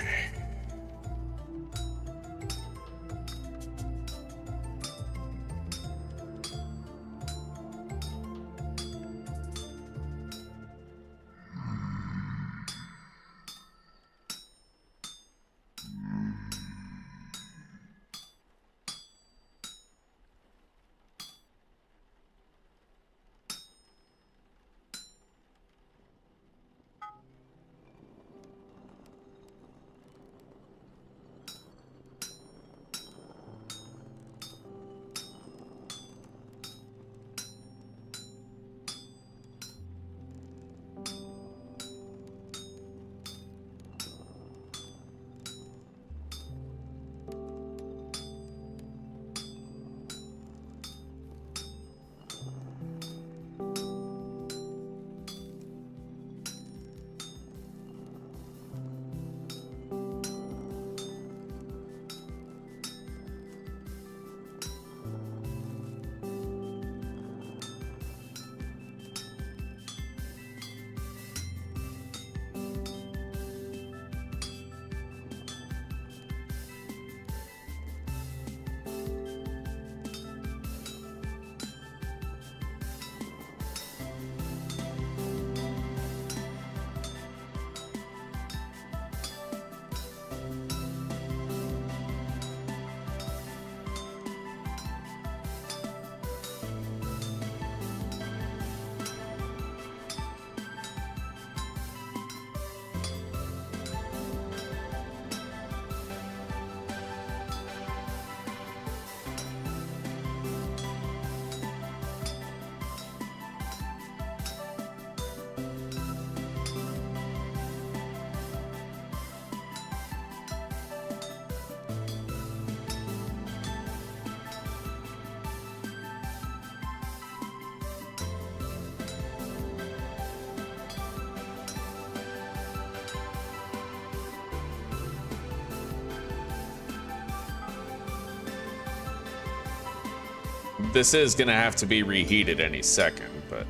This is gonna have to be reheated any second, but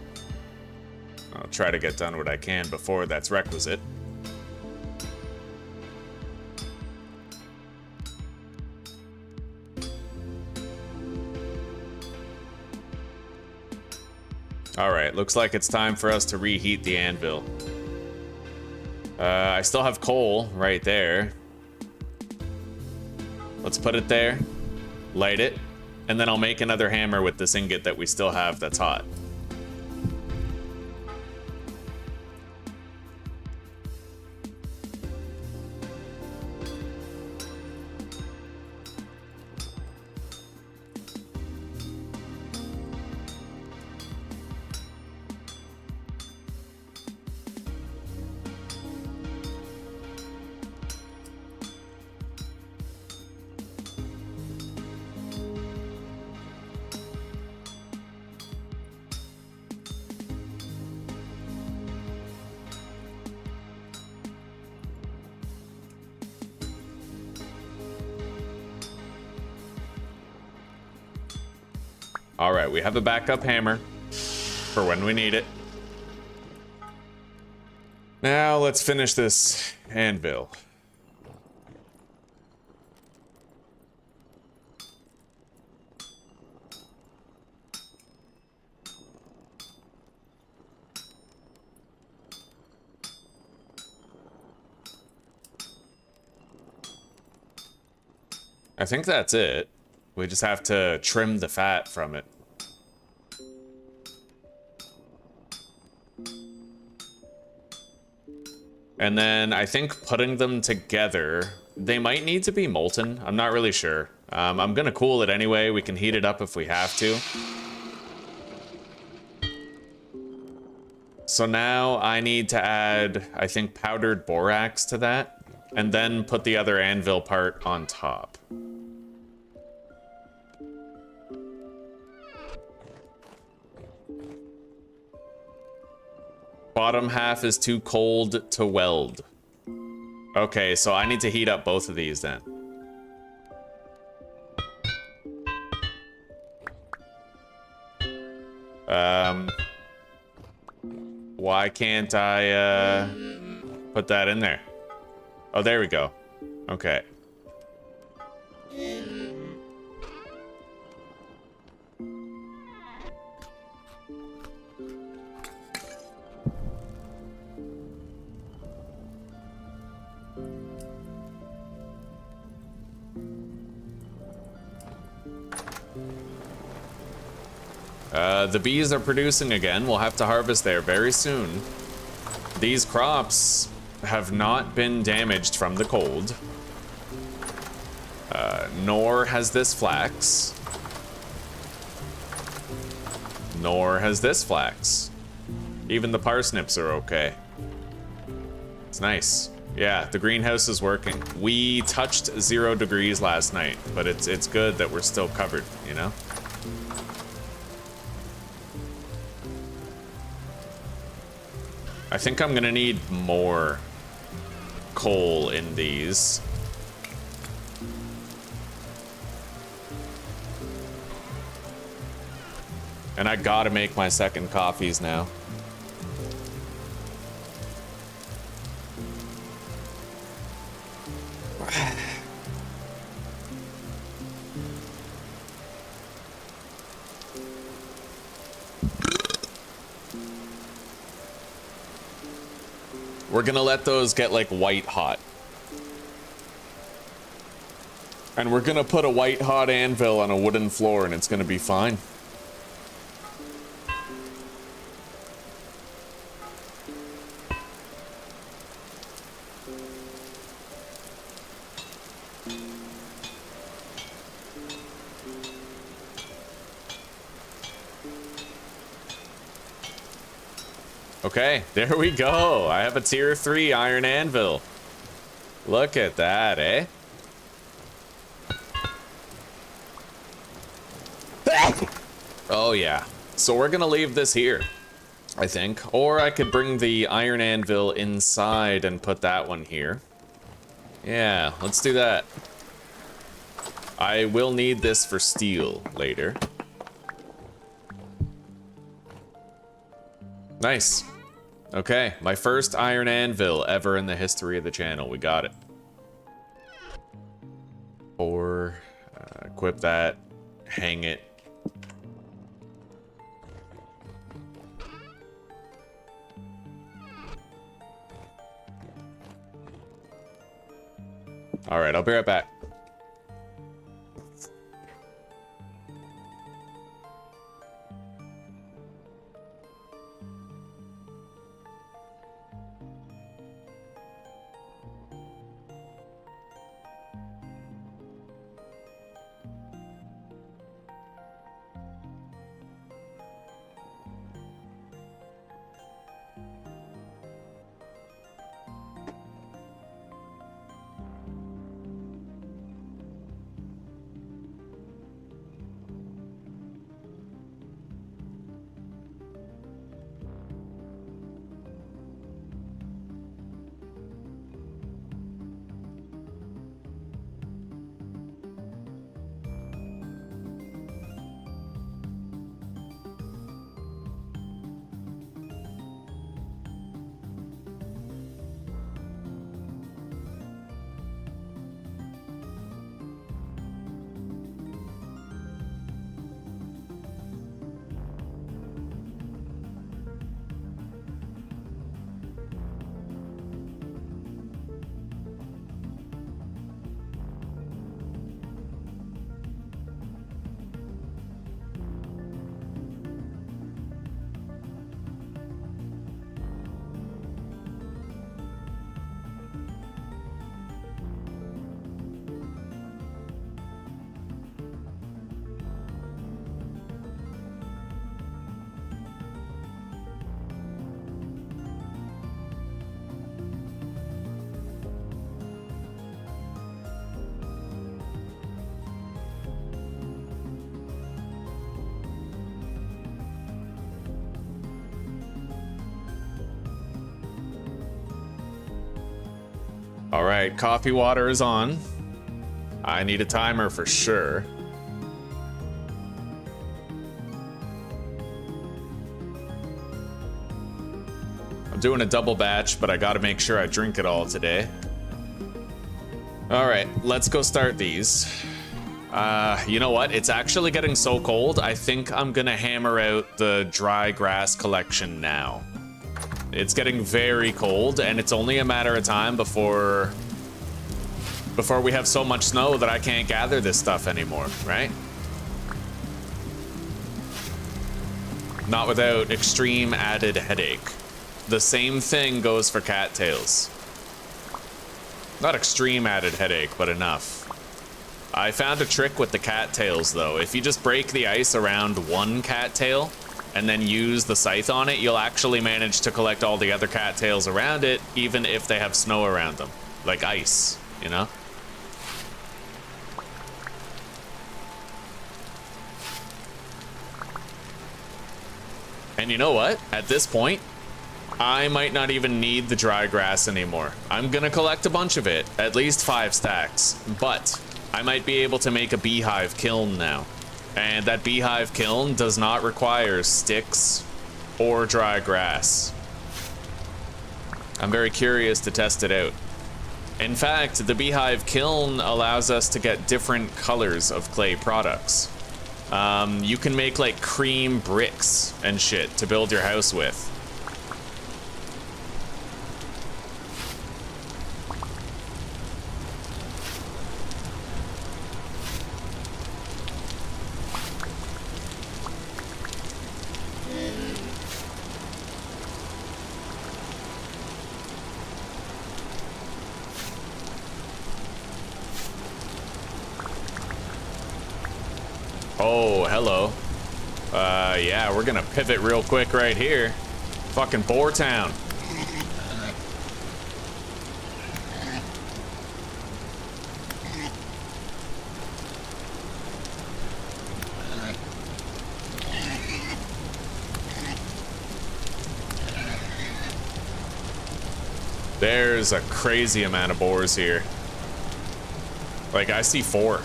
I'll try to get done what I can before that's requisite. All right, looks like it's time for us to reheat the anvil. I still have coal right there. Let's put it there, light it, and then I'll make another hammer with this ingot that we still have that's hot. All right, we have a backup hammer for when we need it. Now let's finish this anvil. I think that's it. We just have to trim the fat from it. And then I think putting them together, they might need to be molten. I'm not really sure. I'm gonna cool it anyway. We can heat it up if we have to. So now I need to add, I think, powdered borax to that, and then put the other anvil part on top. Bottom half is too cold to weld. Okay, so I need to heat up both of these then. Why can't I, put that in there? Oh, there we go. Okay. The bees are producing again. We'll have to harvest there very soon. These crops have not been damaged from the cold. Nor has this flax. Nor has this flax. Even the parsnips are okay. It's nice. Yeah, the greenhouse is working. We touched 0 degrees last night, but it's good that we're still covered, you know? I think I'm gonna need more coal in these. And I gotta make my second coffees now. We're gonna let those get like white hot. And we're gonna put a white hot anvil on a wooden floor and it's gonna be fine. Okay, there we go. I have a tier 3 iron anvil. Look at that, eh? Oh yeah. So we're gonna leave this here, I think. Or I could bring the iron anvil inside and put that one here. Yeah, let's do that. I will need this for steel later. Nice. Okay, my first iron anvil ever in the history of the channel. We got it. Or equip that, hang it. All right, I'll be right back. All right, coffee water is on. I need a timer for sure. I'm doing a double batch, but I gotta make sure I drink it all today. All right, let's go start these. You know what? It's actually getting so cold, I think I'm gonna hammer out the dry grass collection now. It's getting very cold, and it's only a matter of time before we have so much snow that I can't gather this stuff anymore, right? Not without extreme added headache. The same thing goes for cattails. Not extreme added headache, but enough. I found a trick with the cattails, though. If you just break the ice around one cattail and then use the scythe on it, you'll actually manage to collect all the other cattails around it, even if they have snow around them. Like ice, you know? And you know what? At this point, I might not even need the dry grass anymore. I'm gonna collect a bunch of it, at least 5 stacks, but I might be able to make a beehive kiln now. And that beehive kiln does not require sticks or dry grass. I'm very curious to test it out. In fact, the beehive kiln allows us to get different colors of clay products. You can make like cream bricks and shit to build your house with. Oh, hello. Yeah, we're gonna pivot real quick right here. Fucking Boar Town. There's a crazy amount of boars here. Like, I see 4.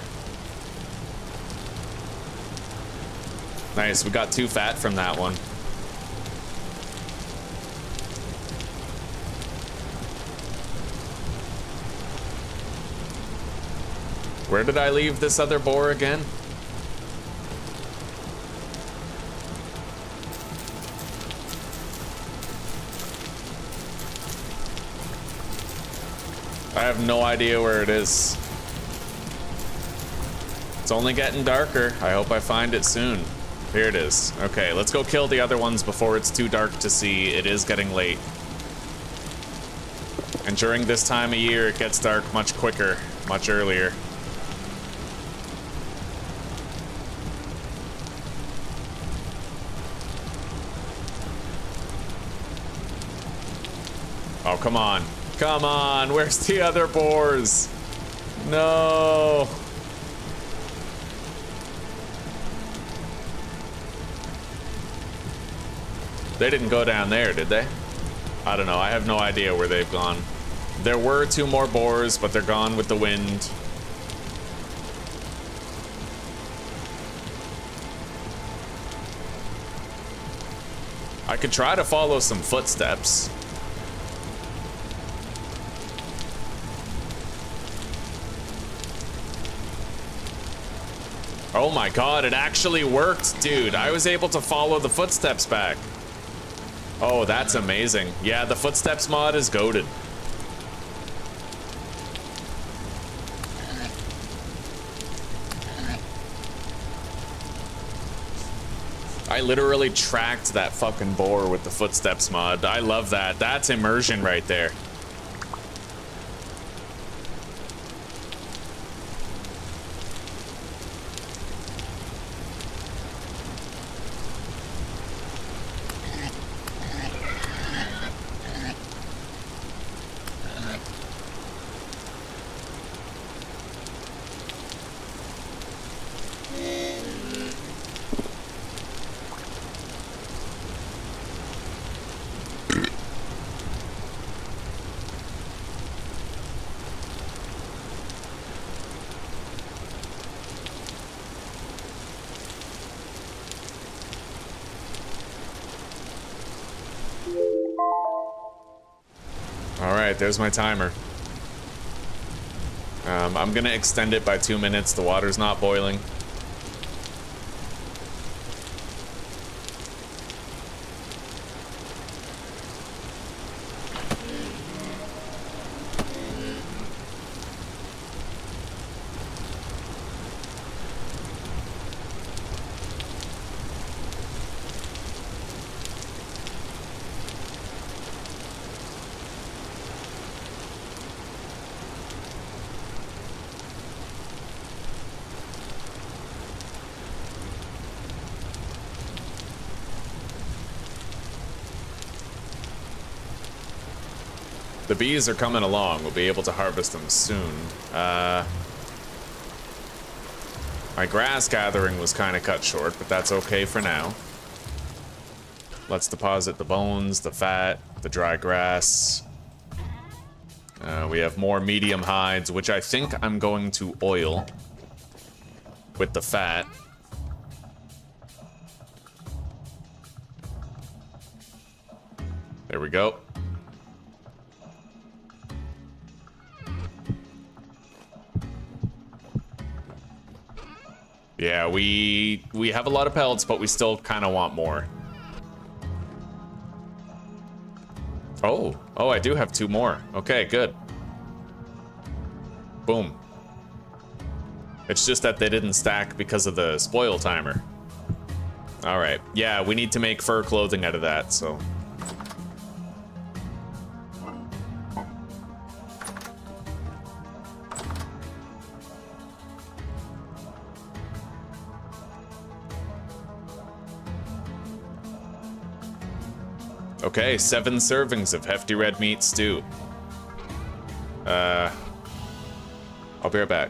Nice, we got 2 fat from that one. Where did I leave this other boar again? I have no idea where it is. It's only getting darker. I hope I find it soon. Here it is. Okay, let's go kill the other ones before it's too dark to see. It is getting late. And during this time of year, it gets dark much quicker, much earlier. Oh, come on. Come on, where's the other boars? No. They didn't go down there, did they? I don't know. I have no idea where they've gone. There were 2 more boars, but they're gone with the wind. I could try to follow some footsteps. Oh my god, it actually worked, dude. I was able to follow the footsteps back. Oh, that's amazing. Yeah, the footsteps mod is goated. I literally tracked that fucking boar with the footsteps mod. I love that. That's immersion right there. right, there's my timer. I'm gonna extend it by 2 minutes. The water's not boiling. The bees are coming along. We'll be able to harvest them soon. My grass gathering was kind of cut short, but that's okay for now. Let's deposit the bones, the fat, the dry grass. We have more medium hides, which I think I'm going to oil with the fat. There we go. Yeah, we have a lot of pellets, but we still kind of want more. Oh, I do have 2 more. Okay, good. Boom. It's just that they didn't stack because of the spoil timer. All right. Yeah, we need to make fur clothing out of that, so. Okay, 7 servings of hefty red meat stew. I'll be right back.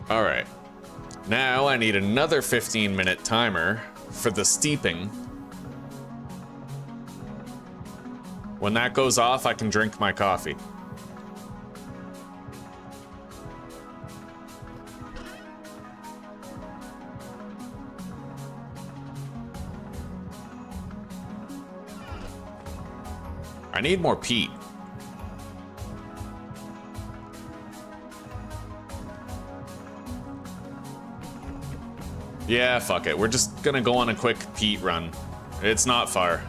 All right. Now I need another 15-minute timer for the steeping. When that goes off, I can drink my coffee. I need more peat. Yeah, fuck it. We're just gonna go on a quick peat run. It's not far.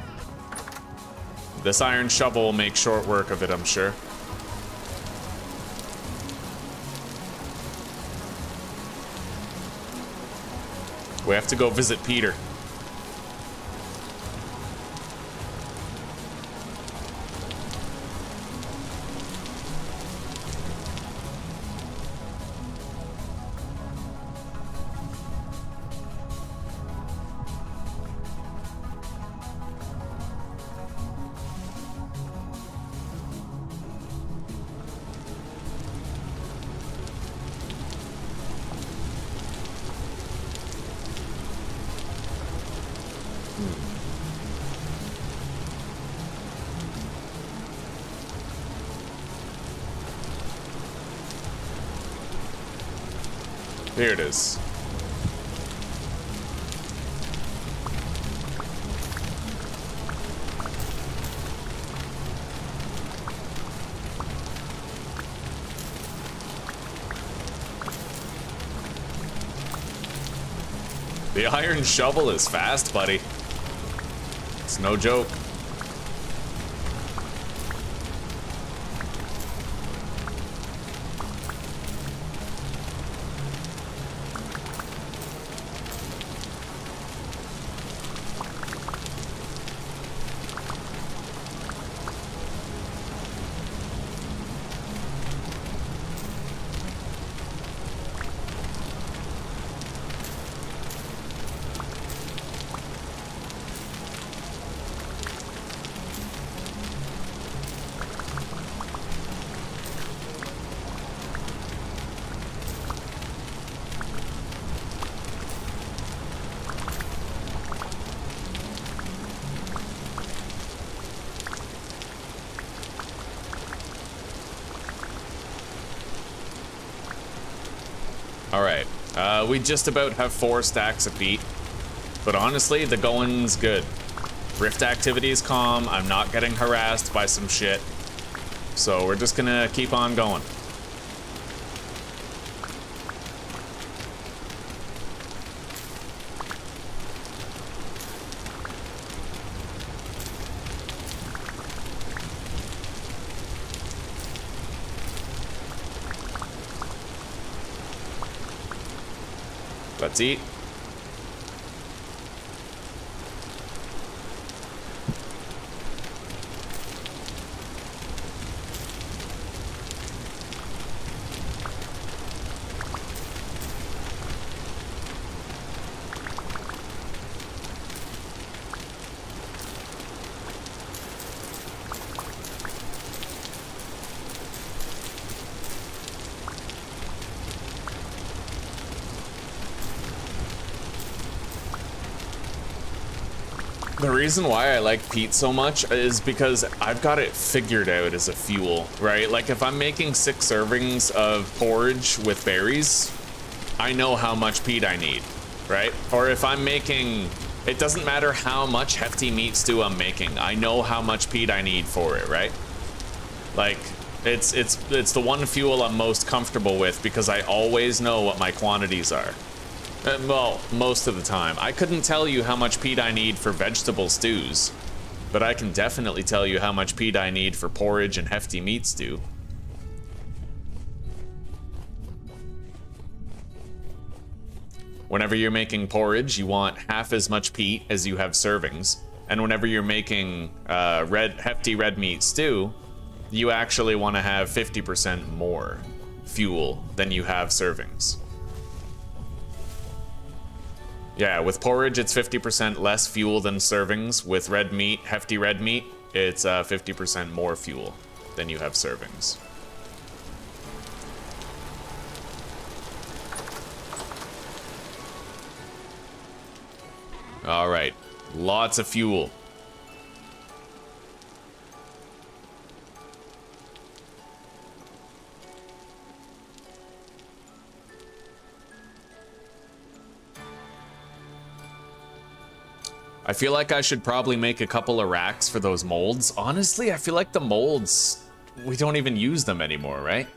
This iron shovel will make short work of it, I'm sure. We have to go visit Peter. Here it is. The iron shovel is fast, buddy. It's no joke. All right, we just about have 4 stacks of peat, but honestly, the going's good. Rift activity is calm. I'm not getting harassed by some shit. So we're just gonna keep on going. Let's eat. The reason why I like peat so much is because I've got it figured out as a fuel, right? Like if I'm making 6 servings of porridge with berries, I know how much peat I need, right? Or if I'm making, it doesn't matter how much hefty meat stew I'm making, I know how much peat I need for it, right? Like it's the one fuel I'm most comfortable with because I always know what my quantities are. Well, most of the time. I couldn't tell you how much peat I need for vegetable stews, but I can definitely tell you how much peat I need for porridge and hefty meat stew. Whenever you're making porridge, you want half as much peat as you have servings, and whenever you're making hefty red meat stew, you actually want to have 50% more fuel than you have servings. Yeah, with porridge, it's 50% less fuel than servings. With red meat, hefty red meat, it's 50% more fuel than you have servings. All right, lots of fuel. I feel like I should probably make a couple of racks for those molds. Honestly, I feel like the molds, we don't even use them anymore, right?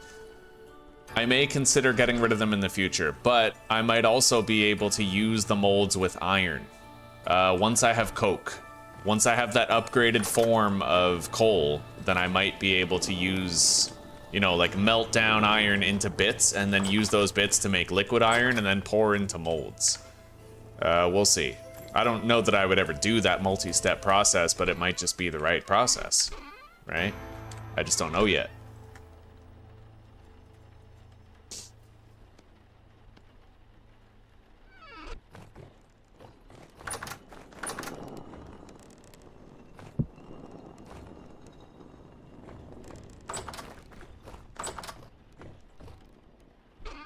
I may consider getting rid of them in the future, but I might also be able to use the molds with iron. Once I have coke, once I have that upgraded form of coal, then I might be able to use, you know, like melt down iron into bits and then use those bits to make liquid iron and then pour into molds. We'll see. I don't know that I would ever do that multi-step process, but it might just be the right process, right? I just don't know yet.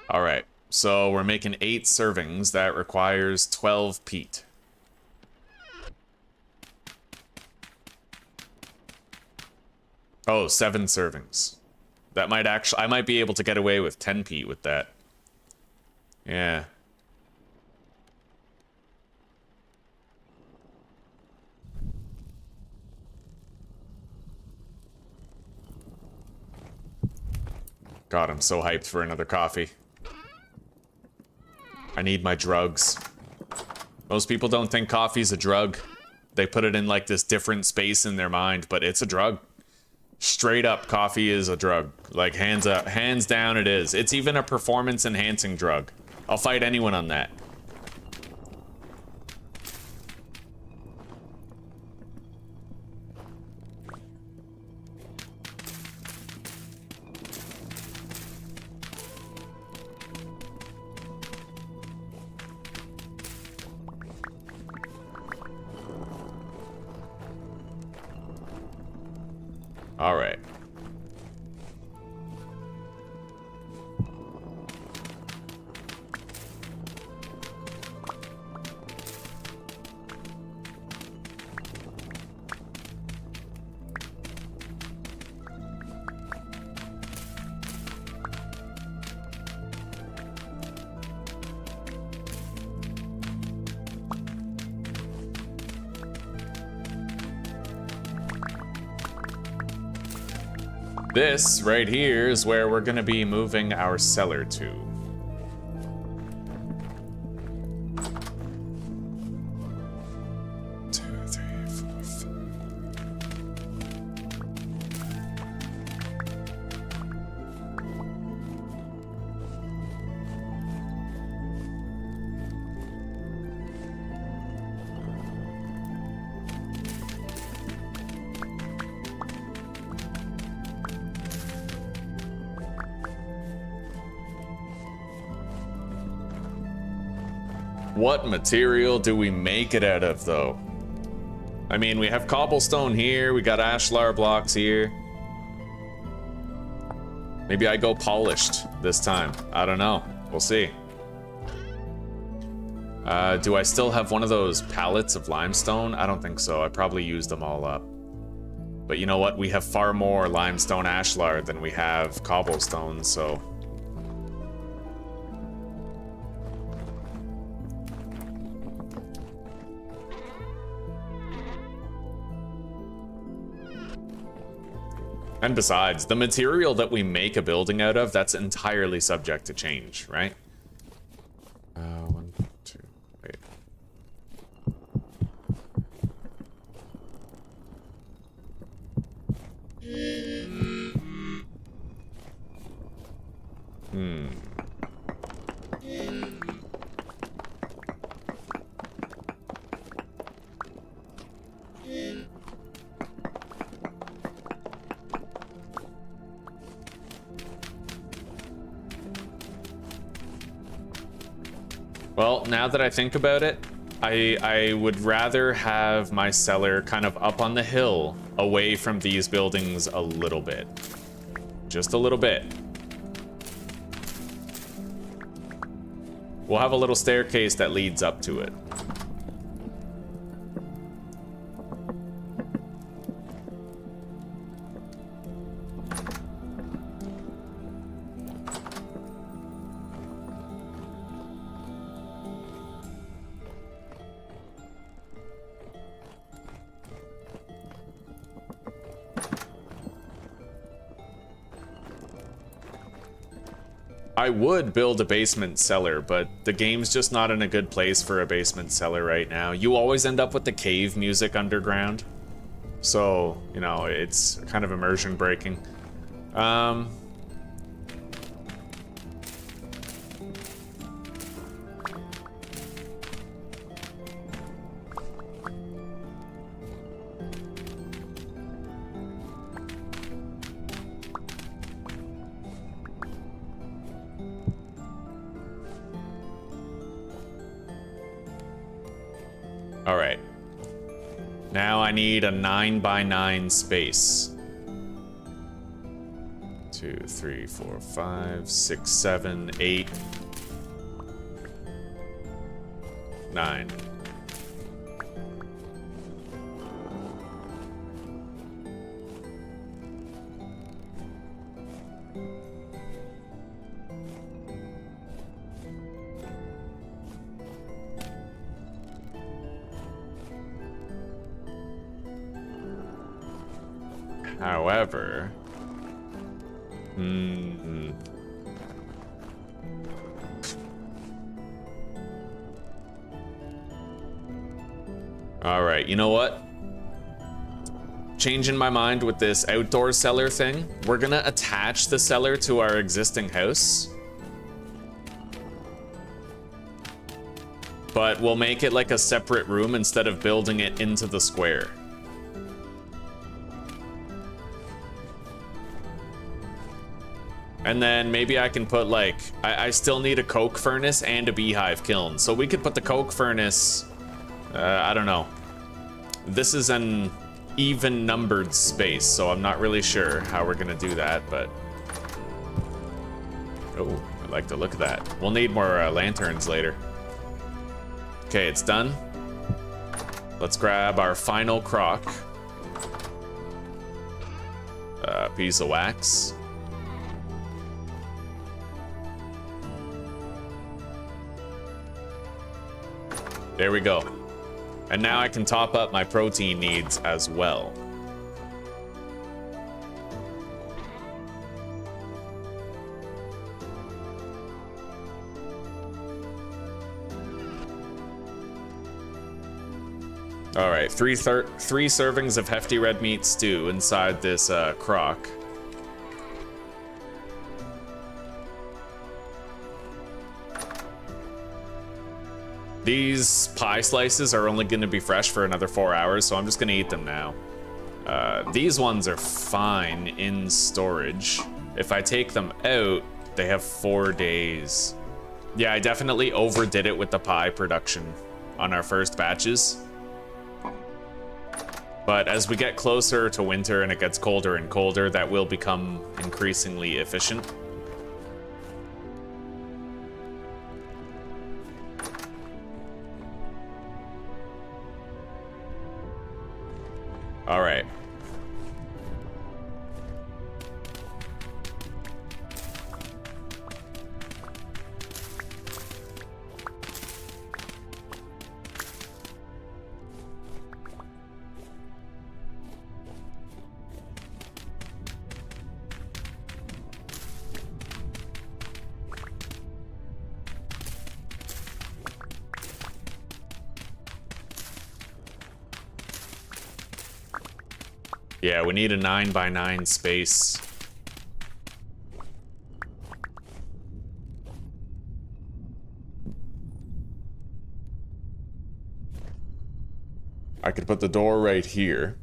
All right, so we're making 8 servings. That requires 12 peat. Oh, 7 servings. That might actually, I might be able to get away with 10 peat with that. Yeah. God, I'm so hyped for another coffee. I need my drugs. Most people don't think coffee's a drug. They put it in like this different space in their mind, but it's a drug. Straight up, coffee is a drug. Like, hands up, hands down it is. It's even a performance enhancing drug. I'll fight anyone on that. All right. This right here is where we're gonna be moving our cellar to. What material do we make it out of, though? I mean, we have cobblestone here, we got ashlar blocks here. Maybe I go polished this time. I don't know. We'll see. Do I still have one of those pallets of limestone? I don't think so. I probably used them all up. But you know what? We have far more limestone ashlar than we have cobblestone, so... And besides, the material that we make a building out of, that's entirely subject to change, right? 1, 2, wait. Well, now that I think about it, I would rather have my cellar kind of up on the hill, away from these buildings a little bit. Just a little bit. We'll have a little staircase that leads up to it. I would build a basement cellar, but the game's just not in a good place for a basement cellar right now. You always end up with the cave music underground. So, you know, it's kind of immersion breaking. All right. Now I need a 9x9 space. 2, 3, 4, 5, 6, 7, 8, 9. However, all right, you know what? Changing my mind with this outdoor cellar thing. We're gonna attach the cellar to our existing house. But we'll make it like a separate room instead of building it into the square. And then maybe I can put like, I still need a coke furnace and a beehive kiln. So we could put the coke furnace, I don't know. This is an even numbered space, so I'm not really sure how we're gonna do that, but. Oh, I like the look of that. We'll need more lanterns later. Okay, it's done. Let's grab our final crock. Piece of wax. There we go. And now I can top up my protein needs as well. All right, three servings of hefty red meat stew inside this crock. These pie slices are only gonna be fresh for another 4 hours, so I'm just gonna eat them now. These ones are fine in storage. If I take them out, they have 4 days. Yeah, I definitely overdid it with the pie production on our first batches. But as we get closer to winter and it gets colder and colder, that will become increasingly efficient. All right. Yeah, we need a 9x9 space. I could put the door right here.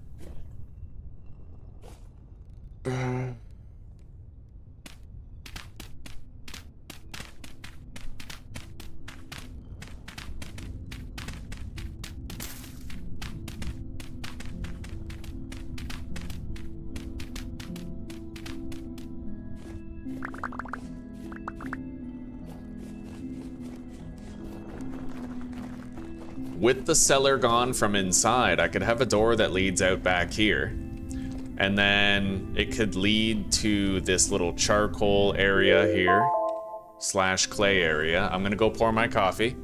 With the cellar gone from inside, I could have a door that leads out back here. And then it could lead to this little charcoal area here, / clay area. I'm gonna go pour my coffee.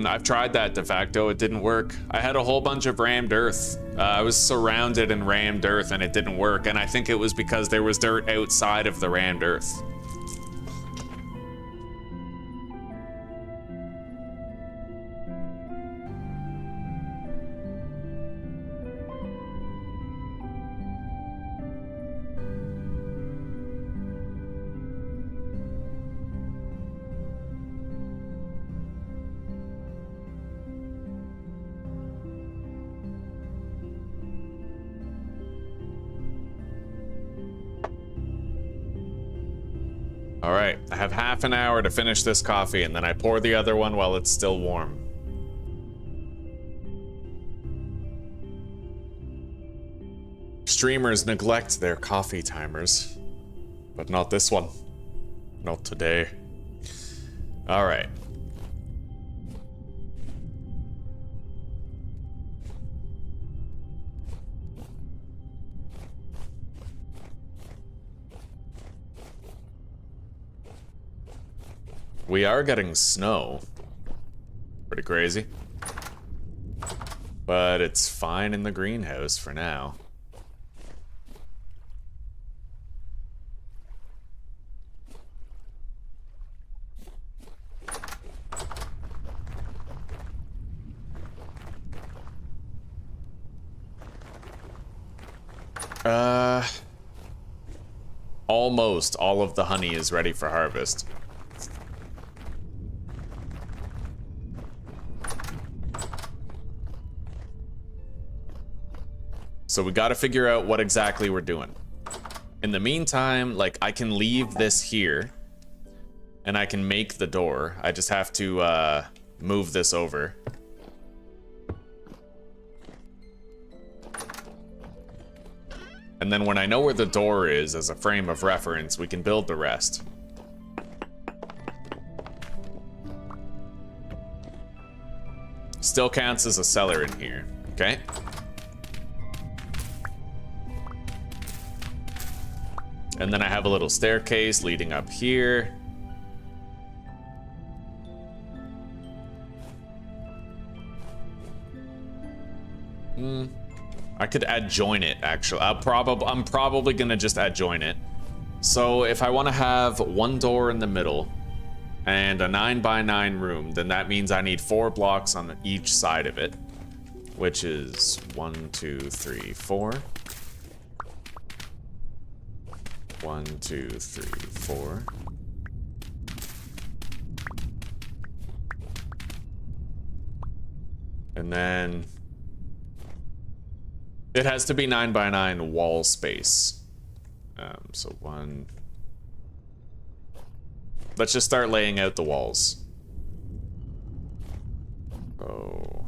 I've tried that de facto, it didn't work. I had a whole bunch of rammed earth. I was surrounded in rammed earth and it didn't work, and I think it was because there was dirt outside of the rammed earth. All right, I have half an hour to finish this coffee, and then I pour the other one while it's still warm. Streamers neglect their coffee timers, but not this one. Not today. All right. We are getting snow. Pretty crazy. But it's fine in the greenhouse for now. Almost all of the honey is ready for harvest. So we gotta figure out what exactly we're doing. In the meantime, like, I can leave this here and I can make the door. I just have to move this over. And then when I know where the door is as a frame of reference, we can build the rest. Still counts as a cellar in here, okay? And then I have a little staircase leading up here. I could adjoin it, actually. I'm probably gonna just adjoin it. So if I want to have one door in the middle and a 9x9 room, then that means I need 4 blocks on each side of it, which is 1, 2, 3, 4. 1, 2, 3, 4. And then it has to be 9x9 wall space. So 1. Let's just start laying out the walls. Oh.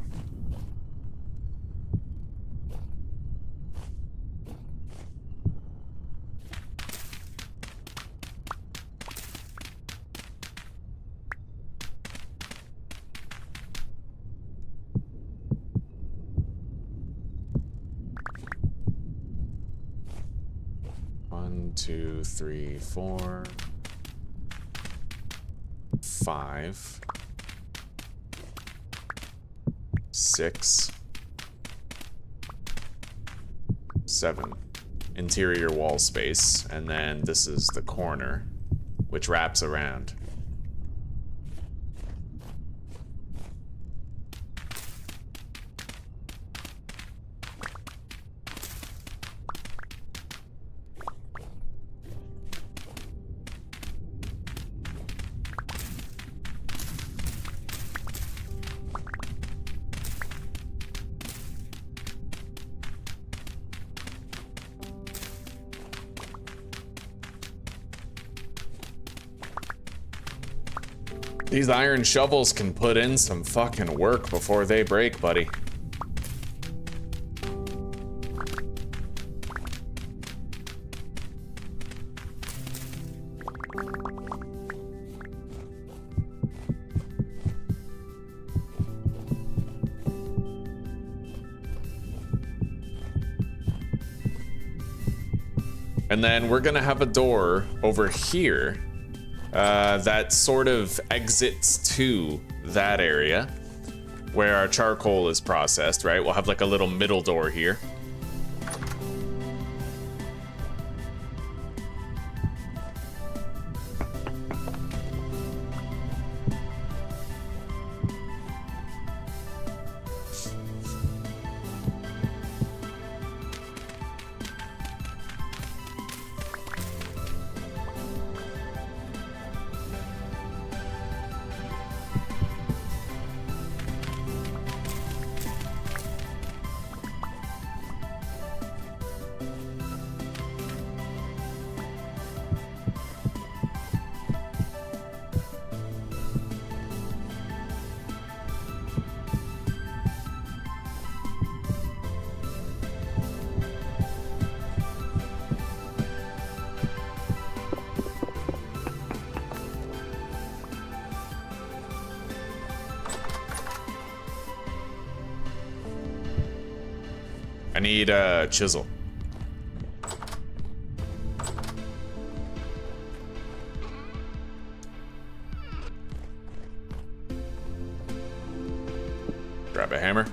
One, 2, 3, 4, 5, 6, 7 interior wall space, and then this is the corner, which wraps around. These iron shovels can put in some fucking work before they break, buddy. And then we're gonna have a door over here that sort of exits to that area where our charcoal is processed, right? We'll have like a little middle door here. I need a chisel. Grab a hammer.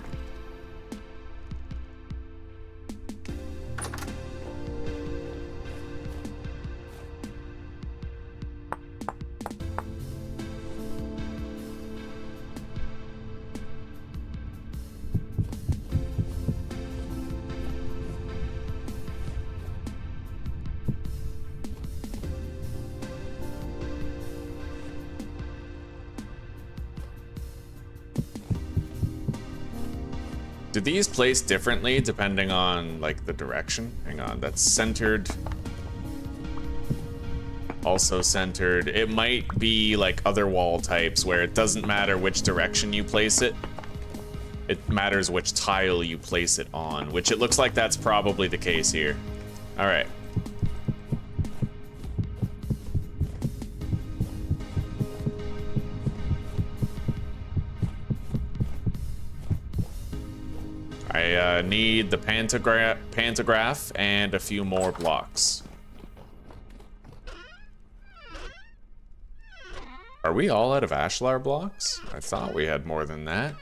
Do these place differently depending on like the direction? Hang on, that's centered. Also centered. It might be like other wall types where it doesn't matter which direction you place it. It matters which tile you place it on, which it looks like that's probably the case here. All right. I need the pantograph and a few more blocks. Are we all out of ashlar blocks? I thought we had more than that.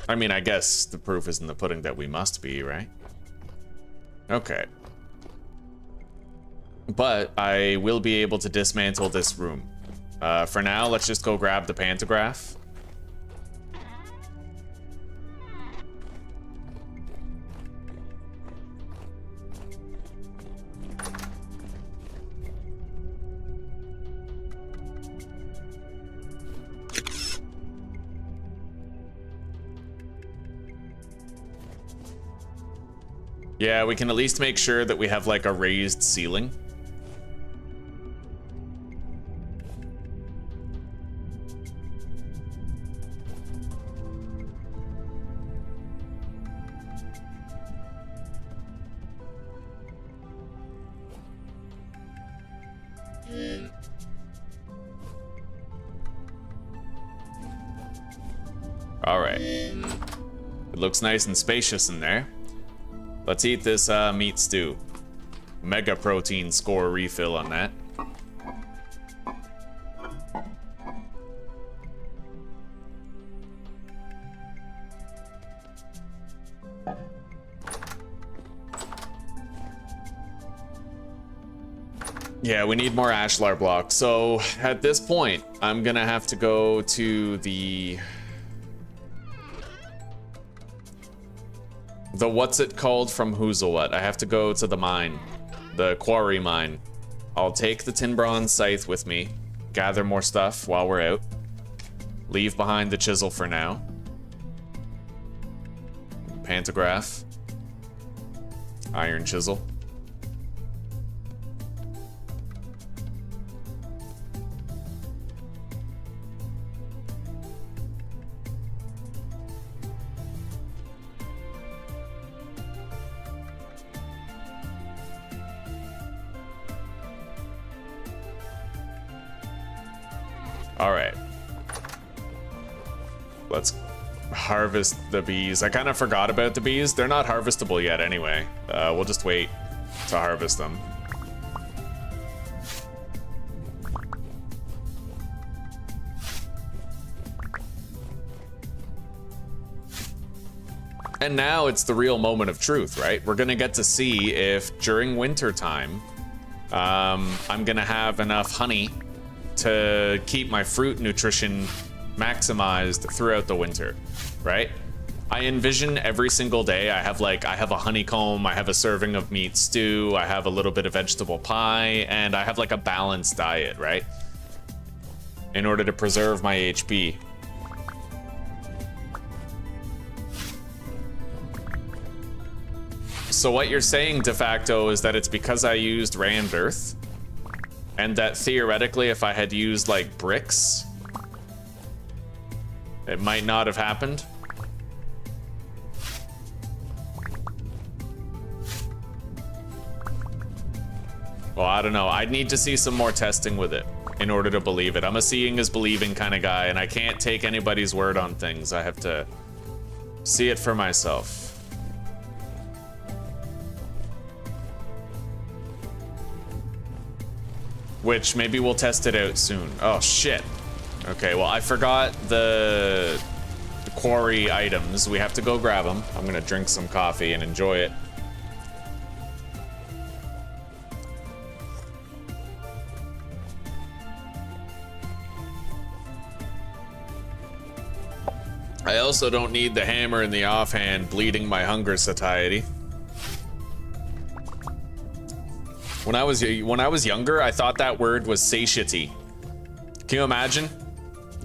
I mean, I guess the proof is in the pudding that we must be, right? Okay. but I will be able to dismantle this room. For now, let's just go grab the pantograph. Yeah, we can at least make sure that we have like a raised ceiling. All right. It looks nice and spacious in there. Let's eat this meat stew. Mega protein score refill on that. Yeah, we need more ashlar blocks. So at this point, I'm gonna have to go to the what's it called from Whoozlewhat? I have to go to the mine, the quarry mine. I'll take the tin bronze scythe with me, gather more stuff while we're out, leave behind the chisel for now, pantograph, iron chisel. All right, let's harvest the bees. I kind of forgot about the bees. They're not harvestable yet anyway. We'll just wait to harvest them. And now it's the real moment of truth, right? We're gonna get to see if during winter time, I'm gonna have enough honey to keep my fruit nutrition maximized throughout the winter, right? I envision every single day I have a honeycomb, I have a serving of meat stew, I have a little bit of vegetable pie, and I have like a balanced diet, right? In order to preserve my HP. So what you're saying de facto is that it's because I used rammed earth, and that theoretically, if I had used like bricks, it might not have happened. Well, I don't know. I'd need to see some more testing with it in order to believe it. I'm a seeing is believing kind of guy, and I can't take anybody's word on things. I have to see it for myself. Which maybe we'll test it out soon. Oh shit. Okay, well I forgot the quarry items. We have to go grab them. I'm gonna drink some coffee and enjoy it. I also don't need the hammer in the offhand bleeding my hunger satiety. When I was younger, I thought that word was satiety. Can you imagine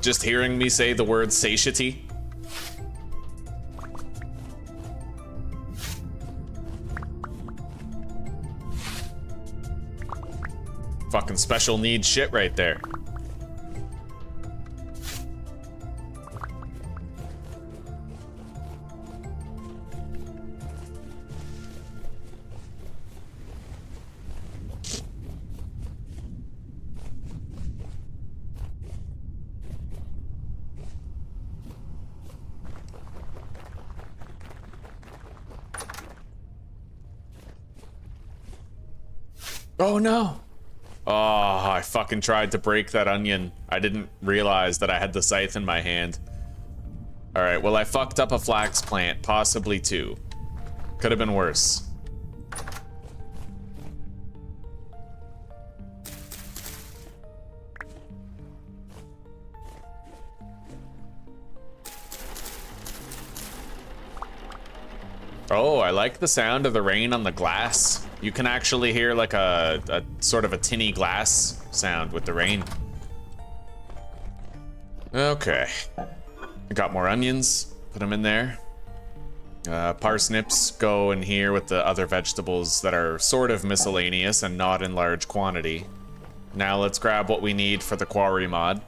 just hearing me say the word satiety? Fucking special needs shit right there. Oh no! Oh, I fucking tried to break that onion. I didn't realize that I had the scythe in my hand. Alright, well I fucked up a flax plant, possibly two. Could have been worse. Oh, I like the sound of the rain on the glass. You can actually hear like a sort of a tinny glass sound with the rain. Okay. I got more onions. Put them in there. Parsnips go in here with the other vegetables that are sort of miscellaneous and not in large quantity. Now let's grab what we need for the quarry mod.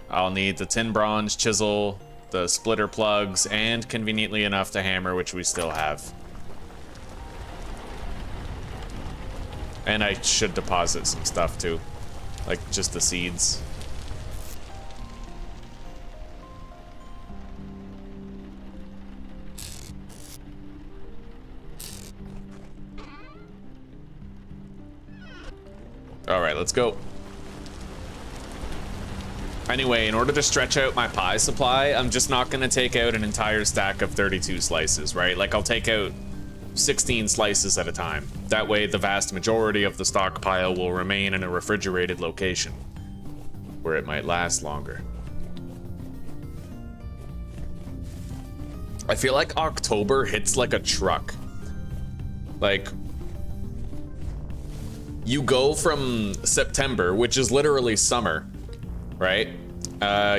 I'll need the tin bronze chisel, the splitter plugs, and conveniently enough the hammer, which we still have. And I should deposit some stuff too, like just the seeds. All right, let's go. Anyway, in order to stretch out my pie supply, I'm just not gonna take out an entire stack of 32 slices, right? Like I'll take out 16 slices at a time. That way the vast majority of the stockpile will remain in a refrigerated location where it might last longer. I feel like October hits like a truck. Like, you go from September, which is literally summer, right?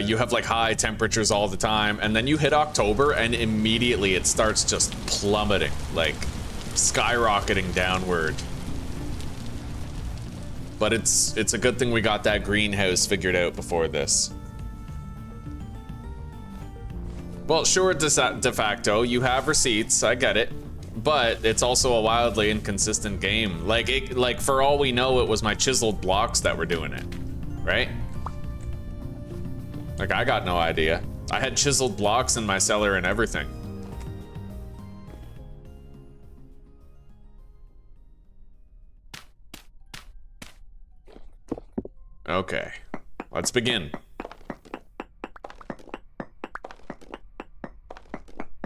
You have like high temperatures all the time, and then you hit October and immediately it starts just plummeting, like skyrocketing downward. But it's a good thing we got that greenhouse figured out before this. Well, sure, de facto, you have receipts, I get it. But it's also a wildly inconsistent game. Like for all we know, it was my chiseled blocks that were doing it, right? Like, I got no idea. I had chiseled blocks in my cellar and everything. Okay, let's begin.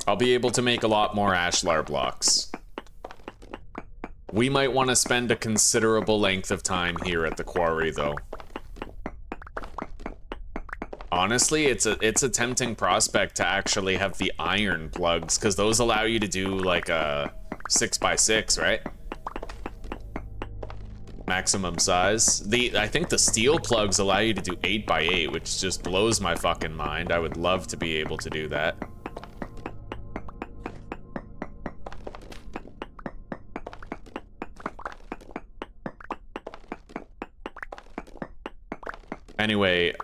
I'll be able to make a lot more ashlar blocks. We might want to spend a considerable length of time here at the quarry, though. Honestly, it's a tempting prospect to actually have the iron plugs, because those allow you to do like a 6x6, right? Maximum size. I think the steel plugs allow you to do 8x8, which just blows my fucking mind. I would love to be able to do that. Anyway,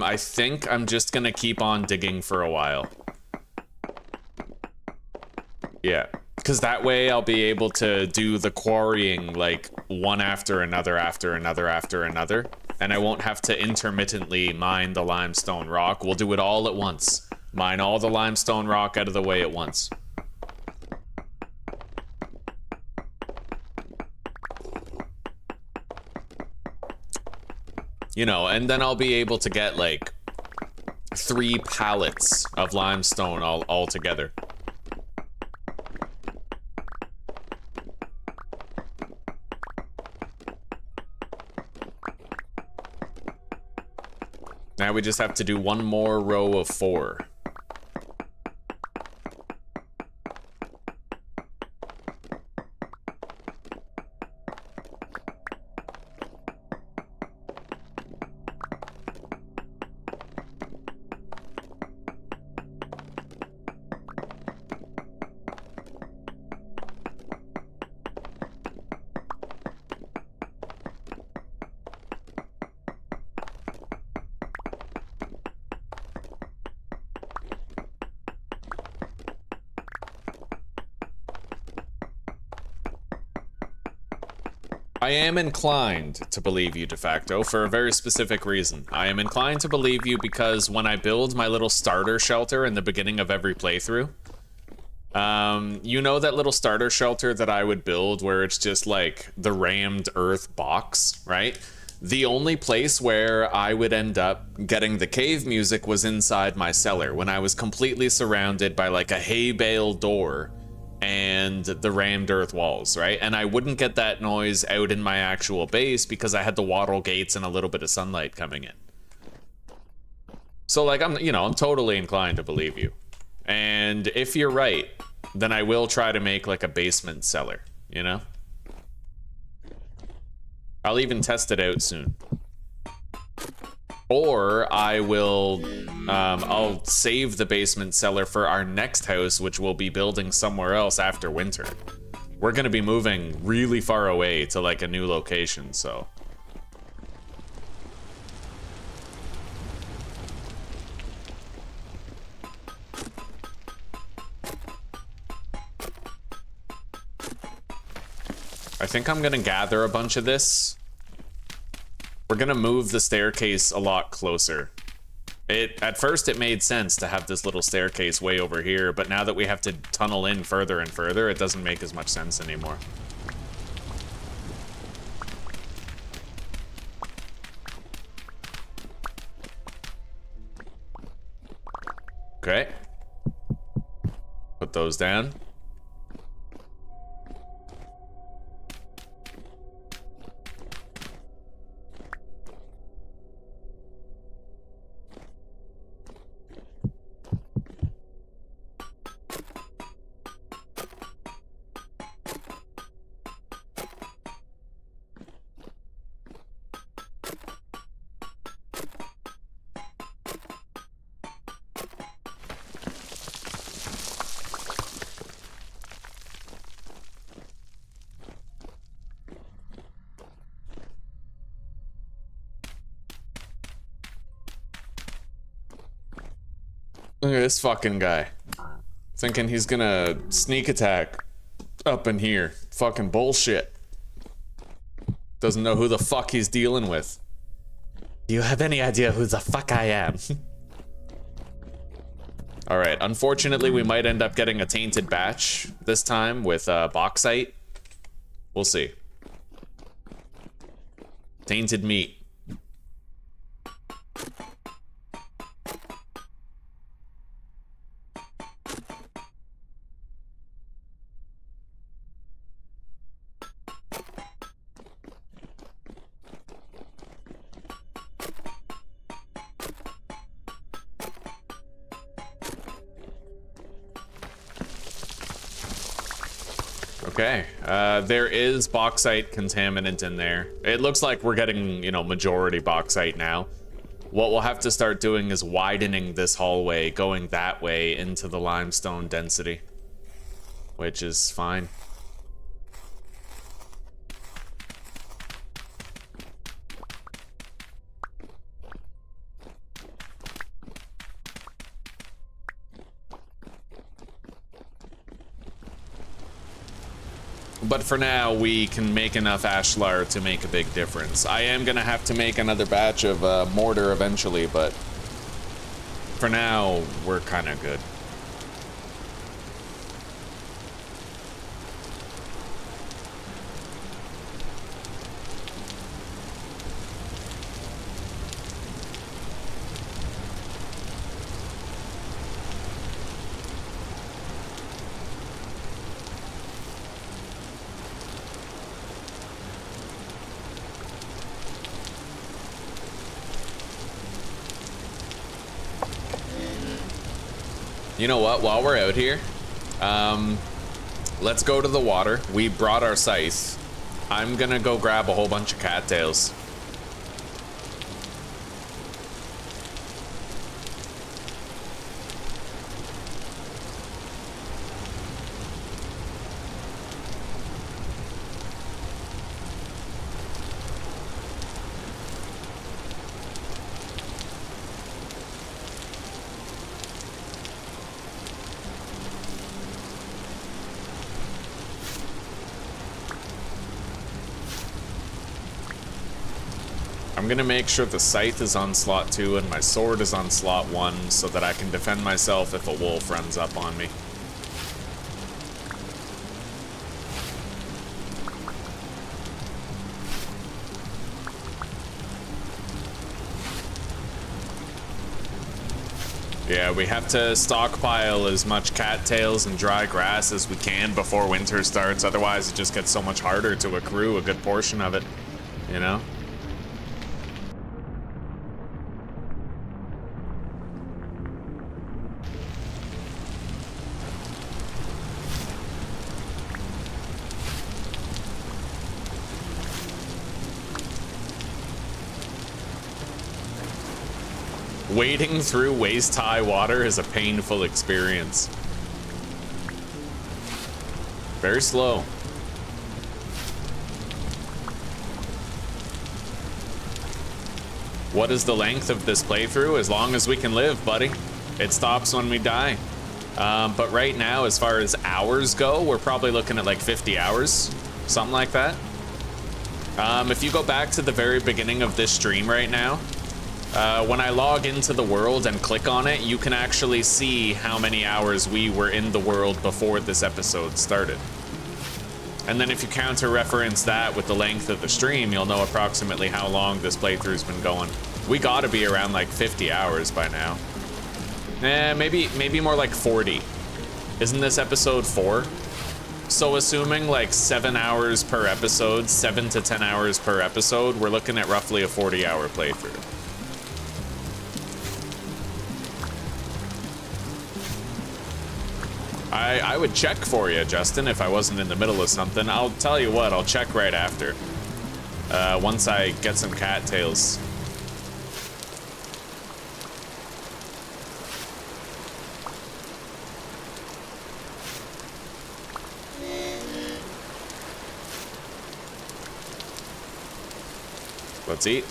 I think I'm just gonna keep on digging for a while. Yeah, because that way I'll be able to do the quarrying like one after another, after another, after another, and I won't have to intermittently mine the limestone rock. We'll do it all at once. Mine all the limestone rock out of the way at once. You know, and then I'll be able to get like 3 pallets of limestone all together. Now we just have to do one more row of 4. I am inclined to believe you, de facto, for a very specific reason. I am inclined to believe you because when I build my little starter shelter in the beginning of every playthrough, you know that little starter shelter that I would build where it's just like the rammed earth box, right? The only place where I would end up getting the cave music was inside my cellar when I was completely surrounded by like a hay bale door and the rammed earth walls, right? And I wouldn't get that noise out in my actual base because I had the wattle gates and a little bit of sunlight coming in. So like, I'm totally inclined to believe you. And if you're right, then I will try to make like a basement cellar, you know? I'll even test it out soon. Or I will, I'll save the basement cellar for our next house, which we'll be building somewhere else after winter. We're gonna be moving really far away to like a new location, so. I think I'm gonna gather a bunch of this. We're gonna move the staircase a lot closer. At first it made sense to have this little staircase way over here, but now that we have to tunnel in further and further, it doesn't make as much sense anymore. Okay. Put those down. Look at this fucking guy. Thinking he's gonna sneak attack up in here. Fucking bullshit. Doesn't know who the fuck he's dealing with. Do you have any idea who the fuck I am? Alright, unfortunately we might end up getting a tainted batch this time with bauxite. We'll see. Tainted meat. Okay, there is bauxite contaminant in there. It looks like we're getting, you know, majority bauxite now. What we'll have to start doing is widening this hallway, going that way into the limestone density, which is fine. But for now, we can make enough ashlar to make a big difference. I am gonna have to make another batch of mortar eventually, but for now, we're kind of good. You know what, while we're out here, let's go to the water. We brought our scythe. I'm gonna go grab a whole bunch of cattails. I'm gonna make sure the scythe is on slot 2 and my sword is on slot 1 so that I can defend myself if a wolf runs up on me. Yeah, we have to stockpile as much cattails and dry grass as we can before winter starts, otherwise it just gets so much harder to accrue a good portion of it, you know? Wading through waist-high water is a painful experience. Very slow. What is the length of this playthrough? As long as we can live, buddy. It stops when we die. But right now, as far as hours go, we're probably looking at like 50 hours, something like that. If you go back to the very beginning of this stream right now, when I log into the world and click on it, you can actually see how many hours we were in the world before this episode started. And then if you counter-reference that with the length of the stream, you'll know approximately how long this playthrough's been going. We gotta be around like 50 hours by now. Maybe more like 40. Isn't this episode 4? So assuming like 7 hours per episode, 7 to 10 hours per episode, we're looking at roughly a 40-hour playthrough. I would check for you, Justin, if I wasn't in the middle of something. I'll tell you what, I'll check right after. Once I get some cattails. Let's eat.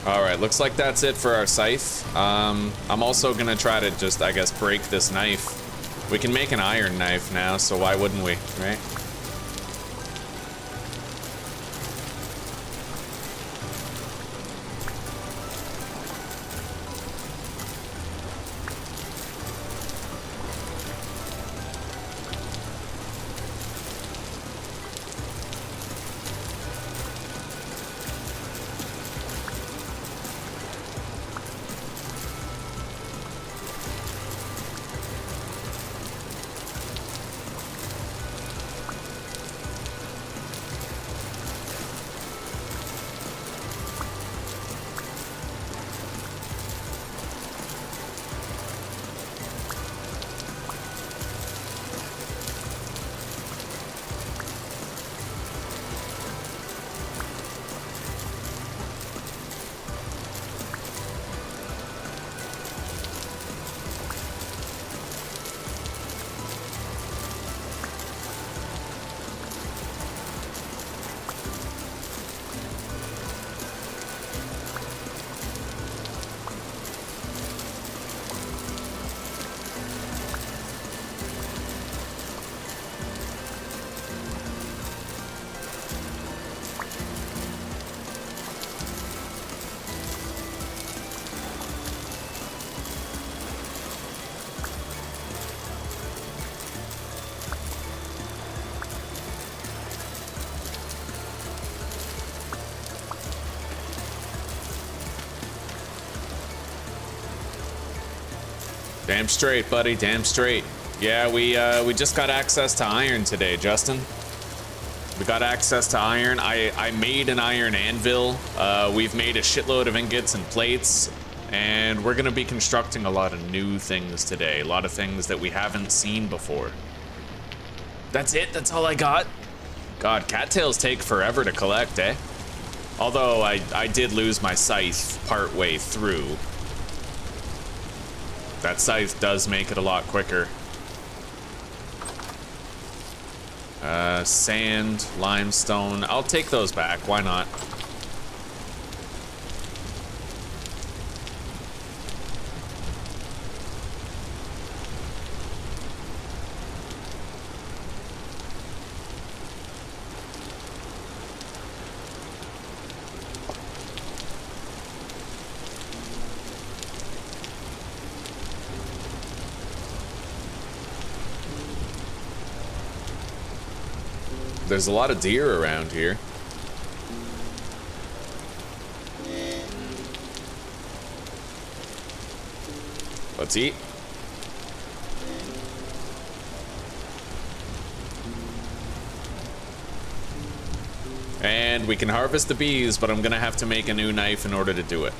Alright, looks like that's it for our scythe. I'm also gonna try to just, I guess, break this knife. We can make an iron knife now, so why wouldn't we, right? Damn straight, buddy, damn straight. Yeah, we just got access to iron today, Justin. We got access to iron. I made an iron anvil. We've made a shitload of ingots and plates, and we're gonna be constructing a lot of new things today. A lot of things that we haven't seen before. That's it? That's all I got? God, cattails take forever to collect, eh? Although I did lose my scythe part way through. That scythe does make it a lot quicker. Sand, limestone. I'll take those back. Why not? There's a lot of deer around here. Let's eat. And we can harvest the bees, but I'm gonna have to make a new knife in order to do it.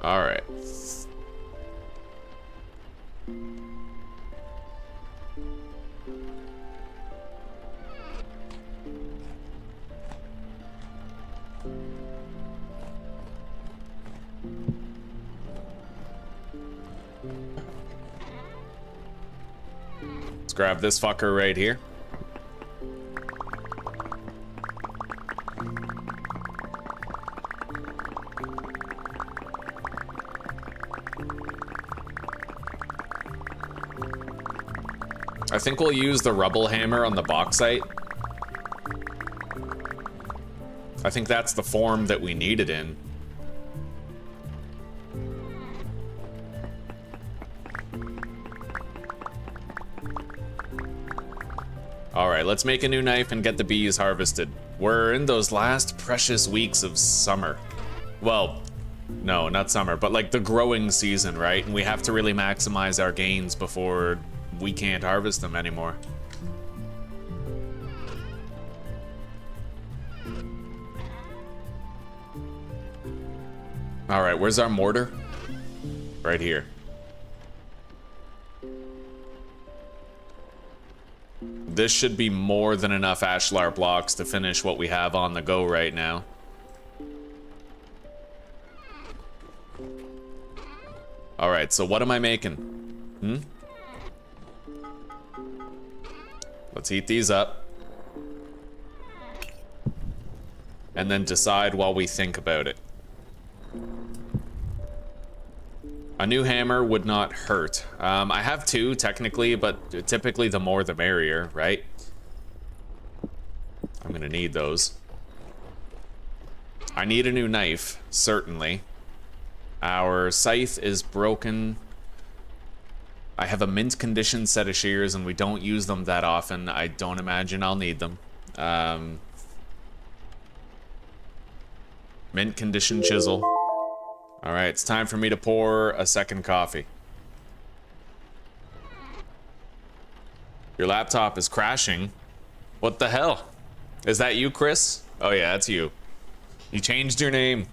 All right. Let's grab this fucker right here. I think we'll use the rubble hammer on the bauxite. I think that's the form that we need it in. Alright, let's make a new knife and get the bees harvested. We're in those last precious weeks of summer. Well, no, not summer, but like the growing season, right? And we have to really maximize our gains before we can't harvest them anymore. All right, where's our mortar? Right here. This should be more than enough ashlar blocks to finish what we have on the go right now. All right, so what am I making? Let's heat these up. And then decide while we think about it. A new hammer would not hurt. I have two, technically, but typically the more the merrier, right? I'm gonna need those. I need a new knife, certainly. Our scythe is broken. I have a mint condition set of shears and we don't use them that often. I don't imagine I'll need them. Mint condition chisel. All right, it's time for me to pour a second coffee. Your laptop is crashing. What the hell? Is that you, Chris? Oh yeah, that's you. You changed your name.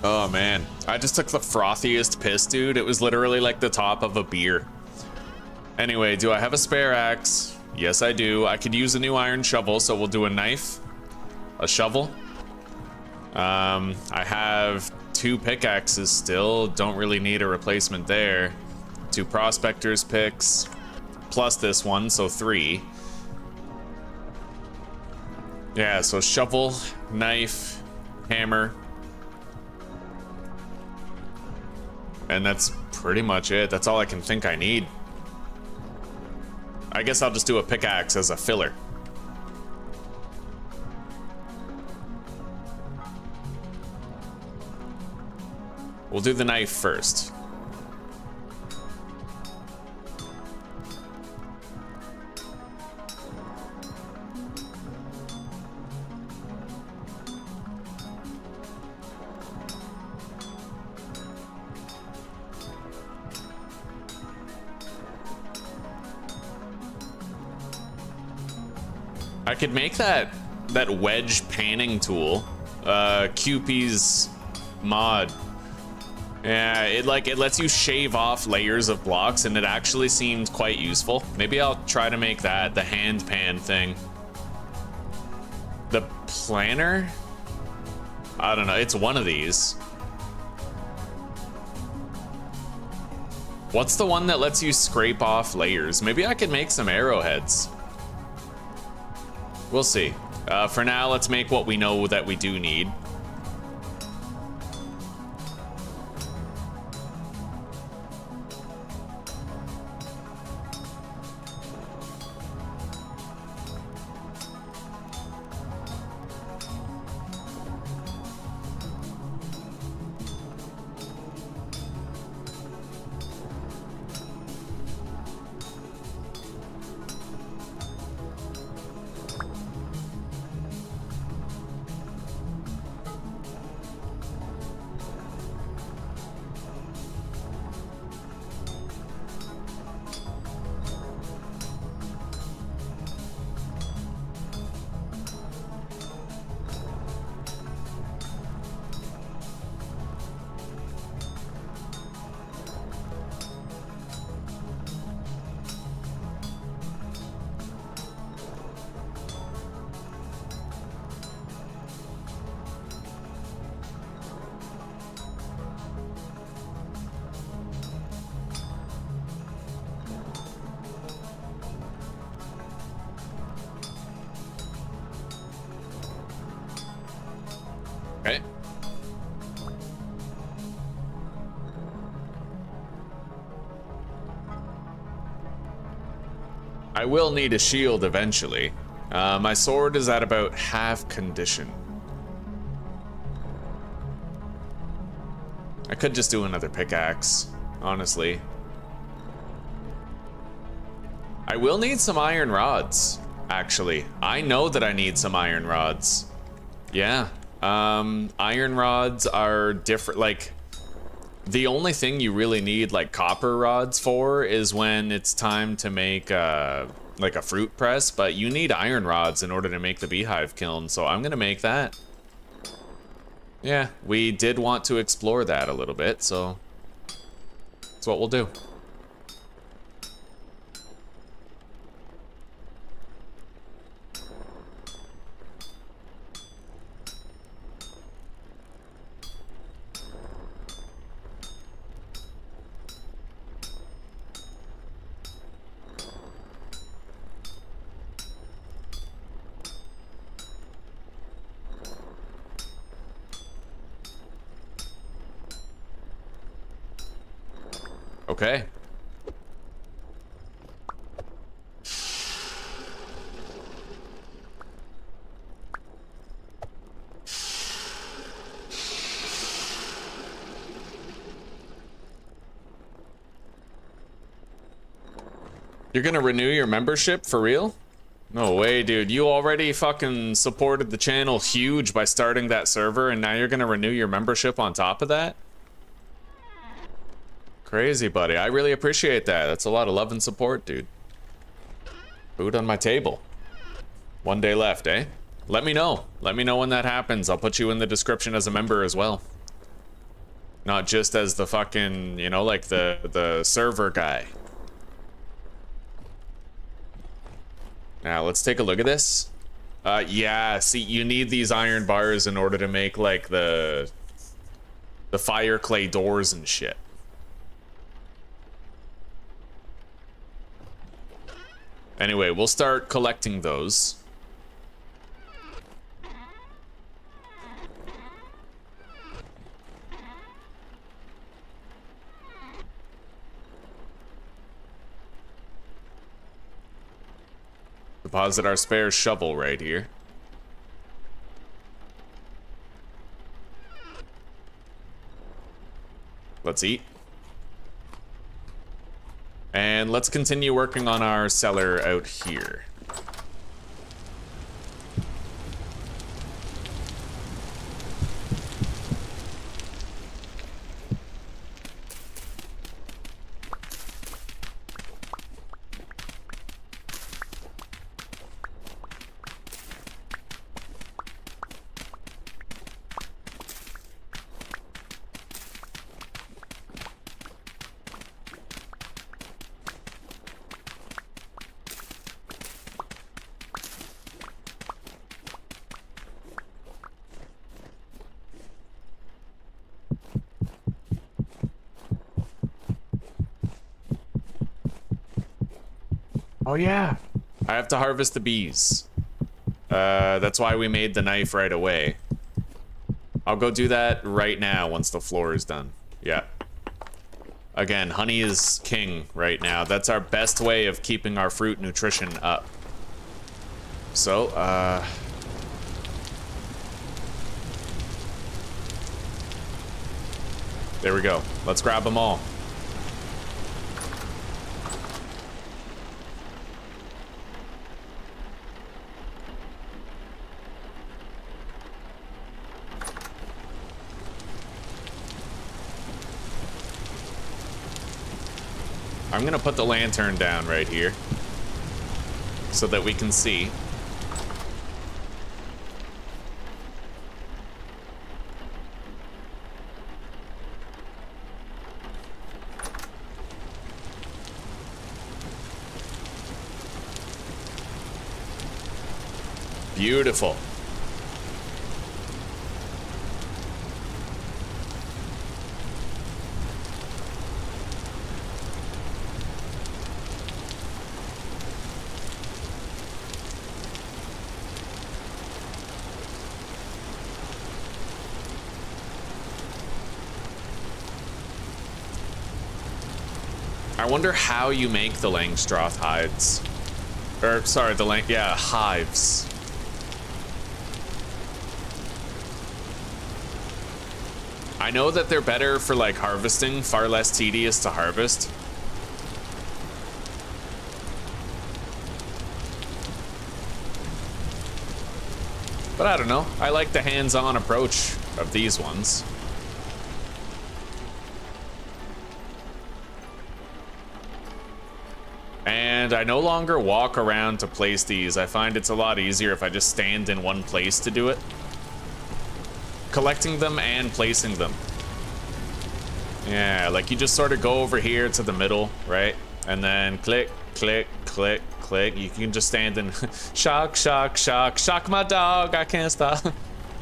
Oh man, I just took the frothiest piss, dude. It was literally like the top of a beer. Anyway, do I have a spare axe? Yes, I do. I could use a new iron shovel, so we'll do a knife, a shovel. I have 2 pickaxes still. Don't really need a replacement there. 2 prospector's picks. plus this one, so 3. Yeah, so shovel, knife, hammer. And that's pretty much it. That's all I can think I need. I guess I'll just do a pickaxe as a filler. We'll do the knife first. I could make that wedge panning tool, QP's mod. Yeah, it lets you shave off layers of blocks, and it actually seemed quite useful. Maybe I'll try to make that the hand pan thing. The planner? I don't know. It's one of these. What's the one that lets you scrape off layers? Maybe I could make some arrowheads. We'll see. For now, let's make what we know that we do need. Okay. I will need a shield eventually. My sword is at about half condition. I could just do another pickaxe, honestly. I will need some iron rods, actually. I know that I need some iron rods. Yeah. Iron rods are different. Like, the only thing you really need like copper rods for is when it's time to make like a fruit press, but you need iron rods in order to make the beehive kiln, so I'm gonna make that. Yeah, we did want to explore that a little bit, so that's what we'll do. Okay. You're gonna renew your membership for real? No way, dude. You already fucking supported the channel huge by starting that server, and now you're gonna renew your membership on top of that? Crazy, buddy. I really appreciate that. That's a lot of love and support, dude. Food on my table. 1 day left, eh? Let me know. Let me know when that happens. I'll put you in the description as a member as well. Not just as the fucking, you know, like the server guy. Now, let's take a look at this. Yeah, see, you need these iron bars in order to make, like, the fire clay doors and shit. Anyway, we'll start collecting those. Deposit our spare shovel right here. Let's eat. And let's continue working on our cellar out here. Oh yeah, I have to harvest the bees. That's why we made the knife right away. I'll go do that right now once the floor is done. Yeah. Again, honey is king right now. That's our best way of keeping our fruit nutrition up. So, there we go. Let's grab them all. I'm gonna put the lantern down right here so that we can see. Beautiful. I wonder how you make the Langstroth hides. Or, sorry, hives. I know that they're better for, like, harvesting, far less tedious to harvest. But I don't know, I like the hands-on approach of these ones. And I no longer walk around to place these. I find it's a lot easier if I just stand in one place to do it. Collecting them and placing them. Yeah, like you just sort of go over here to the middle, right? And then click, click, click, click. You can just stand in shock, shock, shock, shock my dog, I can't stop.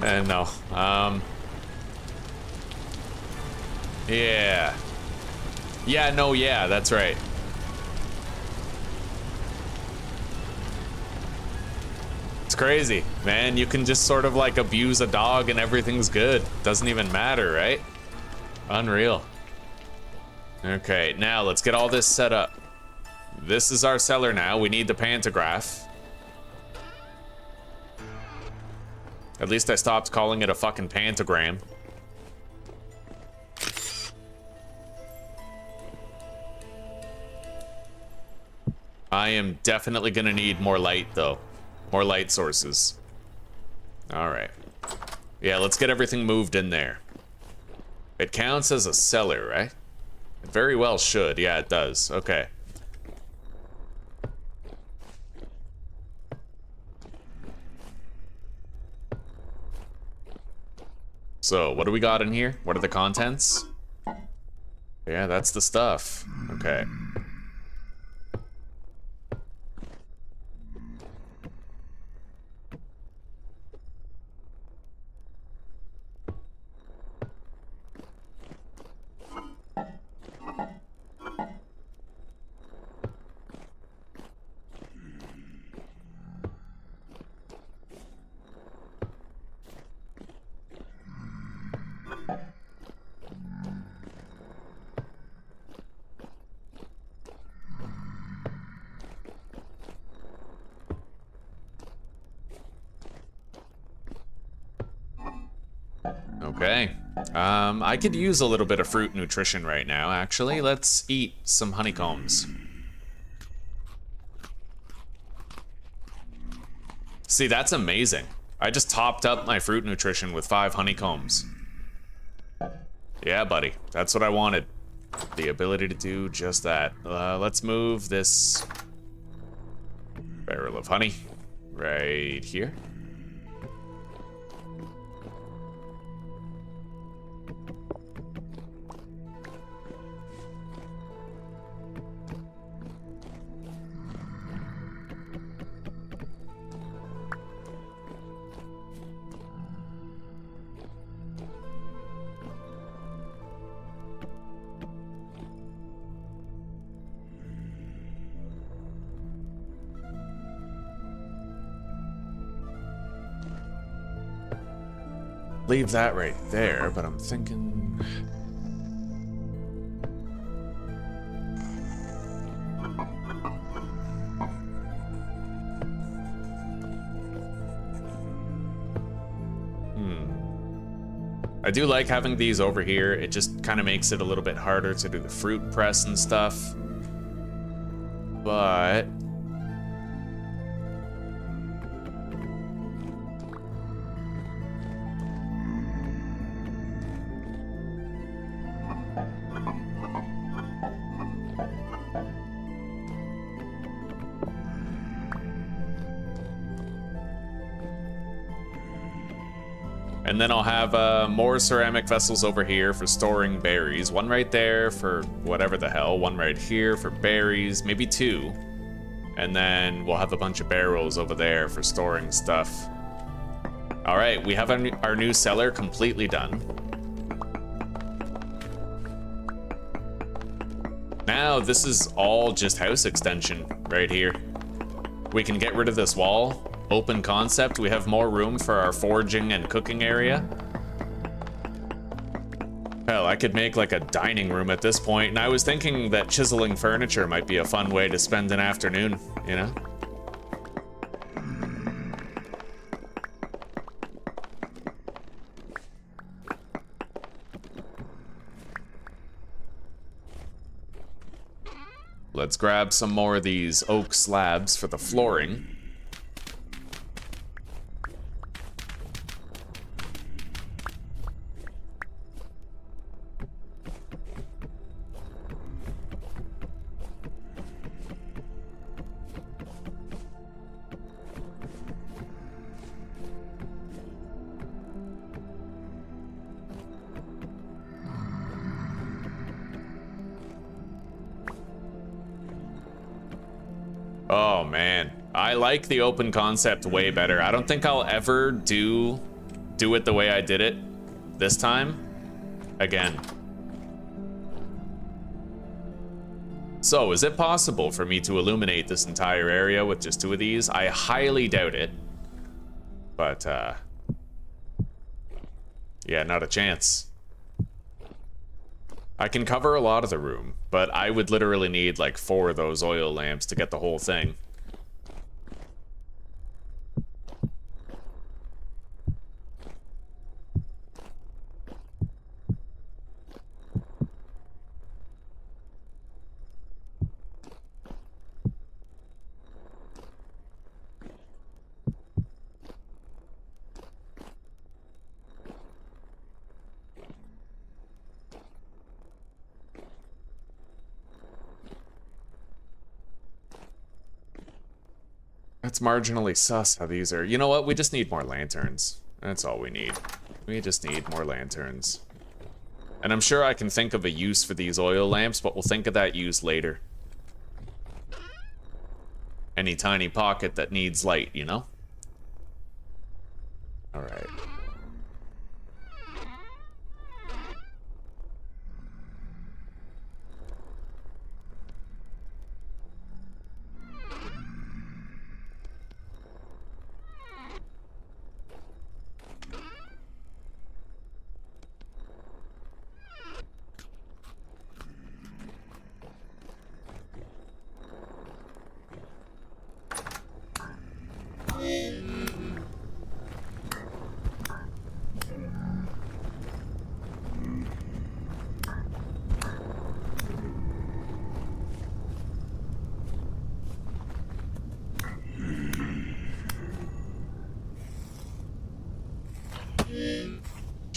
And no, yeah. Yeah, no, yeah, that's right. It's crazy, man. You can just sort of like abuse a dog and everything's good. Doesn't even matter, right? Unreal. Okay, now let's get all this set up. This is our cellar now. We need the pantograph. At least I stopped calling it a fucking pantogram. I am definitely gonna need more light though. More light sources. All right. Yeah, let's get everything moved in there. It counts as a cellar, right? It very well should. Yeah, it does. Okay. So, what do we got in here? What are the contents? Yeah, that's the stuff. Okay. Okay. I could use a little bit of fruit nutrition right now, actually. Let's eat some honeycombs. See, that's amazing. I just topped up my fruit nutrition with 5 honeycombs. Yeah, buddy. That's what I wanted. The ability to do just that. Let's move this barrel of honey right here. Leave that right there, but I'm thinking... I do like having these over here. It just kind of makes it a little bit harder to do the fruit press and stuff. But... And then I'll have more ceramic vessels over here for storing berries. One right there for whatever the hell. One right here for berries. Maybe 2. And then we'll have a bunch of barrels over there for storing stuff. All right, we have our new cellar completely done. Now this is all just house extension right here. We can get rid of this wall. Open concept. We have more room for our foraging and cooking area. Hell, I could make like a dining room at this point, and I was thinking that chiseling furniture might be a fun way to spend an afternoon, you know? Let's grab some more of these oak slabs for the flooring. Oh man, I like the open concept way better. I don't think I'll ever do it the way I did it this time again. So, is it possible for me to illuminate this entire area with just 2 of these? I highly doubt it. But, yeah, not a chance. I can cover a lot of the room, but I would literally need like 4 of those oil lamps to get the whole thing. That's marginally sus how these are. You know what? We just need more lanterns. That's all we need. We just need more lanterns. And I'm sure I can think of a use for these oil lamps, but we'll think of that use later. Any tiny pocket that needs light, you know? All right.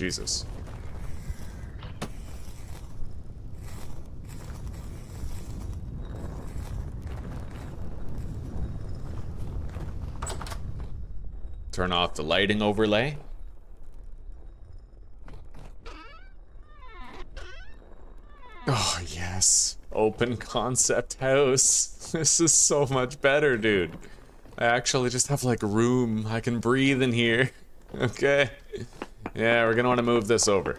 Jesus. Turn off the lighting overlay. Oh, yes. Open concept house. This is so much better, dude. I actually just have, like, room. I can breathe in here. Okay. Yeah, we're gonna want to move this over.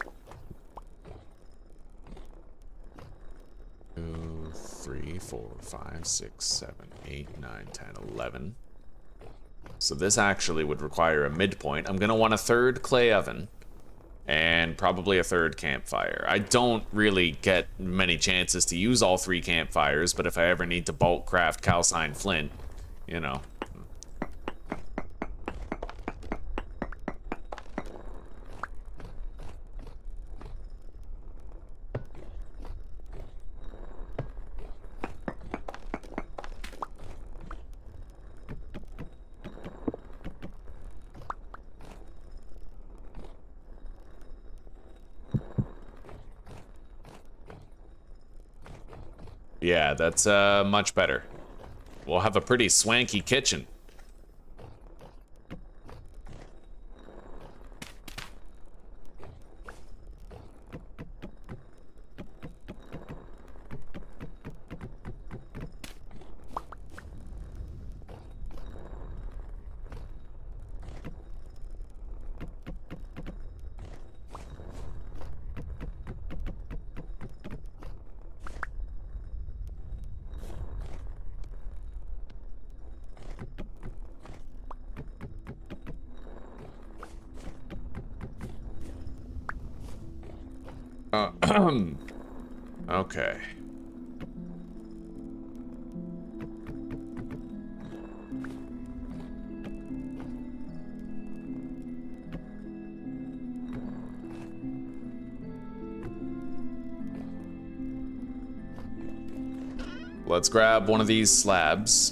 2, 3, 4, 5, 6, 7, 8, 9, 10, 11. So this actually would require a midpoint. I'm gonna want a third clay oven. And probably a third campfire. I don't really get many chances to use all 3 campfires, but if I ever need to bulk craft calcine flint, you know. Yeah, that's much better. We'll have a pretty swanky kitchen. Okay. Let's grab one of these slabs,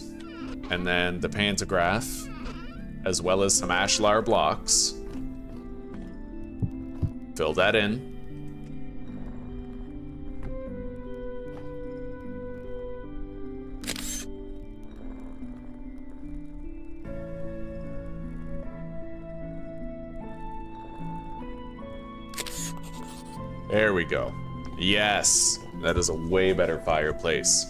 and then the pantograph, as well as some ashlar blocks. Fill that in. There we go. Yes, that is a way better fireplace.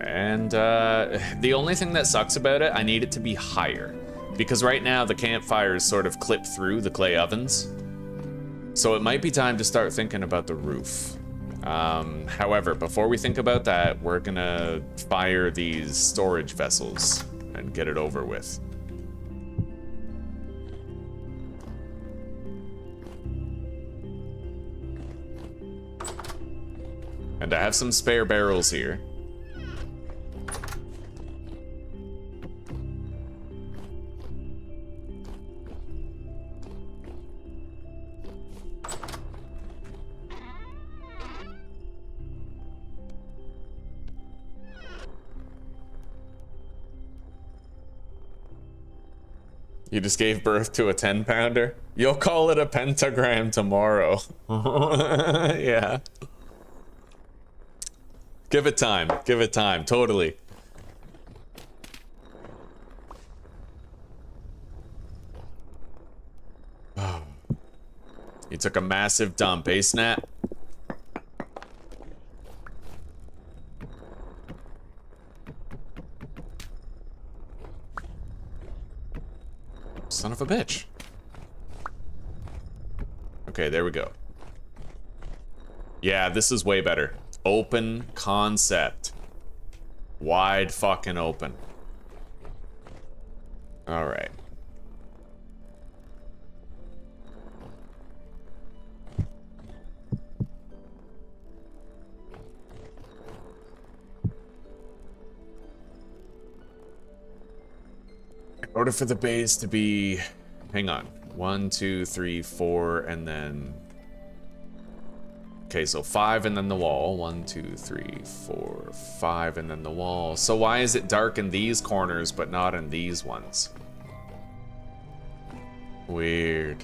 And the only thing that sucks about it, I need it to be higher. Because right now the campfires sort of clip through the clay ovens. So it might be time to start thinking about the roof. However, before we think about that, we're gonna fire these storage vessels and get it over with. And I have some spare barrels here. You just gave birth to a 10-pounder? You'll call it a pentagram tomorrow. Yeah. Give it time, totally. Oh. You took a massive dump, eh, Snap? Son of a bitch. Okay, there we go. Yeah, this is way better. Open concept. Wide fucking open. Alright. In order for the base to be... Hang on. 1, 2, 3, 4, and then... Okay, so 5 and then the wall. 1, 2, 3, 4, 5, and then the wall. So why is it dark in these corners but not in these ones? Weird.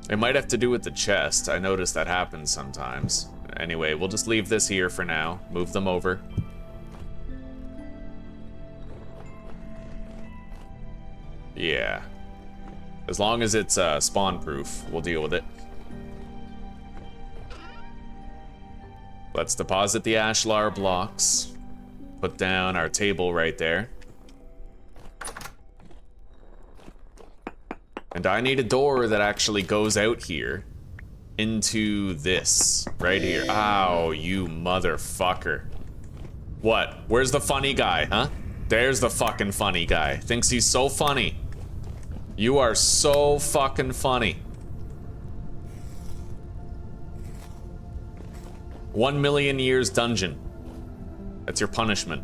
It might have to do with the chest. I noticed that happens sometimes. Anyway, we'll just leave this here for now. Move them over. Yeah. As long as it's spawn-proof, we'll deal with it. Let's deposit the ashlar blocks. Put down our table right there. And I need a door that actually goes out here into this right here. Ow, you motherfucker. What? Where's the funny guy, huh? There's the fucking funny guy. Thinks he's so funny. You are so fucking funny. 1 million years dungeon. That's your punishment.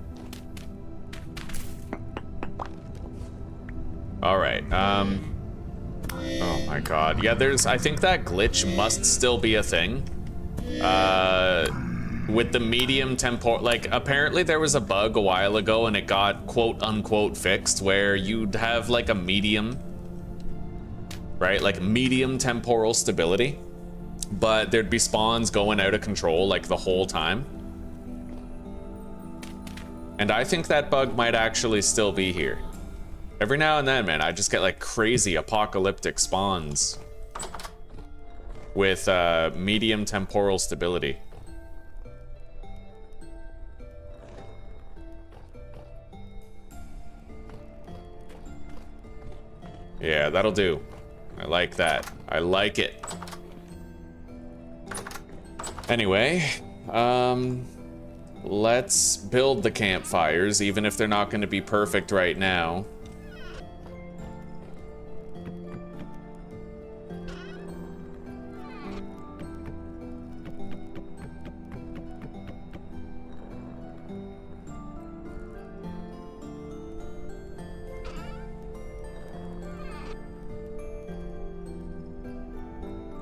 All right, oh my god. Yeah, I think that glitch must still be a thing. With the medium temporal, like, apparently there was a bug a while ago and it got quote-unquote fixed where you'd have like a medium, right? Like medium temporal stability, but there'd be spawns going out of control like the whole time. And I think that bug might actually still be here. Every now and then, man, I just get like crazy apocalyptic spawns with medium temporal stability. Yeah, that'll do. I like that. I like it. Anyway, let's build the campfires, even if they're not going to be perfect right now.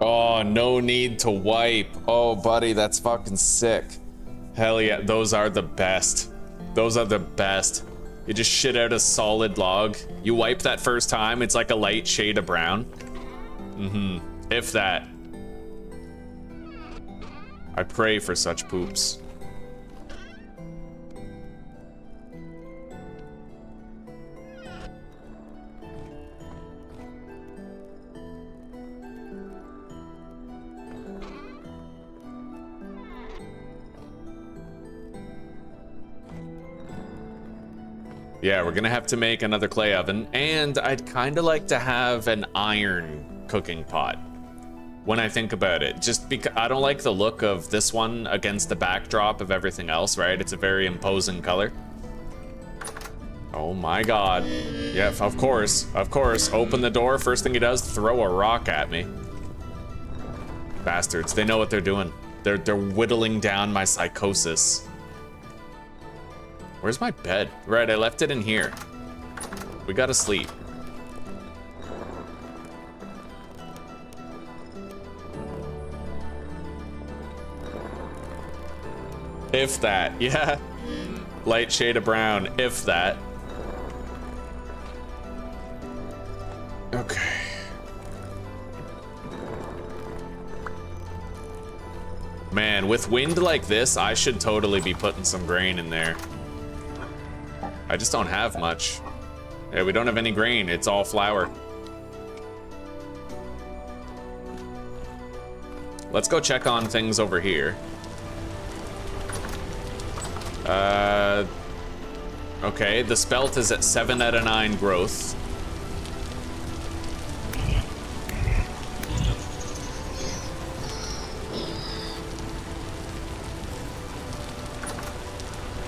Oh, no need to wipe. Oh, buddy, that's fucking sick. Hell yeah, those are the best. Those are the best. You just shit out a solid log. You wipe that first time, it's like a light shade of brown. Mm-hmm. If that. I pray for such poops. Yeah, we're gonna have to make another clay oven, and I'd kind of like to have an iron cooking pot when I think about it, just because I don't like the look of this one against the backdrop of everything else, right? It's a very imposing color. Oh my god. Yeah, of course, open the door, first thing he does, throw a rock at me. Bastards, they know what they're doing. They're whittling down my psychosis. Where's my bed? Right, I left it in here. We gotta sleep. If that, yeah. Light shade of brown, if that. Okay. Man, with wind like this, I should totally be putting some grain in there. I just don't have much. Yeah, we don't have any grain, it's all flour. Let's go check on things over here. Okay, the spelt is at 7 out of 9 growth.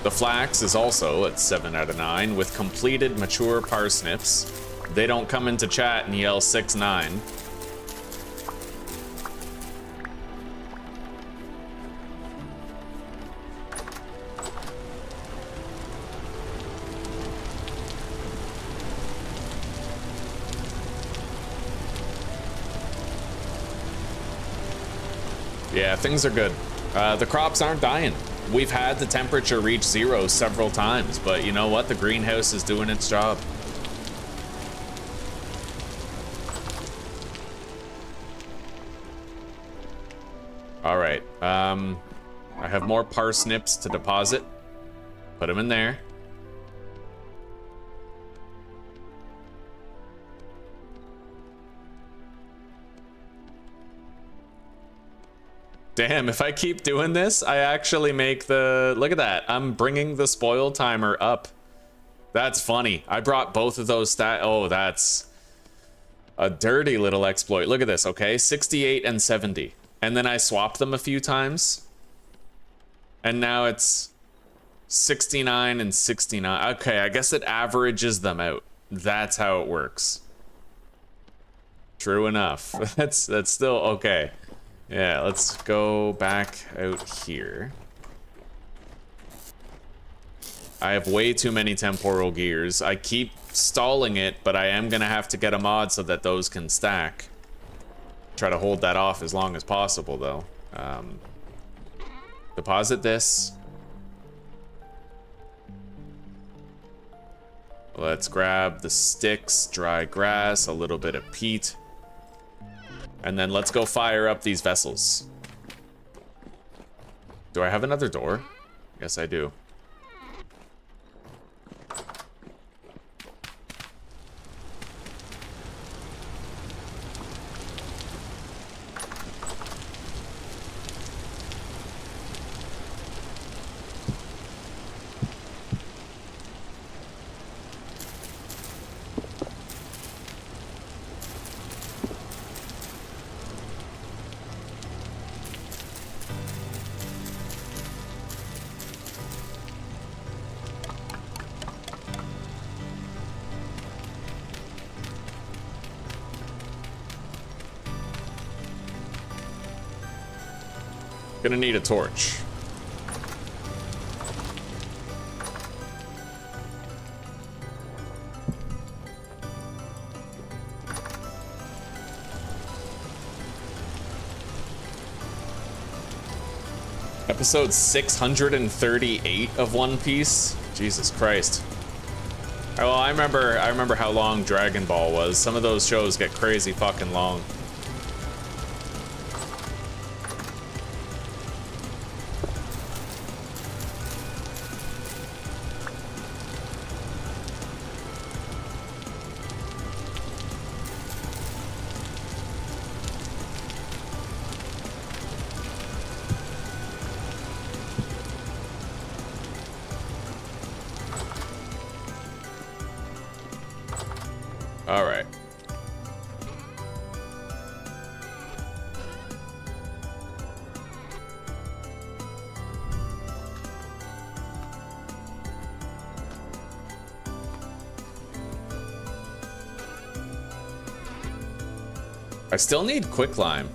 The flax is also at 7 out of 9 with completed mature parsnips. They don't come into chat and yell 6-9. Yeah, things are good. The crops aren't dying. We've had the temperature reach 0 several times, but you know what? The greenhouse is doing its job. All right. I have more parsnips to deposit. Put them in there. Damn, if I keep doing this, I actually make the... Look at that. I'm bringing the spoil timer up. That's funny. I brought both of those Oh, that's a dirty little exploit. Look at this, okay? 68 and 70. And then I swapped them a few times. And now it's 69 and 69. Okay, I guess it averages them out. That's how it works. True enough. That's still okay. Yeah, let's go back out here. I have way too many temporal gears. I keep stalling it, but I am gonna have to get a mod so that those can stack. Try to hold that off as long as possible, though. Deposit this. Let's grab the sticks, dry grass, a little bit of peat. And then let's go fire up these vessels. Do I have another door? Yes, I do. Gonna need a torch. Episode 638 of One Piece? Jesus Christ. Oh, well, I remember how long Dragon Ball was. Some of those shows get crazy fucking long. All right. I still need quicklime.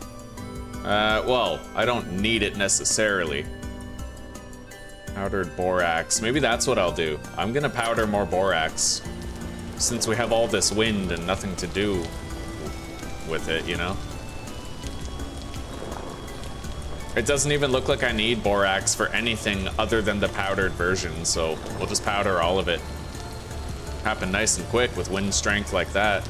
Well, I don't need it necessarily. Powdered borax. Maybe that's what I'll do. I'm gonna powder more borax. Since we have all this wind and nothing to do with it, you know? It doesn't even look like I need borax for anything other than the powdered version, so we'll just powder all of it. Happen nice and quick with wind strength like that.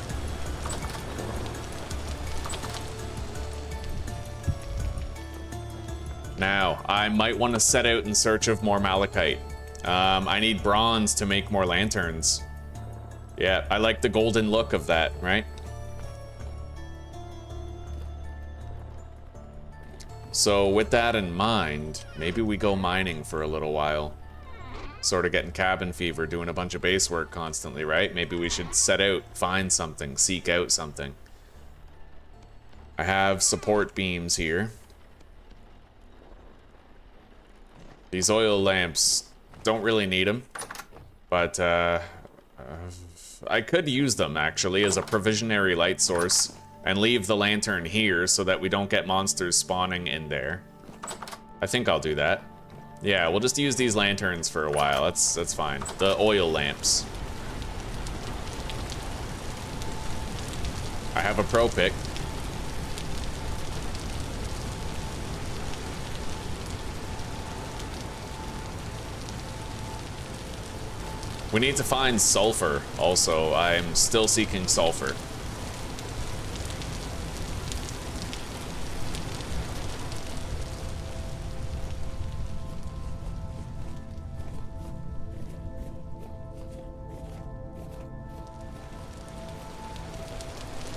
Now, I might want to set out in search of more malachite. I need bronze to make more lanterns. Yeah, I like the golden look of that, right? So with that in mind, maybe we go mining for a little while. Sort of getting cabin fever, doing a bunch of base work constantly, right? Maybe we should set out, find something, seek out something. I have support beams here. These oil lamps, don't really need them, but I could use them, actually, as a provisionary light source and leave the lantern here so that we don't get monsters spawning in there. I think I'll do that. Yeah, we'll just use these lanterns for a while. That's fine. The oil lamps. I have a pro pick. We need to find sulfur also. I'm still seeking sulfur.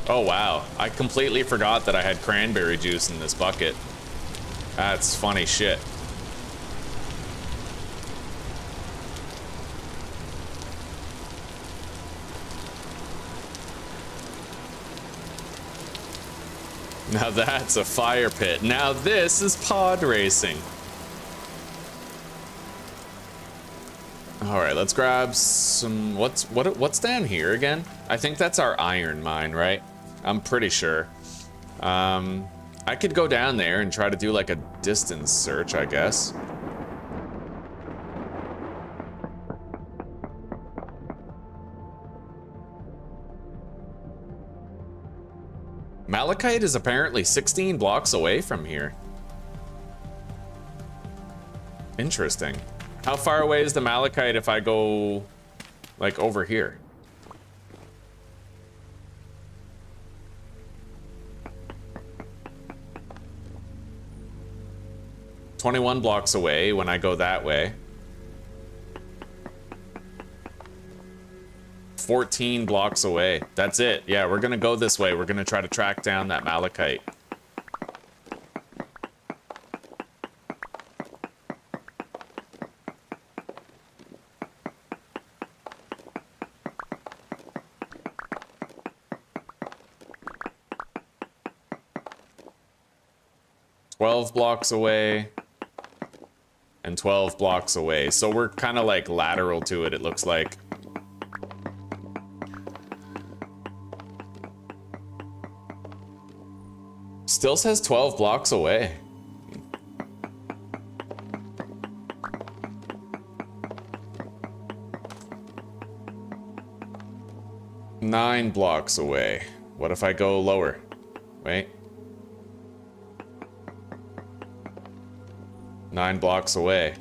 Oh, wow. I completely forgot that I had cranberry juice in this bucket. That's funny shit. Now that's a fire pit. Now this is pod racing. All right, let's grab some. What's down here again? I think that's our iron mine, right? I'm pretty sure. I could go down there and try to do like a distance search, I guess. Malachite is apparently 16 blocks away from here. Interesting. How far away is the malachite if I go, like, over here? $21 blocks away when I go that way. 14 blocks away. That's it. Yeah, we're gonna go this way. We're gonna try to track down that malachite. $12 blocks away and 12 blocks away. So we're kind of like lateral to it, it looks like. Still says 12 blocks away. Nine blocks away. What if I go lower? Wait. 9 blocks away.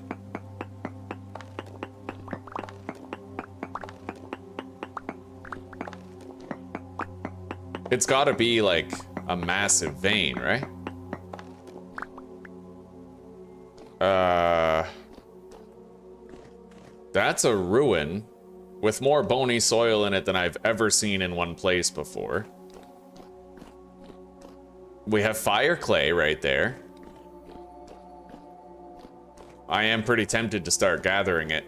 It's gotta be like a massive vein, right? That's a ruin with more bony soil in it than I've ever seen in one place before. We have fire clay right there. I am pretty tempted to start gathering it,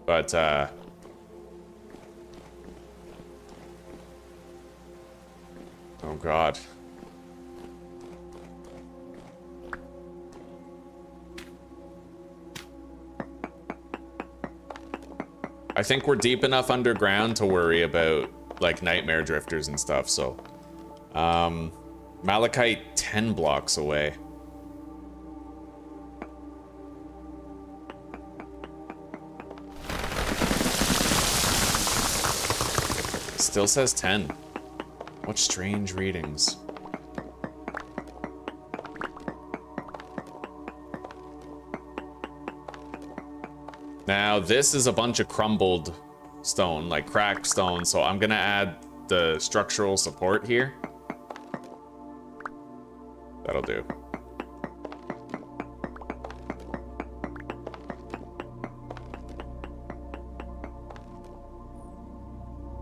but oh God. I think we're deep enough underground to worry about like nightmare drifters and stuff, so malachite 10 blocks away. Still says 10. What strange readings. Now, this is a bunch of crumbled stone, like cracked stone, so I'm gonna add the structural support here. That'll do.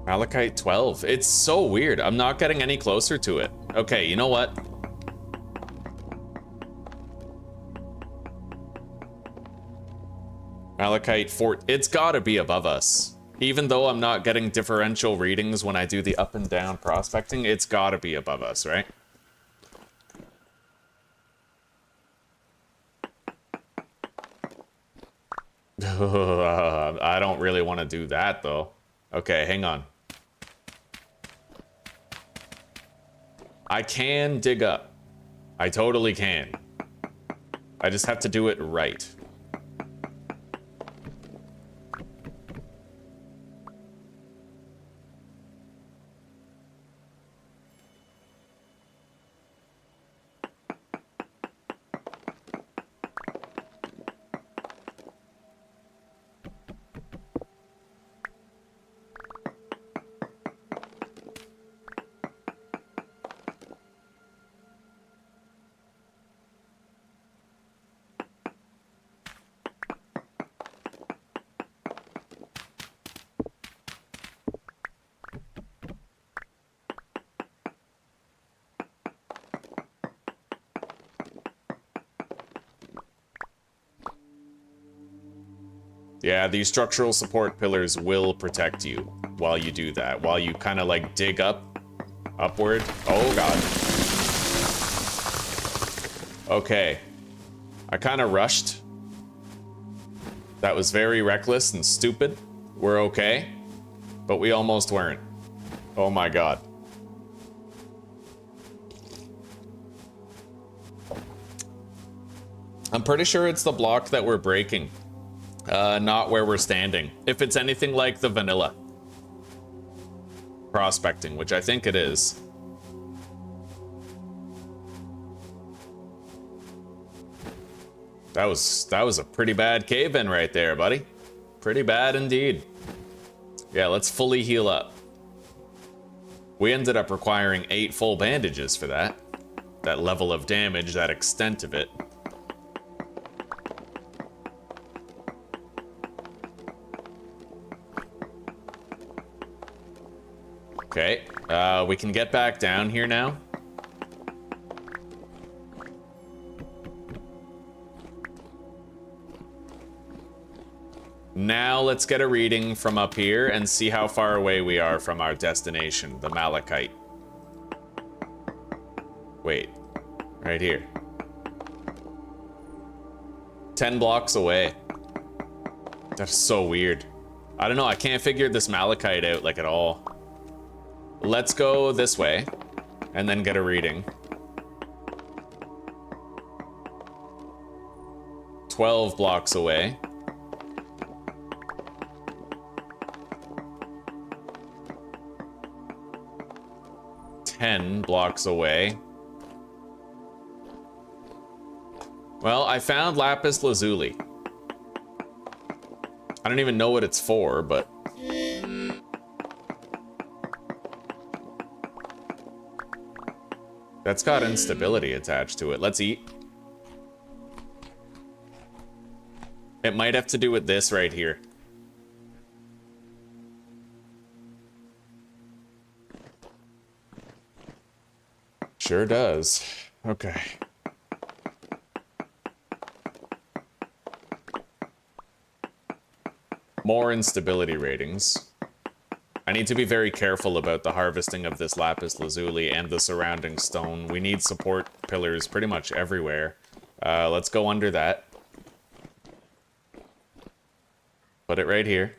Malachite 12. It's so weird. I'm not getting any closer to it. Okay, you know what? Malachite 4. It's gotta be above us. Even though I'm not getting differential readings when I do the up and down prospecting, it's gotta be above us, right? I don't really want to do that, though. Okay, hang on. I can dig up. I totally can. I just have to do it right. Yeah, these structural support pillars will protect you while you do that. While you kind of like dig upward. Oh god. Okay. I kind of rushed. That was very reckless and stupid. We're okay. But we almost weren't. Oh my god. I'm pretty sure it's the block that we're breaking. Not where we're standing. If it's anything like the vanilla prospecting, which I think it is. That was a pretty bad cave-in right there, buddy. Pretty bad indeed. Yeah, let's fully heal up. We ended up requiring 8 full bandages for that. That level of damage, that extent of it. Okay, we can get back down here now. Now let's get a reading from up here and see how far away we are from our destination, the Malachite. Wait, right here. 10 blocks away. That's so weird. I don't know, I can't figure this Malachite out like at all. Let's go this way, and then get a reading. 12 blocks away. Blocks away. Well, I found lapis lazuli. I don't even know what it's for, but that's got instability attached to it. Let's eat. It might have to do with this right here. Sure does. Okay. More instability ratings. I need to be very careful about the harvesting of this lapis lazuli and the surrounding stone. We need support pillars pretty much everywhere. Let's go under that. Put it right here.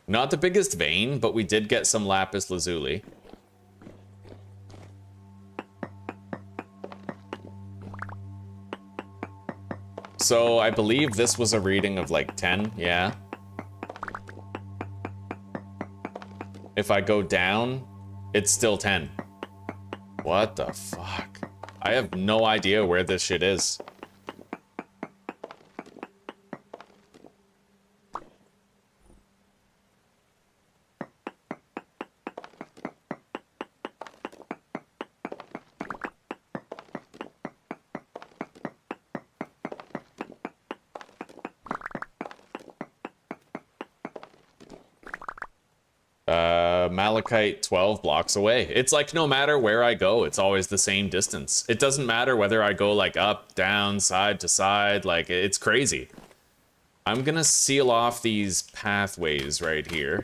Not the biggest vein, but we did get some lapis lazuli. So I believe this was a reading of like 10, yeah. If I go down, it's still 10. What the fuck? I have no idea where this shit is. Malachite 12 blocks away. It's like no matter where I go, it's always the same distance. It doesn't matter whether I go like up, down, side to side, like it's crazy. I'm gonna seal off these pathways right here.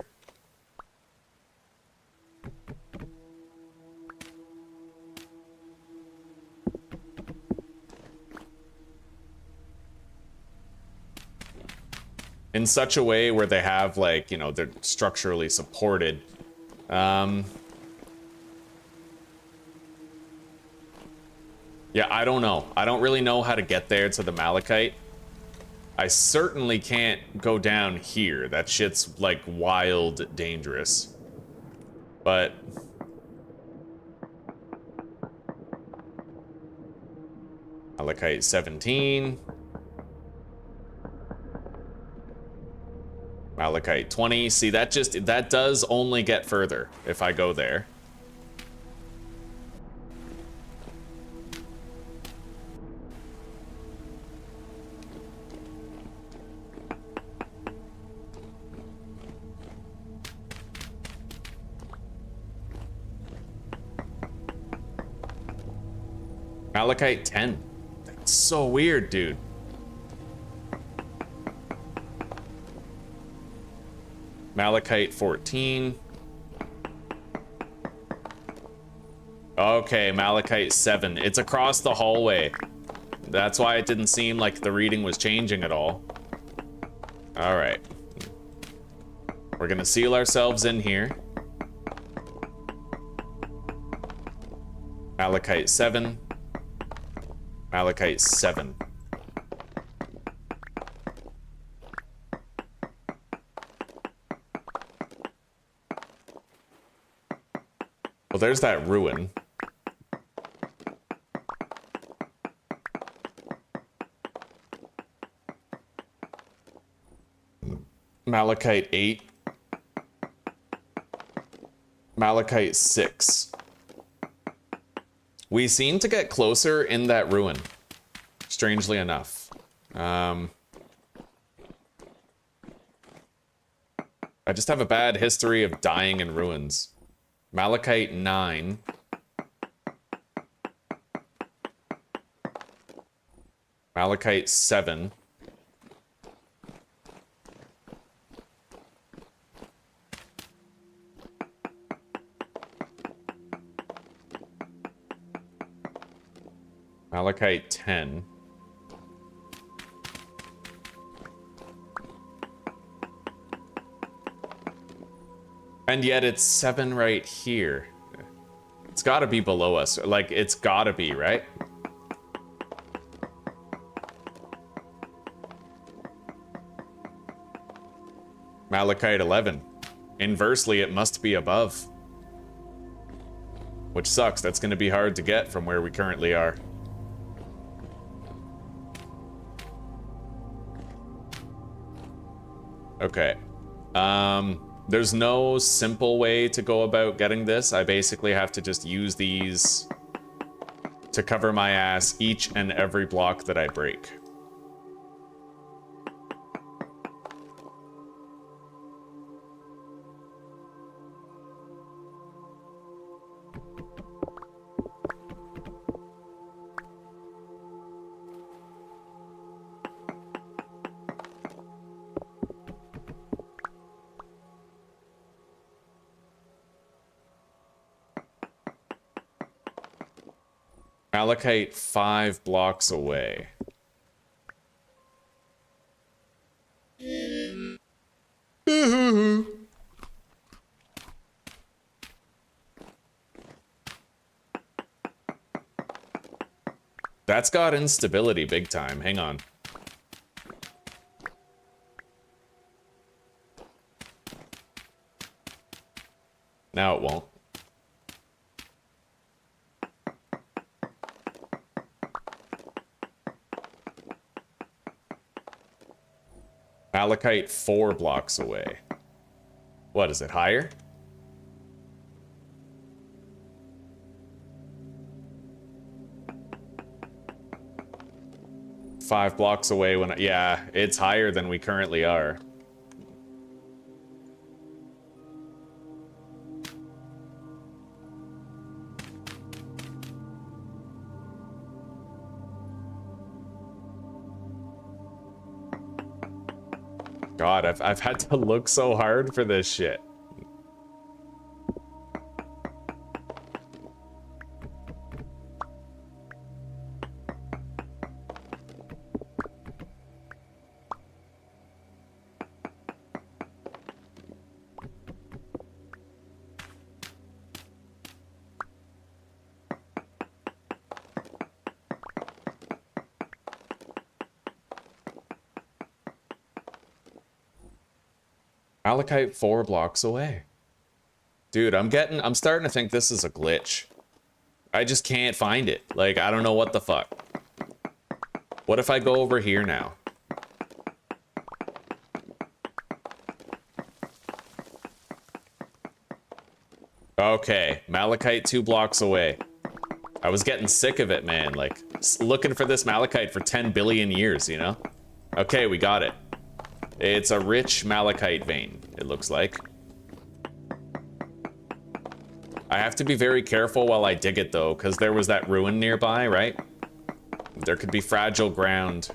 In such a way where they have like, you know, they're structurally supported. Yeah, I don't know. I don't really know how to get there to the Malachite. I certainly can't go down here. That shit's like wild dangerous. But Malachite 17. Malachite 20. See, that does only get further if I go there. Malachite 10. That's so weird, dude. Malachite 14. Okay, Malachite 7. It's across the hallway. That's why it didn't seem like the reading was changing at all. All right. We're gonna seal ourselves in here. Malachite 7. Malachite 7. Well, there's that ruin. Malachite 8. Malachite 6. We seem to get closer in that ruin, strangely enough. I just have a bad history of dying in ruins. Malachite 9. Malachite 7. Malachite 10. And yet it's 7 right here. It's gotta be below us. Like, it's gotta be, right? Malachite 11. Inversely, it must be above. Which sucks. That's gonna be hard to get from where we currently are. Okay. There's no simple way to go about getting this. I basically have to just use these to cover my ass each and every block that I break. Malachite 5 blocks away. That's got instability big time. Hang on. Now it won't. Malachite 4 blocks away. What is it, higher? Five blocks away when, yeah, it's higher than we currently are. God, I've had to look so hard for this shit. Malachite 4 blocks away. Dude, I'm starting to think this is a glitch. I just can't find it. Like, I don't know what the fuck. What if I go over here now? Okay, Malachite 2 blocks away. I was getting sick of it, man. Like, looking for this Malachite for 10 billion years, you know? Okay, we got it. It's a rich Malachite vein, it looks like. I have to be very careful while I dig it, though, because there was that ruin nearby, right? There could be fragile ground.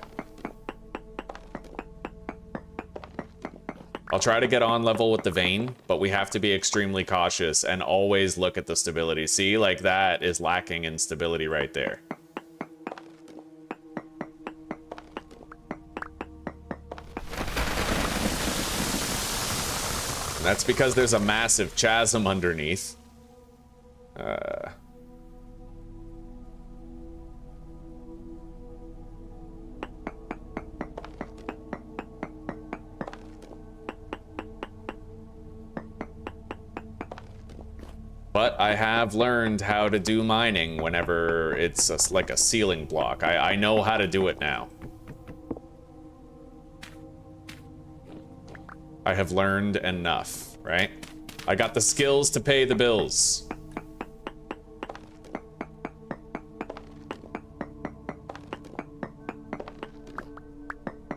I'll try to get on level with the vein, but we have to be extremely cautious and always look at the stability. See, like that is lacking in stability right there. And that's because there's a massive chasm underneath. But I have learned how to do mining whenever it's like a ceiling block. I know how to do it now. I have learned enough, right? I got the skills to pay the bills.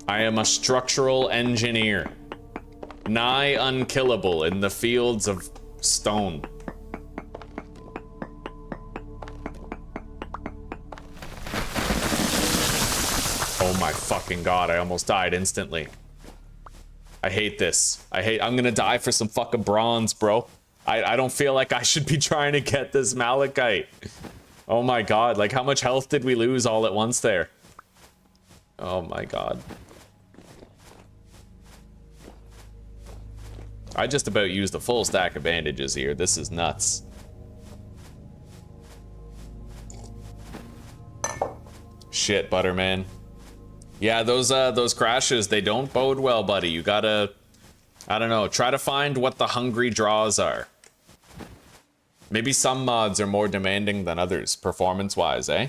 I am a structural engineer, nigh unkillable in the fields of stone. Oh my fucking god, I almost died instantly. I hate this. I'm gonna die for some fucking bronze, bro. I don't feel like I should be trying to get this malachite. Oh my god, like how much health did we lose all at once there? Oh my god. I just about used a full stack of bandages here. This is nuts. Shit, Butterman. Yeah, those crashes, they don't bode well, buddy. You gotta, I don't know, try to find what the hungry draws are. Maybe some mods are more demanding than others, performance-wise, eh?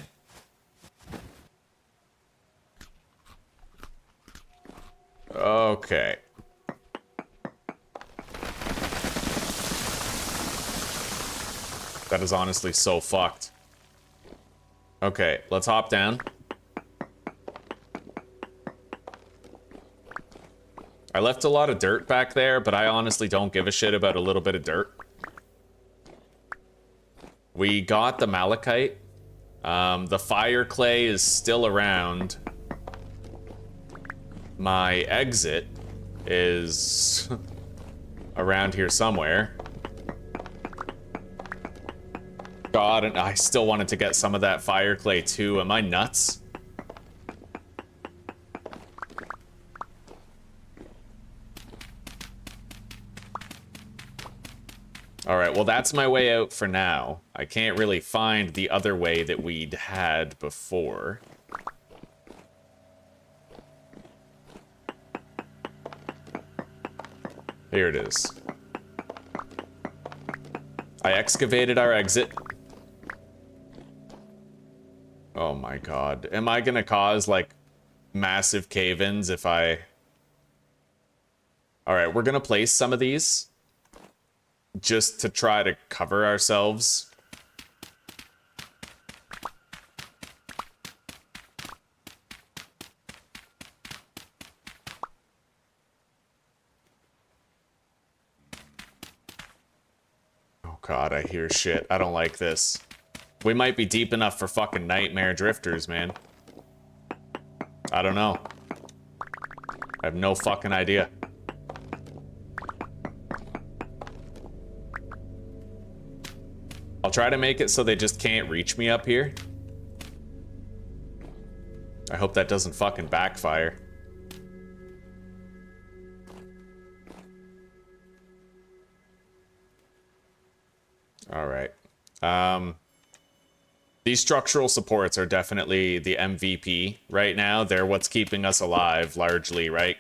Okay. That is honestly so fucked. Okay, let's hop down. I left a lot of dirt back there, but I honestly don't give a shit about a little bit of dirt. We got the malachite. The fire clay is still around. My exit is around here somewhere. God, and I still wanted to get some of that fire clay too. Am I nuts? Alright, well that's my way out for now. I can't really find the other way that we'd had before. Here it is. I excavated our exit. Oh my god. Am I gonna cause, like, massive cave-ins if I... Alright, we're gonna place some of these. Just to try to cover ourselves. Oh god, I hear shit. I don't like this. We might be deep enough for fucking nightmare drifters, man. I don't know. I have no fucking idea. I'll try to make it so they just can't reach me up here. I hope that doesn't fucking backfire. Alright. These structural supports are definitely the MVP right now. They're what's keeping us alive, largely, right?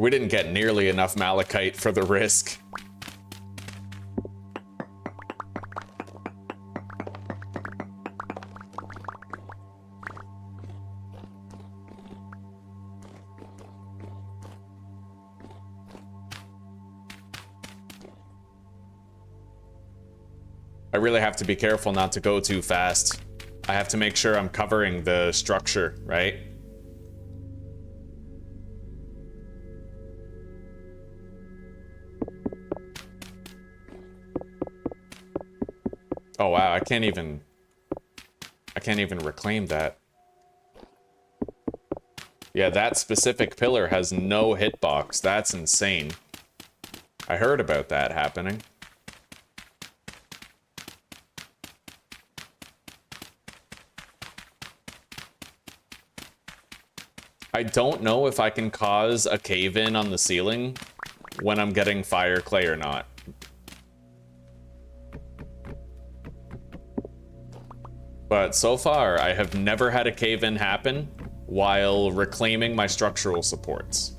We didn't get nearly enough malachite for the risk. I really have to be careful not to go too fast. I have to make sure I'm covering the structure, right? Oh wow, I can't even reclaim that. Yeah, that specific pillar has no hitbox. That's insane. I heard about that happening. I don't know if I can cause a cave-in on the ceiling when I'm getting fire clay or not. But so far, I have never had a cave-in happen while reclaiming my structural supports.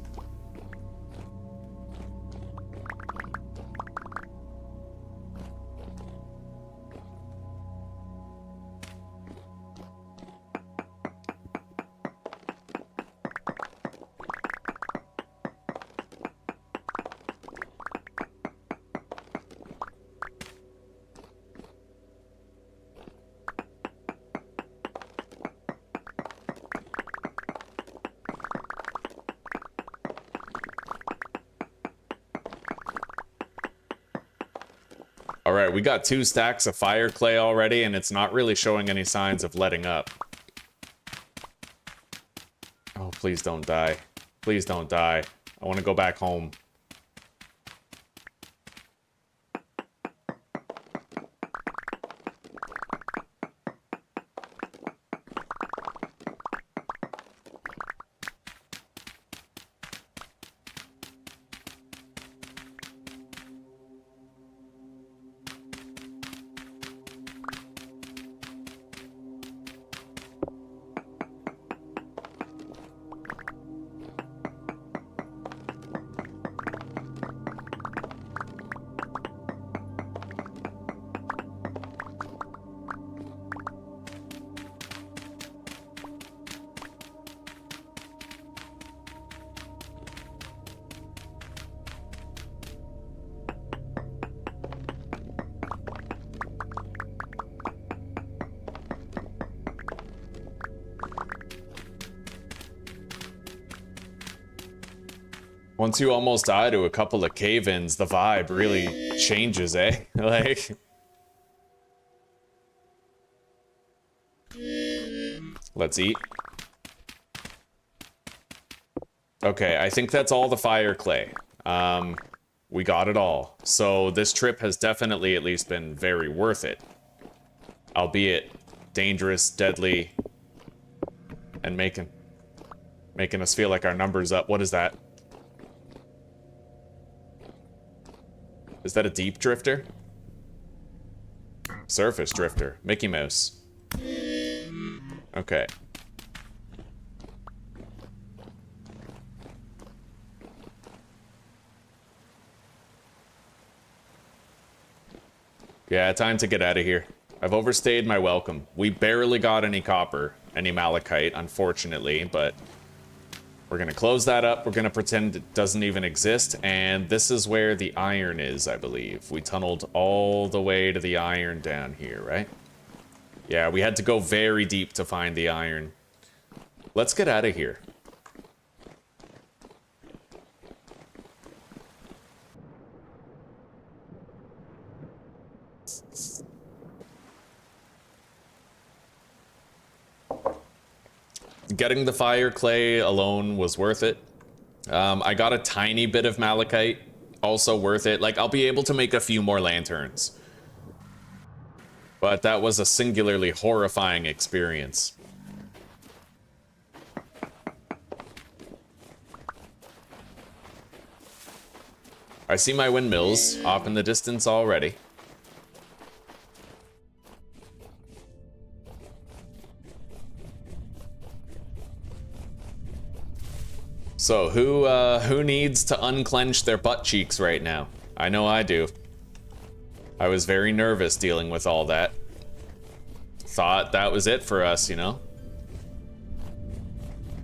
All right, we got 2 stacks of fire clay already, and it's not really showing any signs of letting up. Oh, please don't die. Please don't die. I want to go back home. Once you almost die to a couple of cave-ins, the vibe really changes, eh? Like... Let's eat. Okay, I think that's all the fire clay. We got it all. So this trip has definitely at least been very worth it. Albeit dangerous, deadly, and making us feel like our number's up. What is that? Is that a deep drifter? Surface drifter. Mickey Mouse. Okay. Yeah, time to get out of here. I've overstayed my welcome. We barely got any copper, any malachite, unfortunately, but we're gonna close that up. We're gonna pretend it doesn't even exist, and this is where the iron is, I believe. We tunneled all the way to the iron down here, right? Yeah, we had to go very deep to find the iron. Let's get out of here. Getting the fire clay alone was worth it. I got a tiny bit of malachite, also worth it. Like, I'll be able to make a few more lanterns. But that was a singularly horrifying experience. I see my windmills off in the distance already. So who needs to unclench their butt cheeks right now? I know I do. I was very nervous dealing with all that. Thought that was it for us, you know?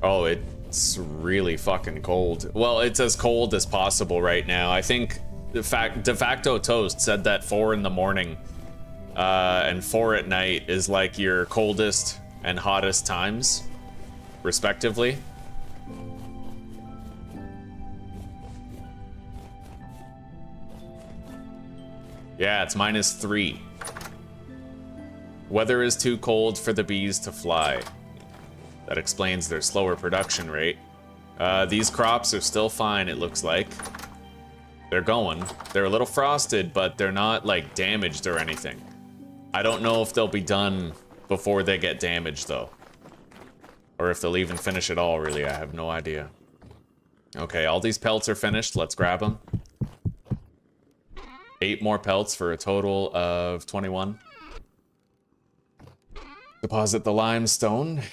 Oh, it's really fucking cold. Well, it's as cold as possible right now. I think de facto Toast said that 4 in the morning and 4 at night is like your coldest and hottest times, respectively. Yeah, it's -3. Weather is too cold for the bees to fly. That explains their slower production rate. These crops are still fine, it looks like. They're going. They're a little frosted, but they're not, like, damaged or anything. I don't know if they'll be done before they get damaged, though. Or if they'll even finish at all, really. I have no idea. Okay, all these pelts are finished. Let's grab them. 8 more pelts for a total of 21. Deposit the limestone.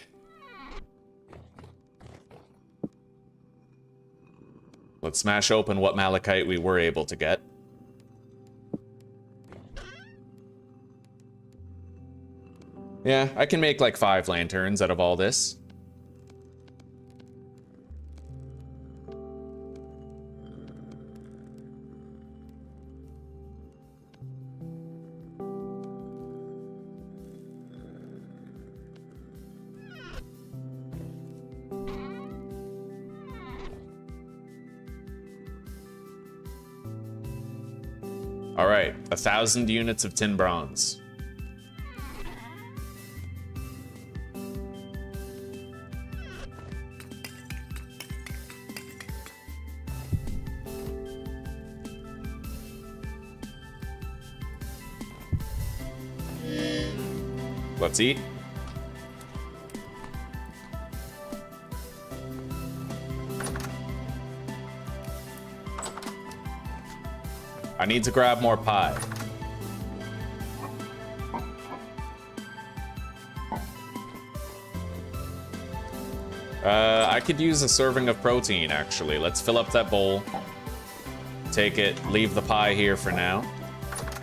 Let's smash open what malachite we were able to get. Yeah, I can make like 5 lanterns out of all this. All right, 1,000 units of tin bronze. Let's eat. I need to grab more pie. I could use a serving of protein, actually. Let's fill up that bowl. Take it, leave the pie here for now.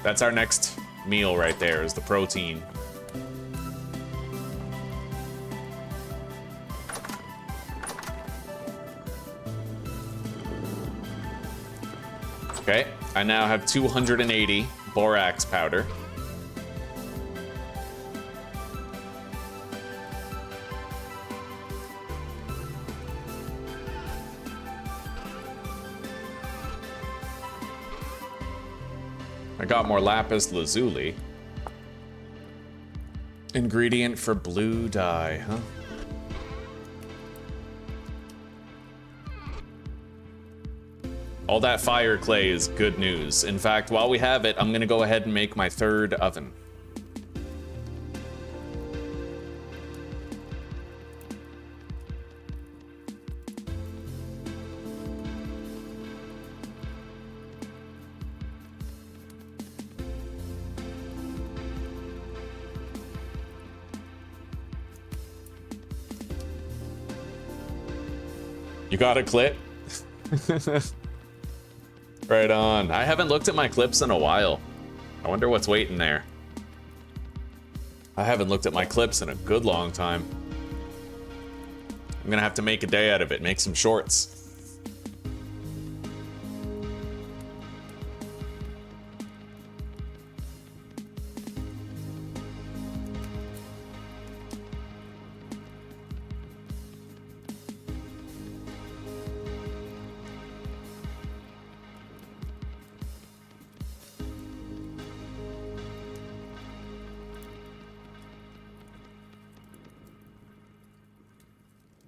That's our next meal right there, is the protein. Okay, I now have 280 borax powder. I got more lapis lazuli. Ingredient for blue dye, huh? All that fire clay is good news. In fact, while we have it, I'm gonna go ahead and make my 3rd oven. You got a clip? Right on. I haven't looked at my clips in a while. I wonder what's waiting there. I haven't looked at my clips in a good long time. I'm gonna have to make a day out of it, make some shorts.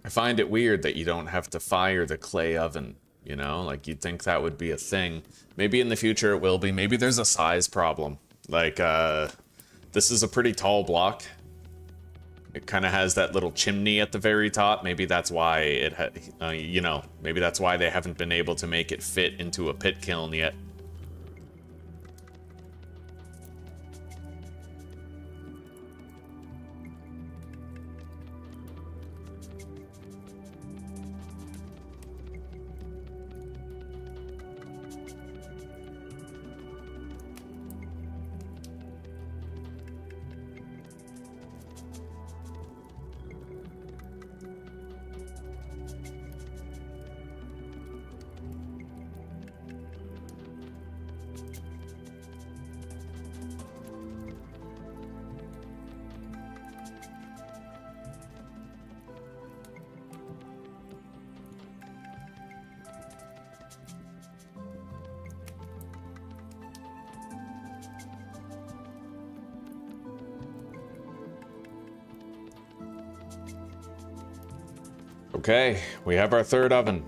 I find it weird that you don't have to fire the clay oven, you know? Like, you'd think that would be a thing. Maybe in the future it will be. Maybe there's a size problem. Like, this is a pretty tall block. It kind of has that little chimney at the very top. Maybe that's why it had, you know, maybe that's why they haven't been able to make it fit into a pit kiln yet. Okay, we have our third oven.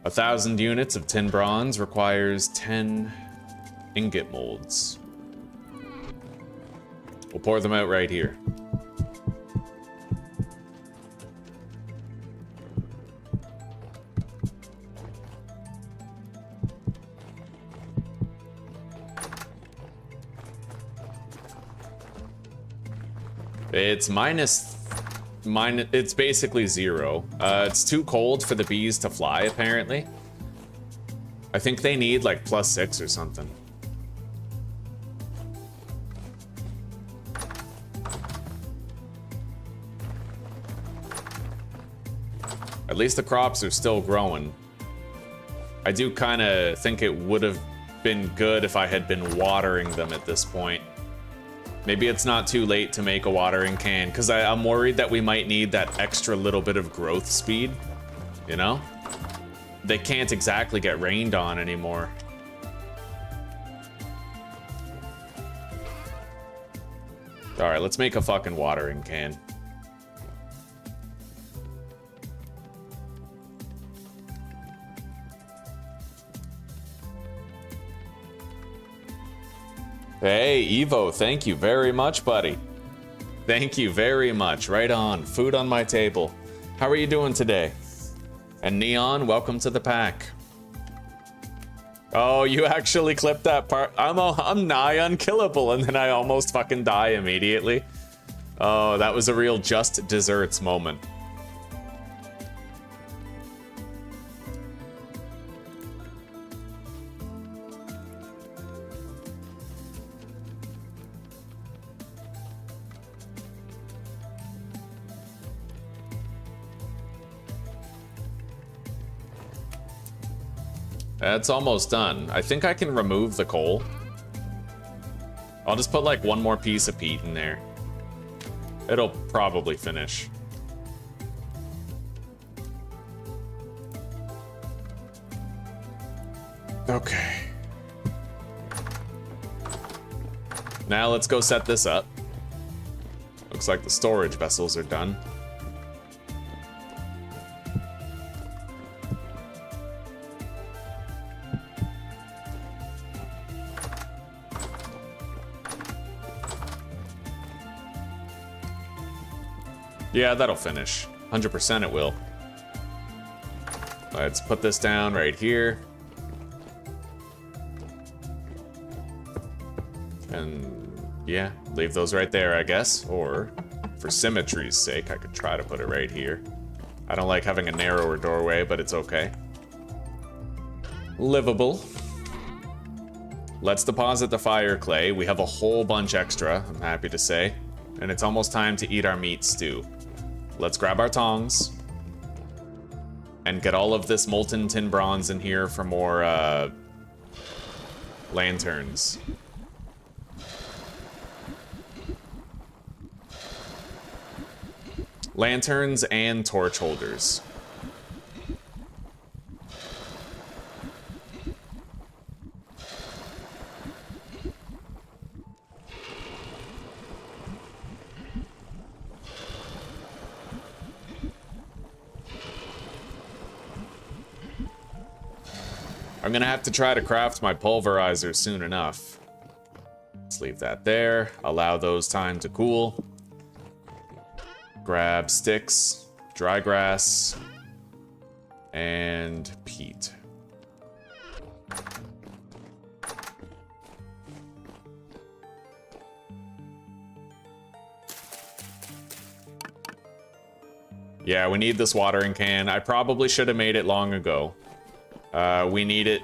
A 1,000 units of tin bronze requires 10 ingot molds. We'll pour them out right here. It's it's basically 0. It's too cold for the bees to fly, apparently. I think they need like +6 or something. At least the crops are still growing. I do kind of think it would have been good if I had been watering them at this point. Maybe it's not too late to make a watering can, because I'm worried that we might need that extra little bit of growth speed, you know? They can't exactly get rained on anymore. Alright, let's make a fucking watering can. Hey, Evo, thank you very much, buddy. Thank you very much. Right on. Food on my table. How are you doing today? And Neon, welcome to the pack. Oh, you actually clipped that part. I'm nigh unkillable, and then I almost fucking die immediately. Oh, that was a real just desserts moment. It's almost done. I think I can remove the coal. I'll just put like one more piece of peat in there. It'll probably finish. Okay. Now let's go set this up. Looks like the storage vessels are done. Yeah, that'll finish. 100% it will. Let's put this down right here. And yeah, leave those right there, I guess. Or for symmetry's sake, I could try to put it right here. I don't like having a narrower doorway, but it's okay. Livable. Let's deposit the fire clay. We have a whole bunch extra, I'm happy to say. And it's almost time to eat our meat stew. Let's grab our tongs and get all of this molten tin bronze in here for more lanterns. Lanterns and torch holders. I'm gonna have to try to craft my pulverizer soon enough. Let's leave that there. Allow those time to cool. Grab sticks, dry grass, and peat. Yeah, we need this watering can. I probably should have made it long ago. We need it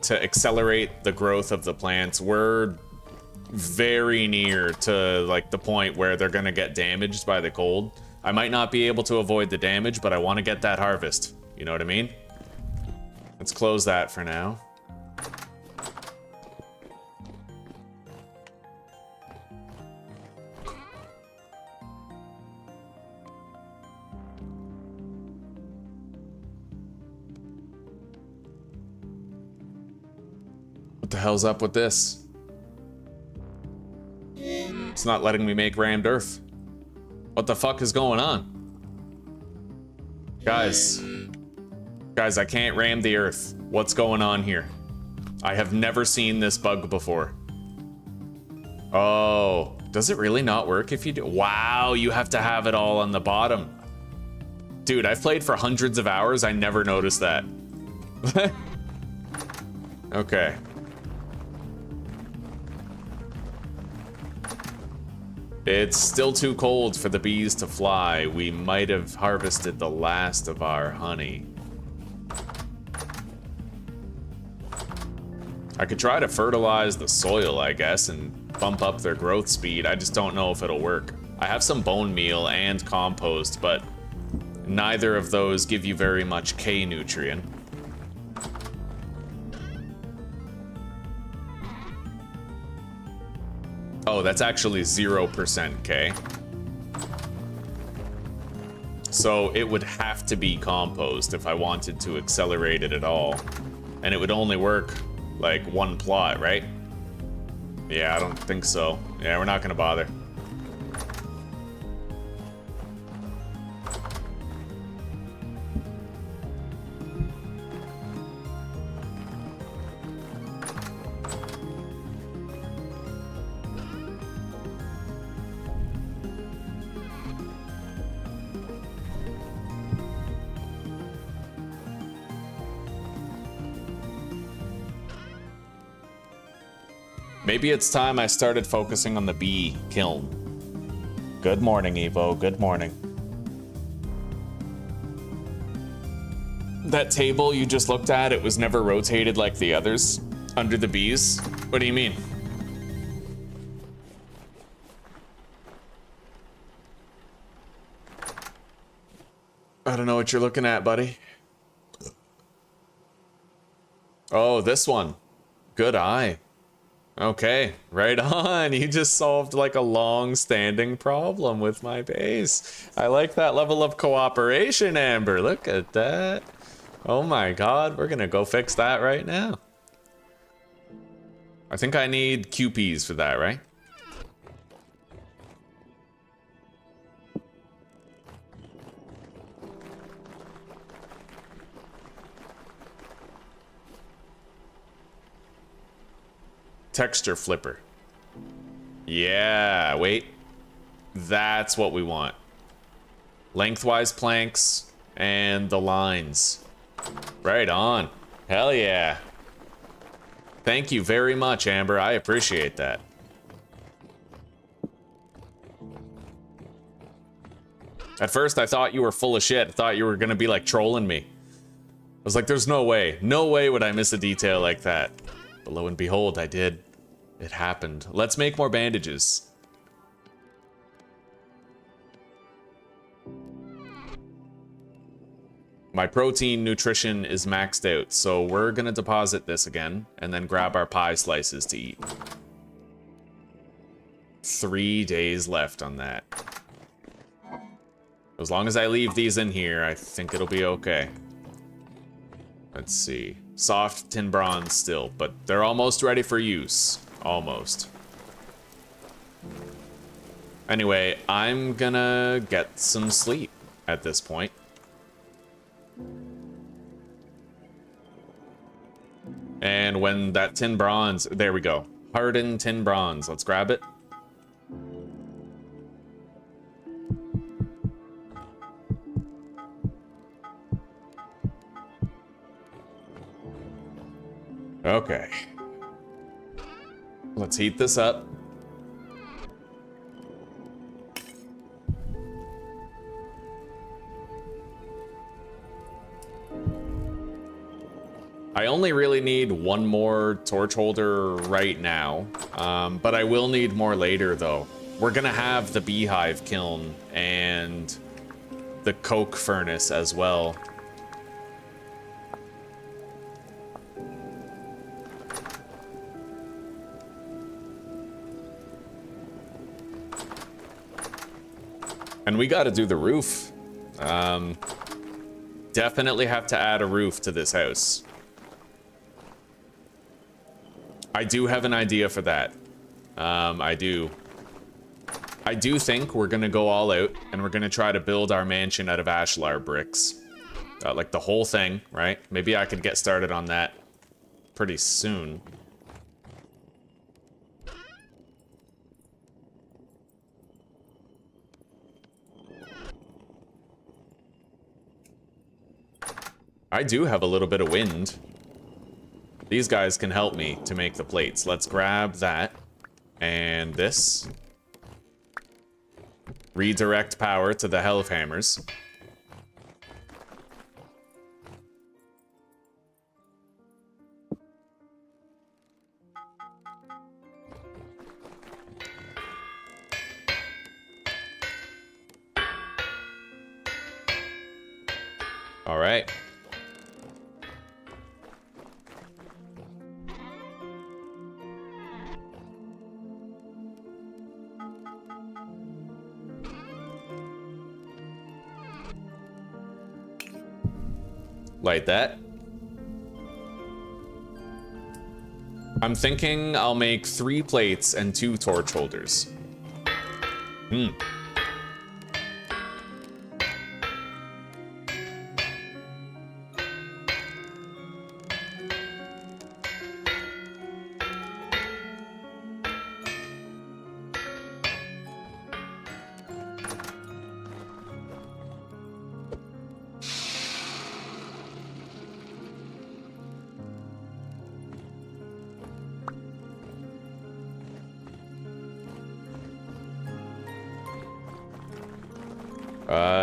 to accelerate the growth of the plants. We're very near to like the point where they're gonna get damaged by the cold. I might not be able to avoid the damage, but I want to get that harvest. You know what I mean? Let's close that for now. the hell's up with this? It's not letting me make rammed earth. What the fuck is going on? Guys, I can't ram the earth. What's going on here? I have never seen this bug before. Oh, does it really not work if you do? Wow, you have to have it all on the bottom. Dude, I've played for hundreds of hours. I never noticed that. Okay. It's still too cold for the bees to fly. We might have harvested the last of our honey. I could try to fertilize the soil, I guess, and bump up their growth speed. I just don't know if it'll work. I have some bone meal and compost, but neither of those give you very much K nutrient. Oh, that's actually 0% K. So it would have to be compost if I wanted to accelerate it at all. And it would only work like one plot, right? Yeah, I don't think so. Yeah, we're not gonna bother. Maybe it's time I started focusing on the bee kiln. Good morning, Evo. Good morning. That table you just looked at, it was never rotated like the others under the bees? What do you mean? I don't know what you're looking at, buddy. Oh, this one. Good eye. Okay, right on. You just solved like a long-standing problem with my base. I like that level of cooperation, Amber. Look at that. Oh my god, we're gonna go fix that right now. I think I need QPs for that, right? Texture flipper. Yeah, wait. That's what we want. Lengthwise planks and the lines. Right on. Hell yeah. Thank you very much, Amber. I appreciate that. At first, I thought you were full of shit. I thought you were gonna be like trolling me. I was like, there's no way. No way would I miss a detail like that. But lo and behold, I did. It happened. Let's make more bandages. My protein nutrition is maxed out, so we're gonna deposit this again, and then grab our pie slices to eat. 3 days left on that. As long as I leave these in here, I think it'll be okay. Let's see. Soft tin bronze still, but they're almost ready for use. Almost. Anyway, I'm gonna get some sleep at this point. And when that tin bronze, there we go. Hardened tin bronze, let's grab it. Okay. Let's heat this up. I only really need one more torch holder right now, but I will need more later though. We're gonna have the beehive kiln and the coke furnace as well. And we gotta do the roof. Definitely have to add a roof to this house. I do have an idea for that. I do think we're gonna go all out and we're gonna try to build our mansion out of ashlar bricks. Like the whole thing, right? Maybe I could get started on that pretty soon. I do have a little bit of wind. These guys can help me to make the plates. Let's grab that and this. Redirect power to the Hellhammers. All right. Light that. I'm thinking I'll make 3 plates and 2 torch holders.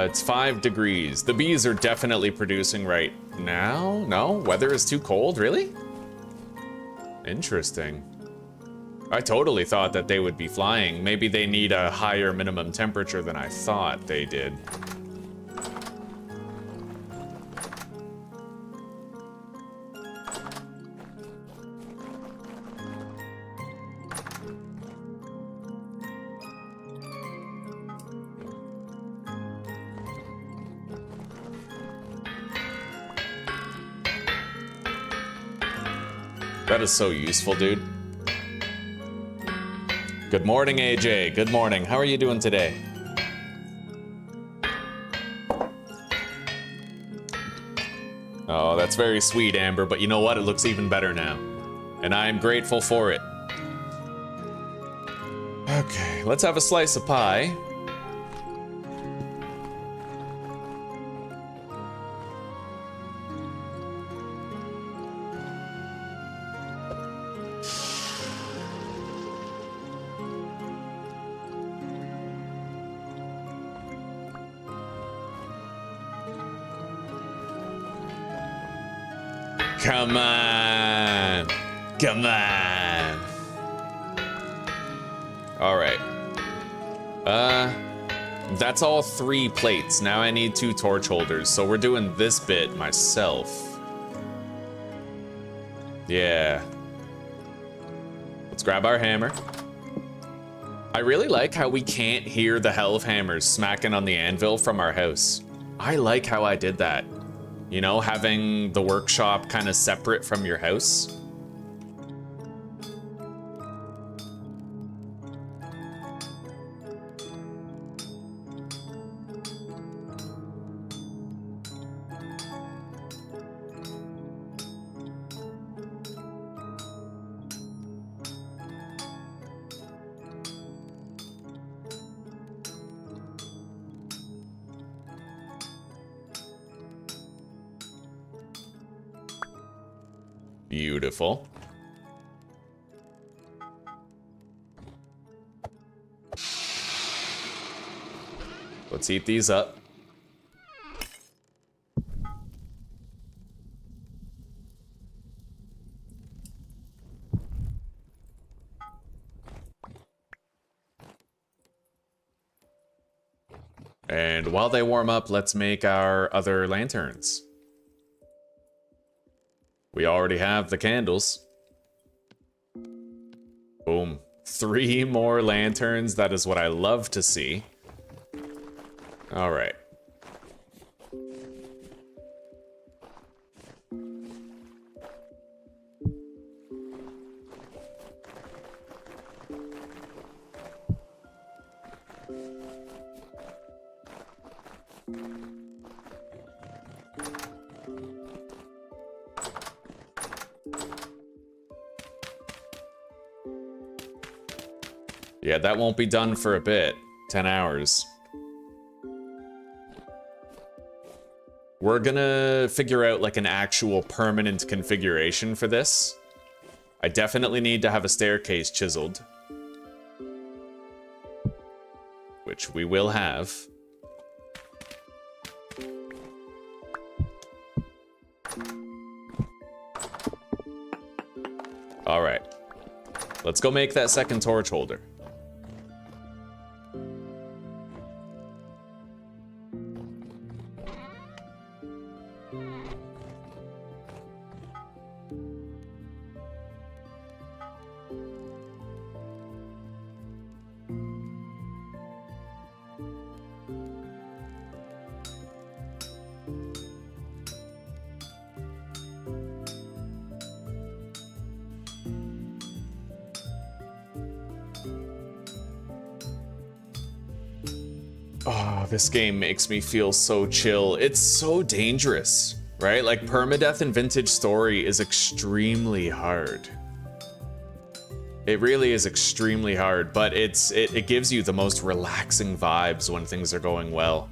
It's 5 degrees. The bees are definitely producing right now. No, weather is too cold, really? Interesting. I totally thought that they would be flying. Maybe they need a higher minimum temperature than I thought they did. That is so useful, dude. Good morning, AJ. Good morning. How are you doing today? Oh, that's very sweet, Amber, but you know what? It looks even better now. And I am grateful for it. Okay, let's have a slice of pie. Come on. Come on. All right. That's all 3 plates. Now I need 2 torch holders. So we're doing this bit myself. Yeah. Let's grab our hammer. I really like how we can't hear the Hellhammers smacking on the anvil from our house. I like how I did that. You know, having the workshop kind of separate from your house. Beautiful. Let's heat these up. And while they warm up, let's make our other lanterns. We already have the candles. Boom. 3 more lanterns. That is what I love to see. All right. Yeah, that won't be done for a bit. 10 hours. We're gonna figure out like an actual permanent configuration for this. I definitely need to have a staircase chiseled. Which we will have. Alright. Let's go make that second torch holder. Oh, this game makes me feel so chill. It's so dangerous, right? Like, Permadeath in Vintage Story is extremely hard. It really is extremely hard, but it gives you the most relaxing vibes when things are going well.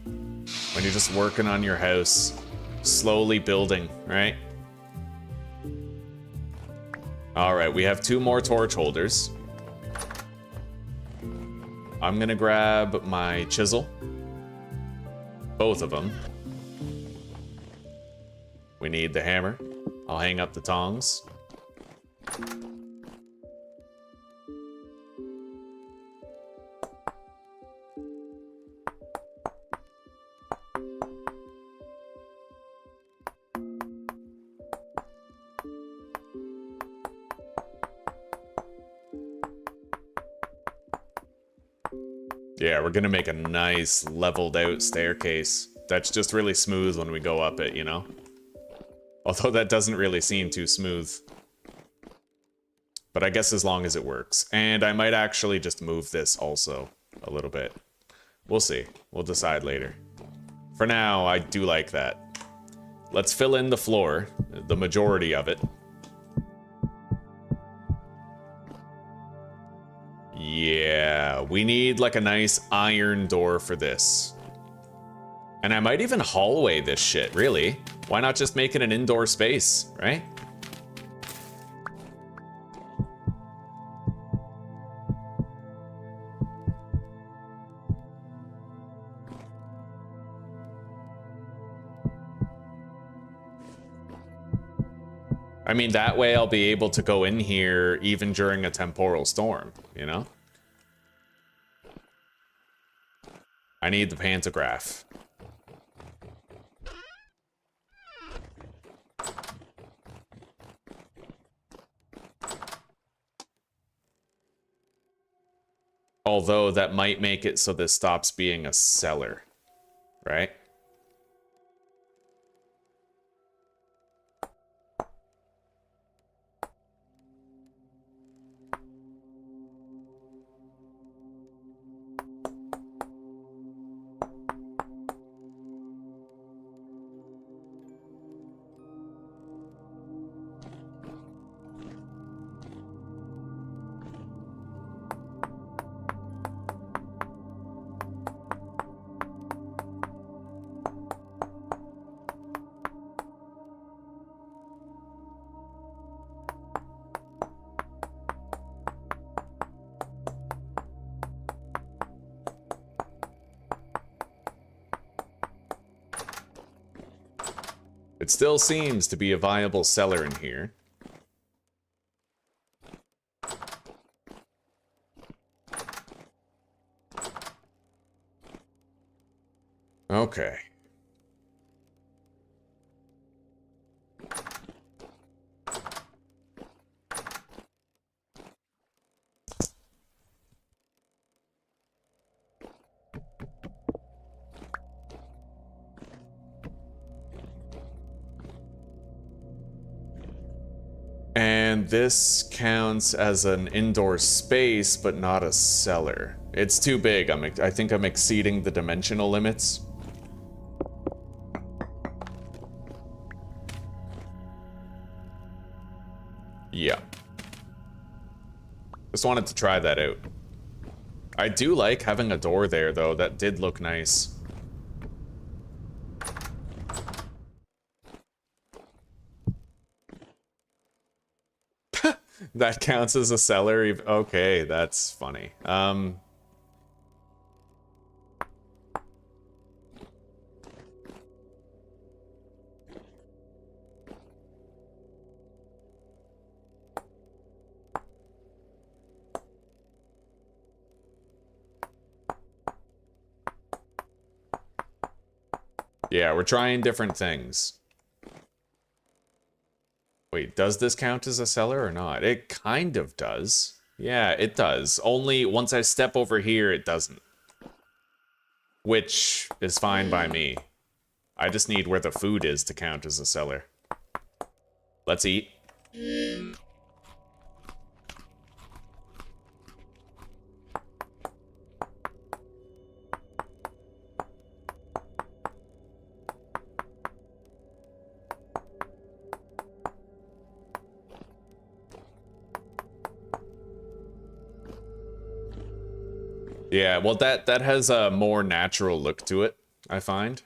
When you're just working on your house, slowly building, right? All right, we have 2 more torch holders. I'm gonna grab my chisel. Both of them. We need the hammer. I'll hang up the tongs. Yeah, we're gonna make a nice leveled out staircase that's just really smooth when we go up it, you know? Although that doesn't really seem too smooth. But I guess as long as it works. And I might actually just move this also a little bit. We'll see. We'll decide later. For now, I do like that. Let's fill in the floor, the majority of it. Yeah, we need like a nice iron door for this. And I might even hallway this shit, really. Why not just make it an indoor space, right? I mean, that way I'll be able to go in here even during a temporal storm, you know? I need the pantograph. Although that might make it so this stops being a cellar, right? It still seems to be a viable cellar in here. Okay. And this counts as an indoor space, but not a cellar. It's too big. I think I'm exceeding the dimensional limits. Yeah. Just wanted to try that out. I do like having a door there, though. That did look nice. That counts as a cellar? Okay, that's funny. Yeah, we're trying different things. Wait, does this count as a cellar or not? It kind of does. Yeah, it does. Only once I step over here, it doesn't. Which is fine by me. I just need where the food is to count as a cellar. Let's eat. Yeah, well, that has a more natural look to it, I find.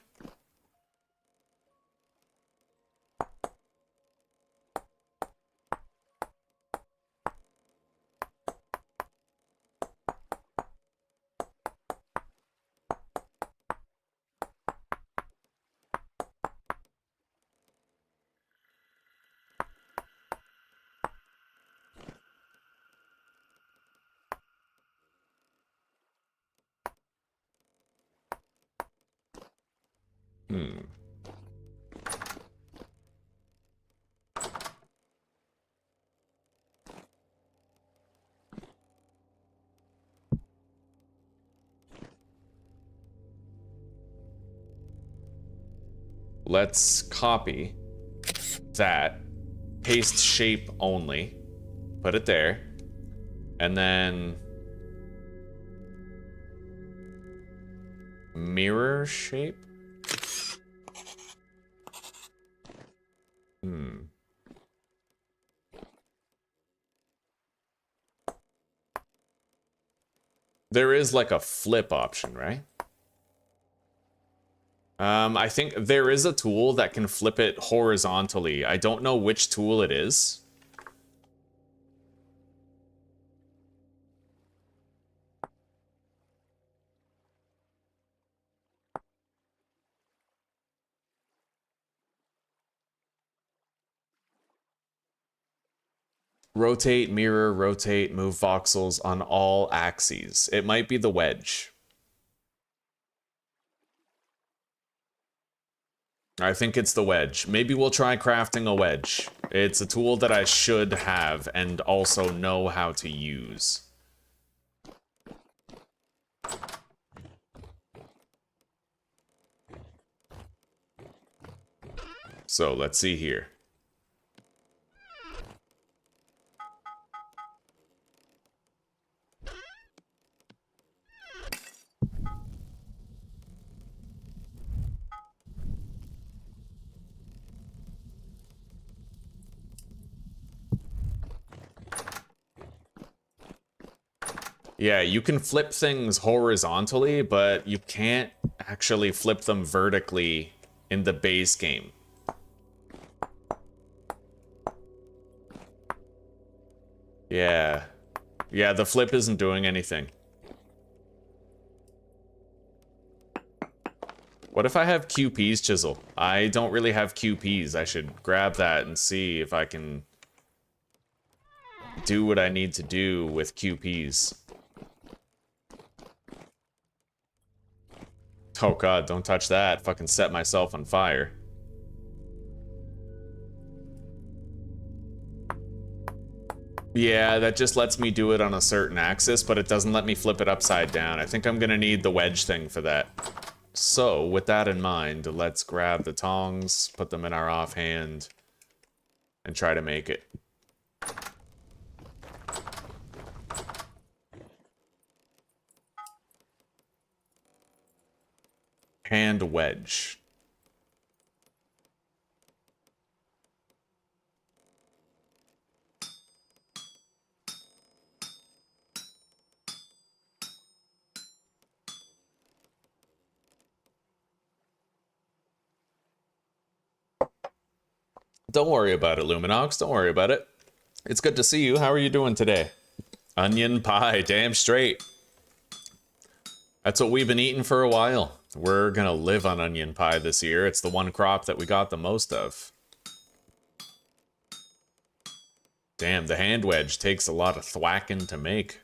Let's copy that, paste shape only, put it there, and then mirror shape? There is like a flip option, right? I think there is a tool that can flip it horizontally. I don't know which tool it is. Rotate, mirror, rotate, move voxels on all axes. It might be the wedge. I think it's the wedge. Maybe we'll try crafting a wedge. It's a tool that I should have and also know how to use. So let's see here. Yeah, you can flip things horizontally, but you can't actually flip them vertically in the base game. Yeah. Yeah, the flip isn't doing anything. What if I have QP's chisel? I don't really have QP's. I should grab that and see if I can do what I need to do with QP's. Oh god, don't touch that. Fucking set myself on fire. Yeah, that just lets me do it on a certain axis, but it doesn't let me flip it upside down. I think I'm gonna need the wedge thing for that. So, with that in mind, let's grab the tongs, put them in our offhand, and try to make it. Hand wedge. Don't worry about it, Luminox. Don't worry about it. It's good to see you. How are you doing today? Onion pie, damn straight. That's what we've been eating for a while. We're gonna live on onion pie this year. It's the one crop that we got the most of. Damn, the hand wedge takes a lot of thwacking to make.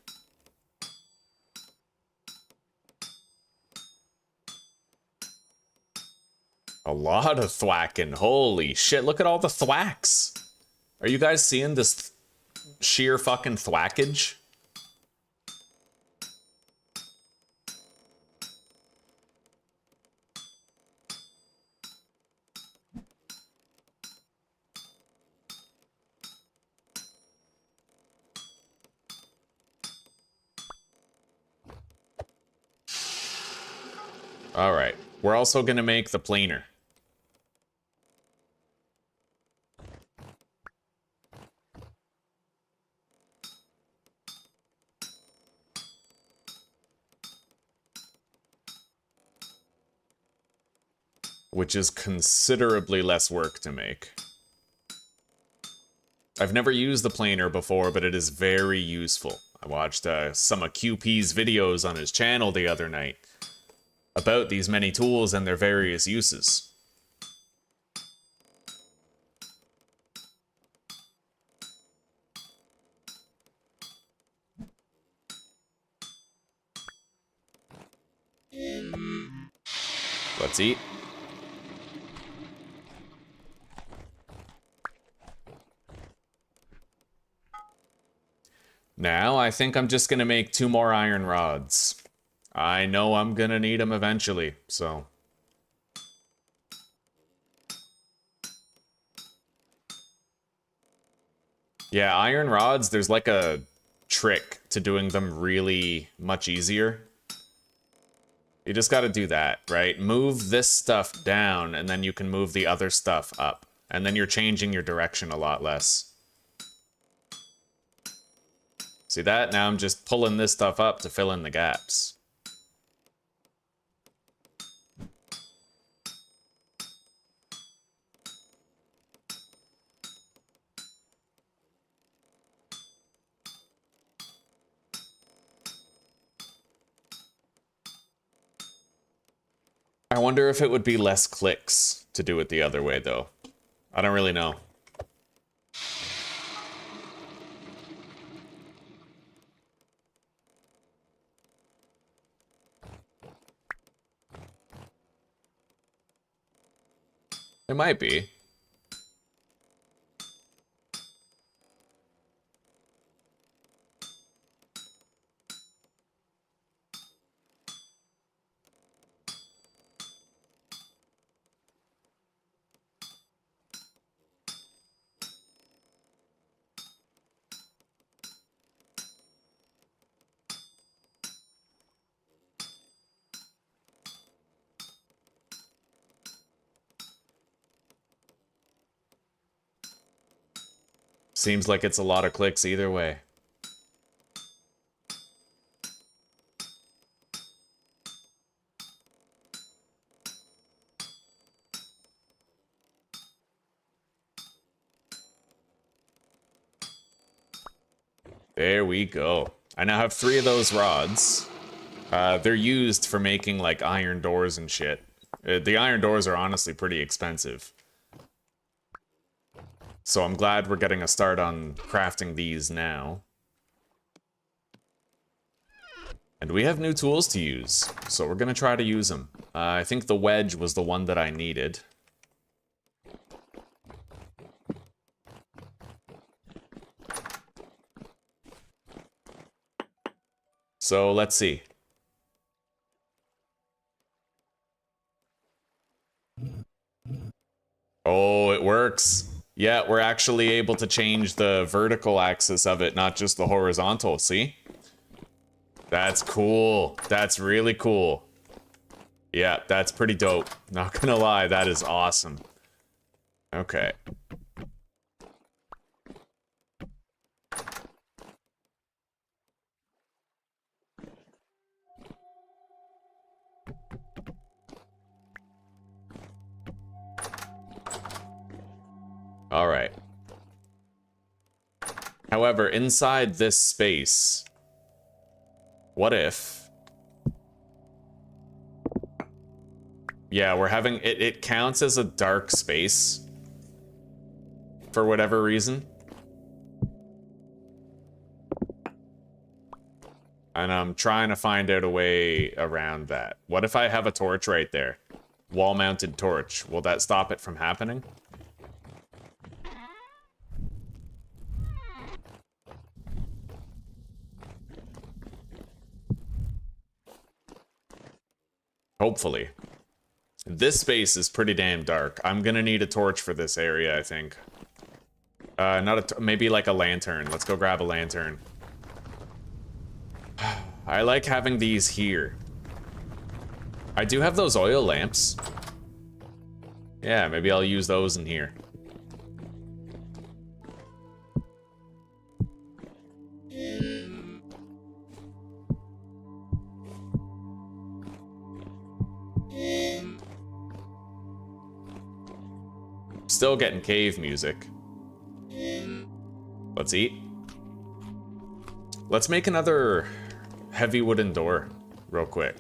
A lot of thwacking. Holy shit, look at all the thwacks. Are you guys seeing this sheer fucking thwackage? All right, we're also gonna make the planer. Which is considerably less work to make. I've never used the planer before, but it is very useful. I watched some of QP's videos on his channel the other night about these many tools and their various uses. Let's eat. Now, I think I'm just gonna make 2 more iron rods. I know I'm gonna need them eventually, so... Yeah, iron rods, there's like a trick to doing them really much easier. You just gotta do that, right? Move this stuff down, and then you can move the other stuff up. And then you're changing your direction a lot less. See that? Now I'm just pulling this stuff up to fill in the gaps. I wonder if it would be less clicks to do it the other way, though. I don't really know. It might be. Seems like it's a lot of clicks either way. There we go. I now have 3 of those rods. They're used for making, like, iron doors and shit. The iron doors are honestly pretty expensive. So I'm glad we're getting a start on crafting these now. And we have new tools to use, so we're gonna try to use them. I think the wedge was the one that I needed. So let's see. Oh, it works. Yeah, we're actually able to change the vertical axis of it, not just the horizontal, see? That's cool. That's really cool. Yeah, that's pretty dope. Not gonna lie, that is awesome. Okay. All right. However, inside this space, what if... Yeah, we're having... It counts as a dark space. For whatever reason. And I'm trying to find out a way around that. What if I have a torch right there? Wall-mounted torch. Will that stop it from happening? Hopefully. This space is pretty damn dark. I'm gonna need a torch for this area, I think. Maybe like a lantern. Let's go grab a lantern. I like having these here. I do have those oil lamps. Yeah, maybe I'll use those in here. Still getting cave music. Let's eat. Let's make another heavy wooden door real quick.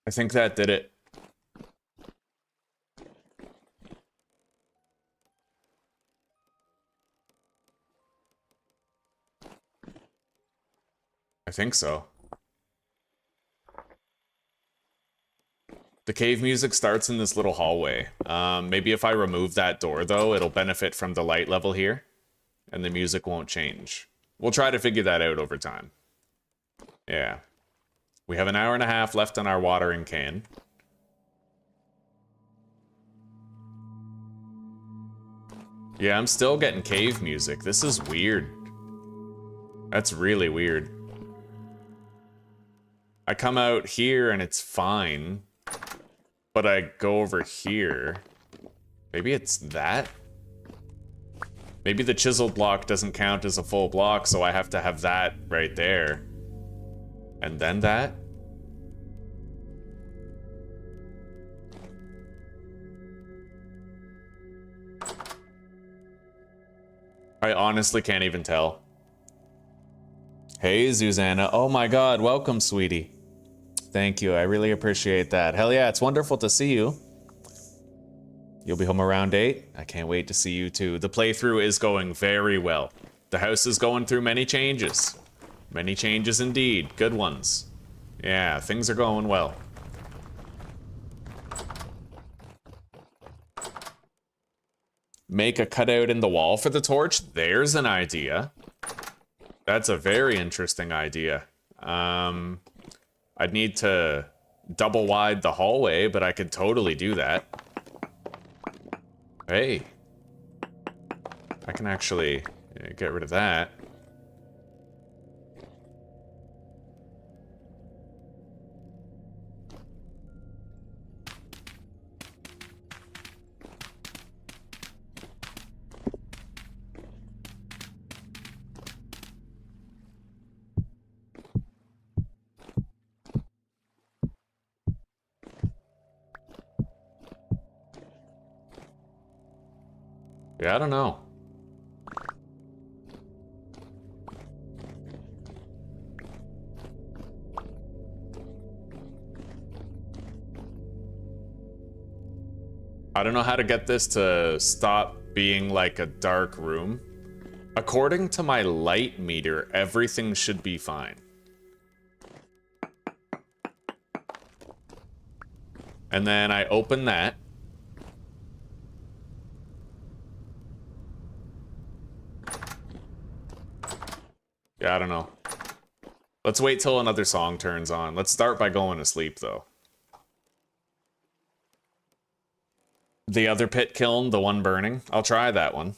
I think that did it. I think so. The cave music starts in this little hallway. Maybe if I remove that door, though, it'll benefit from the light level here, and the music won't change. We'll try to figure that out over time. Yeah. We have an hour and a half left on our watering can. Yeah, I'm still getting cave music. This is weird. That's really weird. I come out here and it's fine, but I go over here. Maybe it's that? Maybe the chisel block doesn't count as a full block, so I have to have that right there. And then that? I honestly can't even tell. Hey, Susanna. Oh my god, welcome, sweetie. Thank you, I really appreciate that. Hell yeah, it's wonderful to see you. You'll be home around 8? I can't wait to see you too. The playthrough is going very well. The house is going through many changes. Many changes indeed, good ones. Yeah, things are going well. Make a cutout in the wall for the torch? There's an idea. That's a very interesting idea. I'd need to double wide the hallway, but I could totally do that. Hey. I can actually get rid of that. Yeah, I don't know. I don't know how to get this to stop being like a dark room. According to my light meter, everything should be fine. And then I open that. Yeah, I don't know. Let's wait till another song turns on. Let's start by going to sleep, though. The other pit kiln, the one burning. I'll try that one.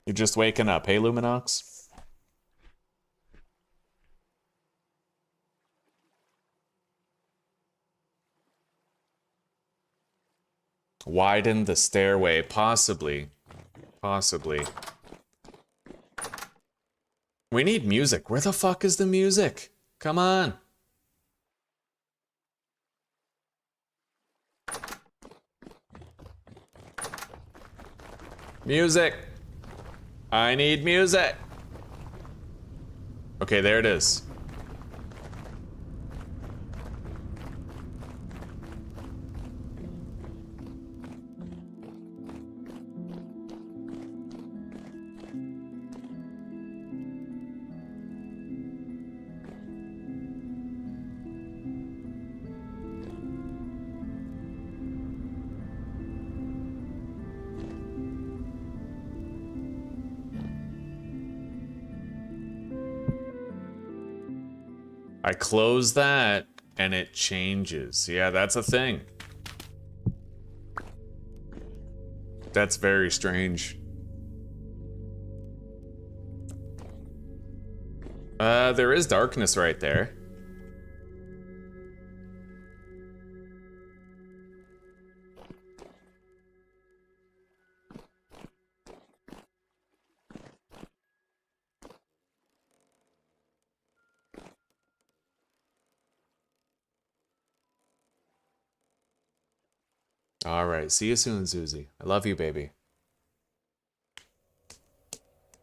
You're just waking up, hey, Luminox? Widen the stairway, possibly. Possibly. We need music. Where the fuck is the music? Come on. Music. I need music. Okay, there it is. I close that, and it changes. Yeah, that's a thing. That's very strange. There is darkness right there. All right, see you soon, Zuzi. I love you, baby.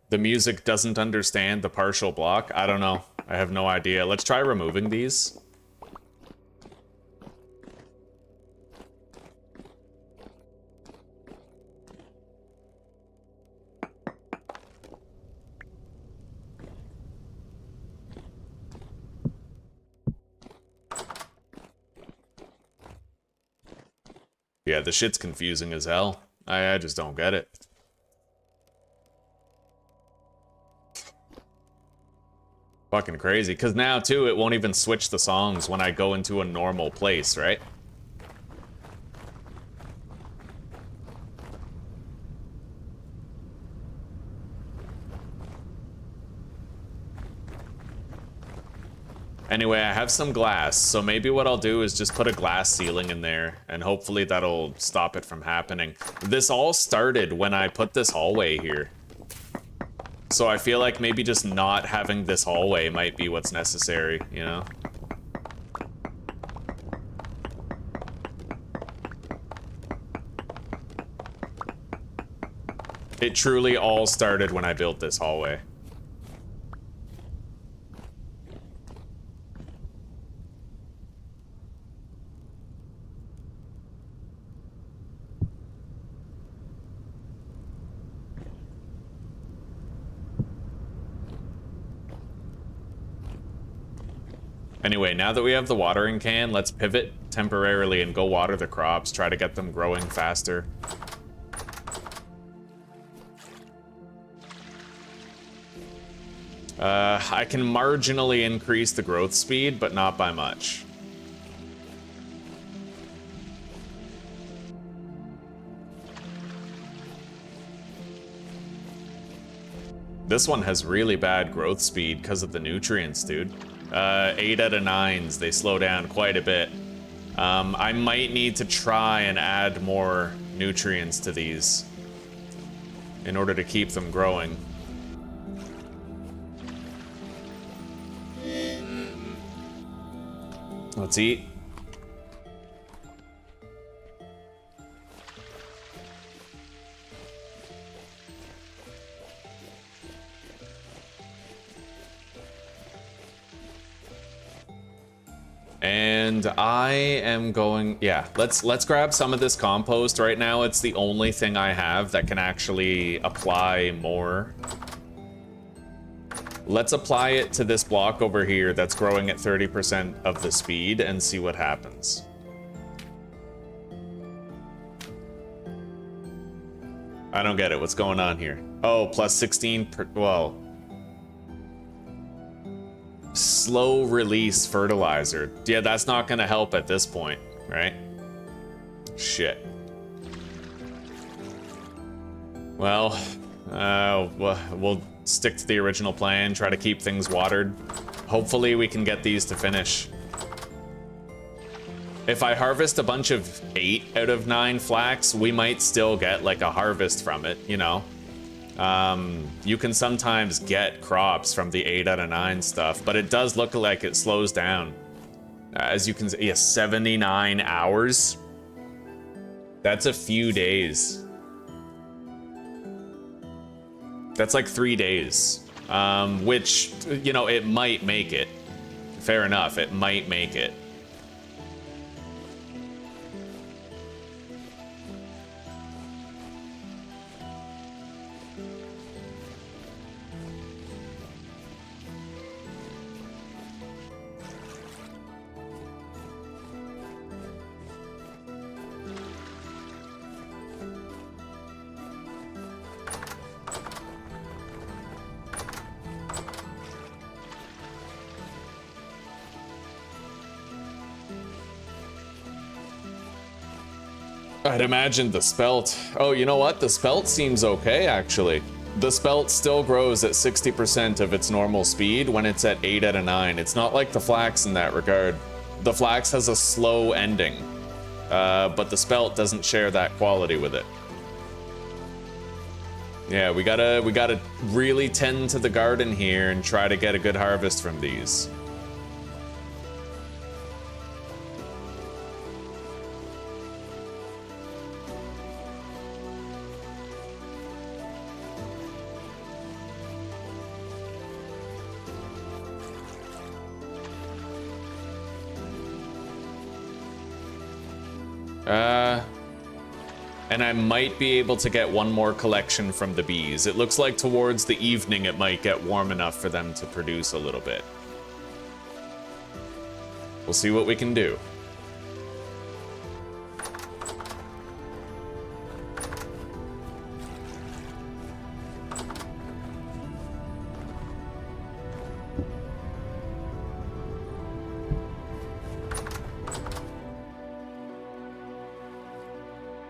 The music doesn't understand the partial block? I don't know. I have no idea. Let's try removing these. Yeah, the shit's confusing as hell. I just don't get it. Fucking crazy. Because now, too, it won't even switch the songs when I go into a normal place, right? Anyway, I have some glass, so maybe what I'll do is just put a glass ceiling in there, and hopefully that'll stop it from happening. This all started when I put this hallway here. So I feel like maybe just not having this hallway might be what's necessary, you know? It truly all started when I built this hallway. Anyway, now that we have the watering can, let's pivot temporarily and go water the crops, try to get them growing faster. I can marginally increase the growth speed, but not by much. This one has really bad growth speed because of the nutrients, dude. 8 out of 9s, they slow down quite a bit. I might need to try and add more nutrients to these in order to keep them growing. Let's eat. And I am going, yeah, let's grab some of this compost. Right now it's the only thing I have that can actually apply more. Let's apply it to this block over here that's growing at 30% of the speed and see what happens. I don't get it. What's going on here? Oh, plus 16 per, well. Slow release fertilizer. Yeah, that's not gonna help at this point, right? Shit. Well, we'll stick to the original plan, try to keep things watered. Hopefully we can get these to finish. If I harvest a bunch of 8 out of 9 flax, we might still get like a harvest from it, you know? You can sometimes get crops from the 8 out of 9 stuff, but it does look like it slows down. As you can see, yeah, 79 hours. That's a few days. That's like 3 days, which, you know, it might make it. Fair enough, it might make it. I'd imagine the spelt. Oh, you know what? The spelt seems okay, actually. The spelt still grows at 60% of its normal speed when it's at 8 out of 9. It's not like the flax in that regard. The flax has a slow ending, but the spelt doesn't share that quality with it. Yeah, we gotta really tend to the garden here and try to get a good harvest from these. And I might be able to get one more collection from the bees. It looks like towards the evening it might get warm enough for them to produce a little bit. We'll see what we can do.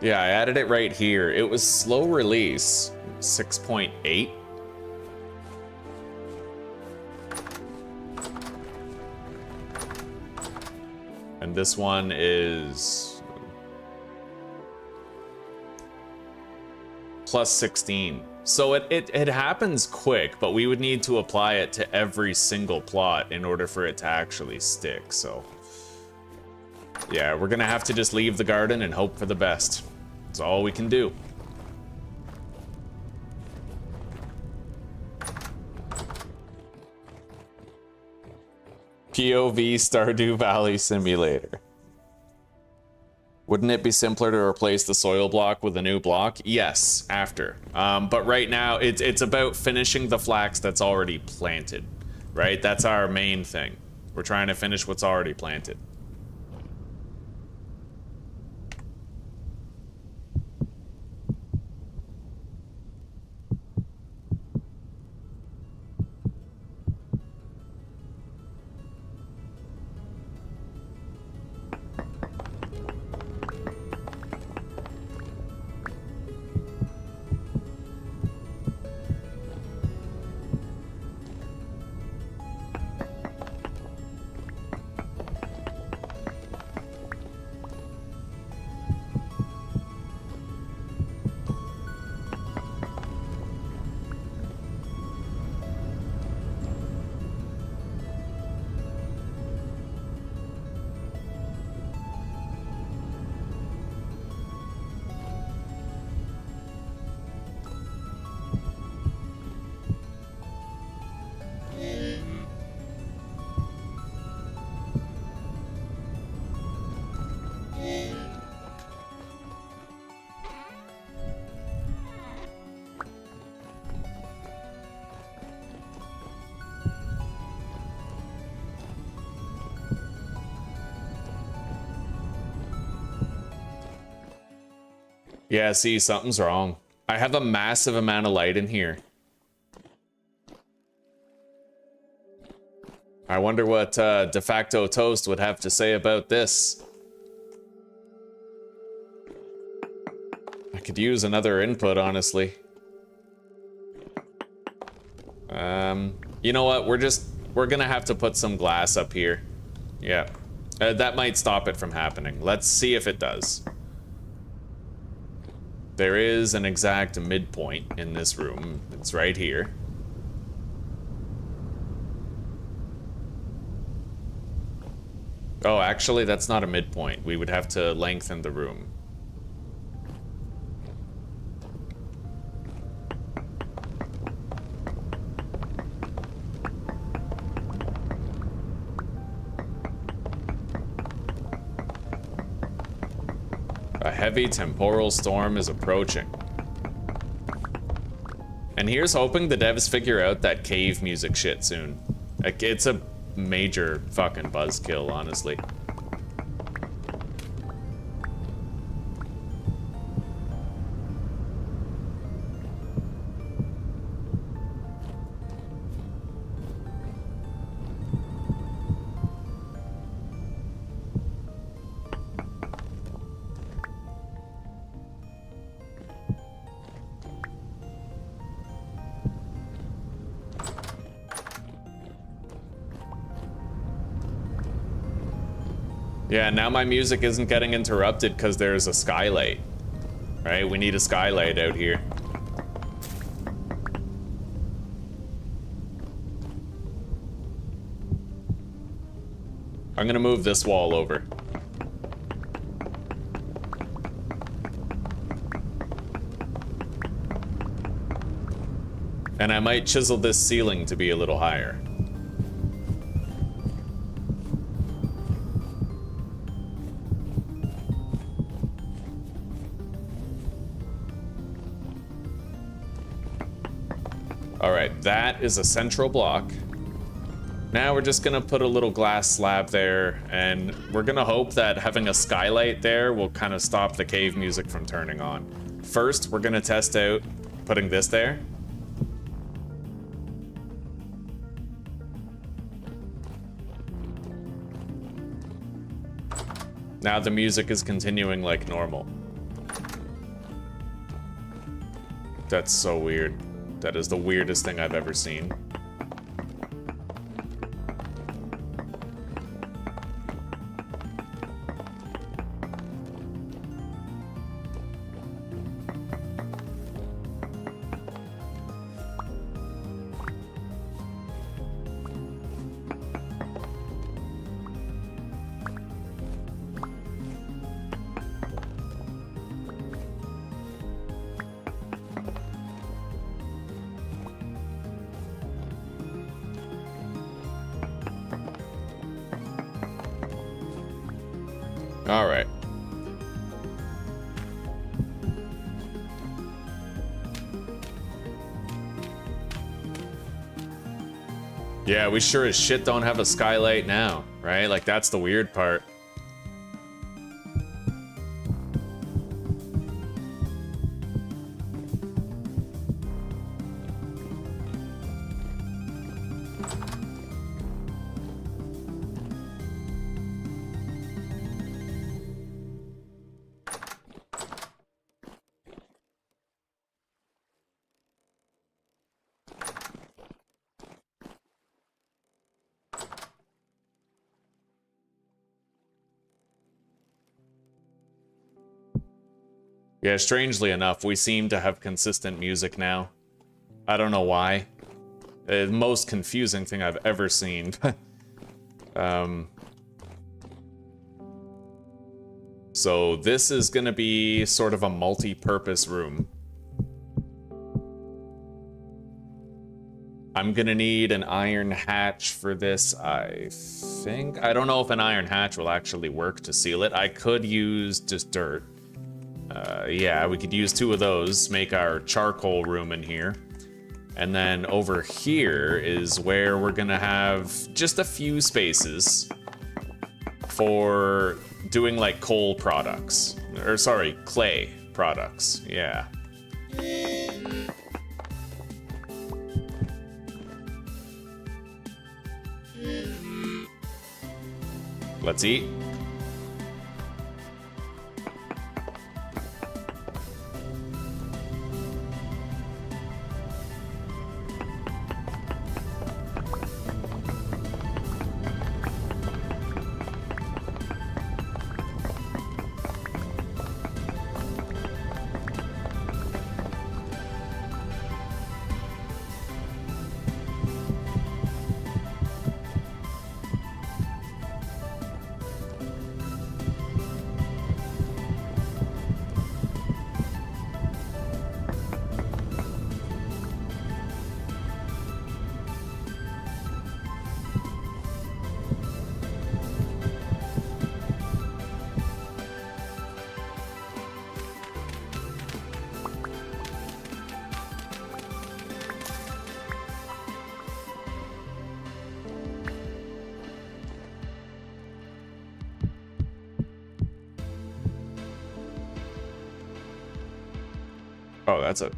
Yeah, I added it right here. It was slow release, 6.8. And this one is plus 16. So it happens quick, but we would need to apply it to every single plot in order for it to actually stick, so. Yeah, we're gonna have to just leave the garden and hope for the best. That's all we can do. POV Stardew Valley Simulator. Wouldn't it be simpler to replace the soil block with a new block? Yes, after. But right now, it's about finishing the flax that's already planted, right? That's our main thing. We're trying to finish what's already planted. Yeah, see, something's wrong. I have a massive amount of light in here. I wonder what De Facto Toast would have to say about this. I could use another input, honestly. You know what? We're gonna have to put some glass up here. Yeah. That might stop it from happening. Let's see if it does. There is an exact midpoint in this room. It's right here. Oh, actually, that's not a midpoint. We would have to lengthen the room. A heavy temporal storm is approaching. And here's hoping the devs figure out that cave music shit soon. Like, it's a major fucking buzzkill, honestly. Yeah, now my music isn't getting interrupted because there's a skylight. Right? We need a skylight out here. I'm gonna move this wall over. And I might chisel this ceiling to be a little higher. Alright, that is a central block. Now we're just gonna put a little glass slab there, and we're gonna hope that having a skylight there will kind of stop the cave music from turning on. First, we're gonna test out putting this there. Now the music is continuing like normal. That's so weird. That is the weirdest thing I've ever seen. All right. Yeah, we sure as shit don't have a skylight now, right? Like, that's the weird part. Yeah, strangely enough, we seem to have consistent music now. I don't know why. The most confusing thing I've ever seen. So this is gonna be sort of a multi-purpose room. I'm gonna need an iron hatch for this, I think. I don't know if an iron hatch will actually work to seal it. I could use just dirt. Yeah, we could use 2 of those, make our charcoal room in here. And then over here is where we're gonna have just a few spaces for doing like coal products. Or sorry, clay. products. Yeah. Let's eat. Oh, that's a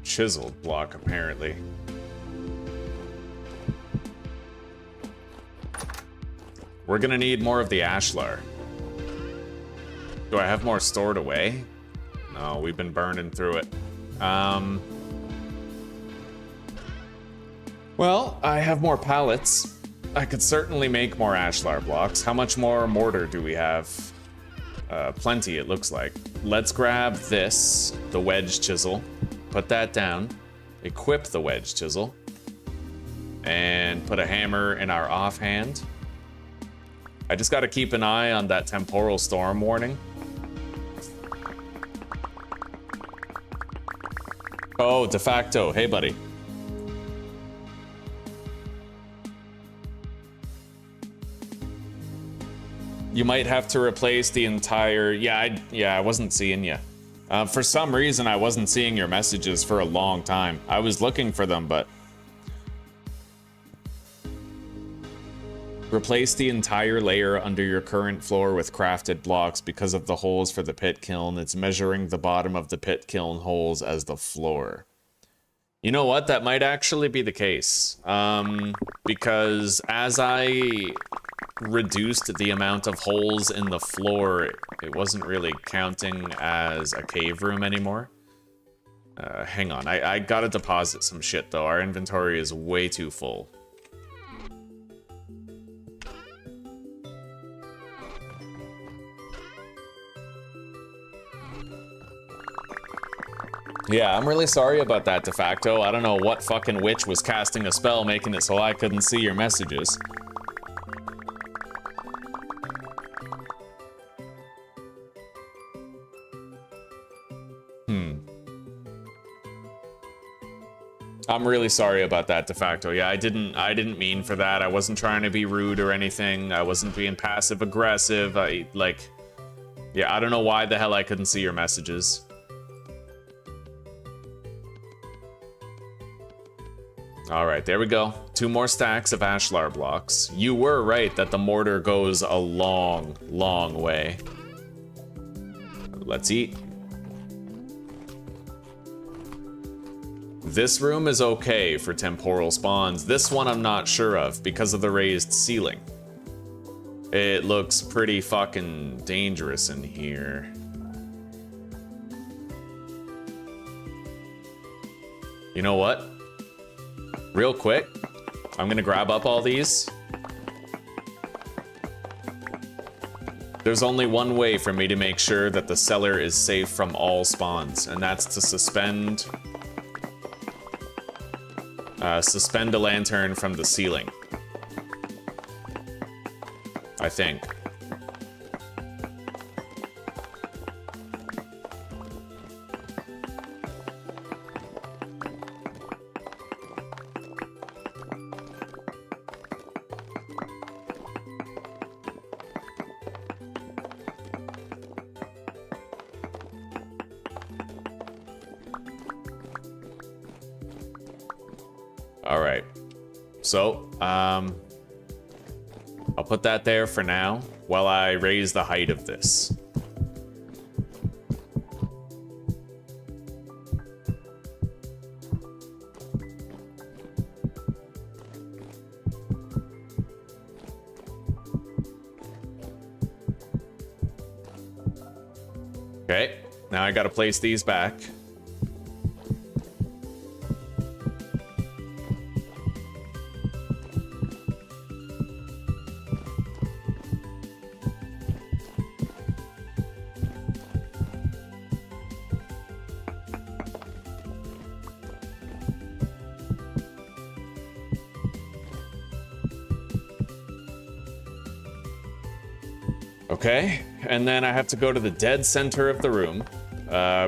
chiseled block, apparently. We're gonna need more of the ashlar. Do I have more stored away? No, we've been burning through it. Well, I have more pallets. I could certainly make more ashlar blocks. How much more mortar do we have? Plenty, it looks like. Let's grab this, the wedge chisel, put that down, equip the wedge chisel, and put a hammer in our offhand. I just gotta keep an eye on that temporal storm warning. Oh, de facto. Hey, buddy. You might have to replace the entire... Yeah, I wasn't seeing you. For some reason, I wasn't seeing your messages for a long time. I was looking for them, but... Replace the entire layer under your current floor with crafted blocks because of the holes for the pit kiln. It's measuring the bottom of the pit kiln holes as the floor. You know what? That might actually be the case. Because as I reduced the amount of holes in the floor, it wasn't really counting as a cave room anymore. Hang on. I gotta deposit some shit, though. Our inventory is way too full. Yeah, I'm really sorry about that, de facto. I don't know what fucking witch was casting a spell making it so I couldn't see your messages. I'm really sorry about that, de facto. Yeah, I didn't mean for that. I wasn't trying to be rude or anything. I wasn't being passive aggressive. Yeah, I don't know why the hell I couldn't see your messages. All right, there we go. 2 more stacks of ashlar blocks. You were right that the mortar goes a long, long way. Let's eat. This room is okay for temporal spawns. This one I'm not sure of because of the raised ceiling. It looks pretty fucking dangerous in here. You know what? Real quick, I'm gonna grab up all these. There's only one way for me to make sure that the cellar is safe from all spawns, and that's to suspend a lantern from the ceiling. I think. All right. So, I'll put that there for now while I raise the height of this. Okay, now I gotta place these back. Okay, and then I have to go to the dead center of the room,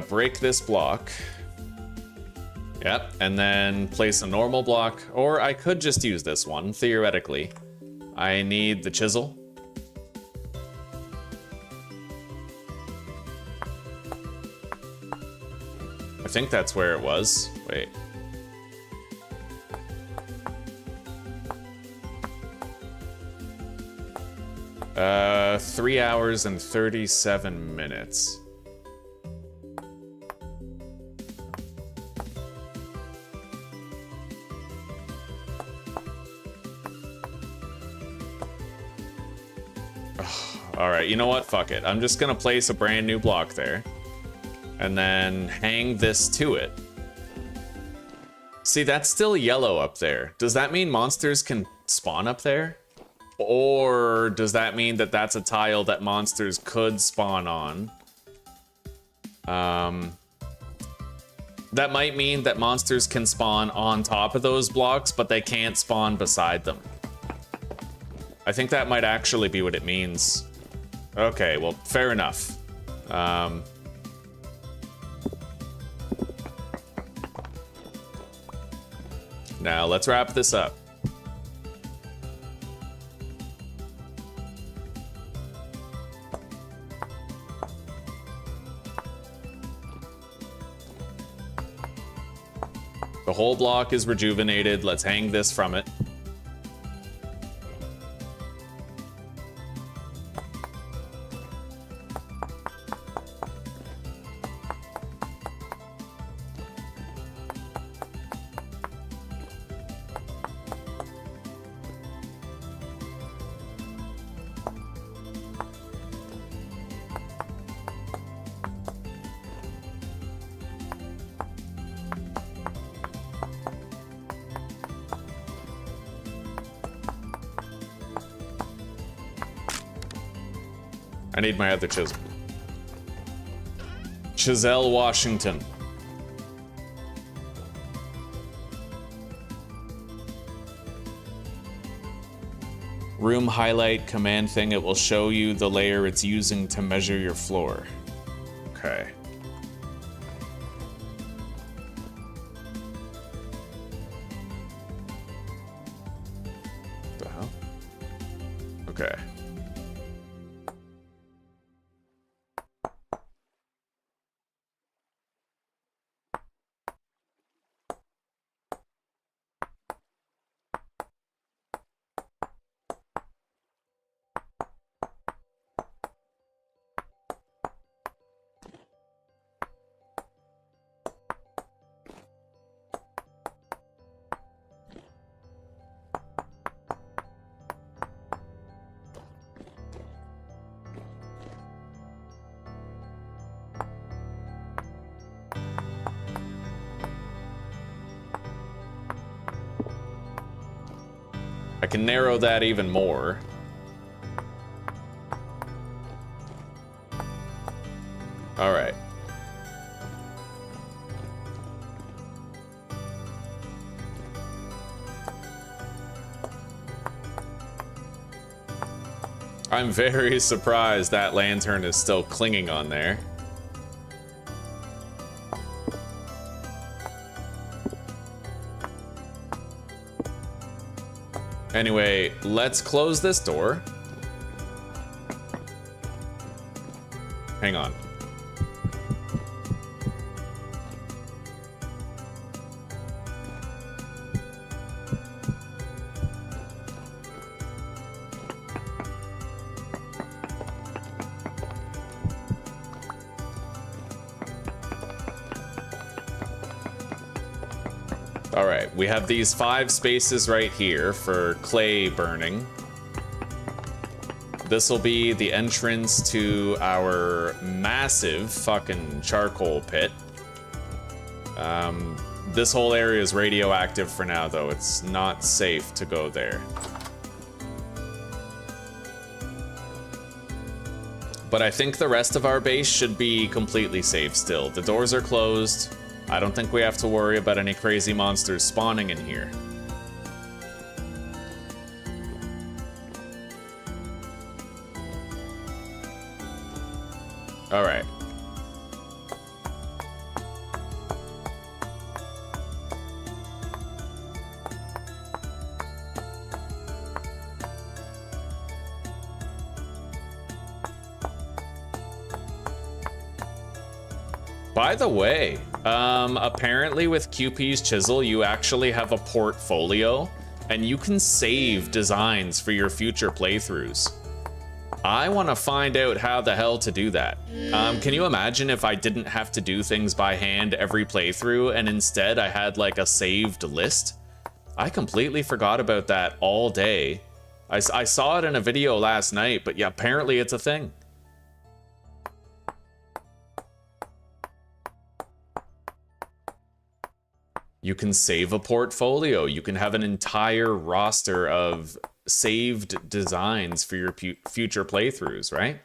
break this block. Yep, and then place a normal block, or I could just use this one, theoretically. I need the chisel. I think that's where it was. Wait. Uh, 3 hours and 37 minutes. All right, you know what? Fuck it. I'm just gonna place a brand new block there and then hang this to it. See, that's still yellow up there. Does that mean monsters can spawn up there? Or does that mean that that's a tile that monsters could spawn on? That might mean that monsters can spawn on top of those blocks, but they can't spawn beside them. I think that might actually be what it means. Okay, well, fair enough. Now, let's wrap this up. The whole block is rejuvenated. Let's hang this from it. I need my other chisel. Chisel Washington. Room highlight command thing, it will show you the layer it's using to measure your floor. Okay. What the hell? Okay. I can narrow that even more. All right. I'm very surprised that lantern is still clinging on there. Anyway, let's close this door. Hang on. All right, we have these 5 spaces right here for clay burning. This will be the entrance to our massive fucking charcoal pit. This whole area is radioactive for now, though. It's not safe to go there. But I think the rest of our base should be completely safe still. The doors are closed. I don't think we have to worry about any crazy monsters spawning in here. All right. By the way, apparently with QP's Chisel, you actually have a portfolio, and you can save designs for your future playthroughs. I want to find out how the hell to do that. Can you imagine if I didn't have to do things by hand every playthrough, and instead I had like a saved list? I completely forgot about that all day. I saw it in a video last night, but yeah, apparently it's a thing. You can save a portfolio. You can have an entire roster of saved designs for your future playthroughs, right?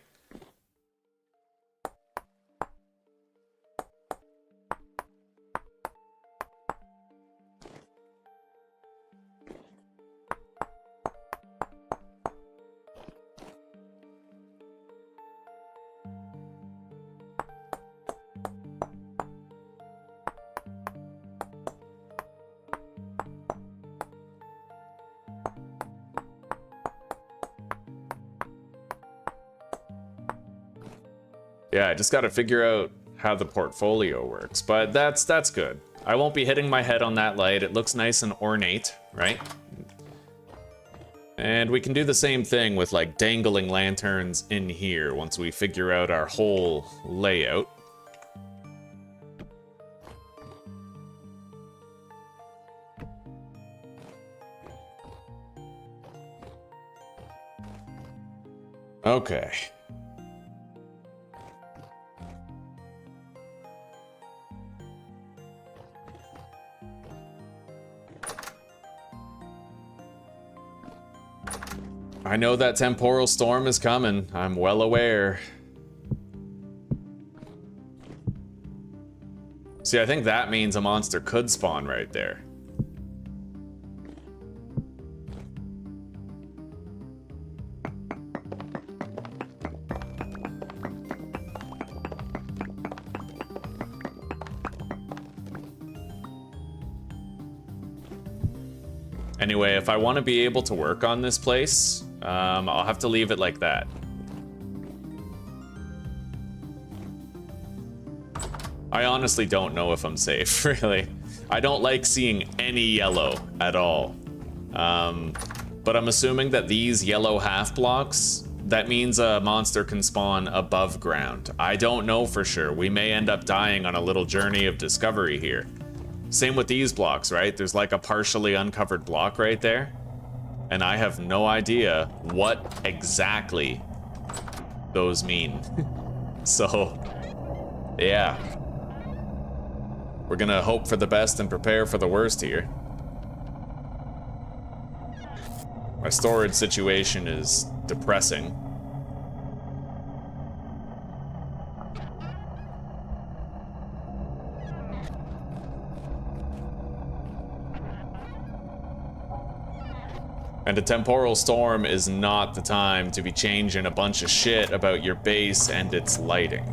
Yeah, I just got to figure out how the portfolio works, but that's good. I won't be hitting my head on that light. It looks nice and ornate, right? And we can do the same thing with like dangling lanterns in here once we figure out our whole layout. Okay. I know that Temporal Storm is coming. I'm well aware. See, I think that means a monster could spawn right there. Anyway, if I want to be able to work on this place, I'll have to leave it like that. I honestly don't know if I'm safe, really. I don't like seeing any yellow at all. But I'm assuming that these yellow half blocks, that means a monster can spawn above ground. I don't know for sure. We may end up dying on a little journey of discovery here. Same with these blocks, right? There's like a partially uncovered block right there. And I have no idea what exactly those mean. So, yeah. We're gonna hope for the best and prepare for the worst here. My storage situation is depressing. And a Temporal Storm is not the time to be changing a bunch of shit about your base and its lighting.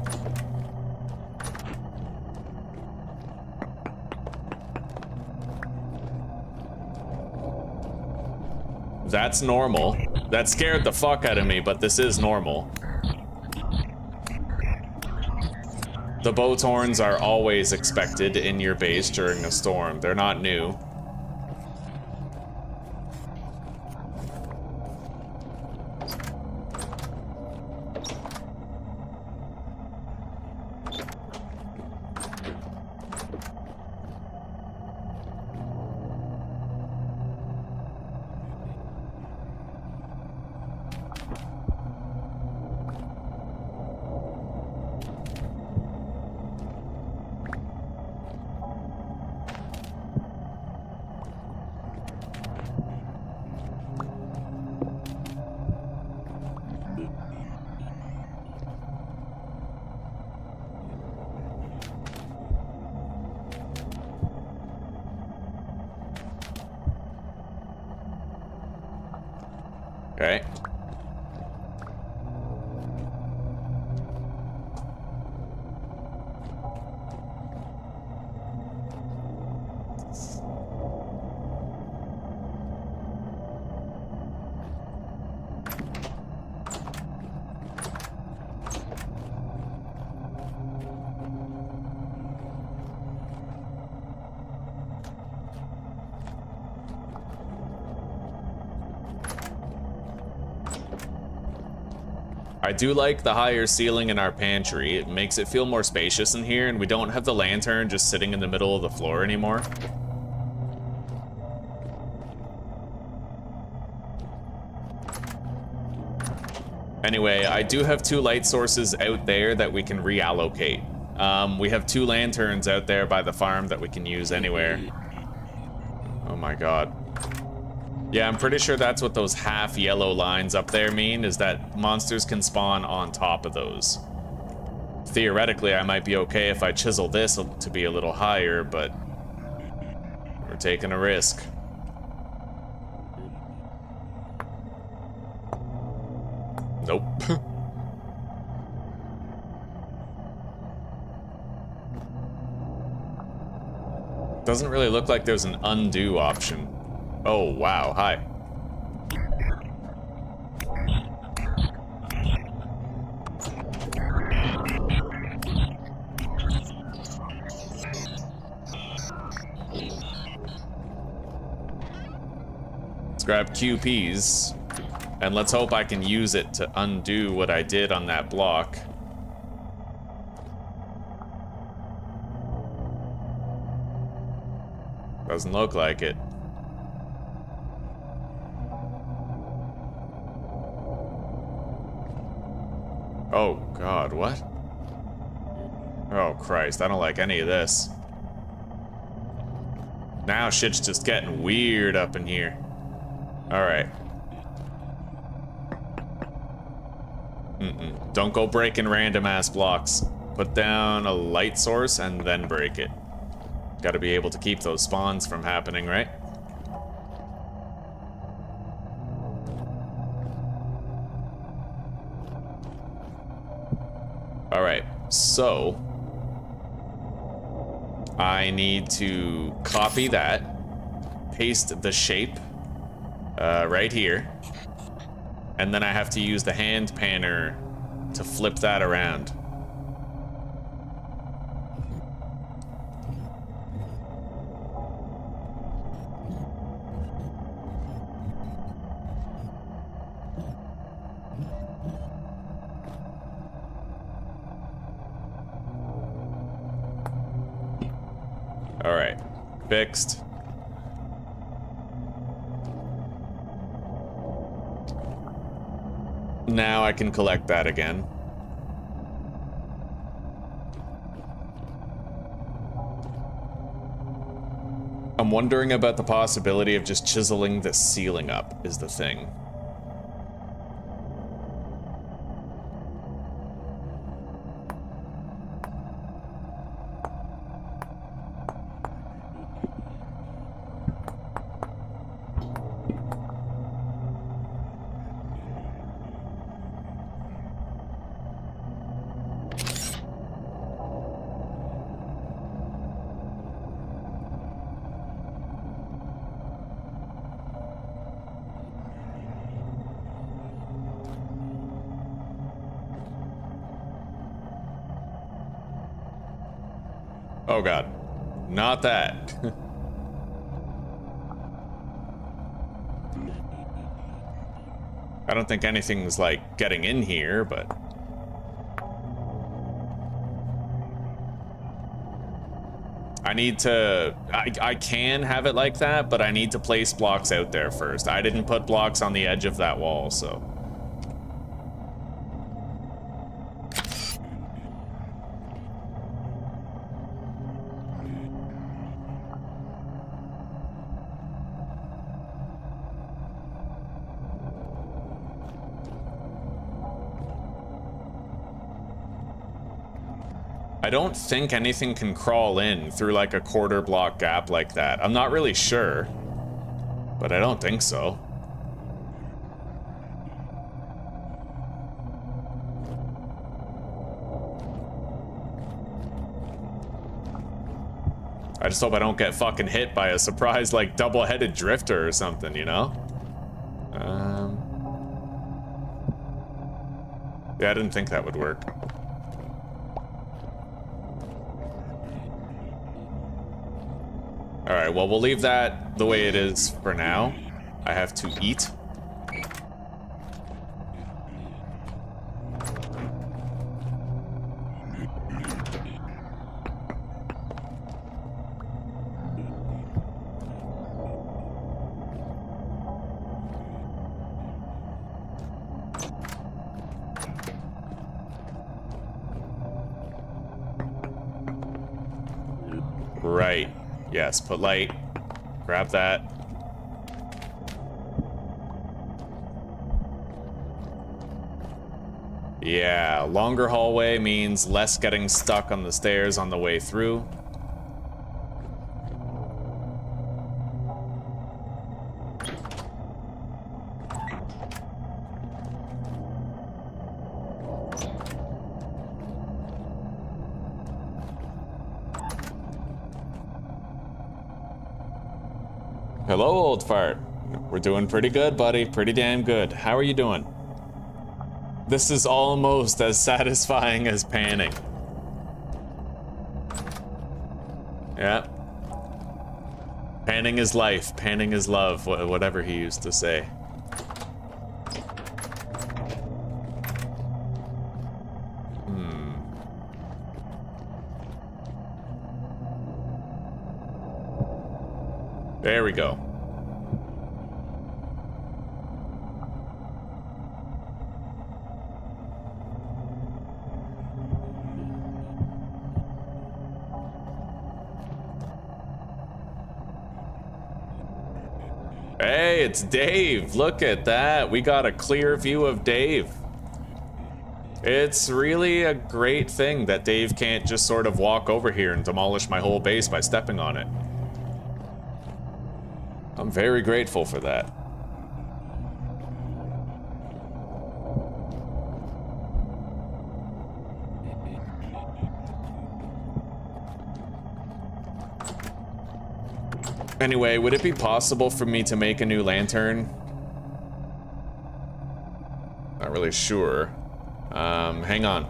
That's normal. That scared the fuck out of me, but this is normal. The boat horns are always expected in your base during a storm. They're not new. Okay. I do like the higher ceiling in our pantry. It makes it feel more spacious in here, and we don't have the lantern just sitting in the middle of the floor anymore. Anyway, I do have 2 light sources out there that we can reallocate. We have 2 lanterns out there by the farm that we can use anywhere. Oh my god. Yeah, I'm pretty sure that's what those half yellow lines up there mean, is that monsters can spawn on top of those. Theoretically, I might be okay if I chisel this to be a little higher, but we're taking a risk. Nope. Doesn't really look like there's an undo option. Oh, wow, hi. Let's grab QPs, and let's hope I can use it to undo what I did on that block. Doesn't look like it. Oh, God, what? Oh, Christ, I don't like any of this. Now shit's just getting weird up in here. Alright. Don't go breaking random-ass blocks. Put down a light source and then break it. Gotta be able to keep those spawns from happening, right? Alright, so I need to copy that, paste the shape right here, and then I have to use the hand panner to flip that around. Alright, fixed. Now I can collect that again. I'm wondering about the possibility of just chiseling the ceiling up is the thing. Oh god, not that. I don't think anything's like getting in here, but I need to, I can have it like that, but I need to place blocks out there first. I didn't put blocks on the edge of that wall, so. I don't think anything can crawl in through like a quarter block gap like that. I'm not really sure, but I don't think so. I just hope I don't get fucking hit by a surprise, like, double-headed drifter or something, you know? Yeah, I didn't think that would work. Alright, well, we'll leave that the way it is for now. I have to eat. Right. Yes, put light. Grab that. Yeah, longer hallway means less getting stuck on the stairs on the way through. Hello, old fart. We're doing pretty good, buddy. Pretty damn good. How are you doing? This is almost as satisfying as panning. Yeah. Panning is life. Panning is love. Whatever he used to say. There we go. Hey, it's Dave. Look at that. We got a clear view of Dave. It's really a great thing that Dave can't just sort of walk over here and demolish my whole base by stepping on it. I'm very grateful for that. Anyway, would it be possible for me to make a new lantern? Not really sure. Hang on.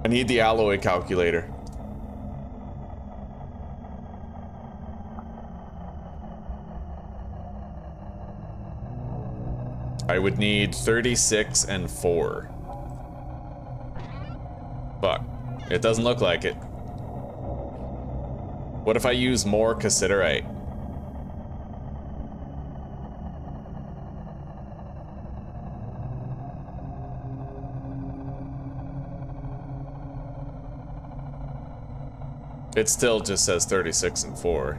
I need the alloy calculator. I would need 36 and 4. Fuck. It doesn't look like it. What if I use more cassiterite? It still just says 36 and 4.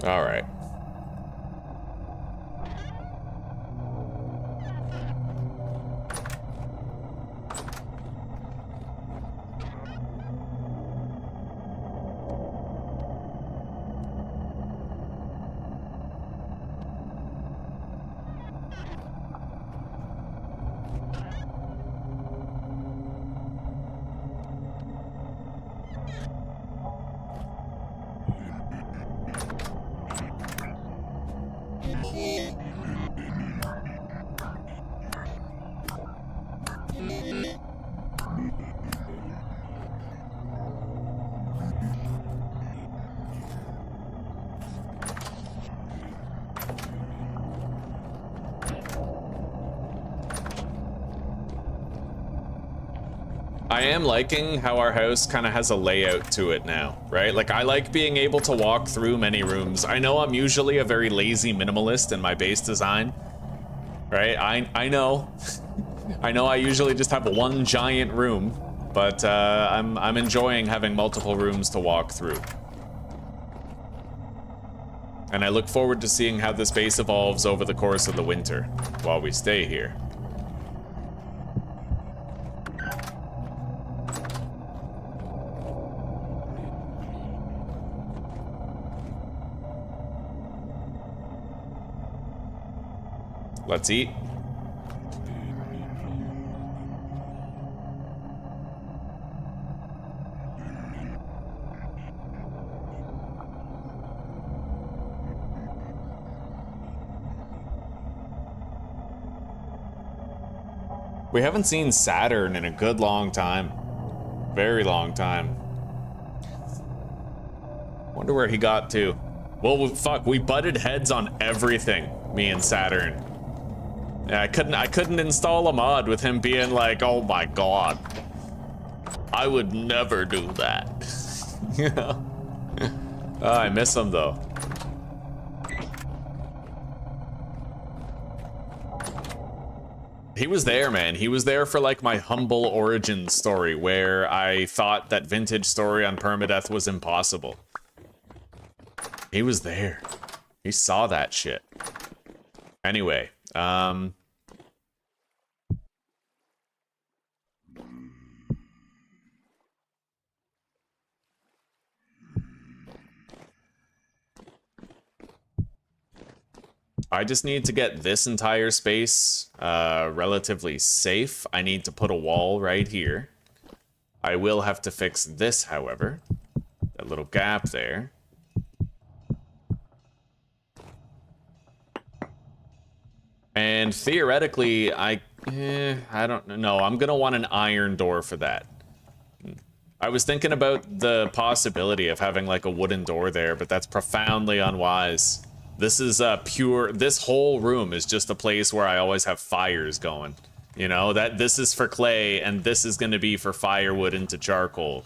All right. I am liking how our house kind of has a layout to it now, right? Like, I like being able to walk through many rooms. I know I'm usually a very lazy minimalist in my base design, right? I know. I know I usually just have one giant room, but I'm enjoying having multiple rooms to walk through. And I look forward to seeing how this base evolves over the course of the winter while we stay here. Let's eat. We haven't seen Saturn in a good long time. Very long time. Wonder where he got to. Well, fuck, we butted heads on everything, me and Saturn. Yeah, I couldn't install a mod with him being like, oh my god. I would never do that. Yeah. Oh, I miss him though. He was there, man. He was there for like my humble origin story where I thought that vintage story on Permadeath was impossible. He was there. He saw that shit. Anyway, I just need to get this entire space relatively safe. I need to put a wall right here. I will have to fix this, however. That little gap there. And theoretically, I don't know. I'm gonna want an iron door for that. I was thinking about the possibility of having like a wooden door there, but that's profoundly unwise. This is this whole room is just a place where I always have fires going. You know, this is for clay and this is gonna be for firewood into charcoal.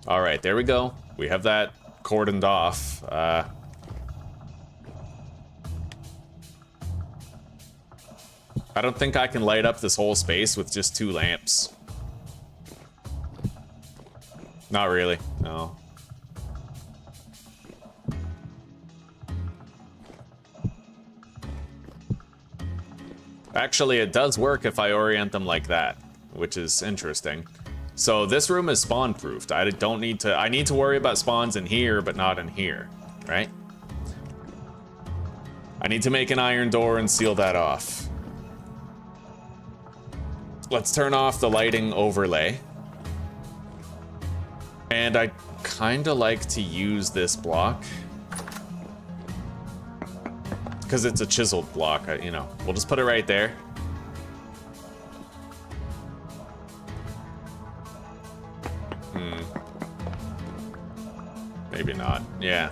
All right, there we go. We have that cordoned off. I don't think I can light up this whole space with just 2 lamps. Not really, no. Actually, it does work if I orient them like that, which is interesting. So this room is spawn proofed. I need to worry about spawns in here, but not in here, right? I need to make an iron door and seal that off. Let's turn off the lighting overlay. And I kinda like to use this block. Because it's a chiseled block, you know. We'll just put it right there. Maybe not, yeah.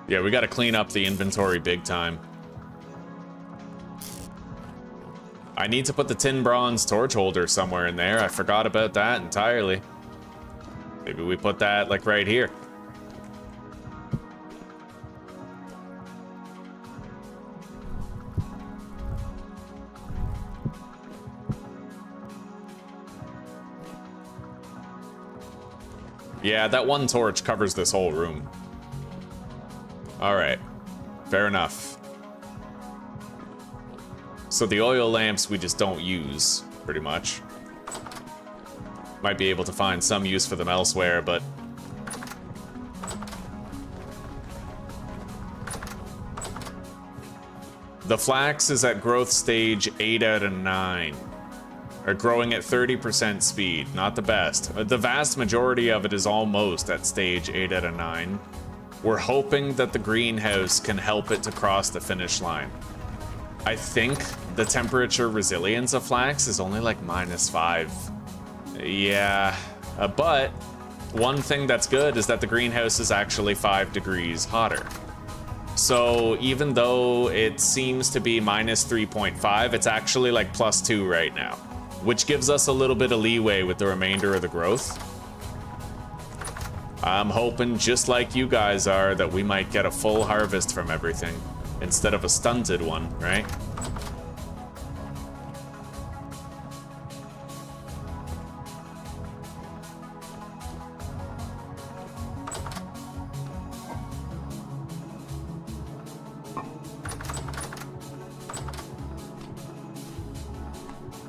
Yeah, we gotta clean up the inventory big time. I need to put the tin bronze torch holder somewhere in there. I forgot about that entirely. Maybe we put that like right here. Yeah, that one torch covers this whole room. All right, fair enough. So the oil lamps we just don't use, pretty much. Might be able to find some use for them elsewhere, but... The flax is at growth stage 8 out of 9. Or growing at 30% speed, not the best. The vast majority of it is almost at stage 8 out of 9. We're hoping that the greenhouse can help it to cross the finish line. I think the temperature resilience of flax is only like -5. Yeah, but one thing that's good is that the greenhouse is actually 5 degrees hotter. So even though it seems to be -3.5, it's actually like +2 right now, which gives us a little bit of leeway with the remainder of the growth. I'm hoping, just like you guys are, that we might get a full harvest from everything instead of a stunted one, right?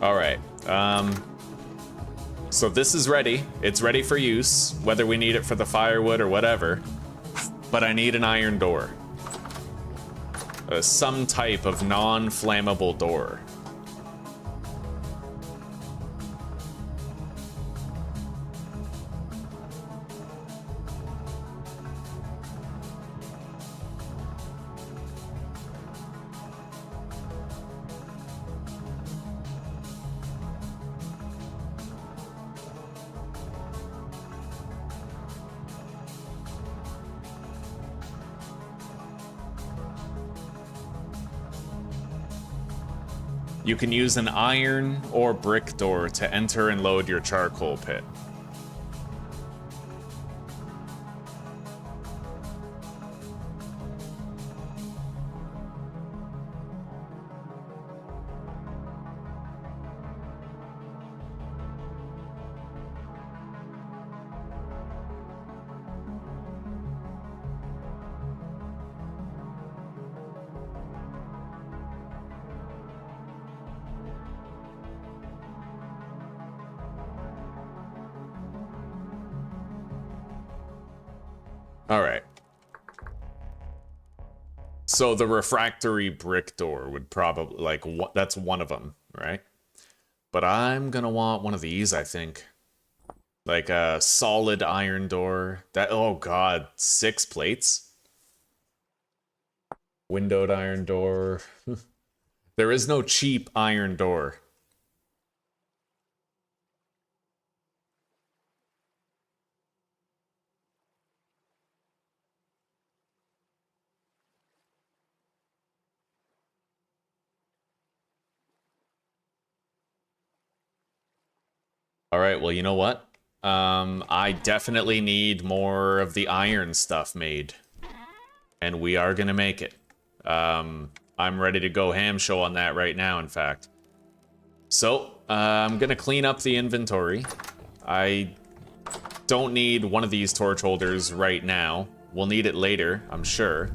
All right. So this is ready. It's ready for use, whether we need it for the firewood or whatever. But I need an iron door. Some type of non-flammable door. You can use an iron or brick door to enter and load your charcoal pit. All right. So the refractory brick door would probably, like, that's one of them, right? But I'm gonna want one of these, I think. Like a solid iron door. That, oh god, 6 plates? Windowed iron door. There is no cheap iron door. All right, well, you know what? I definitely need more of the iron stuff made. And we are gonna make it. I'm ready to go ham show on that right now, in fact. So, I'm gonna clean up the inventory. I don't need one of these torch holders right now. We'll need it later, I'm sure.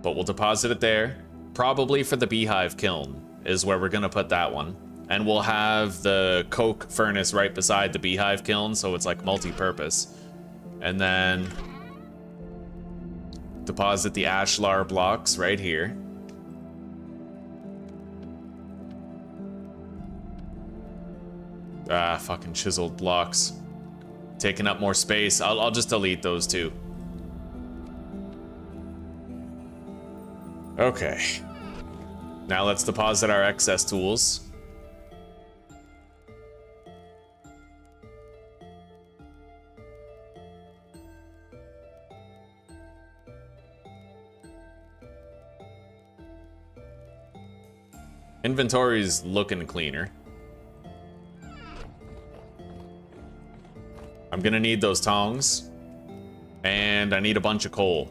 But we'll deposit it there. Probably for the beehive kiln is where we're gonna put that one. And we'll have the coke furnace right beside the beehive kiln, so it's like multi-purpose. And then deposit the ashlar blocks right here. Ah, fucking chiseled blocks. Taking up more space. I'll just delete those two. Okay. Now let's deposit our excess tools. Inventory's looking cleaner. I'm gonna need those tongs. And I need a bunch of coal.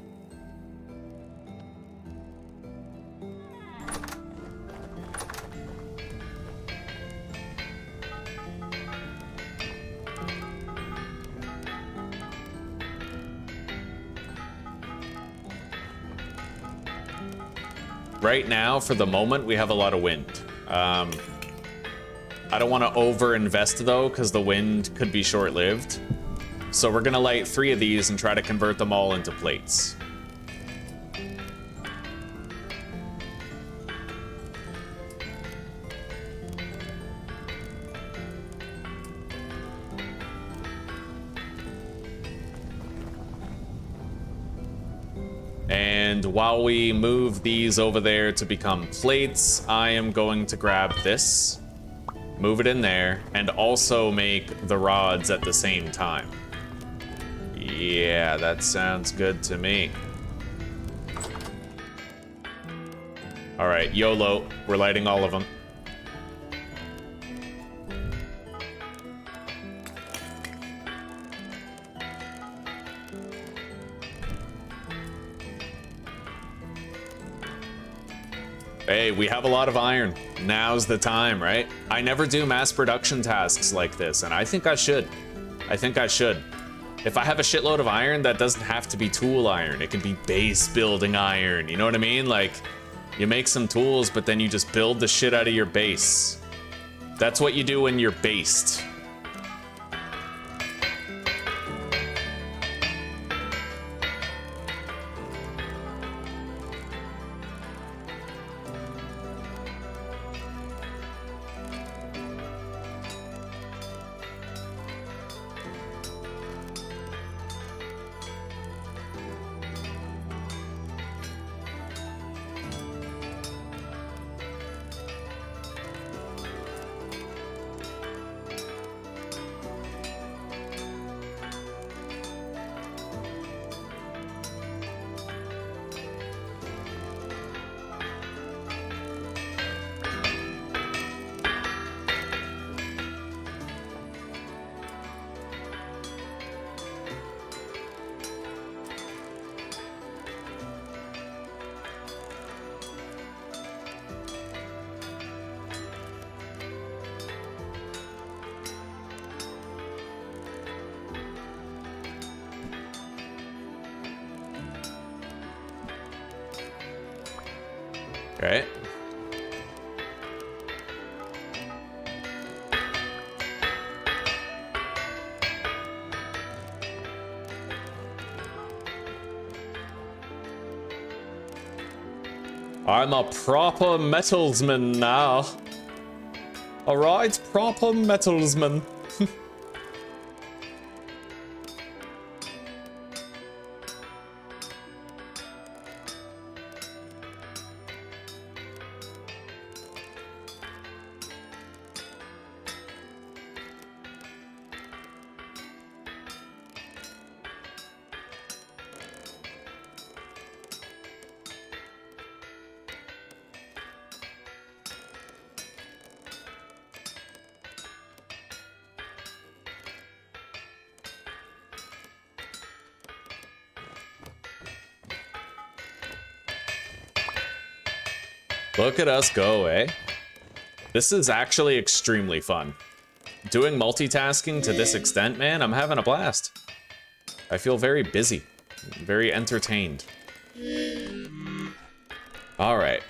Right now, for the moment, we have a lot of wind. I don't want to over-invest, though, because the wind could be short-lived. So we're going to light 3 of these and try to convert them all into plates. And while we move these over there to become plates, I am going to grab this, move it in there, and also make the rods at the same time. Yeah, that sounds good to me. All right, YOLO, we're lighting all of them. Hey, we have a lot of iron. Now's the time, right? I never do mass production tasks like this, and I think I should. I think I should. If I have a shitload of iron, that doesn't have to be tool iron. It can be base building iron, you know what I mean? Like, you make some tools, but then you just build the shit out of your base. That's what you do when you're based. Right. I'm a proper metalsman now. Alright, proper metalsman. Look at us go, eh? This is actually extremely fun. Doing multitasking to this extent, man, I'm having a blast. I feel very busy, very entertained. All right.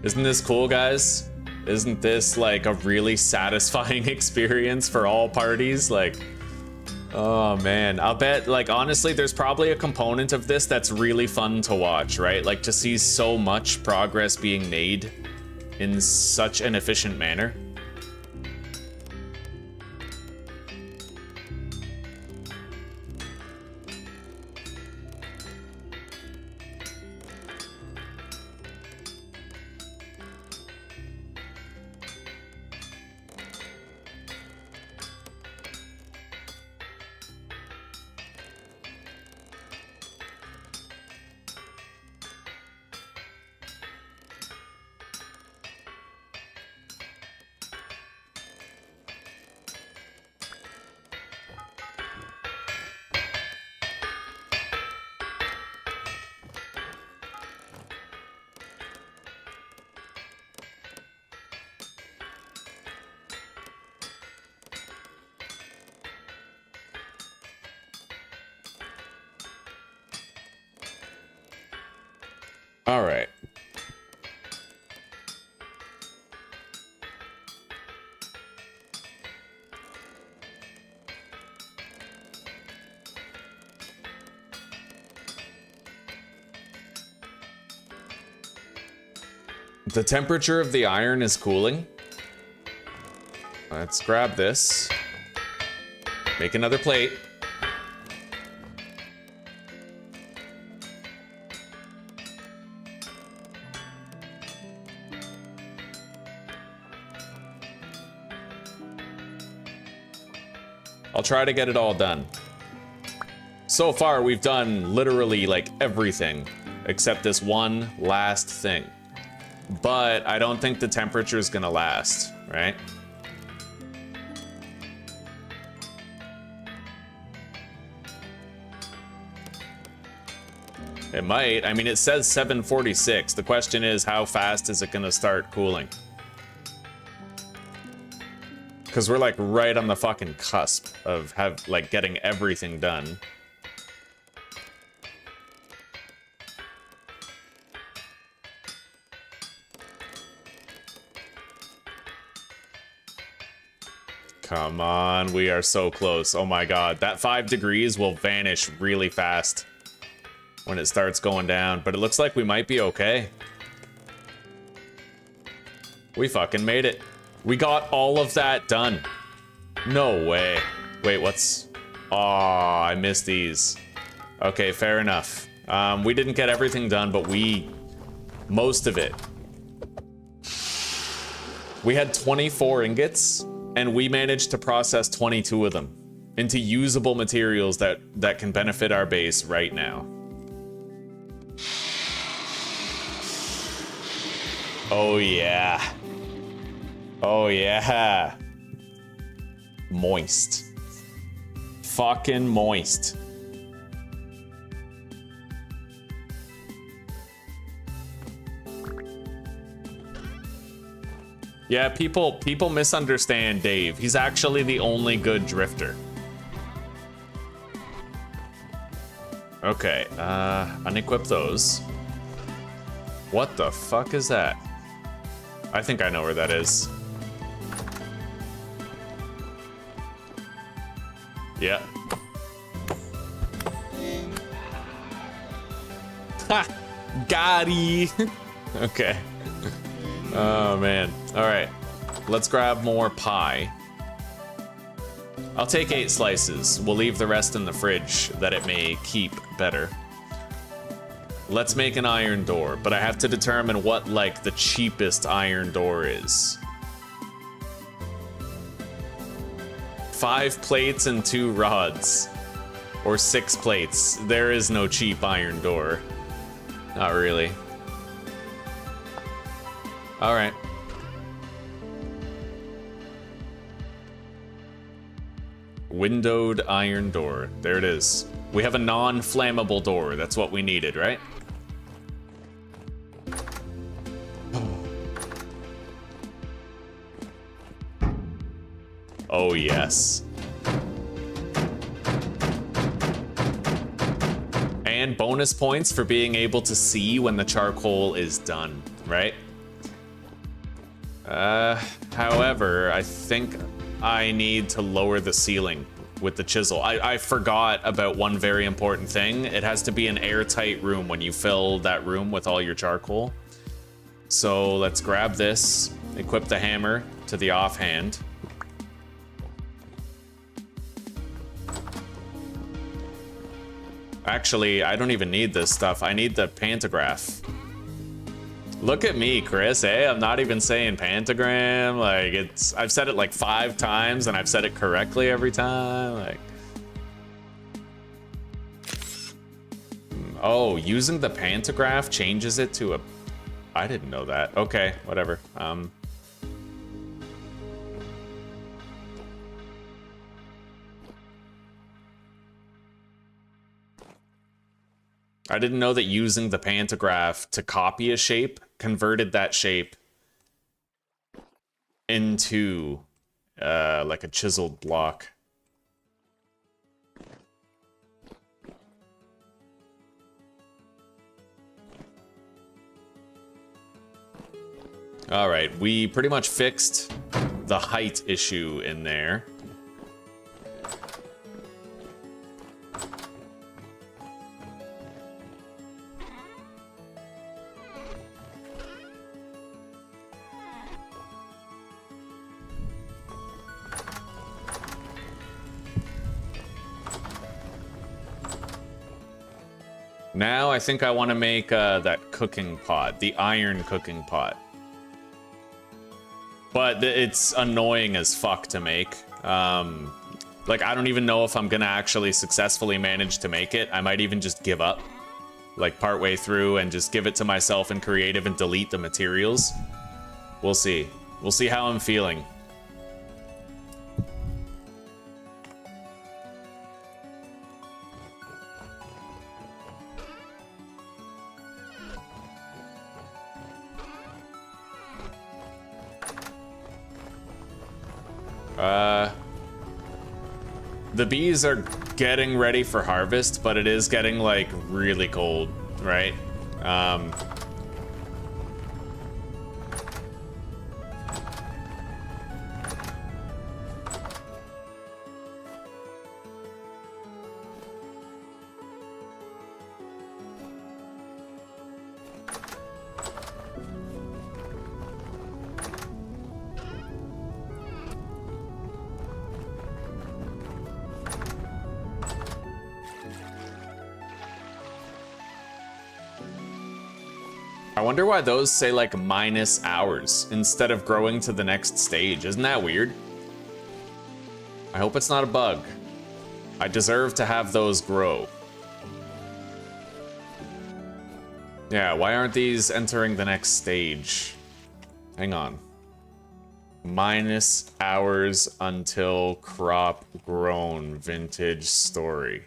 Isn't this cool, guys? Isn't this like a really satisfying experience for all parties? Like, oh man, I'll bet, like, honestly, there's probably a component of this that's really fun to watch, right? Like, to see so much progress being made in such an efficient manner. All right. The temperature of the iron is cooling. Let's grab this. Make another plate. I'll try to get it all done. So far, we've done literally like everything except this one last thing. But I don't think the temperature is gonna last, right? It might. I mean, it says 746. The question is, how fast is it gonna start cooling? Because we're like right on the fucking cusp of getting everything done. Come on, we are so close. Oh my god, that 5 degrees will vanish really fast when it starts going down, but it looks like we might be okay. We fucking made it. We got all of that done. No way. Wait, what's... Aw, I missed these. Okay, fair enough. We didn't get everything done, but most of it. We had 24 ingots, and we managed to process 22 of them into usable materials that can benefit our base right now. Oh yeah. Oh yeah. Moist. Fucking moist. Yeah, people misunderstand Dave. He's actually the only good drifter. Okay, unequip those. What the fuck is that? I think I know where that is. Yeah. Ha! Gotti! Okay. Oh, man. All right. Let's grab more pie. I'll take 8 slices. We'll leave the rest in the fridge that it may keep better. Let's make an iron door, but I have to determine what, like, the cheapest iron door is. 5 plates and 2 rods. Or 6 plates. There is no cheap iron door. Not really. Alright. Windowed iron door. There it is. We have a non-flammable door. That's what we needed, right? Oh, yes. And bonus points for being able to see when the charcoal is done, right? However, I think I need to lower the ceiling with the chisel. I forgot about one very important thing. It has to be an airtight room when you fill that room with all your charcoal. So let's grab this, equip the hammer to the offhand. Actually, I don't even need this stuff. I need the pantograph. Look at me, Chris, eh? I'm not even saying pentagram. Like, I've said it like 5 times and I've said it correctly every time. Like, oh, using the pantograph changes it to a... I didn't know that. Okay, whatever. I didn't know that using the pantograph to copy a shape converted that shape into like a chiseled block. All right, we pretty much fixed the height issue in there. Now I think I want to make that cooking pot, the iron cooking pot. But it's annoying as fuck to make. Like, I don't even know if I'm gonna actually successfully manage to make it. I might even just give up, like, partway through and just give it to myself in creative and delete the materials. We'll see. We'll see how I'm feeling. The bees are getting ready for harvest, but it is getting, like, really cold, right? I wonder why those say, like, minus hours instead of growing to the next stage. Isn't that weird? I hope it's not a bug. I deserve to have those grow. Yeah, why aren't these entering the next stage? Hang on. Minus hours until crop grown, vintage story.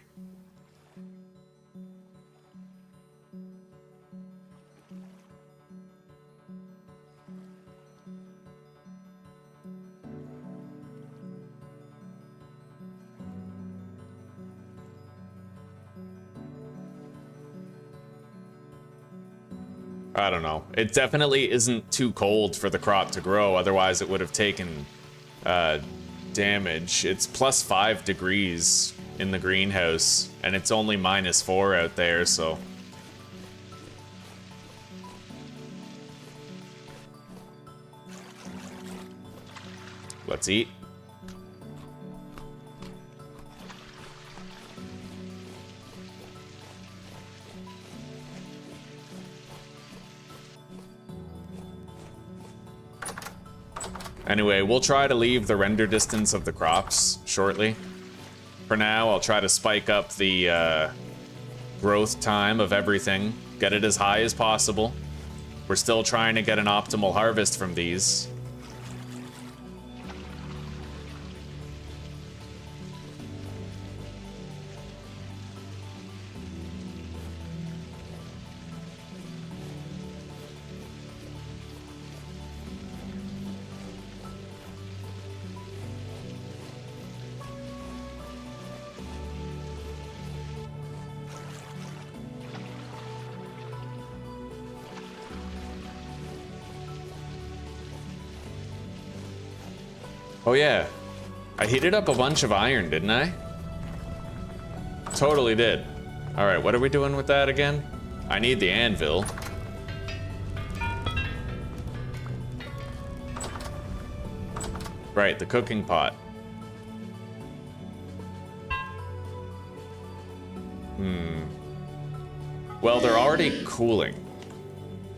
I don't know. It definitely isn't too cold for the crop to grow, otherwise it would have taken damage. It's plus 5 degrees in the greenhouse, and it's only minus 4 out there, so... Let's eat. Anyway, we'll try to leave the render distance of the crops shortly. For now, I'll try to spike up the growth time of everything, get it as high as possible. We're still trying to get an optimal harvest from these. Oh yeah, I heated up a bunch of iron, didn't I? Totally did. All right, what are we doing with that again? I need the anvil. Right, the cooking pot. Well, they're already cooling.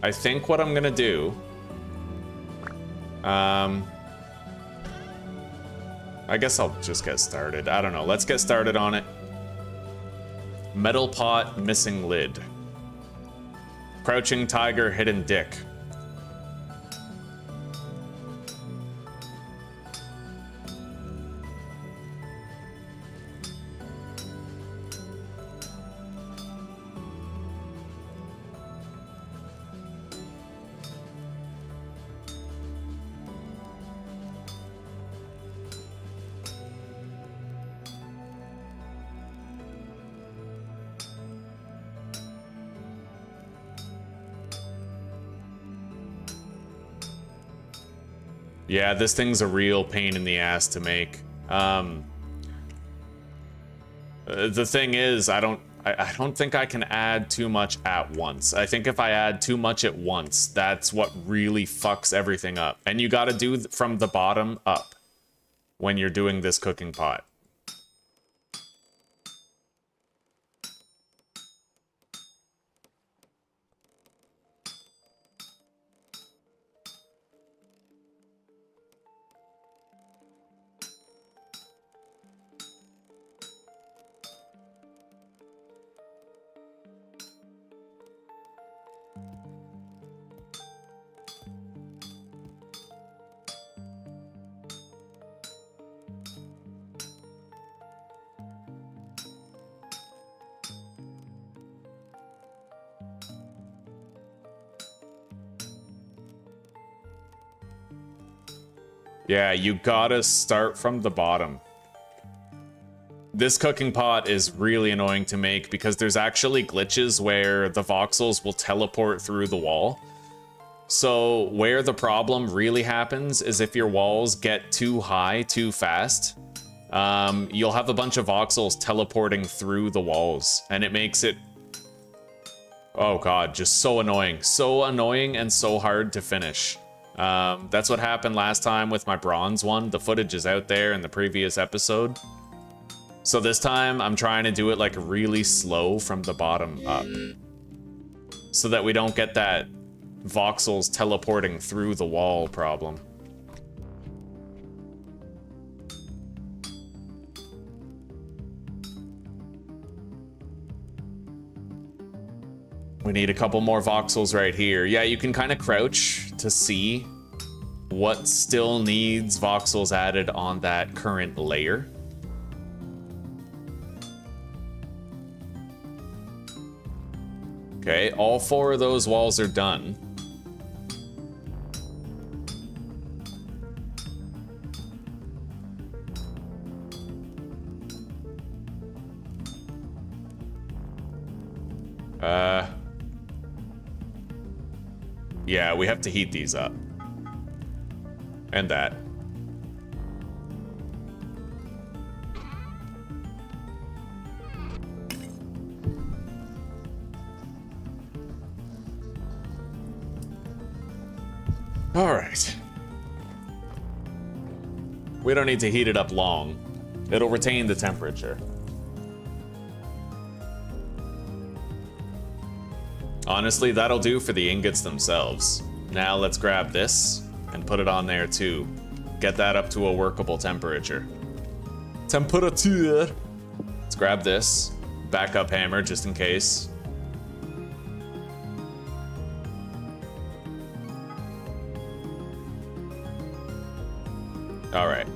I think what I'm gonna do... I guess I'll just get started. I don't know. Let's get started on it. Metal pot, missing lid. Crouching tiger, hidden dick. Yeah, this thing's a real pain in the ass to make. The thing is, I don't think I can add too much at once. I think if I add too much at once, that's what really fucks everything up. And you gotta do from the bottom up when you're doing this cooking pot. Yeah, you gotta start from the bottom. This cooking pot is really annoying to make because there's actually glitches where the voxels will teleport through the wall. So where the problem really happens is if your walls get too high too fast, you'll have a bunch of voxels teleporting through the walls, and it makes it, oh god, just so annoying. So annoying and so hard to finish. That's what happened last time with my bronze one. The footage is out there in the previous episode. So this time I'm trying to do it like really slow from the bottom up, so that we don't get that voxels teleporting through the wall problem. We need a couple more voxels right here. Yeah, you can kind of crouch to see what still needs voxels added on that current layer. Okay, all 4 of those walls are done. Yeah, we have to heat these up. And that. All right. We don't need to heat it up long. It'll retain the temperature. Honestly, that'll do for the ingots themselves. Now let's grab this and put it on there too. Get that up to a workable temperature. Temperature. Let's grab this. Backup hammer just in case. All right.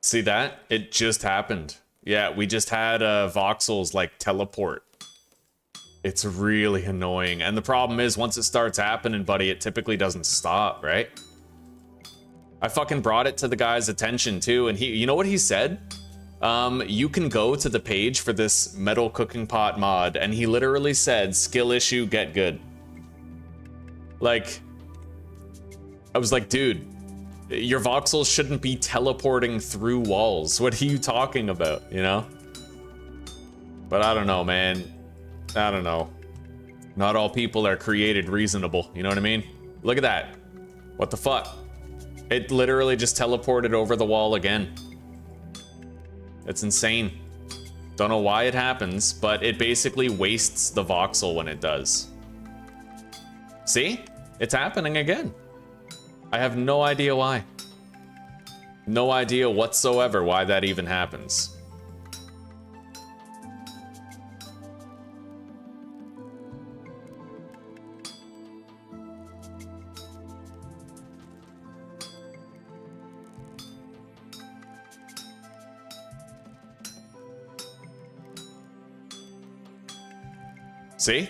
See that? It just happened. Yeah, we just had voxels like teleport. It's really annoying. And the problem is, once it starts happening, buddy, it typically doesn't stop, right? I fucking brought it to the guy's attention too, and you know what he said? You can go to the page for this metal cooking pot mod, and he literally said, skill issue, get good. Like, I was like, dude, your voxels shouldn't be teleporting through walls. What are you talking about, you know? But I don't know, man. I don't know. Not all people are created reasonable, you know what I mean? Look at that. What the fuck? It literally just teleported over the wall again. It's insane. Don't know why it happens, but it basically wastes the voxel when it does. See? It's happening again. I have no idea why. No idea whatsoever why that even happens. See?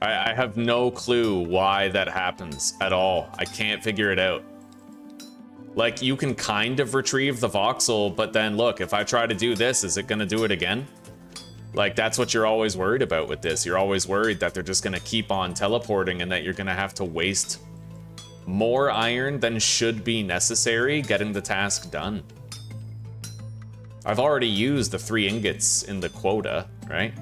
I have no clue why that happens at all. I can't figure it out. Like, you can kind of retrieve the voxel, but then look, if I try to do this, is it gonna do it again? Like, that's what you're always worried about with this. You're always worried that they're just gonna keep on teleporting and that you're gonna have to waste more iron than should be necessary getting the task done. I've already used the 3 ingots in the quota, right?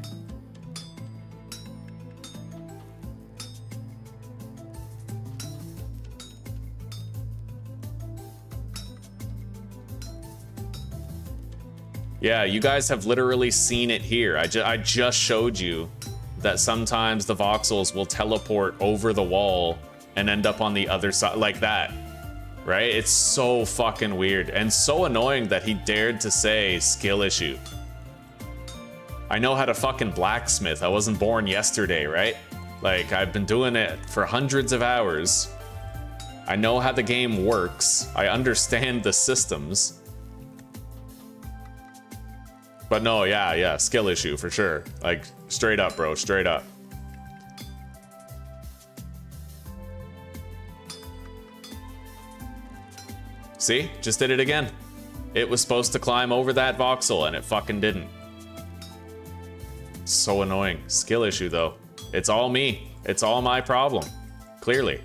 Yeah, you guys have literally seen it here. I just showed you that sometimes the voxels will teleport over the wall and end up on the other side, like that. right? It's so fucking weird and so annoying that he dared to say skill issue. I know how to fucking blacksmith. I wasn't born yesterday, right? Like, I've been doing it for hundreds of hours. I know how the game works. I understand the systems. But no, yeah, skill issue for sure. Like, straight up, bro, straight up. See? Just did it again. It was supposed to climb over that voxel and it fucking didn't. So annoying. Skill issue, though. It's all me. It's all my problem. Clearly.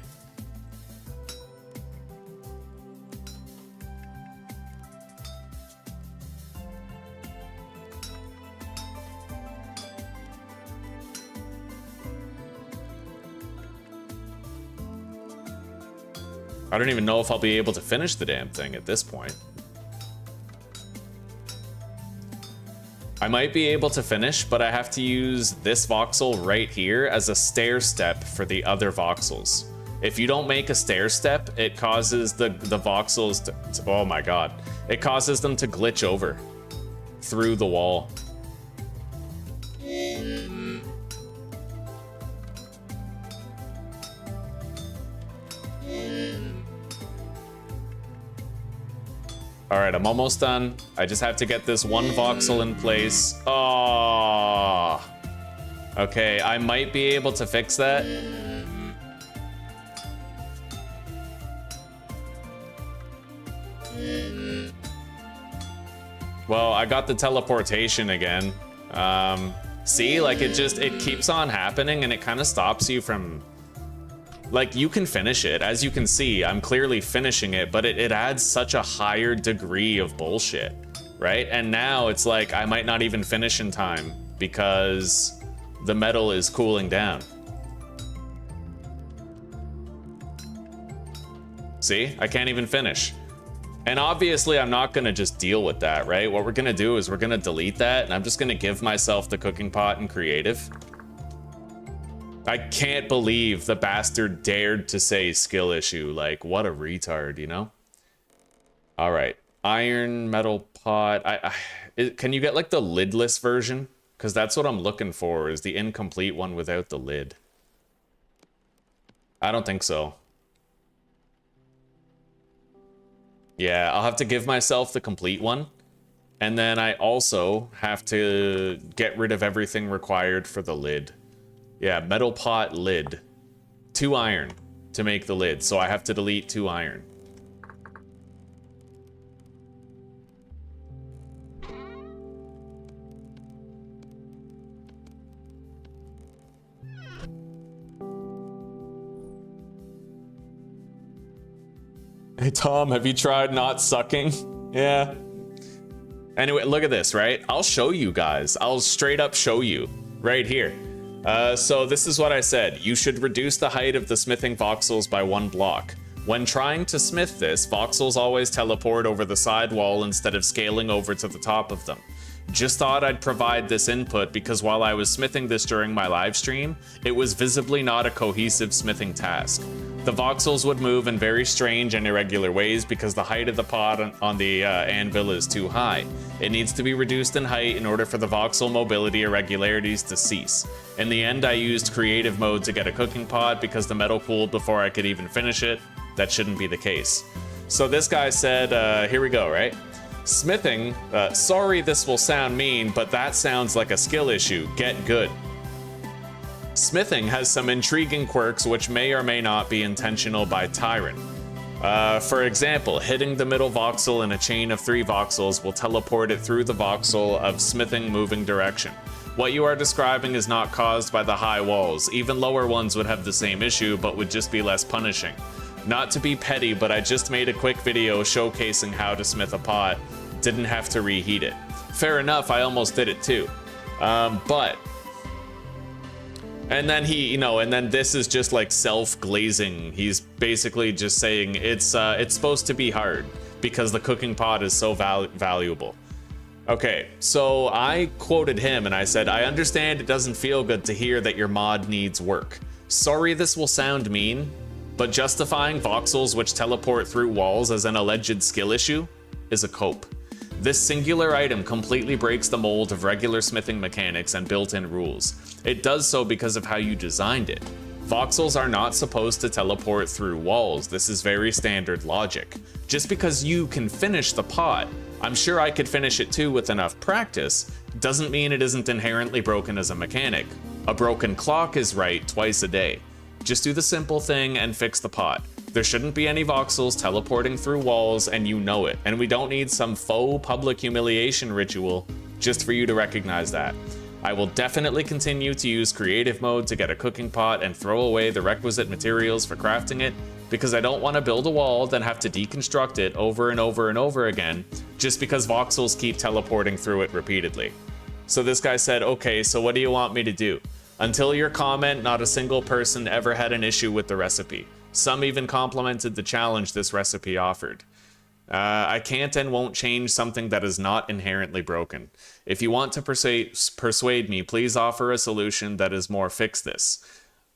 I don't even know if I'll be able to finish the damn thing at this point. I might be able to finish, but I have to use this voxel right here as a stair step for the other voxels. If you don't make a stair step, it causes the voxels to, oh my god. It causes them to glitch over through the wall. All right, I'm almost done. I just have to get this one voxel in place. Oh. Okay, I might be able to fix that. Well, I got the teleportation again. See, like it keeps on happening and it kind of stops you from, like, you can finish it. As you can see, I'm clearly finishing it, but it adds such a higher degree of bullshit, right? And now it's like I might not even finish in time because the metal is cooling down. See, I can't even finish. And obviously I'm not gonna just deal with that, right? What we're gonna do is we're gonna delete that and I'm just gonna give myself the cooking pot in creative. I can't believe the bastard dared to say skill issue. Like, what a retard, you know? All right, iron metal pot. Can you get like the lidless version? Because that's what I'm looking for, is the incomplete one without the lid. I don't think so. Yeah, I'll have to give myself the complete one. And then I also have to get rid of everything required for the lid. Yeah, metal pot lid. 2 iron to make the lid, so I have to delete 2 iron. Hey Tom, have you tried not sucking? Yeah. Anyway, look at this, right? I'll show you guys. I'll straight up show you right here. So this is what I said. You should reduce the height of the smithing voxels by 1 block. When trying to smith this, voxels always teleport over the side wall instead of scaling over to the top of them. Just thought I'd provide this input because while I was smithing this during my live stream, it was visibly not a cohesive smithing task. The voxels would move in very strange and irregular ways because the height of the pot on the anvil is too high. It needs to be reduced in height in order for the voxel mobility irregularities to cease. In the end, I used creative mode to get a cooking pot because the metal cooled before I could even finish it. That shouldn't be the case. So this guy said, here we go, right? Smithing, sorry this will sound mean, but that sounds like a skill issue. Get good. Smithing has some intriguing quirks which may or may not be intentional by Tyrant. For example, hitting the middle voxel in a chain of 3 voxels will teleport it through the voxel of smithing moving direction. What you are describing is not caused by the high walls. Even lower ones would have the same issue, but would just be less punishing. Not to be petty, but I just made a quick video showcasing how to smith a pot. Didn't have to reheat it. Fair enough, I almost did it too. And then he, you know, and then this is just like self-glazing. He's basically just saying it's supposed to be hard because the cooking pot is so valuable. Okay, so I quoted him and I said, I understand it doesn't feel good to hear that your mod needs work. Sorry this will sound mean, but justifying voxels which teleport through walls as an alleged skill issue is a cope. This singular item completely breaks the mold of regular smithing mechanics and built-in rules. It does so because of how you designed it. Voxels are not supposed to teleport through walls. This is very standard logic. Just because you can finish the pot, I'm sure I could finish it too with enough practice, doesn't mean it isn't inherently broken as a mechanic. A broken clock is right twice a day. Just do the simple thing and fix the pot. There shouldn't be any voxels teleporting through walls, and you know it. And we don't need some faux public humiliation ritual just for you to recognize that. I will definitely continue to use creative mode to get a cooking pot and throw away the requisite materials for crafting it, because I don't want to build a wall, then have to deconstruct it over and over and over again, just because voxels keep teleporting through it repeatedly. So this guy said, okay, so what do you want me to do? Until your comment, not a single person ever had an issue with the recipe. Some even complimented the challenge this recipe offered. I can't and won't change something that is not inherently broken. If you want to persuade me, please offer a solution that is more fix this.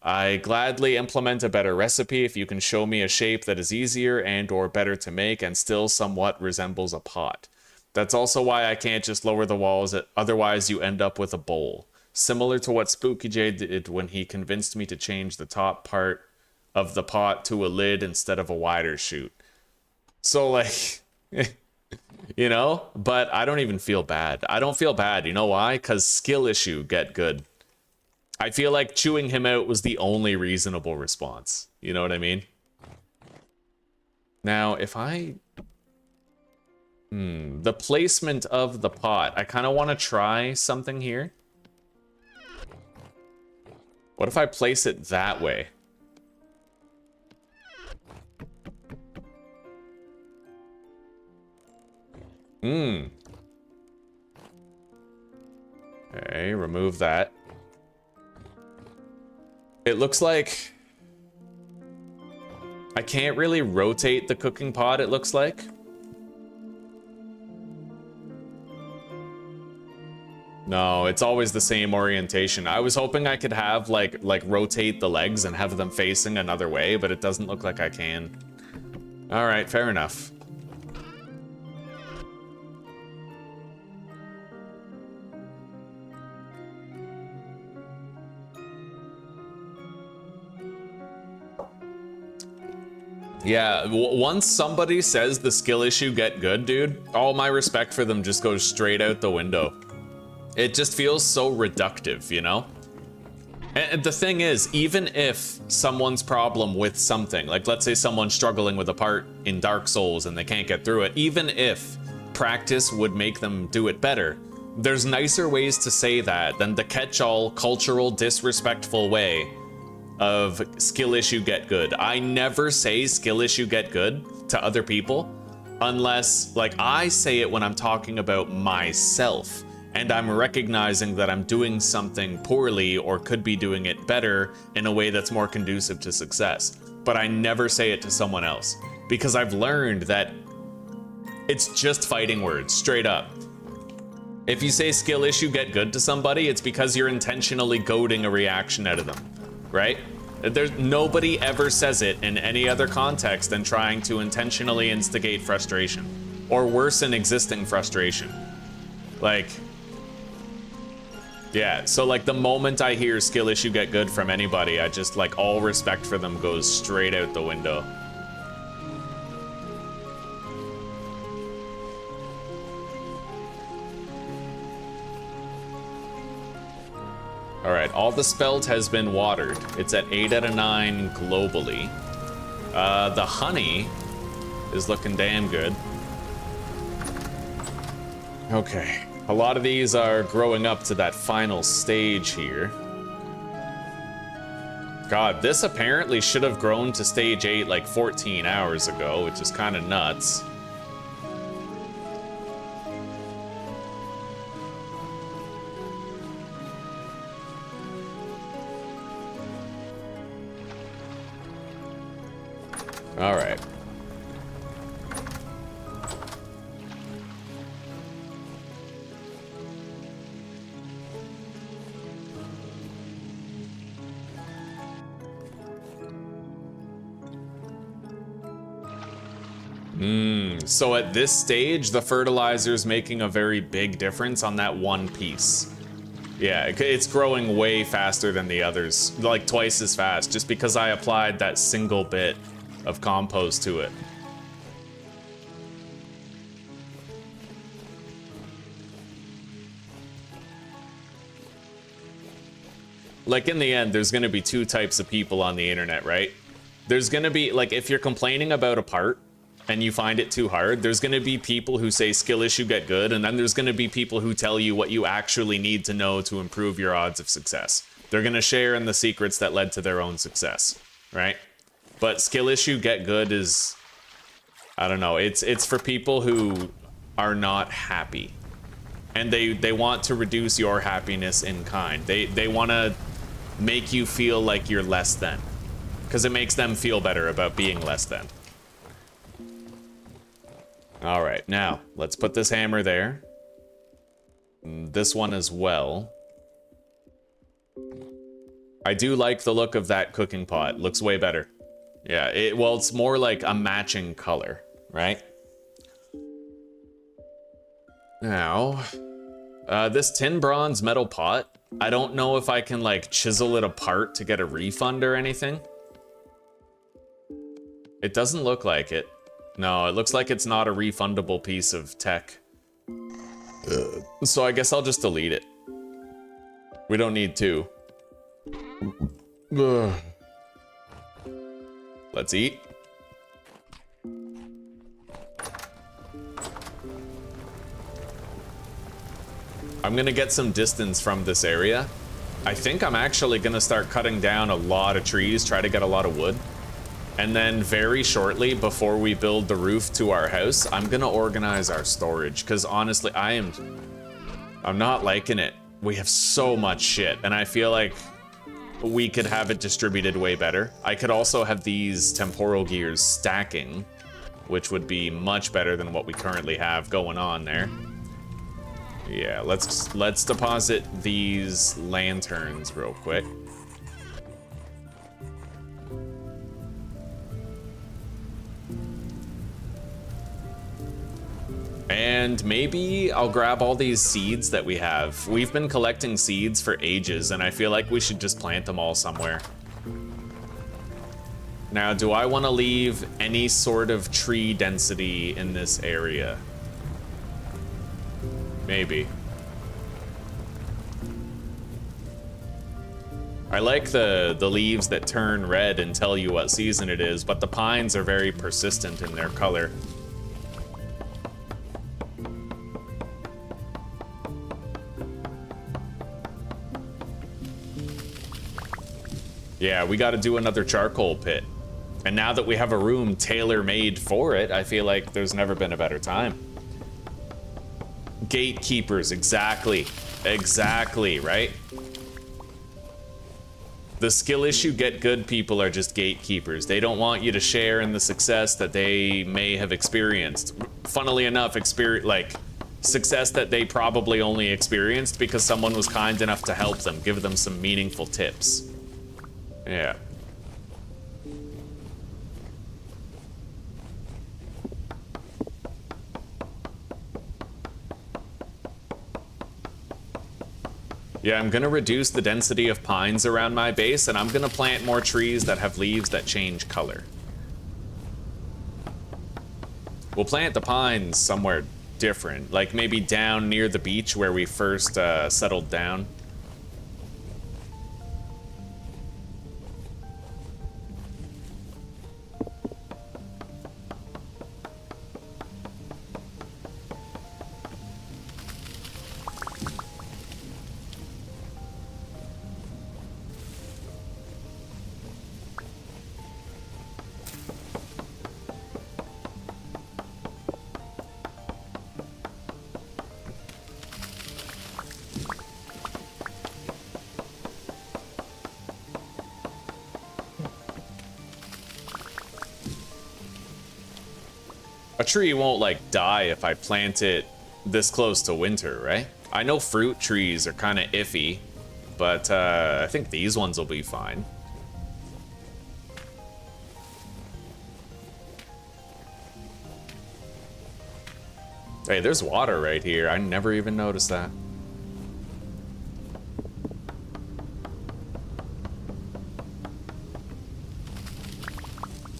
I gladly implement a better recipe if you can show me a shape that is easier and or better to make and still somewhat resembles a pot. That's also why I can't just lower the walls, otherwise you end up with a bowl. Similar to what Spooky J did when he convinced me to change the top part of the pot to a lid instead of a wider chute. So like, you know, but I don't even feel bad. I don't feel bad. You know why? Because skill issue, get good. I feel like chewing him out was the only reasonable response. You know what I mean? Now, if I... the placement of the pot. I kind of want to try something here. What if I place it that way? Okay, remove that. It looks like I can't really rotate the cooking pot, it looks like. No, it's always the same orientation. I was hoping I could have like rotate the legs and have them facing another way, but it doesn't look like I can. All right, fair enough. Yeah, once somebody says the skill issue get good, dude, all my respect for them just goes straight out the window. It just feels so reductive, you know? And the thing is, even if someone's problem with something, like let's say someone's struggling with a part in Dark Souls and they can't get through it, even if practice would make them do it better, there's nicer ways to say that than the catch-all, cultural, disrespectful way of skill issue get good. I never say skill issue get good to other people unless, like, I say it when I'm talking about myself and I'm recognizing that I'm doing something poorly or could be doing it better in a way that's more conducive to success. But I never say it to someone else because I've learned that it's just fighting words, straight up. If you say skill issue get good to somebody, it's because you're intentionally goading a reaction out of them. Right? There's nobody ever says it in any other context than trying to intentionally instigate frustration or worsen existing frustration. Like, yeah, so like the moment I hear skill issue get good from anybody, I just like all respect for them goes straight out the window. All right, all the spelt has been watered. It's at 8 out of 9 globally. The honey is looking damn good. Okay, a lot of these are growing up to that final stage here. God, this apparently should have grown to stage 8 like 14 hours ago, which is kind of nuts. All right. So at this stage, the fertilizer's making a very big difference on that one piece. Yeah, it's growing way faster than the others, like twice as fast, just because I applied that single bit of compost to it. Like, in the end, there's gonna be two types of people on the internet, right? There's gonna be, like, if you're complaining about a part and you find it too hard, there's gonna be people who say skill issue get good, and then there's gonna be people who tell you what you actually need to know to improve your odds of success. They're gonna share in the secrets that led to their own success, right? But skill issue get good is, I don't know, it's for people who are not happy. And they want to reduce your happiness in kind. They wanna make you feel like you're less than, because it makes them feel better about being less than. All right, now let's put this hammer there. This one as well. I do like the look of that cooking pot. Looks way better. Yeah, well, it's more like a matching color, right? Now, this tin bronze metal pot, I don't know if I can like chisel it apart to get a refund or anything. It doesn't look like it. No, it looks like it's not a refundable piece of tech. So I guess I'll just delete it. We don't need to. Let's eat. I'm gonna get some distance from this area. I think I'm actually gonna start cutting down a lot of trees, try to get a lot of wood. And then very shortly, before we build the roof to our house, I'm gonna organize our storage, because honestly, I'm not liking it. We have so much shit, and I feel like we could have it distributed way better. I could also have these temporal gears stacking, which would be much better than what we currently have going on there. Yeah, let's deposit these lanterns real quick. And maybe I'll grab all these seeds that we have. We've been collecting seeds for ages, and I feel like we should just plant them all somewhere. Now, do I want to leave any sort of tree density in this area? Maybe. I like the leaves that turn red and tell you what season it is, but the pines are very persistent in their color. Yeah, we got to do another charcoal pit. And now that we have a room tailor-made for it, I feel like there's never been a better time. Gatekeepers, exactly. Exactly, right? The skill issue get good people are just gatekeepers. They don't want you to share in the success that they may have experienced. Funnily enough, success that they probably only experienced because someone was kind enough to help them, give them some meaningful tips. Yeah. Yeah, I'm gonna reduce the density of pines around my base, and I'm gonna plant more trees that have leaves that change color. We'll plant the pines somewhere different, like maybe down near the beach where we first settled down. A tree won't like die if I plant it this close to winter, right? I know fruit trees are kind of iffy, but I think these ones will be fine. Hey, there's water right here. I never even noticed that.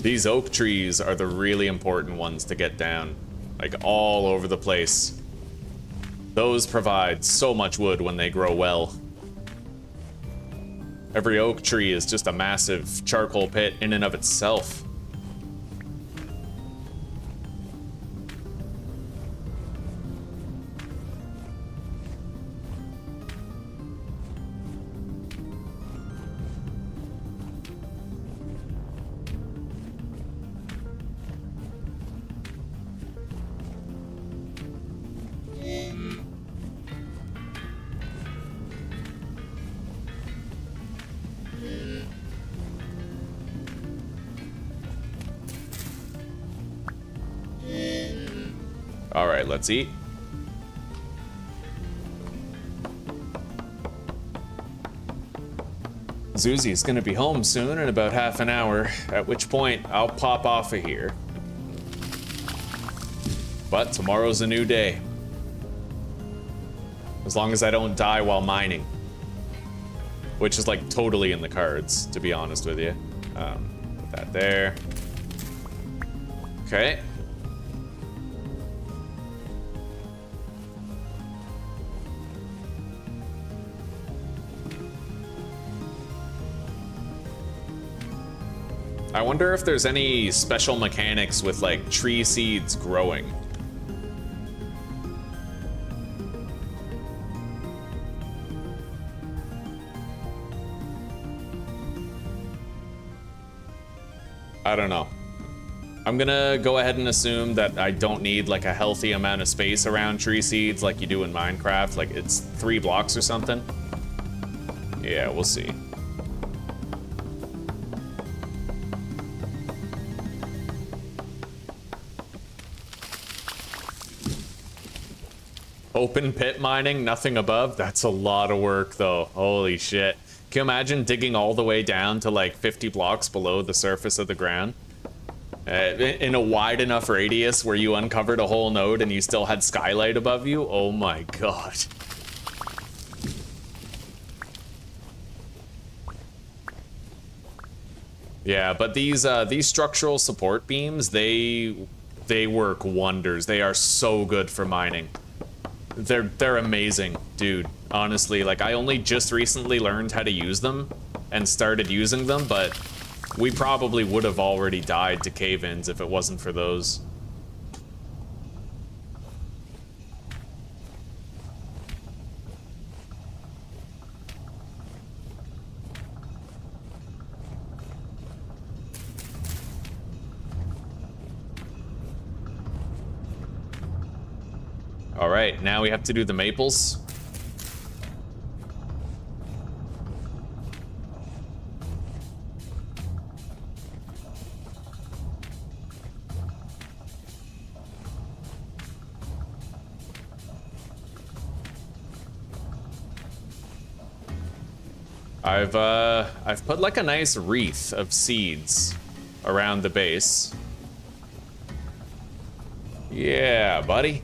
These oak trees are the really important ones to get down. Like, all over the place. Those provide so much wood when they grow well. Every oak tree is just a massive charcoal pit in and of itself. Alright, let's eat. Zuzi's gonna be home soon in about half an hour, at which point I'll pop off of here. But tomorrow's a new day. As long as I don't die while mining. Which is like totally in the cards, to be honest with you. Put that there. Okay. I wonder if there's any special mechanics with like tree seeds growing. I don't know. I'm gonna go ahead and assume that I don't need like a healthy amount of space around tree seeds like you do in Minecraft. Like it's 3 blocks or something. Yeah, we'll see. Open pit mining, nothing above? That's a lot of work though. Holy shit. Can you imagine digging all the way down to like 50 blocks below the surface of the ground? In a wide enough radius where you uncovered a whole node and you still had skylight above you? Oh my god. Yeah, but these structural support beams, they work wonders. They are so good for mining. They're amazing, dude. Honestly, like I only just recently learned how to use them and started using them, but we probably would have already died to cave-ins if it wasn't for those. All right, now we have to do the maples. I've put like a nice wreath of seeds around the base. Yeah, buddy.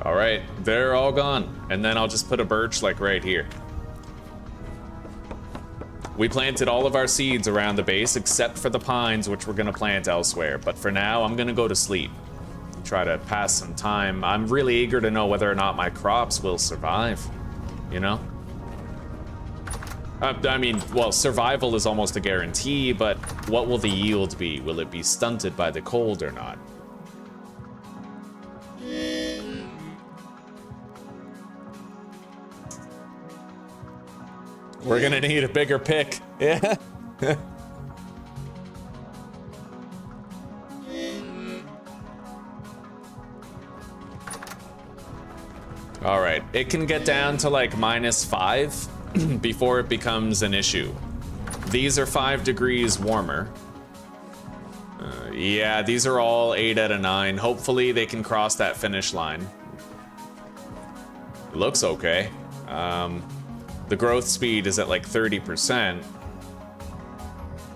All right, they're all gone. And then I'll just put a birch like right here. We planted all of our seeds around the base except for the pines, which we're gonna plant elsewhere. But for now, I'm gonna go to sleep. Try to pass some time. I'm really eager to know whether or not my crops will survive, you know? I mean, well, survival is almost a guarantee, but what will the yield be? Will it be stunted by the cold or not? We're gonna need a bigger pick. Yeah. All right, it can get down to like -5 before it becomes an issue. These are 5 degrees warmer. Yeah, these are all 8 out of 9. Hopefully they can cross that finish line. It looks okay. The growth speed is at like 30%.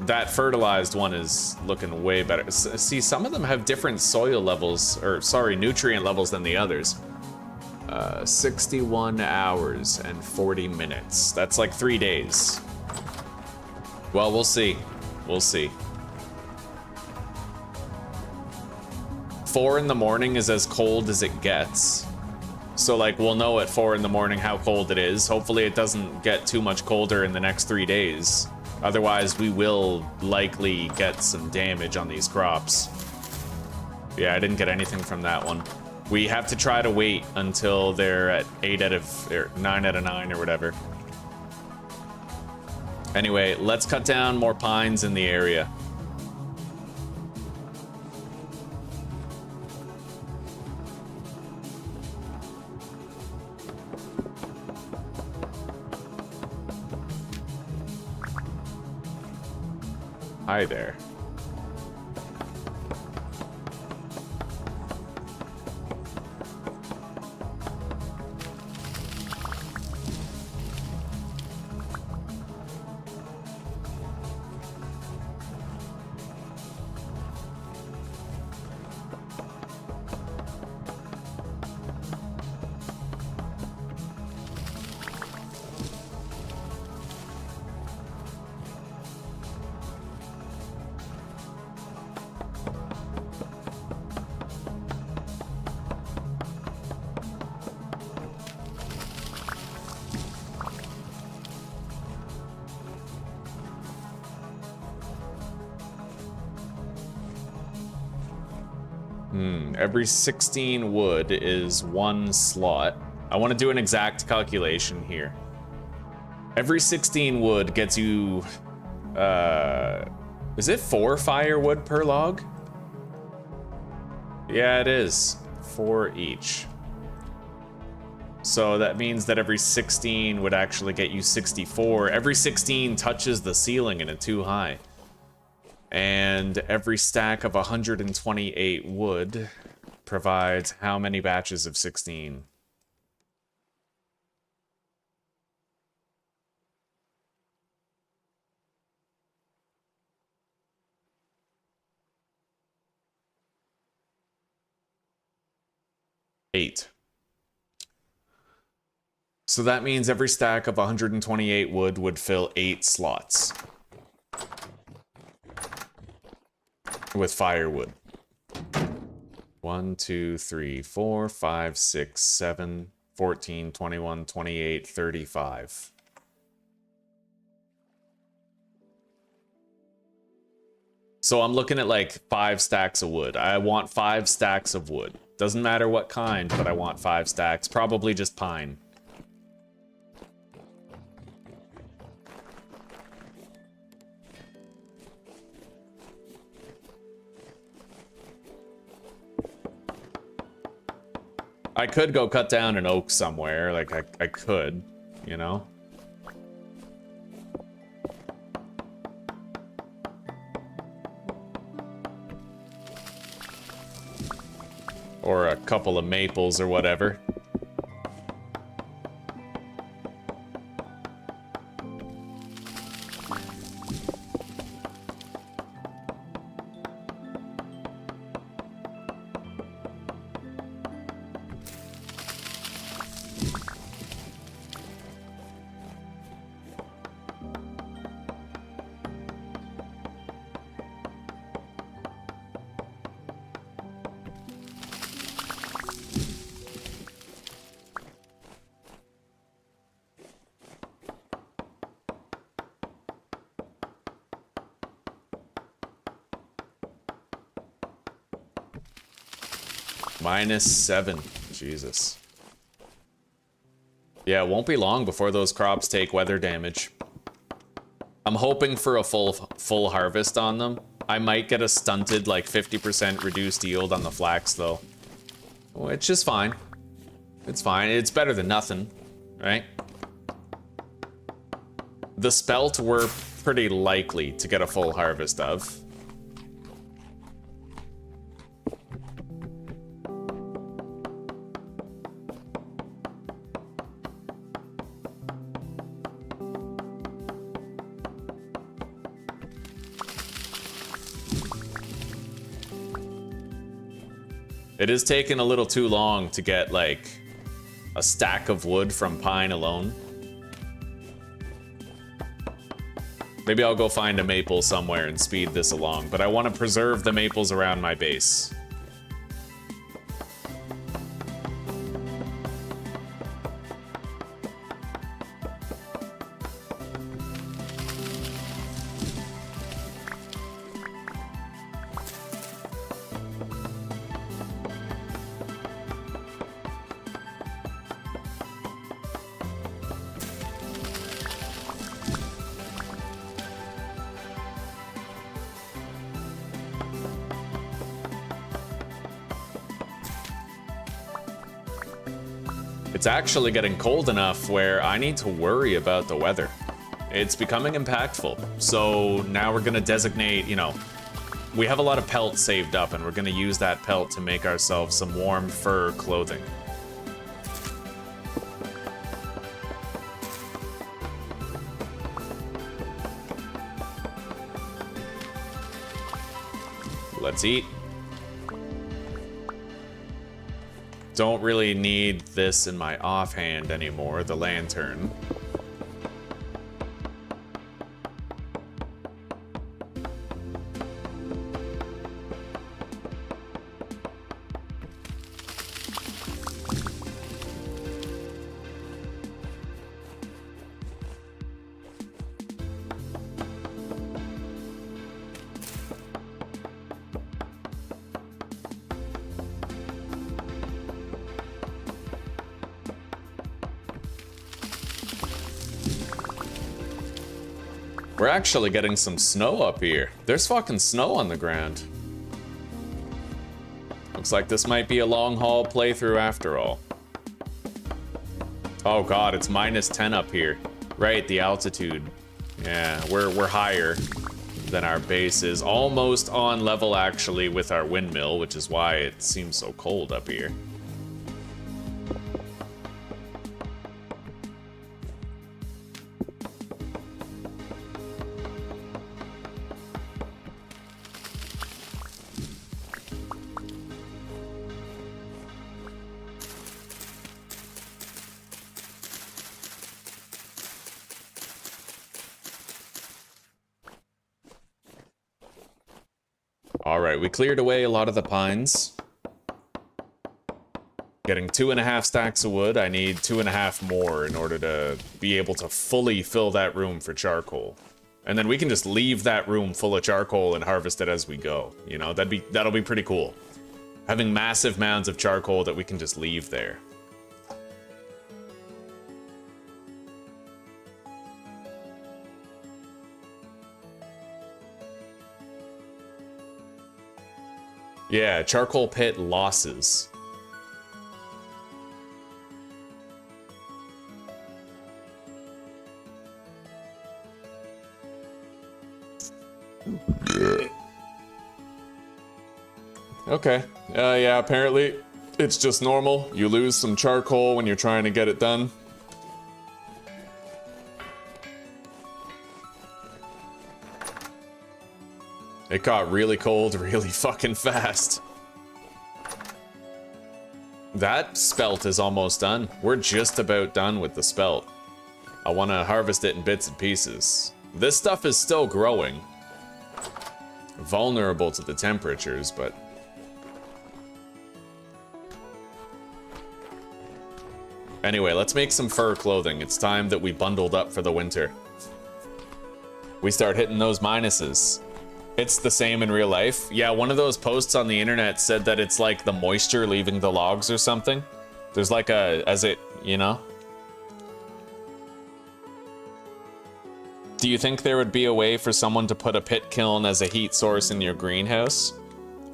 That fertilized one is looking way better. See, some of them have different soil levels, or sorry, nutrient levels than the others. 61 hours and 40 minutes. That's like 3 days. Well, we'll see. We'll see. 4 in the morning is as cold as it gets. So like we'll know at 4 in the morning how cold it is. Hopefully it doesn't get too much colder in the next 3 days. Otherwise we will likely get some damage on these crops. Yeah, I didn't get anything from that one. We have to try to wait until they're at 8 out of, or 9 out of 9 or whatever. Anyway, let's cut down more pines in the area. Hi there. Every 16 wood is 1 slot. I want to do an exact calculation here. Every 16 wood gets you, is it 4 firewood per log? Yeah, it is. 4 each. So that means that every 16 would actually get you 64. Every 16 touches the ceiling and it's too high. And every stack of 128 wood provides how many batches of 16? Eight. So that means every stack of 128 wood would fill 8 slots with firewood. 1, 2, 3, 4, 5, 6, 7, 14, 21, 28, 35. So I'm looking at like 5 stacks of wood. I want 5 stacks of wood. Doesn't matter what kind, but I want 5 stacks. Probably just pine. I could go cut down an oak somewhere, like I could, you know? Or a couple of maples or whatever. -7. Jesus. Yeah, it won't be long before those crops take weather damage. I'm hoping for a full harvest on them. I might get a stunted, like 50% reduced yield on the flax though. Which is fine. It's fine. It's better than nothing, right? The spelt we're pretty likely to get a full harvest of. It is taking a little too long to get, like, a stack of wood from pine alone. Maybe I'll go find a maple somewhere and speed this along, but I want to preserve the maples around my base. It's actually getting cold enough where I need to worry about the weather. It's becoming impactful. So now we're gonna designate, you know, we have a lot of pelt saved up and we're gonna use that pelt to make ourselves some warm fur clothing. Let's eat. Don't really need this in my offhand anymore, the lantern. We're actually getting some snow up here. There's fucking snow on the ground. Looks like this might be a long haul playthrough after all. Oh god, it's -10 up here. Right, the altitude. Yeah, we're higher than our base is. Almost on level actually with our windmill, which is why it seems so cold up here. Alright, we cleared away a lot of the pines. Getting 2.5 stacks of wood. I need 2.5 more in order to be able to fully fill that room for charcoal. And then we can just leave that room full of charcoal and harvest it as we go. You know, that'll be pretty cool. Having massive mounds of charcoal that we can just leave there. Yeah, charcoal pit losses. Okay. Yeah, apparently it's just normal. You lose some charcoal when you're trying to get it done. It got really cold really fucking fast. That spelt is almost done. We're just about done with the spelt. I want to harvest it in bits and pieces. This stuff is still growing. Vulnerable to the temperatures, but... Anyway, let's make some fur clothing. It's time that we bundled up for the winter. We start hitting those minuses. It's the same in real life. Yeah, one of those posts on the internet said that it's like the moisture leaving the logs or something. There's like a, as it, you know? Do you think there would be a way for someone to put a pit kiln as a heat source in your greenhouse?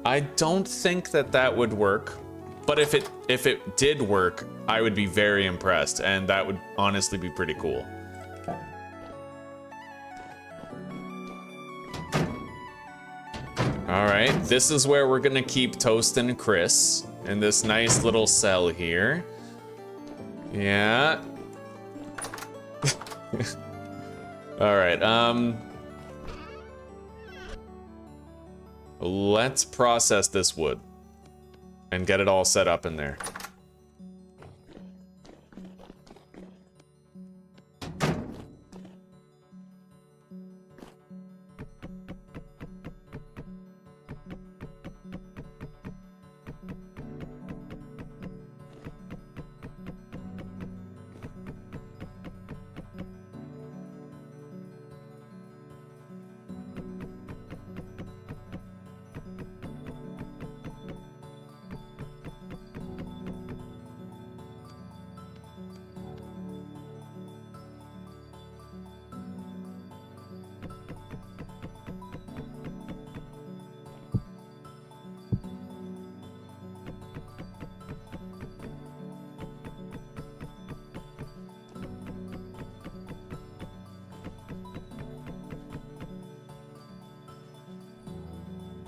I don't think that that would work, but if it did work, I would be very impressed, and that would honestly be pretty cool. All right, this is where we're gonna keep Toast and Chris in this nice little cell here. Yeah. All right, let's process this wood and get it all set up in there.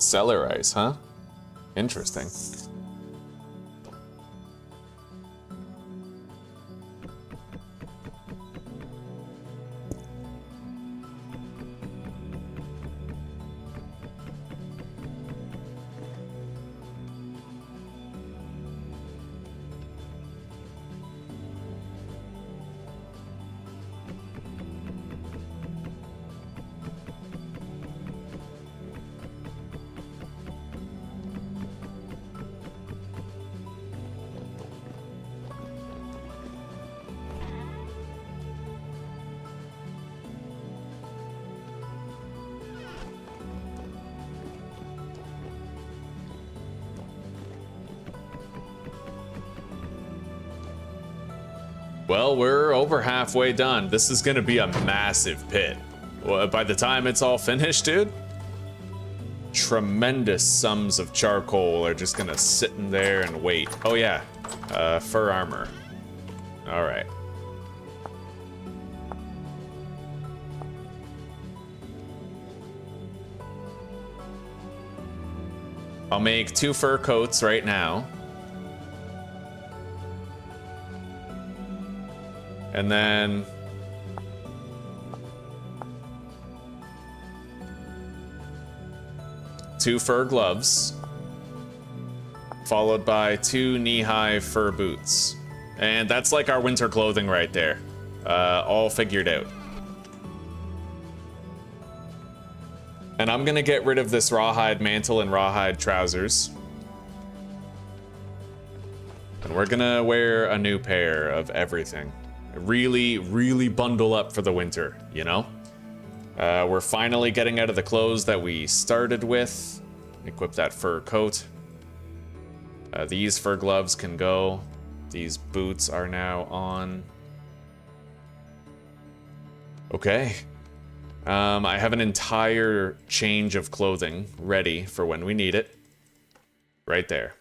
Cellar ice, huh? Interesting. Well, we're over halfway done. This is gonna be a massive pit. Well, by the time it's all finished, dude, tremendous sums of charcoal are just gonna sit in there and wait. Oh yeah, fur armor. All right. I'll make 2 fur coats right now. And then two fur gloves, followed by 2 knee-high fur boots. And that's like our winter clothing right there, all figured out. And I'm gonna get rid of this rawhide mantle and rawhide trousers. And we're gonna wear a new pair of everything. Really, really bundle up for the winter, you know? We're finally getting out of the clothes that we started with. Equip that fur coat. These fur gloves can go. These boots are now on. Okay. I have an entire change of clothing ready for when we need it. Right there.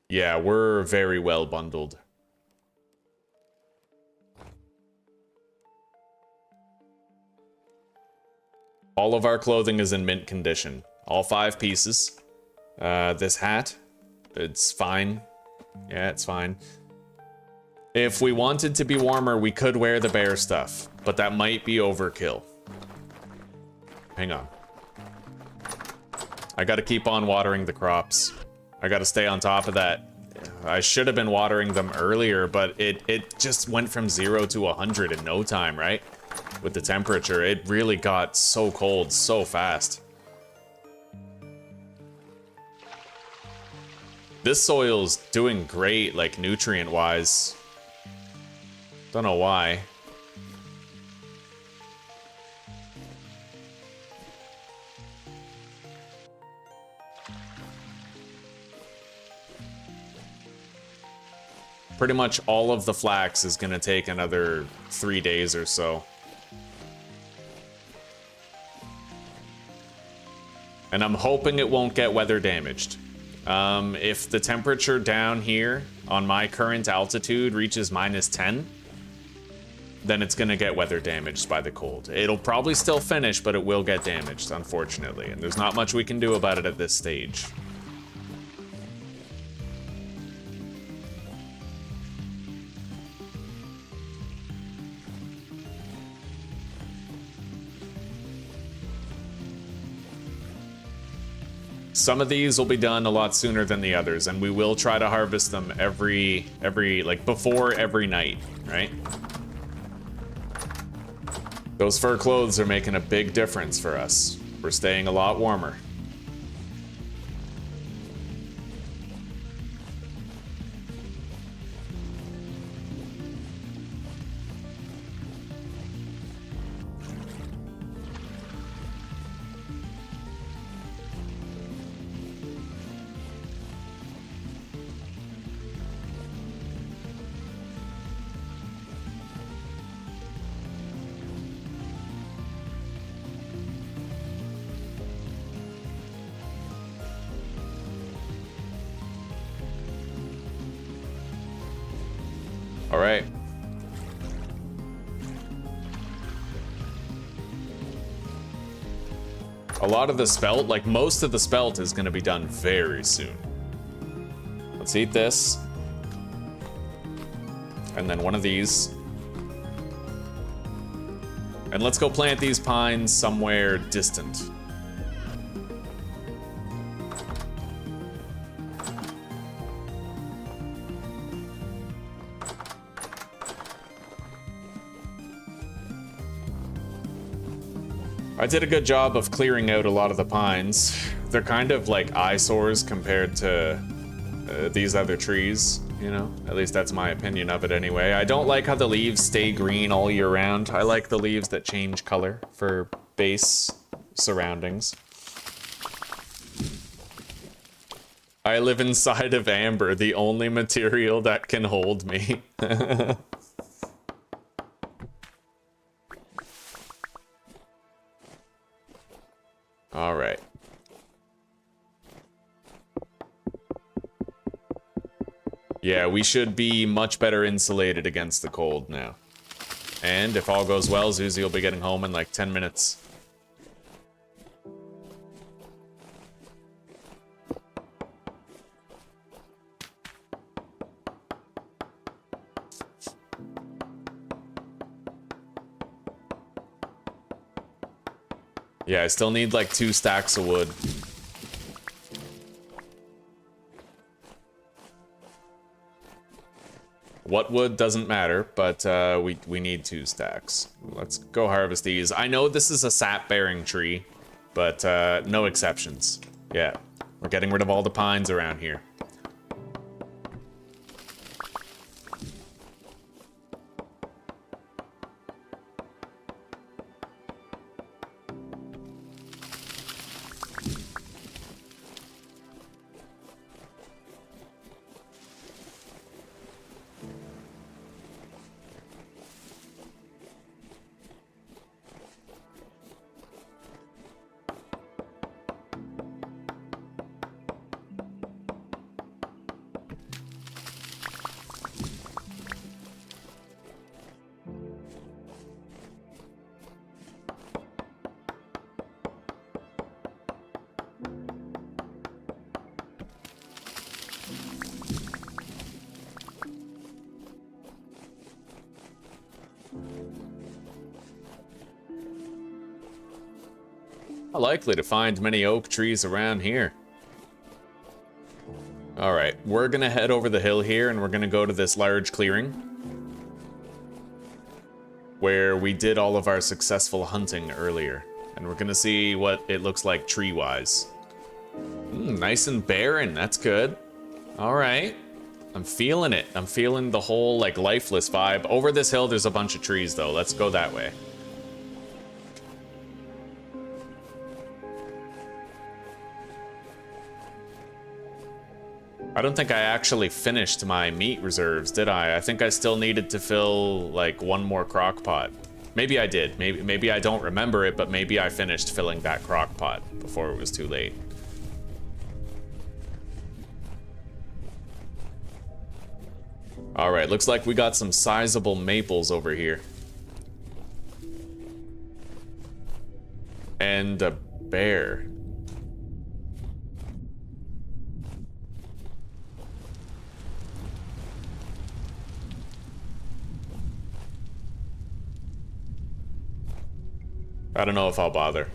Yeah, we're very well bundled. All of our clothing is in mint condition. All 5 pieces. This hat, it's fine. Yeah, it's fine. If we wanted to be warmer, we could wear the bear stuff, but that might be overkill. Hang on. I gotta keep on watering the crops. I gotta stay on top of that. I should have been watering them earlier, but it just went from 0 to 100 in no time, right? With the temperature, it really got so cold so fast. This soil's doing great, like nutrient-wise. Don't know why. pretty much all of the flax is gonna take another 3 days or so. And I'm hoping it won't get weather damaged. If the temperature down here on my current altitude reaches -10, then it's gonna get weather damaged by the cold. It'll probably still finish, but it will get damaged, unfortunately. And there's not much we can do about it at this stage. Some of these will be done a lot sooner than the others, and we will try to harvest them before every night, right? Those fur clothes are making a big difference for us. We're staying a lot warmer. All right. A lot of the spelt, like most of the spelt, is going to be done very soon. Let's eat this. And then one of these. And let's go plant these pines somewhere distant. I did a good job of clearing out a lot of the pines. They're kind of like eyesores compared to these other trees, you know? At least that's my opinion of it anyway. I don't like how the leaves stay green all year round. I like the leaves that change color for base surroundings. I live inside of amber, the only material that can hold me. All right. Yeah, we should be much better insulated against the cold now. And if all goes well, Zuzi will be getting home in like 10 minutes. Yeah, I still need like 2 stacks of wood. What wood doesn't matter, but we need 2 stacks. Let's go harvest these. I know this is a sap-bearing tree, but no exceptions. Yeah, we're getting rid of all the pines around here. Likely to find many oak trees around here. All right, we're gonna head over the hill here and we're gonna go to this large clearing where we did all of our successful hunting earlier. And we're gonna see what it looks like tree-wise. Nice and barren, that's good. All right, I'm feeling it. I'm feeling the whole like lifeless vibe. Over this hill, there's a bunch of trees though. Let's go that way. I don't think I actually finished my meat reserves, did I? I think I still needed to fill like one more crock pot. Maybe I did. Maybe I don't remember it, but maybe I finished filling that crock pot before it was too late. All right, looks like we got some sizable maples over here. And a bear. I don't know if I'll bother.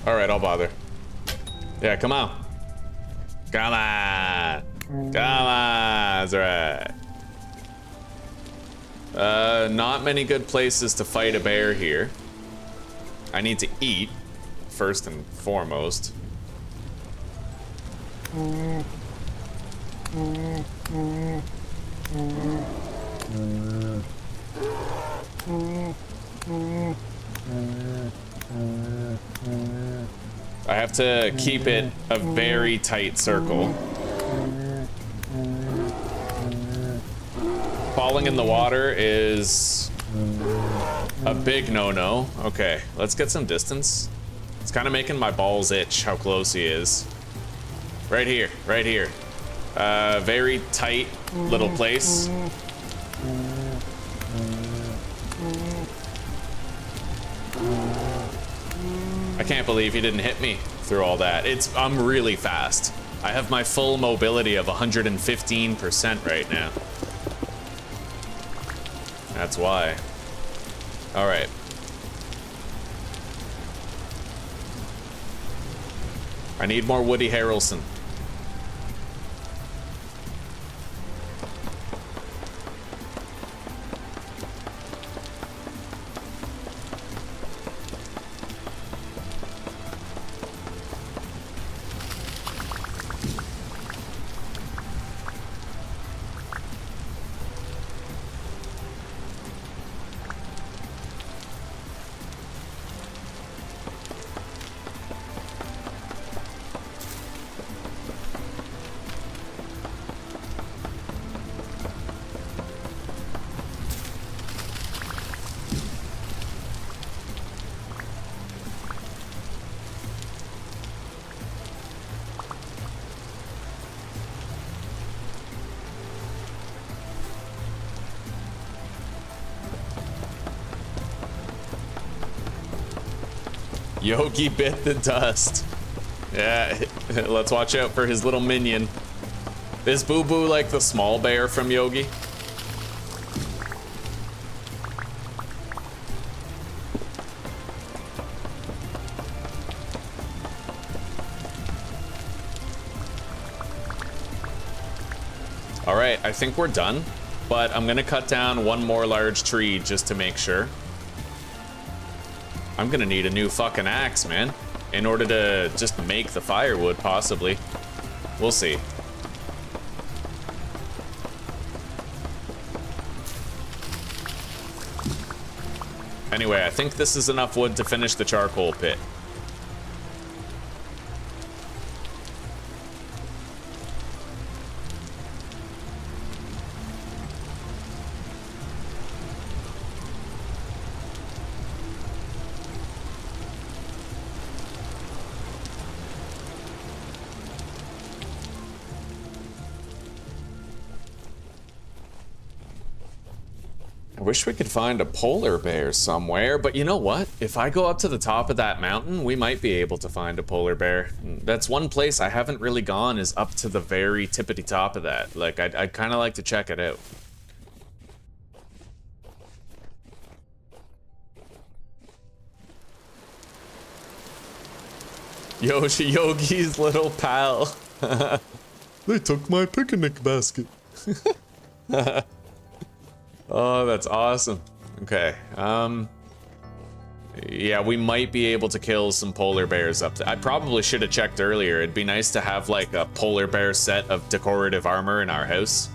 All right, I'll bother. Yeah, come on. Come on. Come on. That's right. Not many good places to fight a bear here. I need to eat, first and foremost. I have to keep it a very tight circle. Falling in the water is a big no-no. Okay, let's get some distance. It's kind of making my balls itch how close he is. Right here, right here. Very tight little place. I can't believe he didn't hit me through all that. I'm really fast. I have my full mobility of 115% right now. That's why. All right. I need more Woody Harrelson. Yogi bit the dust. Yeah, let's watch out for his little minion. Is Boo Boo like the small bear from Yogi? All right, I think we're done, but I'm gonna cut down one more large tree just to make sure. I'm gonna need a new fucking axe, man, in order to just make the firewood, possibly. We'll see. Anyway, I think this is enough wood to finish the charcoal pit. wish we could find a polar bear somewhere, but you know what? If I go up to the top of that mountain, we might be able to find a polar bear. That's one place I haven't really gone, is up to the very tippity top of that. Like, I'd kind of like to check it out. Yogi's little pal. They took my picnic basket. Oh, that's awesome. Okay, yeah, we might be able to kill some polar bears up there. I probably should have checked earlier. It'd be nice to have, like, a polar bear set of decorative armor in our house,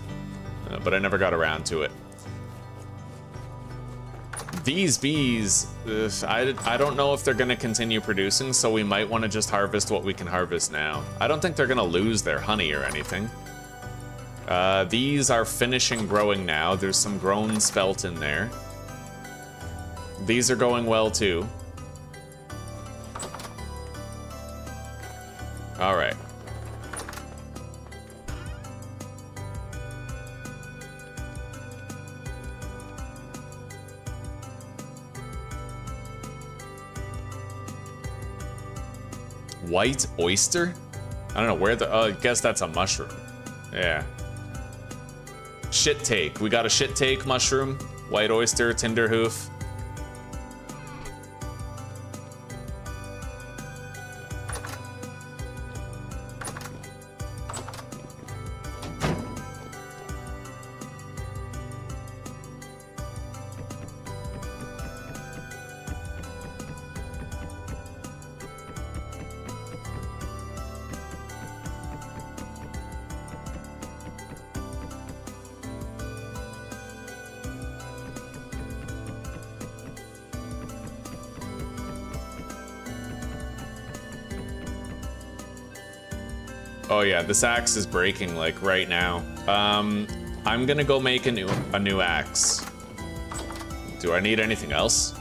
but I never got around to it. These bees, I don't know if they're gonna continue producing, so we might want to just harvest what we can harvest now. I don't think they're gonna lose their honey or anything. These are finishing growing now. There's some grown spelt in there. These are going well too. All right. White oyster? I don't know where the, I guess that's a mushroom. Yeah. Shit take. We got a shit take mushroom, white oyster, tinderhoof. Oh yeah, this axe is breaking like right now. I'm gonna go make a new axe. Do I need anything else?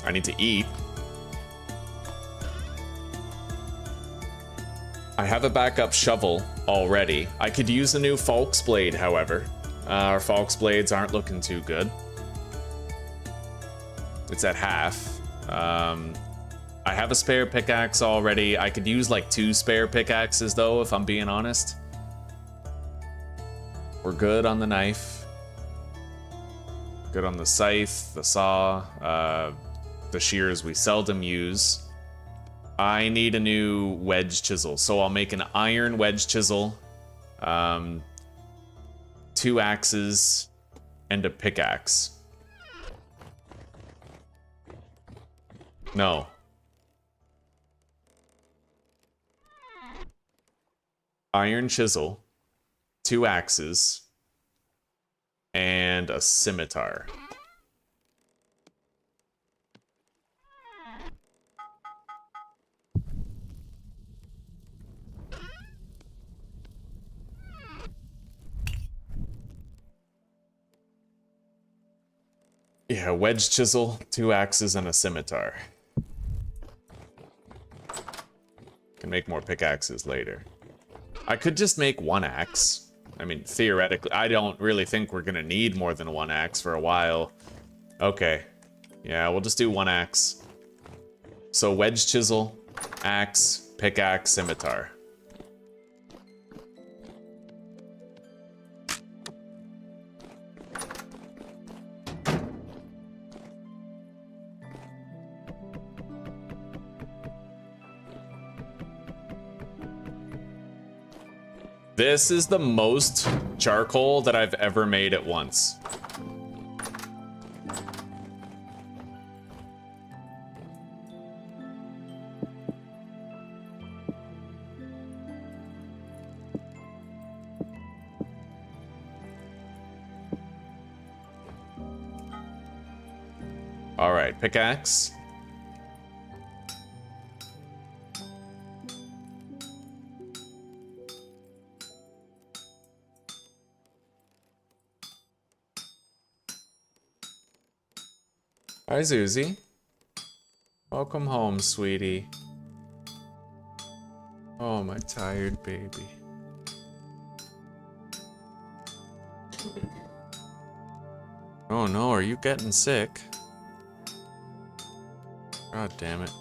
I need to eat. I have a backup shovel already. I could use a new Falk's blade, however. Our Falk's blades aren't looking too good. It's at half. I have a spare pickaxe already. I could use like 2 spare pickaxes though, if I'm being honest. We're good on the knife. Good on the scythe, the saw, the shears we seldom use. I need a new wedge chisel, so I'll make an iron wedge chisel, 2 axes, and a pickaxe. No. Iron chisel, 2 axes, and a scimitar. Yeah, wedge chisel, 2 axes, and a scimitar. Can make more pickaxes later. I could just make 1 axe. I mean, theoretically, I don't really think we're gonna need more than 1 axe for a while. Okay. Yeah, we'll just do 1 axe. So wedge chisel, axe, pickaxe, scimitar. This is the most charcoal that I've ever made at once. All right, pickaxe. Hi, Zuzi. Welcome home, sweetie. Oh, my tired baby. Oh no, are you getting sick? God damn it.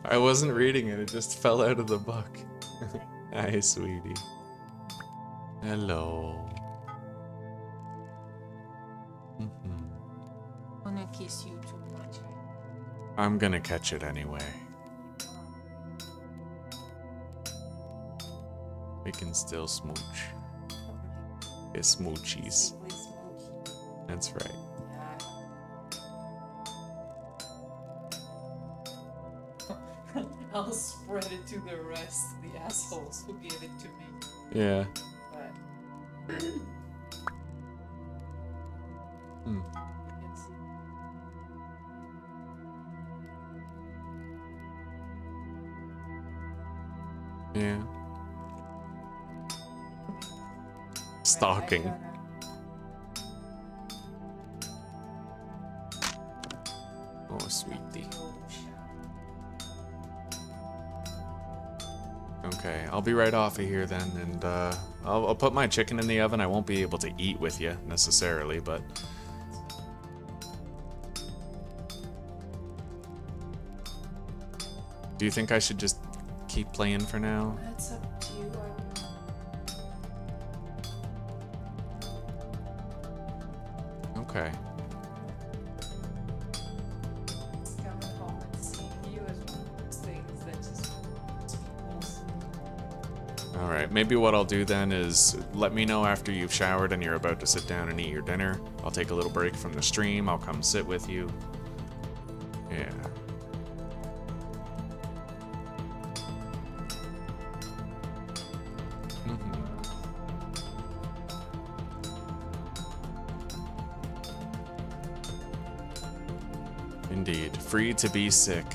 I wasn't reading it, it just fell out of the book. Hi, sweetie. Hello. I'm gonna kiss you too much. I'm gonna catch it anyway. We can still smooch. It's smoochies. That's right. I'll spread it to the rest of the assholes who gave it to me. Yeah. But Yeah. Stalking. Oh, sweetie. Okay, I'll be right off of here then, and I'll put my chicken in the oven. I won't be able to eat with you necessarily, but do you think I should just keep playing for now? that's up to you. Okay. Coming home and seeing you as one of those things that just All right, maybe what I'll do then is let me know after you've showered and you're about to sit down and eat your dinner. I'll take a little break from the stream. I'll come sit with you. Yeah. Indeed, free to be sick.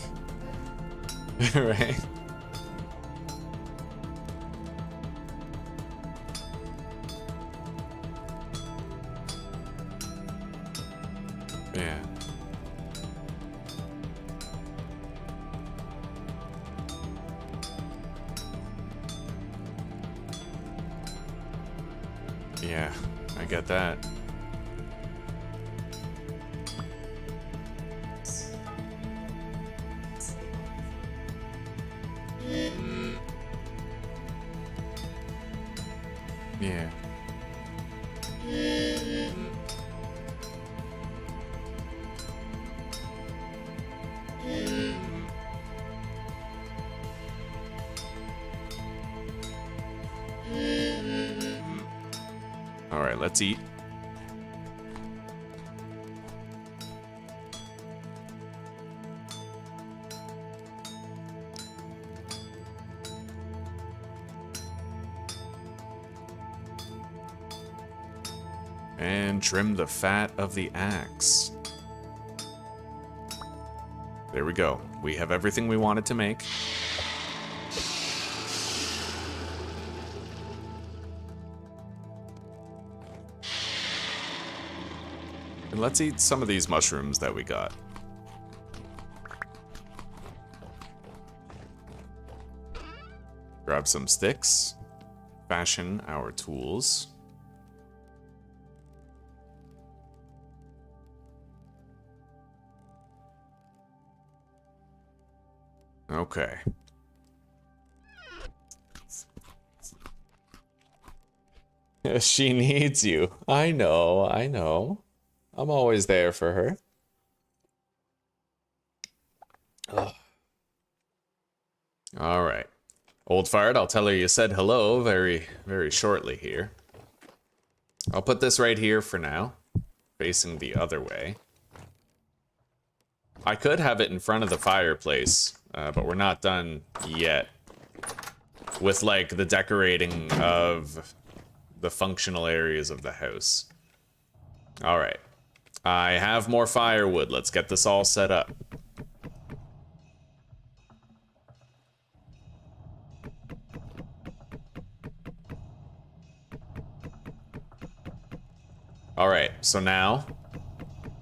Right? Yeah. Yeah, I get that. Yeah. All right, let's eat. And trim the fat of the axe. There we go. We have everything we wanted to make. And let's eat some of these mushrooms that we got. Grab some sticks. Fashion our tools. Okay. She needs you. I know, I know. I'm always there for her. Ugh. All right. Old fart, I'll tell her you said hello very, very shortly here. I'll put this right here for now, facing the other way. I could have it in front of the fireplace, but we're not done yet with, like, the decorating of the functional areas of the house. All right. I have more firewood. Let's get this all set up. All right, so now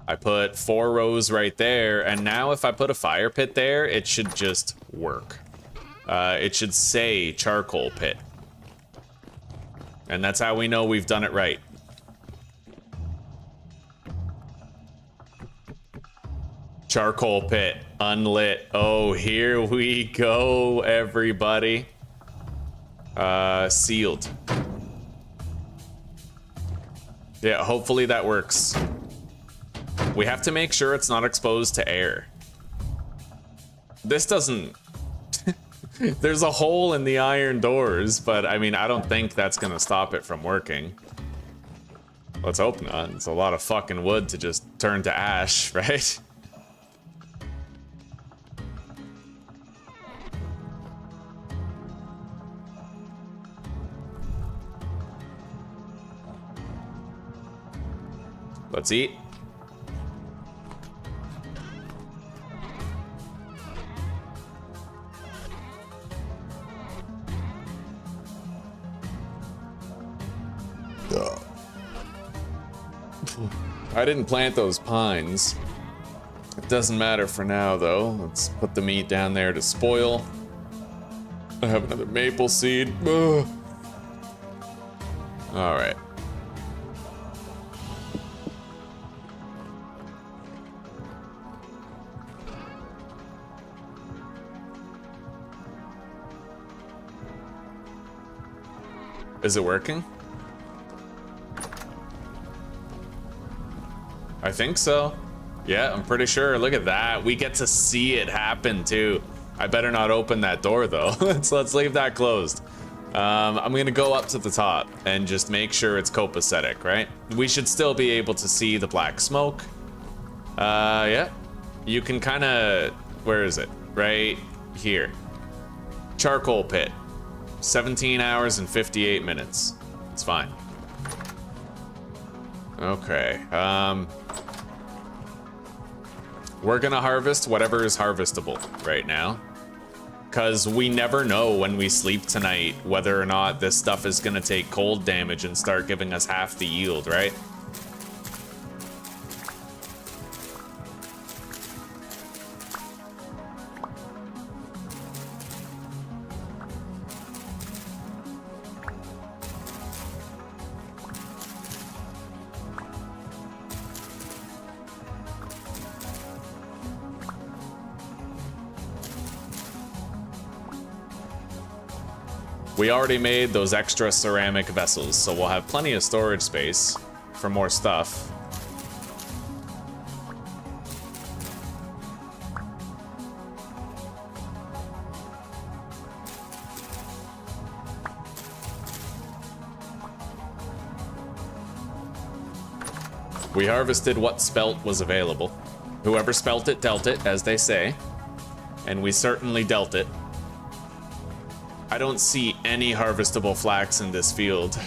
I put 4 rows right there, and now if I put a fire pit there, it should just work. It should say charcoal pit. And that's how we know we've done it right. Charcoal pit, unlit. Oh, here we go, everybody. Sealed. Yeah, hopefully that works. We have to make sure it's not exposed to air. This doesn't... There's a hole in the iron doors, but I mean, I don't think that's gonna stop it from working. Let's hope not. It's a lot of fucking wood to just turn to ash, right? Let's eat. I didn't plant those pines. It doesn't matter for now, though. Let's put the meat down there to spoil. I have another maple seed. Ugh. All right. Is it working? I think so. Yeah, I'm pretty sure. Look at that. We get to see it happen too. I better not open that door though. let's leave that closed. I'm gonna go up to the top and just make sure it's copacetic, right? We should still be able to see the black smoke. Yeah. You can kind of, where is it? Right here. Charcoal pit. 17 hours and 58 minutes. It's fine. Okay. We're gonna harvest whatever is harvestable right now. Because we never know when we sleep tonight whether or not this stuff is gonna take cold damage and start giving us half the yield, right? We already made those extra ceramic vessels, so we'll have plenty of storage space for more stuff. We harvested what spelt was available. Whoever spelt it dealt it, as they say. And we certainly dealt it. I don't see any harvestable flax in this field.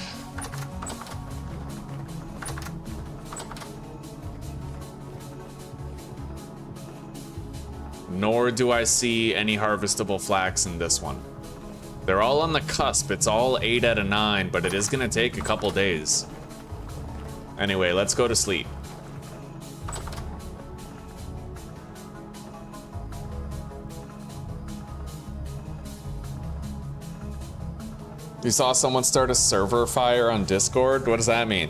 Nor do I see any harvestable flax in this one. They're all on the cusp. It's all 8 out of 9, but it is gonna take a couple days. Anyway, let's go to sleep. You saw someone start a server fire on Discord? What does that mean?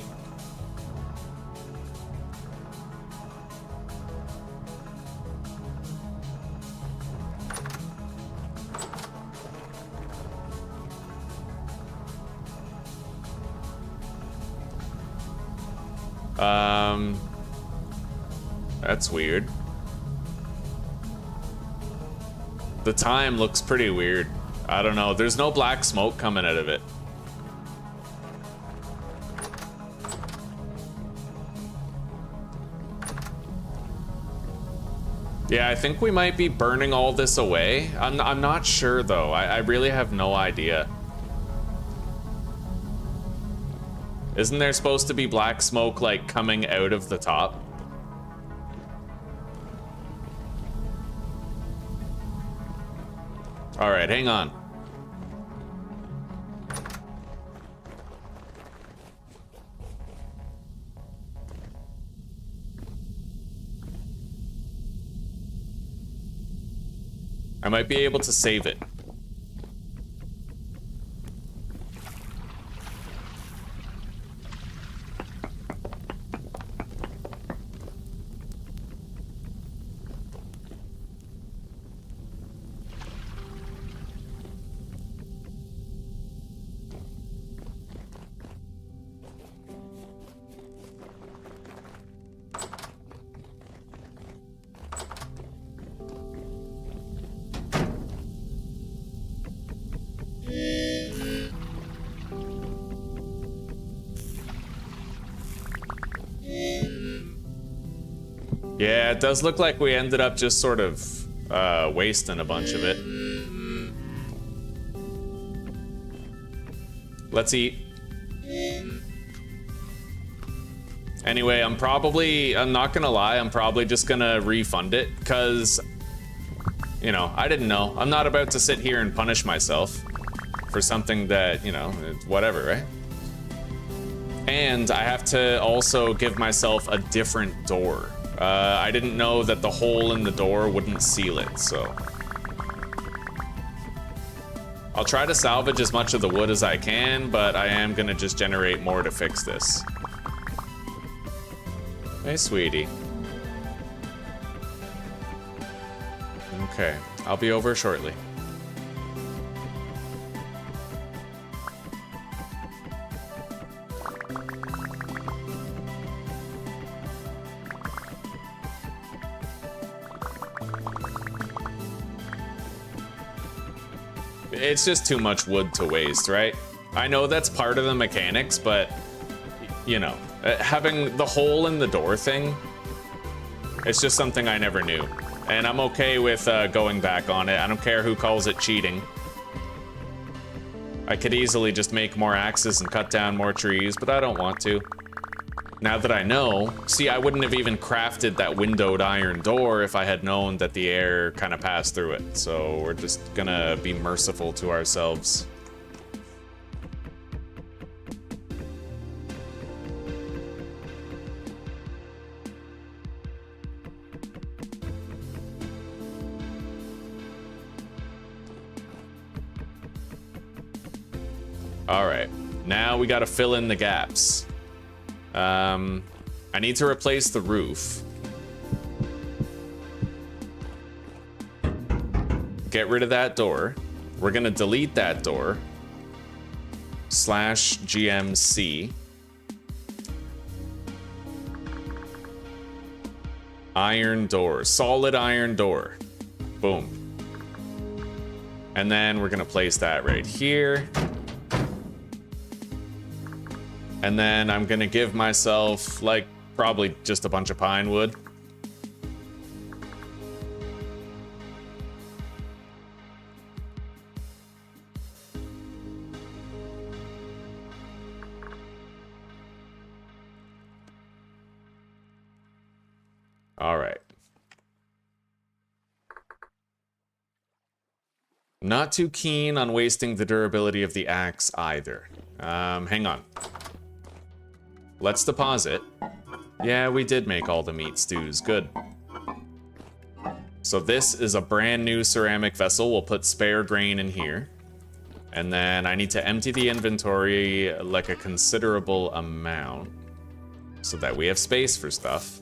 That's weird. The time looks pretty weird. I don't know. There's no black smoke coming out of it. Yeah, I think we might be burning all this away. I'm not sure though. I really have no idea. Isn't there supposed to be black smoke like coming out of the top? All right, hang on. I might be able to save it. Yeah, it does look like we ended up just sort of wasting a bunch of it. Let's eat. Anyway, I'm not gonna lie, I'm probably just gonna refund it, because, you know, I didn't know. I'm not about to sit here and punish myself for something that, you know, whatever, right? And I have to also give myself a different door. I didn't know that the hole in the door wouldn't seal it, so. I'll try to salvage as much of the wood as I can, but I am gonna just generate more to fix this. Hey, sweetie. Okay, I'll be over shortly. It's just too much wood to waste, right? I know that's part of the mechanics, but, you know, having the hole in the door thing, it's just something I never knew. And I'm okay with going back on it. I don't care who calls it cheating. I could easily just make more axes and cut down more trees, but I don't want to. Now that I know, see, I wouldn't have even crafted that windowed iron door if I had known that the air kind of passed through it. So we're just gonna be merciful to ourselves. All right, now we gotta fill in the gaps. I need to replace the roof. Get rid of that door. We're gonna delete that door. /GMC. Iron door, solid iron door. Boom. And then we're gonna place that right here. And then I'm gonna give myself, like, probably just a bunch of pine wood. All right. Not too keen on wasting the durability of the axe either. Hang on. Let's deposit. Yeah, we did make all the meat stews. Good. So this is a brand new ceramic vessel. We'll put spare grain in here. And then I need to empty the inventory like a considerable amount so that we have space for stuff.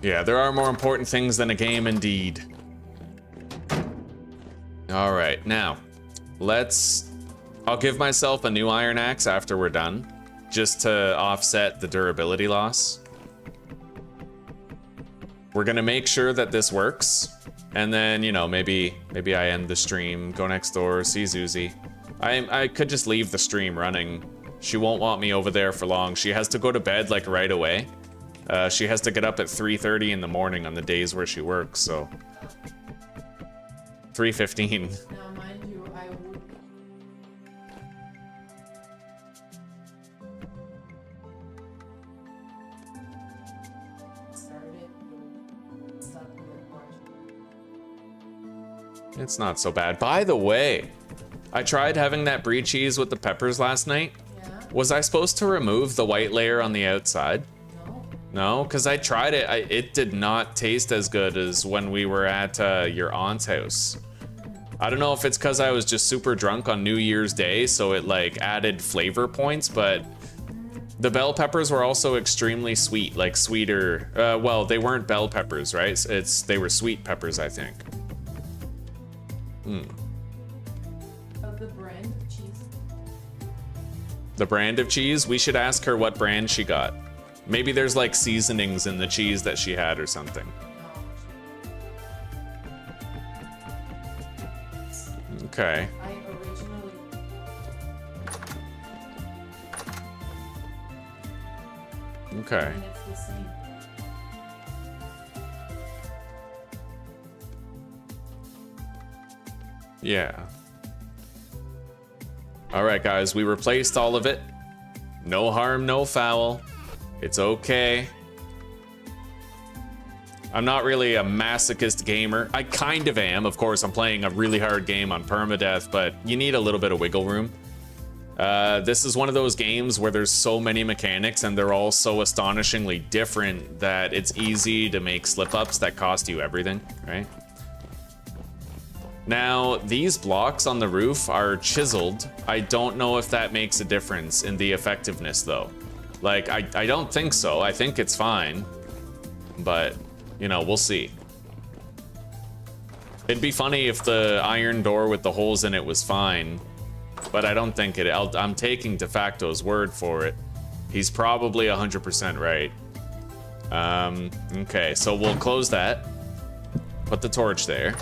Yeah, there are more important things than a game indeed. All right, now, I'll give myself a new iron axe after we're done, just to offset the durability loss. We're gonna make sure that this works, and then, you know, maybe I end the stream, go next door, see Zuzi. I could just leave the stream running. She won't want me over there for long. She has to go to bed, like, right away. She has to get up at 3:30 in the morning on the days where she works, so 3:15. Now, mind you, I would. Started to stop watching. It's not so bad. By the way, I tried having that brie cheese with the peppers last night. Yeah? Was I supposed to remove the white layer on the outside? No, because I tried it. It did not taste as good as when we were at your aunt's house. I don't know if it's because I was just super drunk on New Year's Day, so it like added flavor points, but the bell peppers were also extremely sweet, like sweeter. Well, they weren't bell peppers, right? They were sweet peppers, I think. Of the brand of cheese. The brand of cheese? We should ask her what brand she got. Maybe there's like seasonings in the cheese that she had or something. Okay. I originally. Okay. I mean, it's the same. Yeah. All right, guys, we replaced all of it. No harm, no foul. It's okay. I'm not really a masochist gamer. I kind of am. Of course, I'm playing a really hard game on permadeath, but you need a little bit of wiggle room. This is one of those games where there's so many mechanics and they're all so astonishingly different that it's easy to make slip-ups that cost you everything, right? Now, these blocks on the roof are chiseled. I don't know if that makes a difference in the effectiveness, though. Like, I don't think so. I think it's fine. But, you know, we'll see. It'd be funny if the iron door with the holes in it was fine. But I don't think it... I'm taking De Facto's word for it. He's probably 100% right. Okay, so we'll close that. Put the torch there.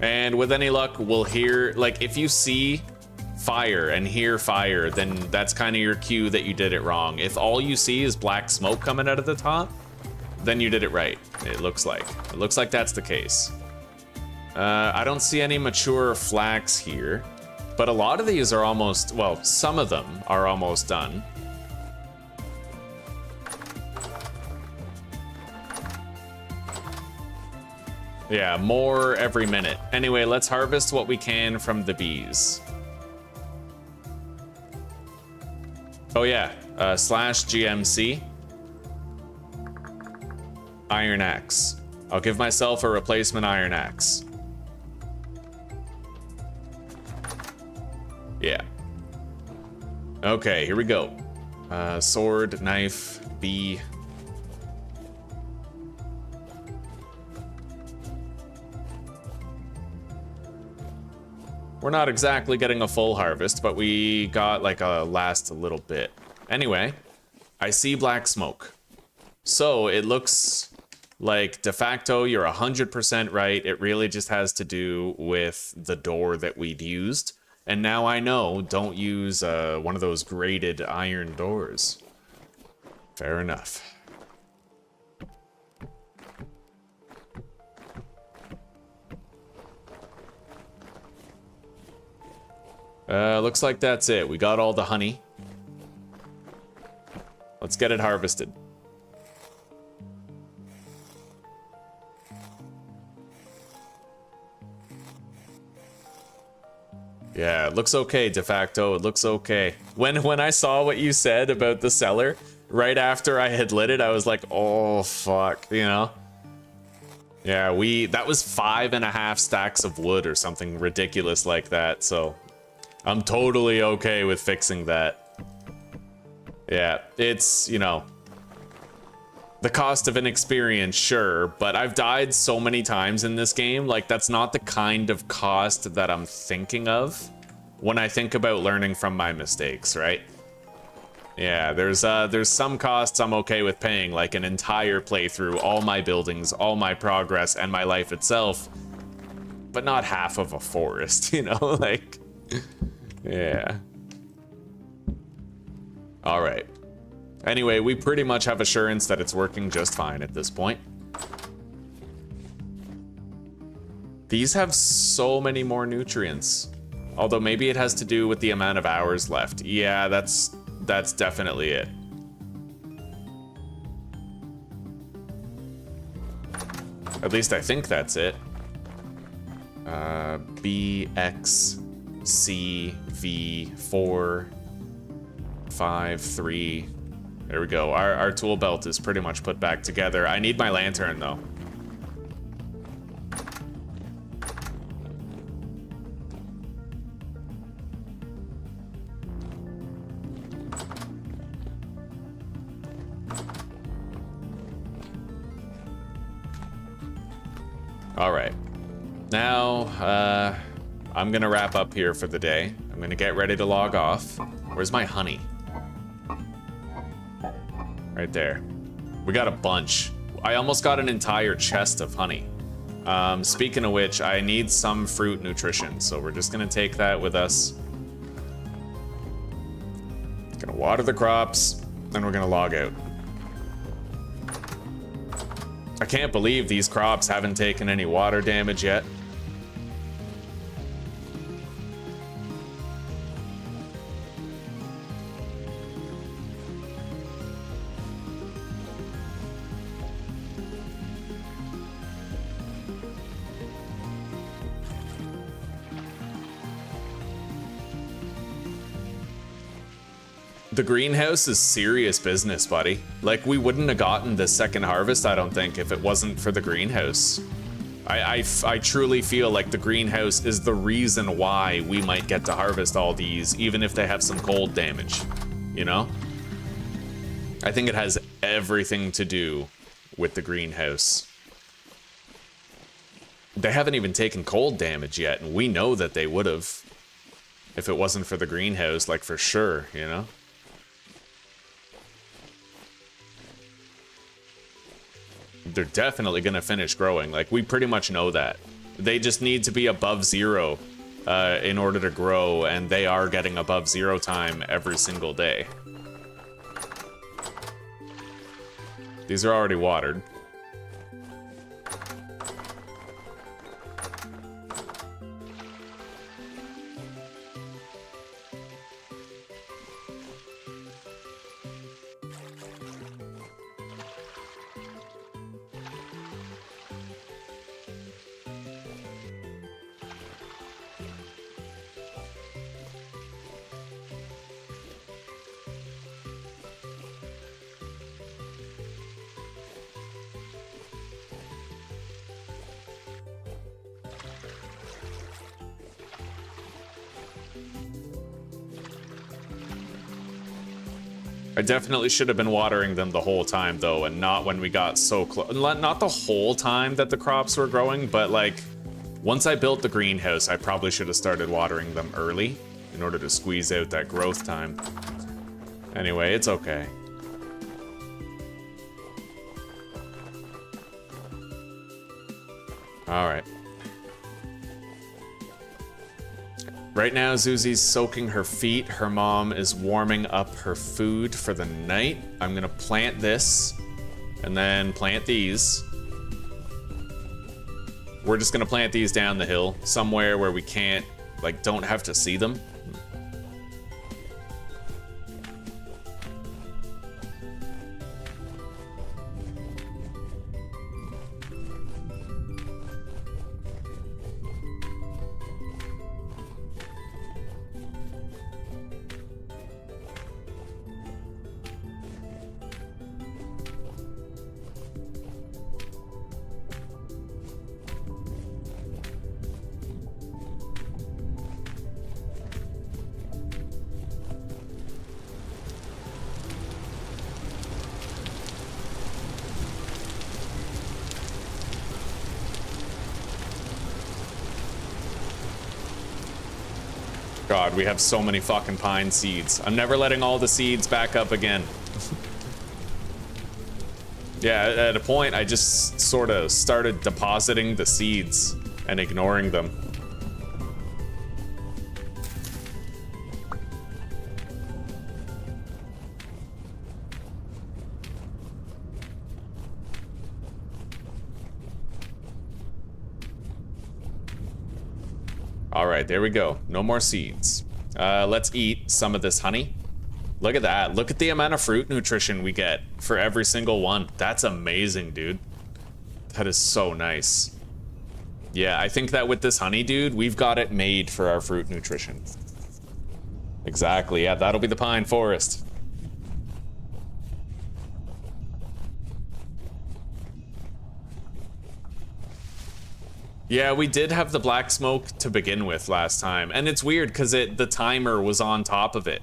And with any luck, we'll hear, like, if you see fire and hear fire, then that's kind of your cue that you did it wrong. If all you see is black smoke coming out of the top, then you did it right, it looks like. It looks like that's the case. I don't see any mature flax here, but a lot of these are almost, well, some of them are almost done. Yeah, more every minute. Anyway, let's harvest what we can from the bees. Oh yeah, /GMC. Iron axe. I'll give myself a replacement iron axe. Yeah. Okay, here we go. Sword, knife, bee. We're not exactly getting a full harvest, but we got like a last little bit. Anyway, I see black smoke. So it looks like de facto you're 100% right. It really just has to do with the door that we'd used. And now I know, don't use one of those grated iron doors. Fair enough. Looks like that's it. We got all the honey. Let's get it harvested. Yeah, it looks okay, de facto. It looks okay. When I saw what you said about the cellar, right after I had lit it, I was like, oh, fuck, you know? Yeah, that was 5.5 stacks of wood or something ridiculous like that, so... I'm totally okay with fixing that. Yeah, it's, you know, the cost of an experience, sure, but I've died so many times in this game, like that's not the kind of cost that I'm thinking of when I think about learning from my mistakes, right? Yeah, there's some costs I'm okay with paying, like an entire playthrough, all my buildings, all my progress, and my life itself, but not half of a forest, you know, like... Yeah. All right. Anyway, we pretty much have assurance that it's working just fine at this point. These have so many more nutrients. Although maybe it has to do with the amount of hours left. Yeah, that's definitely it. At least I think that's it. BXCV453. There we go. Our tool belt is pretty much put back together. I need my lantern though. All right. Now, I'm gonna wrap up here for the day. I'm I'm gonna get ready to log off. Where's my honey? Right there. We got a bunch. I almost got an entire chest of honey. Speaking of which, I need some fruit nutrition, so we're just gonna take that with us. Gonna water the crops, then we're gonna log out. I can't believe these crops haven't taken any water damage yet. The greenhouse is serious business, buddy. Like, we wouldn't have gotten this second harvest, I don't think, if it wasn't for the greenhouse. I truly feel like the greenhouse is the reason why we might get to harvest all these, even if they have some cold damage, you know? I think it has everything to do with the greenhouse. They haven't even taken cold damage yet, and we know that they would have if it wasn't for the greenhouse, like, for sure, you know? They're definitely gonna finish growing. Like, we pretty much know that. They just need to be above 0 in order to grow, and they are getting above 0 time every single day. These are already watered. I definitely should have been watering them the whole time, though, and not when we got so close. Not the whole time that the crops were growing, but, like, once I built the greenhouse, I probably should have started watering them early in order to squeeze out that growth time. Anyway, it's okay. All right. Right now, Zuzi's soaking her feet. Her mom is warming up her food for the night. I'm gonna plant this, and then plant these. We're just gonna plant these down the hill, somewhere where we can't, like, don't have to see them. God, we have so many fucking pine seeds. I'm never letting all the seeds back up again. Yeah, at a point, I just sort of started depositing the seeds and ignoring them. All right, there we go. No more seeds. Let's eat some of this honey. Look at that. Look at the amount of fruit nutrition we get for every single one. That's amazing, dude. That is so nice. Yeah, I think that with this honey, dude, we've got it made for our fruit nutrition. Exactly. Yeah, that'll be the pine forest. Yeah, we did have the black smoke to begin with last time, and it's weird because the timer was on top of it,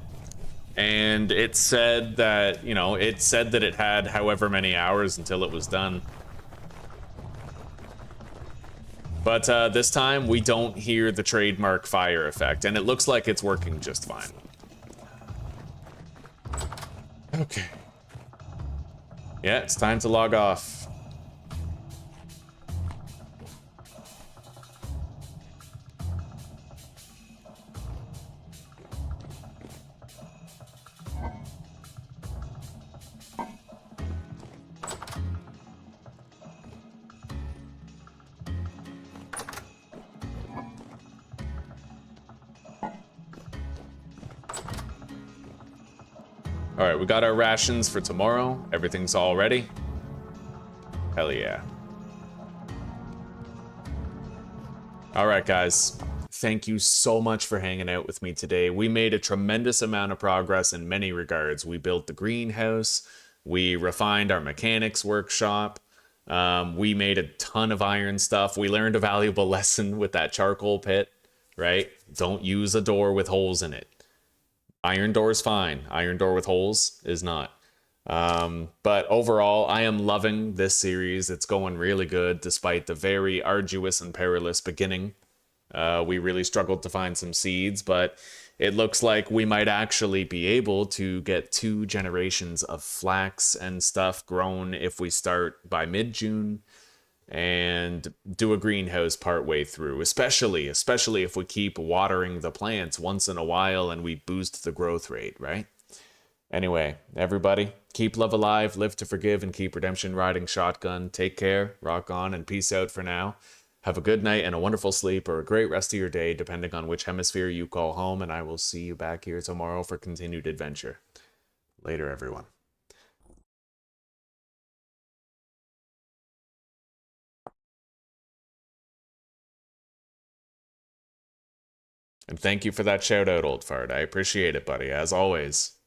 and it said that, you know, it said that it had however many hours until it was done. But this time we don't hear the trademark fire effect, and it looks like it's working just fine. Okay. Yeah, it's time to log off. All right, we got our rations for tomorrow. Everything's all ready. Hell yeah. All right, guys. Thank you so much for hanging out with me today. We made a tremendous amount of progress in many regards. We built the greenhouse. We refined our mechanics workshop. We made a ton of iron stuff. We learned a valuable lesson with that charcoal pit, right? Don't use a door with holes in it. Iron door is fine. Iron door with holes is not. But overall, I am loving this series. It's going really good despite the very arduous and perilous beginning. We really struggled to find some seeds, but it looks like we might actually be able to get 2 generations of flax and stuff grown if we start by mid-June and do a greenhouse partway through, especially if we keep watering the plants once in a while and we boost the growth rate, right? Anyway, everybody, keep love alive, live to forgive, and keep redemption riding shotgun. Take care, rock on, and peace out for now. Have a good night and a wonderful sleep or a great rest of your day, depending on which hemisphere you call home, and I will see you back here tomorrow for continued adventure. Later, everyone. And thank you for that shout out, Old Fart. I appreciate it, buddy, as always.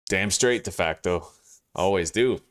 Damn straight, de facto. Always do.